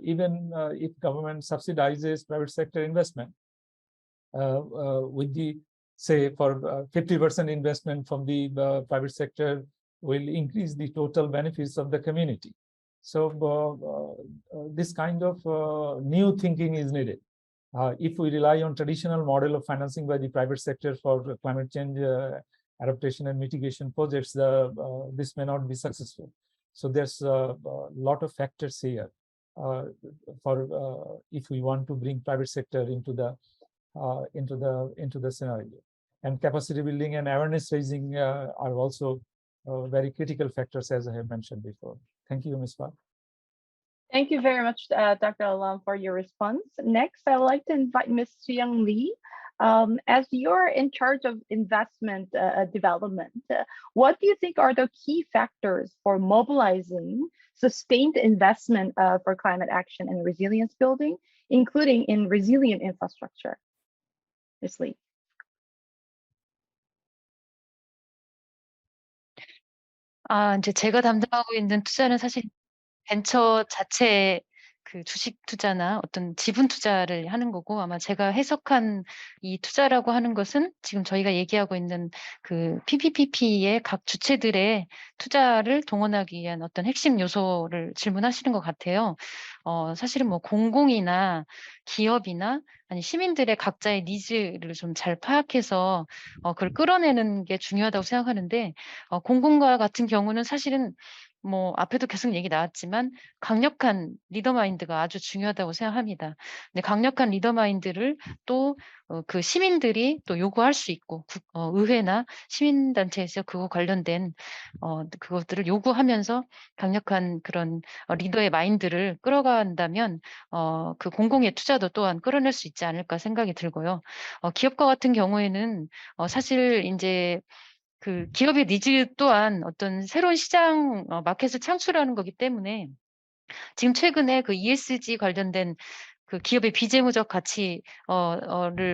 even if government subsidizes private sector investment with the, say, for 50% investment from the private sector will increase the total benefits of the community. So this kind of new thinking is needed. If we rely on traditional model of financing by the private sector for climate change adaptation and mitigation projects, this may not be successful. So there's a lot of factors here for if we want to bring private sector into the scenario. And capacity building and awareness raising are also very critical factors, as I have mentioned before. Thank you, Ms. Park. Thank you very much, Dr. Alam, for your response. Next, I would like to invite Ms. Young Lee. As you're in charge of investment development, what do you think are the key factors for mobilizing sustained investment for climate action and resilience building, including in resilient infrastructure? Ms. Lee. 이제 제가 담당하고 있는 투자는 사실 벤처 자체의 그 주식 투자나 어떤 지분 투자를 하는 거고, 아마 제가 해석한 이 투자라고 하는 것은 지금 저희가 얘기하고 있는 그 PPPP의 각 주체들의 투자를 동원하기 위한 어떤 핵심 요소를 질문하시는 것 같아요. 사실은 뭐 공공이나 기업이나 아니 시민들의 각자의 니즈를 좀 잘 파악해서 그걸 끌어내는 게 중요하다고 생각하는데, 공공과 같은 경우는 사실은 뭐 앞에도 계속 얘기 나왔지만 강력한 리더 마인드가 아주 중요하다고 생각합니다. 근데 강력한 리더 마인드를 또 그 시민들이 또 요구할 수 있고, 의회나 시민단체에서 그거 관련된 그것들을 요구하면서 강력한 그런 리더의 마인드를 끌어간다면 그 공공의 투자도 또한 끌어낼 수 있지 않을까 생각이 들고요. 기업과 같은 경우에는 사실 이제 그 기업의 니즈 또한 어떤 새로운 시장 마켓을 창출하는 거기 때문에 지금 최근에 그 ESG 관련된 그 기업의 비재무적 가치를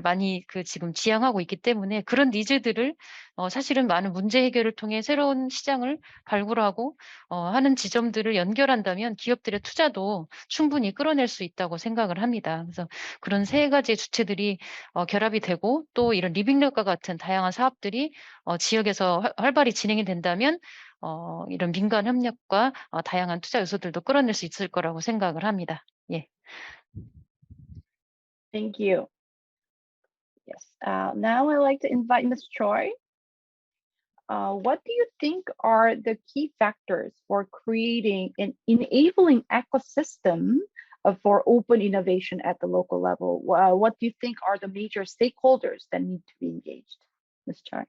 많이 그 지금 지향하고 있기 때문에 그런 니즈들을 사실은 많은 문제 해결을 통해 새로운 시장을 발굴하고 하는 지점들을 연결한다면 기업들의 투자도 충분히 끌어낼 수 있다고 생각을 합니다. 그래서 그런 세 가지의 주체들이 결합이 되고 또 이런 리빙랩과 같은 다양한 사업들이 지역에서 활발히 진행이 된다면 이런 민간 협력과 다양한 투자 요소들도 끌어낼 수 있을 거라고 생각을 합니다. 예. Thank you. Yes. Now I'd like to invite Ms. Choi. What do you think are the key factors for creating an enabling ecosystem for open innovation at the local level? What do you think are the major stakeholders that need to be engaged? Ms. Choi.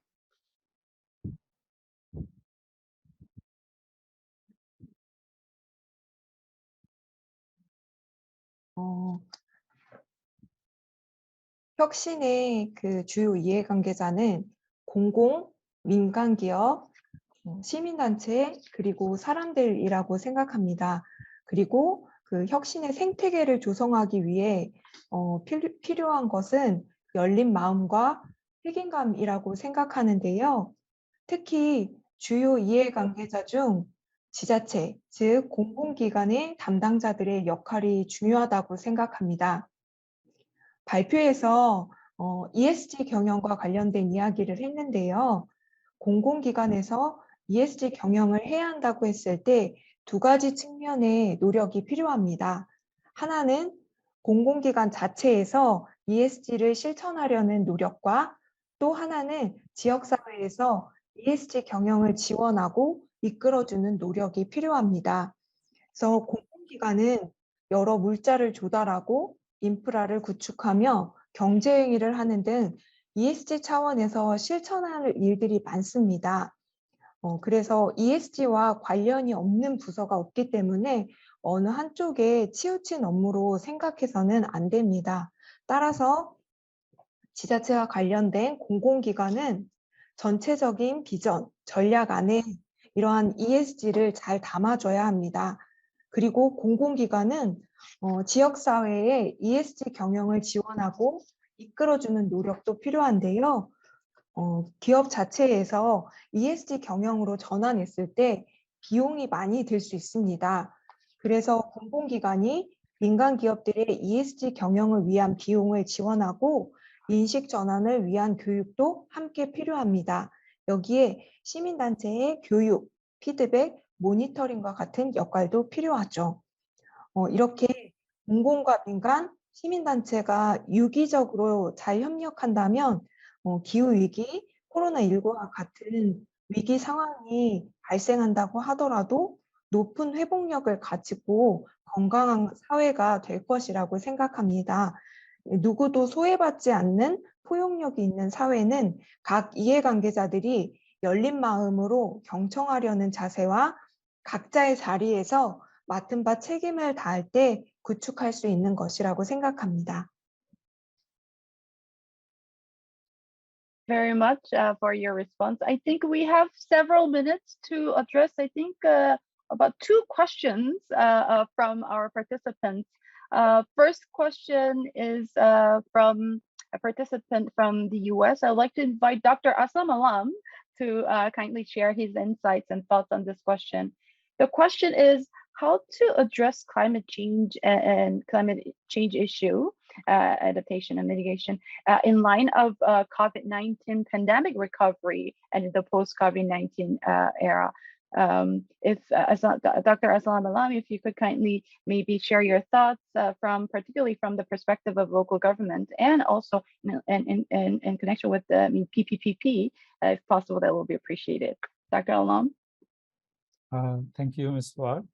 혁신의 그 주요 이해관계자는 공공, 민간기업, 시민단체, 그리고 사람들이라고 생각합니다. 그리고 그 혁신의 생태계를 조성하기 위해 필요한 것은 열린 마음과 책임감이라고 생각하는데요. 특히 주요 이해관계자 중 지자체, 즉 공공기관의 담당자들의 역할이 중요하다고 생각합니다. 발표에서 ESG 경영과 관련된 이야기를 했는데요. 공공기관에서 ESG 경영을 해야 한다고 했을 때 두 가지 측면의 노력이 필요합니다. 하나는 공공기관 자체에서 ESG를 실천하려는 노력과 또 하나는 지역사회에서 ESG 경영을 지원하고 이끌어주는 노력이 필요합니다. 그래서 공공기관은 여러 물자를 조달하고 인프라를 구축하며 경제행위를 하는 등 ESG 차원에서 실천할 일들이 많습니다. 그래서 ESG와 관련이 없는 부서가 없기 때문에 어느 한쪽에 치우친 업무로 생각해서는 안 됩니다. 따라서 지자체와 관련된 공공기관은 전체적인 비전, 전략 안에 이러한 ESG를 잘 담아줘야 합니다. 그리고 공공기관은 지역사회에 ESG 경영을 지원하고 이끌어주는 노력도 필요한데요. 기업 자체에서 ESG 경영으로 전환했을 때 비용이 많이 들 수 있습니다. 그래서 공공기관이 민간 기업들의 ESG 경영을 위한 비용을 지원하고 인식 전환을 위한 교육도 함께 필요합니다. 여기에 시민단체의 교육, 피드백, 모니터링과 같은 역할도 필요하죠. 이렇게 공공과 민간, 시민단체가 유기적으로 잘 협력한다면 기후위기, 코로나19와 같은 위기 상황이 발생한다고 하더라도 높은 회복력을 가지고 건강한 사회가 될 것이라고 생각합니다. 누구도 소외받지 않는 포용력이 있는 사회는 각 이해관계자들이 열린 마음으로 경청하려는 자세와 각자의 자리에서 맡은 바 책임을 다할 때 구축할 수 있는 것이라고 생각합니다. Very much for your response. I think we have several minutes to address, I think, about 2 questions from our participants. First question is from a participant from the US. I'd like to invite Dr. Aslam Alam to kindly share his insights and thoughts on this question. The question is how to address climate change and climate change issue, adaptation and mitigation in line of COVID-19 pandemic recovery and the post-COVID-19 era. If Dr. Aslam Alam, if you could kindly maybe share your thoughts particularly from the perspective of local government and also in connection with the PPPP, if possible, that will be appreciated. Dr. Alam. Thank you, Ms. Ward.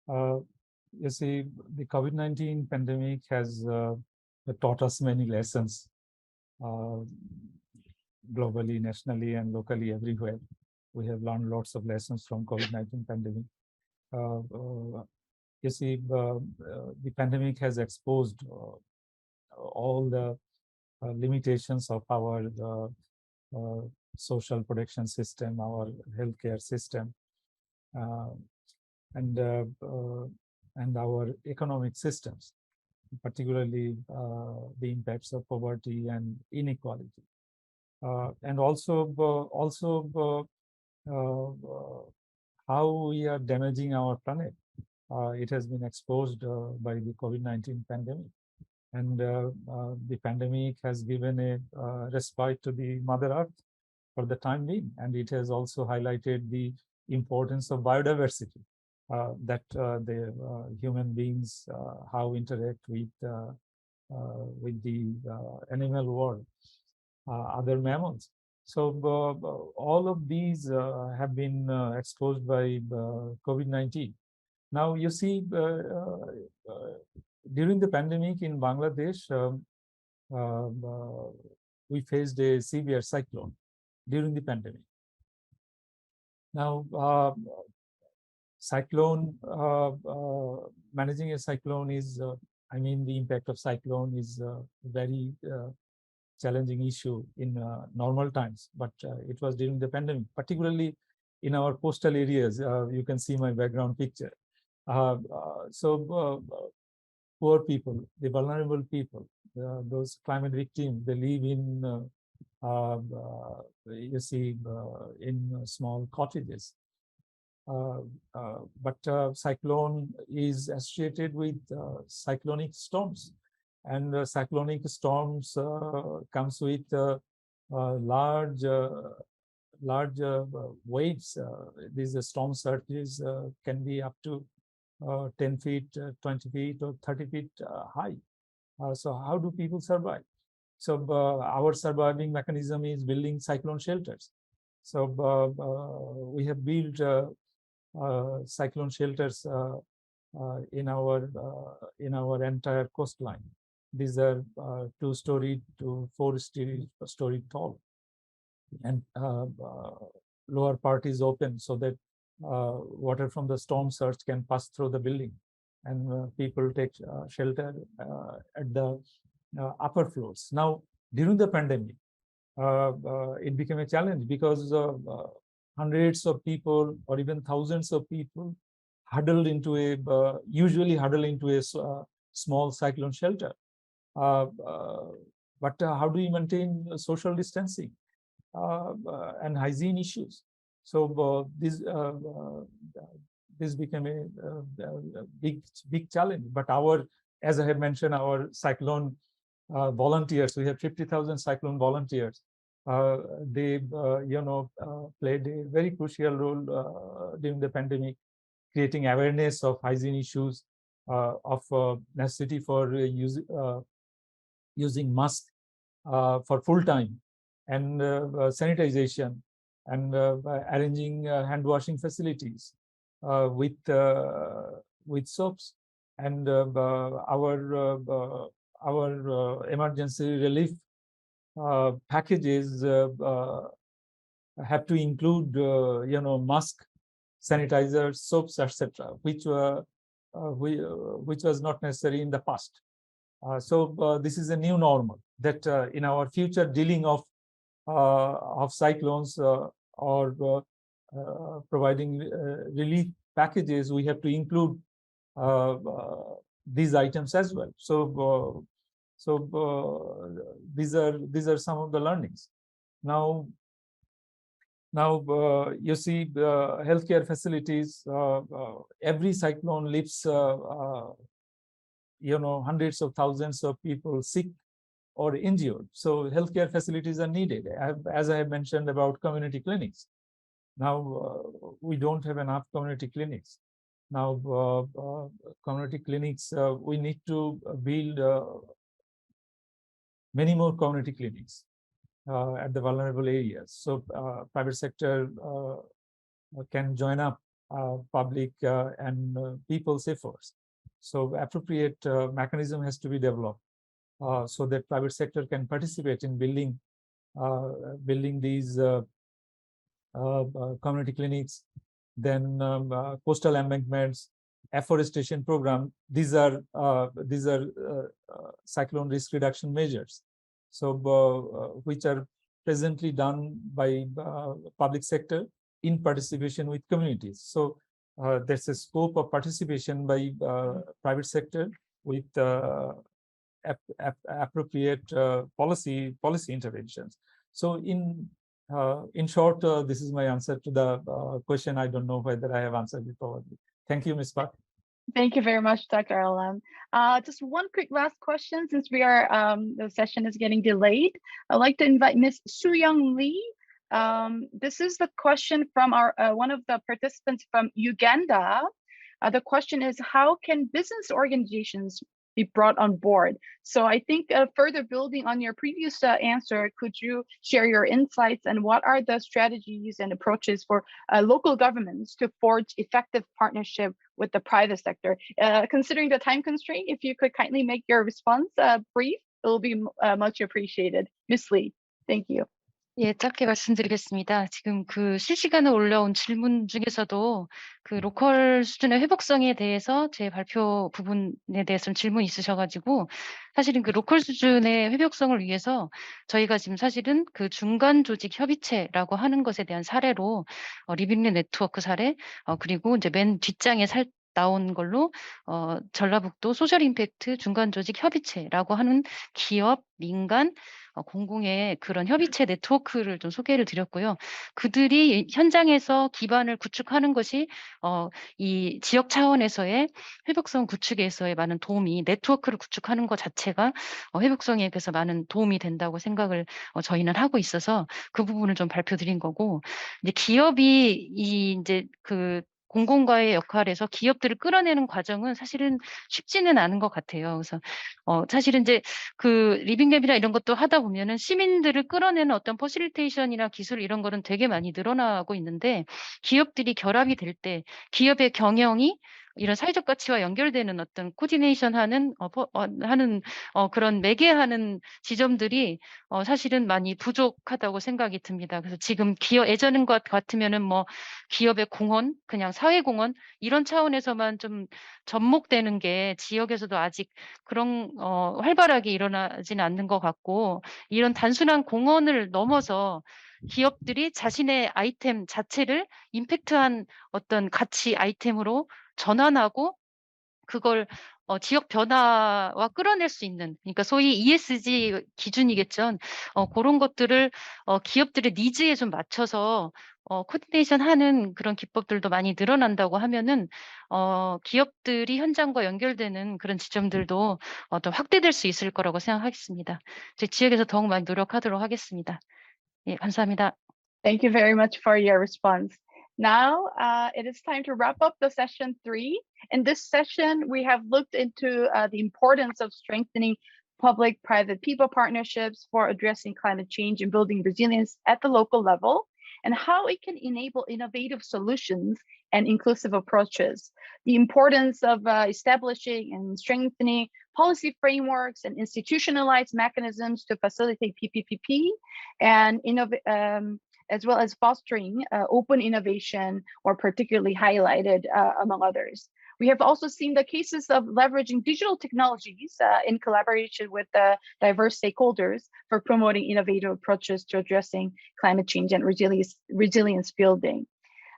You see, the COVID-19 pandemic has taught us many lessons globally, nationally, and locally everywhere. We have learned lots of lessons from COVID-19 pandemic. You see, the pandemic has exposed all the limitations of our social protection system, our healthcare system, and our economic systems, particularly the impacts of poverty and inequality, and also how we are damaging our planet. It has been exposed by the COVID-19 pandemic, and the pandemic has given a respite to the Mother Earth for the time being, and it has also highlighted the importance of biodiversity, that the human beings how interact with the animal world, other mammals. So all of these have been exposed by COVID-19. Now you see, during the pandemic in Bangladesh, we faced a severe cyclone during the pandemic. Now, managing a cyclone is, I mean, the impact of cyclone is a very challenging issue in normal times, but it was during the pandemic, particularly in our coastal areas. You can see my background picture. So poor people, the vulnerable people, those climate victims, they live in, you see, in small cottages. But cyclone is associated with cyclonic storms, and cyclonic storms comes with large waves. These storm surges can be up to 10 feet, 20 feet, or 30 feet high. So how do people survive? So our surviving mechanism is building cyclone shelters. So we have built cyclone shelters in our entire coastline. These are 2-story to 4-story tall, and lower part is open so that water from the storm surge can pass through the building, and people take shelter at the upper floors. Now, during the pandemic, it became a challenge because hundreds of people or even thousands of people usually huddle into a small cyclone shelter. But how do you maintain social distancing and hygiene issues? So this became a big challenge. But as I have mentioned, our cyclone volunteers, we have 50,000 cyclone volunteers. They played a very crucial role during the pandemic, creating awareness of hygiene issues, of necessity for using mask for full time, and sanitization, and arranging hand washing facilities with soaps, and our emergency relief packages have to include mask, sanitizers, soaps, etc., which was not necessary in the past. So this is a new normal that in our future dealing of cyclones or providing relief packages, we have to include these items as well. So these are some of the learnings. Now you see healthcare facilities. Every cyclone leaves hundreds of thousands of people sick or injured. So healthcare facilities are needed. As I have mentioned about community clinics. Now we don't have enough community clinics. Now community clinics, we need to build many more community clinics at the vulnerable areas. So private sector can join up public and people's efforts. So appropriate mechanism has to be developed so that private sector can participate in building these community clinics. Then coastal embankments, afforestation program. These are cyclone risk reduction measures. So which are presently done by public sector in participation with communities. So there's a scope of participation by private sector with appropriate policy interventions. So in short, this is my answer to the question. I don't know whether I have answered it probably. Thank you, Ms. Park. Thank you very much, Dr. Alam. Just one quick last question, since the session is getting delayed. I'd like to invite Ms. Soo-young Lee. This is the question from one of the participants from Uganda. The question is, how can business organizations be brought on board? So I think further building on your previous answer, could you share your insights and what are the strategies and approaches for local governments to forge effective partnership with the private sector? Considering the time constraint, if you could kindly make your response brief, it will be much appreciated. Ms. Lee, thank you. 예, 짧게 말씀드리겠습니다. 지금 그 실시간으로 올라온 질문 중에서도 그 로컬 수준의 회복성에 대해서 제 발표 부분에 대해서는 질문이 있으셔가지고 사실은 그 로컬 수준의 회복성을 위해서 저희가 지금 사실은 그 중간 조직 협의체라고 하는 것에 대한 사례로 리빙리 네트워크 사례 그리고 이제 맨 뒷장에 나온 걸로 전라북도 소셜 임팩트 중간 조직 협의체라고 하는 기업, 민간, 공공의 그런 협의체 네트워크를 좀 소개를 드렸고요. 그들이 현장에서 기반을 구축하는 것이 이 지역 차원에서의 회복성 구축에서의 많은 도움이 네트워크를 구축하는 것 자체가 회복성에 그래서 많은 도움이 된다고 생각을 저희는 하고 있어서 그 부분을 좀 발표드린 거고 이제 기업이 이제 그 공공과의 역할에서 기업들을 끌어내는 과정은 사실은 쉽지는 않은 것 같아요. 그래서 사실은 이제 그 리빙랩이나 이런 것도 하다 보면은 시민들을 끌어내는 어떤 퍼실리테이션이나 기술 이런 거는 되게 많이 늘어나고 있는데 기업들이 결합이 될 때 기업의 경영이 이런 사회적 가치와 연결되는 어떤 코디네이션하는 그런 매개하는 지점들이 사실은 많이 부족하다고 생각이 듭니다. 그래서 지금 예전인 것 같으면은 뭐 기업의 공헌, 그냥 사회공헌 이런 차원에서만 좀 접목되는 게 지역에서도 아직 그런 활발하게 일어나지는 않는 것 같고, 이런 단순한 공헌을 넘어서 기업들이 자신의 아이템 자체를 임팩트한 어떤 가치 아이템으로 전환하고 그걸 지역 변화와 끌어낼 수 있는, 그러니까 소위 ESG 기준이겠죠. 그런 것들을 기업들의 니즈에 좀 맞춰서 코디네이션 하는 그런 기법들도 많이 늘어난다고 하면은 기업들이 현장과 연결되는 그런 지점들도 더 확대될 수 있을 거라고 생각하겠습니다. 저희 지역에서 더욱 많이 노력하도록 하겠습니다. 예, 감사합니다. Thank you very much for your response. Now, it is time to wrap up the session 3. In this session, we have looked into the importance of strengthening public-private people partnerships for addressing climate change and building resilience at the local level, and how it can enable innovative solutions and inclusive approaches. The importance of establishing and strengthening policy frameworks and institutionalized mechanisms to facilitate PPPP and as well as fostering open innovation were particularly highlighted among others. We have also seen the cases of leveraging digital technologies in collaboration with diverse stakeholders for promoting innovative approaches to addressing climate change and resilience building.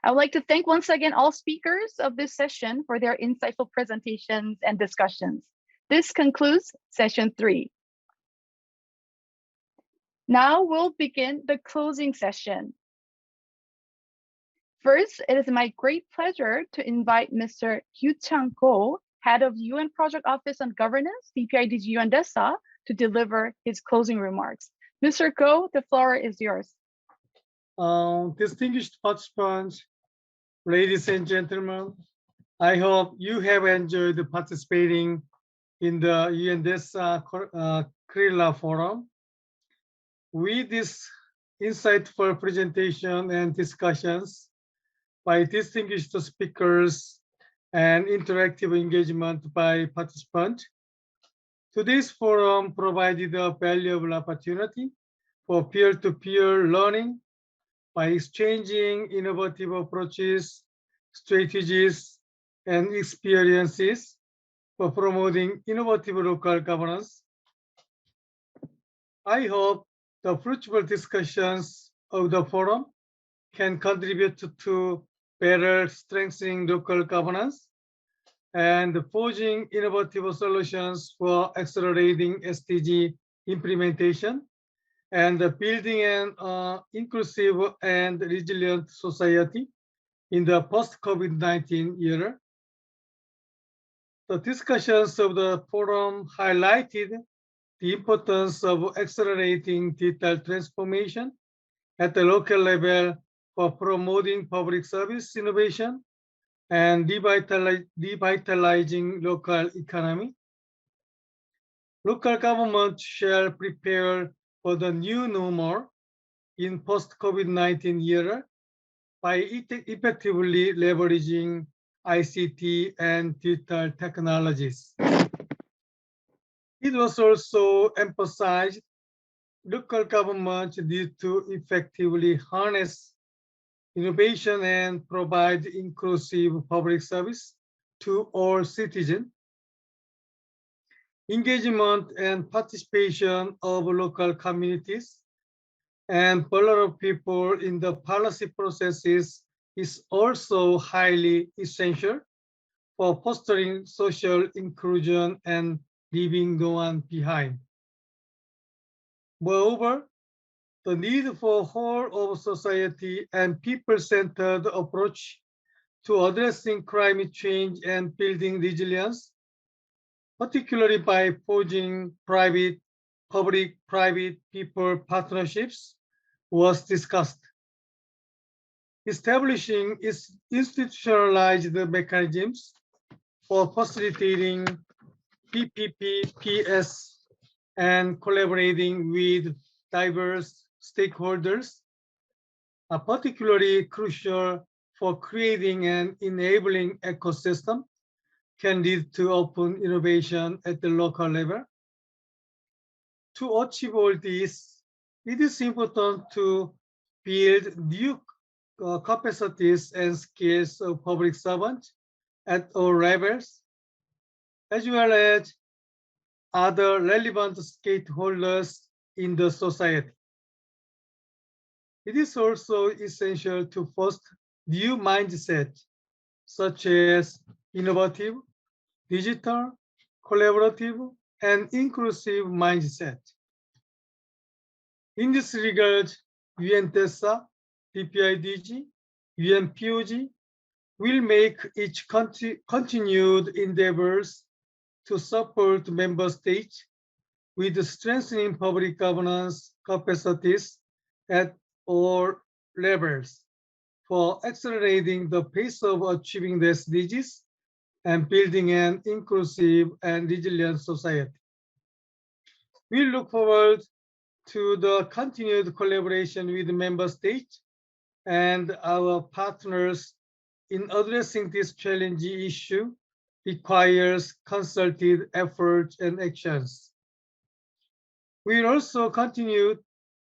I would like to thank once again all speakers of this session for their insightful presentations and discussions. This concludes session 3. Now we'll begin the closing session. First, it is my great pleasure to invite Mr. Kyu-Chang Ko, Head of UN Project Office on Governance, DPIDG UN DESA, to deliver his closing remarks. Mr. Ko, the floor is yours. Distinguished participants, ladies and gentlemen, I hope you have enjoyed participating in the UN DESA-KRILA Forum. With this insightful presentation and discussions by distinguished speakers and interactive engagement by participants, today's forum provided a valuable opportunity for peer-to-peer learning by exchanging innovative approaches, strategies, and experiences for promoting innovative local governance. I hope the fruitful discussions of the forum can contribute to better strengthening local governance and forging innovative solutions for accelerating SDG implementation and building an inclusive and resilient society in the post-COVID-19 era. The discussions of the forum highlighted the importance of accelerating digital transformation at the local level for promoting public service innovation and revitalizing local economy. Local government shall prepare for the new normal in post-COVID-19 era by effectively leveraging ICT and digital technologies. It was also emphasized local governments need to effectively harness innovation and provide inclusive public service to all citizens. Engagement and participation of local communities and vulnerable people in the policy processes is also highly essential for fostering social inclusion and leaving no one behind. Moreover, the need for whole of society and people-centered approach to addressing climate change and building resilience, particularly by forging public-private people partnerships, was discussed. Establishing institutionalized mechanisms for facilitating PPPs and collaborating with diverse stakeholders are particularly crucial for creating an enabling ecosystem can lead to open innovation at the local level. To achieve all this, it is important to build new capacities and skills of public servants at all levels, as well as other relevant stakeholders in the society. It is also essential to foster new mindsets, such as innovative, digital, collaborative, and inclusive mindset. In this regard, UN DESA, DPIDG, UNPOG will make each continued endeavors to support member states with strengthening public governance capacities at all levels for accelerating the pace of achieving the SDGs and building an inclusive and resilient society. We look forward to the continued collaboration with the member states and our partners in addressing this challenging issue requires concerted efforts and actions. We will also continue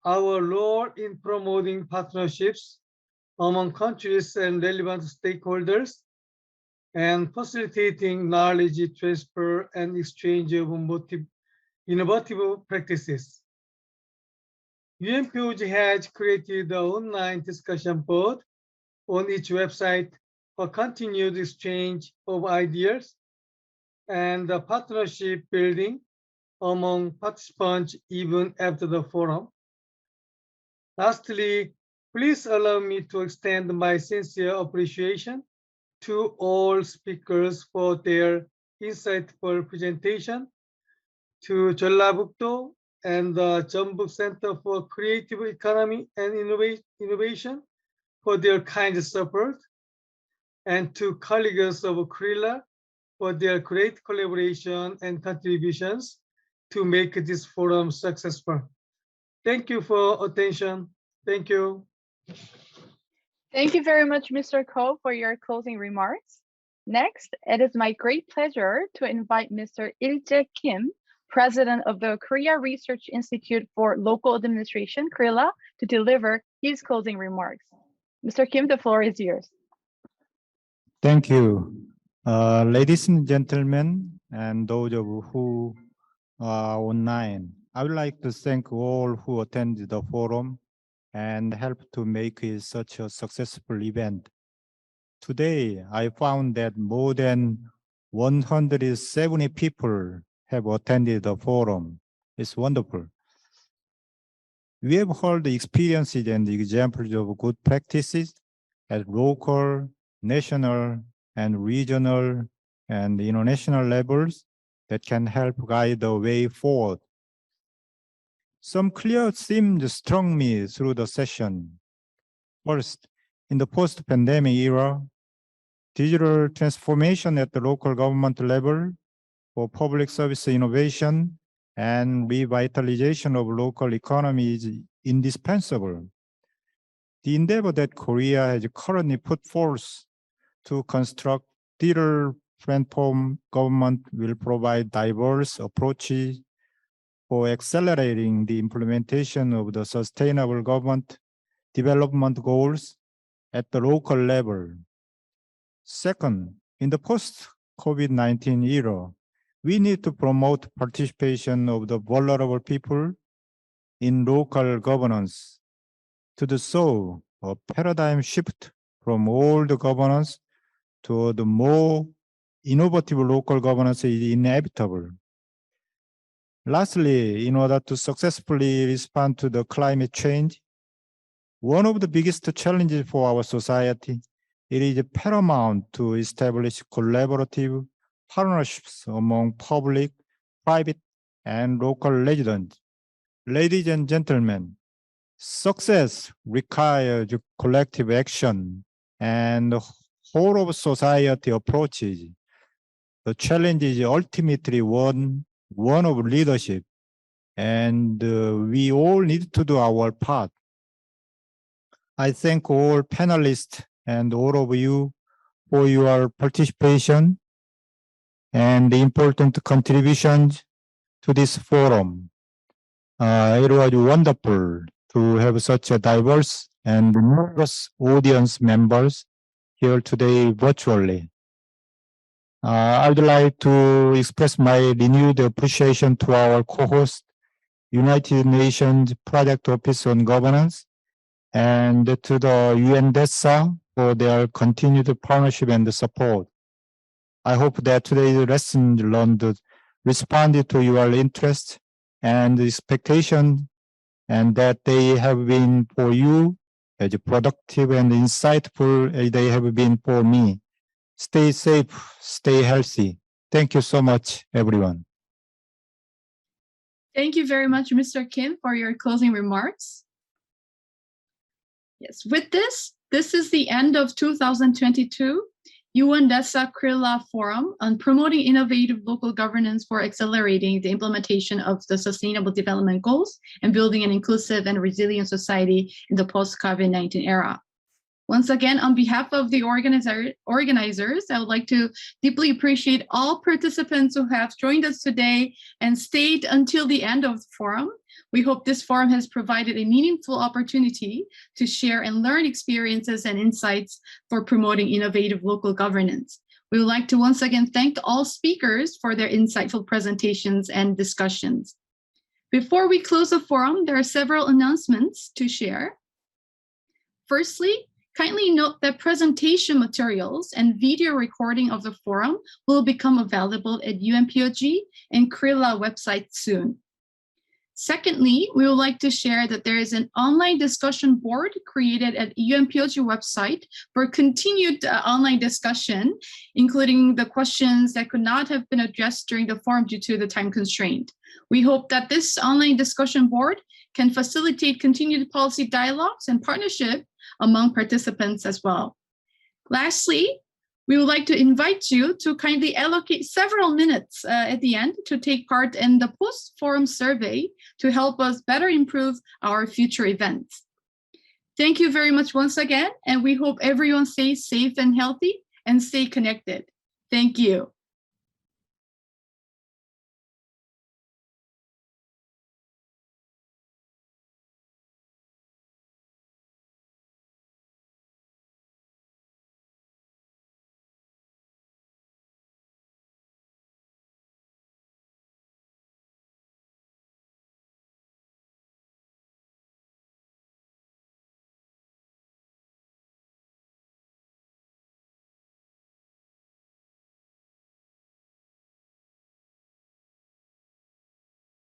our role in promoting partnerships among countries and relevant stakeholders and facilitating knowledge transfer and exchange of innovative practices. UNPOG has created an online discussion board on its website for continued exchange of ideas and partnership building among participants even after the forum. Lastly, please allow me to extend my sincere appreciation to all speakers for their insightful presentation, to Jeollabuk-do and the Jeonbuk Center for Creative Economy and Innovation for their kind support, and to colleagues of KRILA for their great collaboration and contributions to make this forum successful. Thank you for attention. Thank you. Thank you very much, Mr. Ko, for your closing remarks. Next, it is my great pleasure to invite Mr. Il-jae Kim, President of the Korea Research Institute for Local Administration, KRILA, to deliver his closing remarks. Mr. Kim, the floor is yours. Thank you. Ladies and gentlemen, and those of you who are online, I would like to thank all who attended the forum and helped to make it such a successful event. Today, I found that more than 170 people have attended the forum. It's wonderful. We have heard the experiences and examples of good practices at local, national, and regional and international levels that can help guide the way forward. Some clear themes struck me through the session. First, in the post-pandemic era, digital transformation at the local government level for public service innovation and revitalization of local economy is indispensable. The endeavor that Korea has currently put forth to construct digital platform government will provide diverse approaches for accelerating the implementation of the sustainable government development goals at the local level. Second, in the post-COVID-19 era, we need to promote participation of the vulnerable people in local governance. To do so, a paradigm shift from old governance to the more innovative local governance is inevitable. Lastly, in order to successfully respond to the climate change, one of the biggest challenges for our society, it is paramount to establish collaborative partnerships among public, private, and local residents. Ladies and gentlemen, success requires collective action and whole of society approaches. The challenge is ultimately one of leadership, and we all need to do our part. I thank all panelists and all of you for your participation. and the important contributions to this forum. It was wonderful to have such a diverse and numerous audience members here today virtually. I would like to express my renewed appreciation to our co-host, United Nations Project Office on Governance, and to the UN DESA for their continued partnership and support. I hope that today's lesson learned responded to your interest and expectation, and that they have been for you as productive and insightful as they have been for me. Stay safe, stay healthy. Thank you so much, everyone. Thank you very much, Mr. Kim, for your closing remarks. Yes, with this is the end of 2022 UN DESA-KRILA Forum on promoting innovative local governance for accelerating the implementation of the Sustainable Development Goals and building an inclusive and resilient society in the post-COVID-19 era. Once again, on behalf of the organizers, I would like to deeply appreciate all participants who have joined us today and stayed until the end of the forum. We hope this forum has provided a meaningful opportunity to share and learn experiences and insights for promoting innovative local governance. We would like to once again thank all speakers for their insightful presentations and discussions. Before we close the forum, there are several announcements to share. Firstly, kindly note that presentation materials and video recording of the forum will become available at UNPOG and KRILA website soon. Secondly, we would like to share that there is an online discussion board created at UNPOG website for continued online discussion, including the questions that could not have been addressed during the forum due to the time constraint. We hope that this online discussion board can facilitate continued policy dialogues and partnership among participants as well. Lastly, we would like to invite you to kindly allocate several minutes at the end to take part in the post-forum survey to help us better improve our future events. Thank you very much once again, and we hope everyone stays safe and healthy and stay connected. Thank you.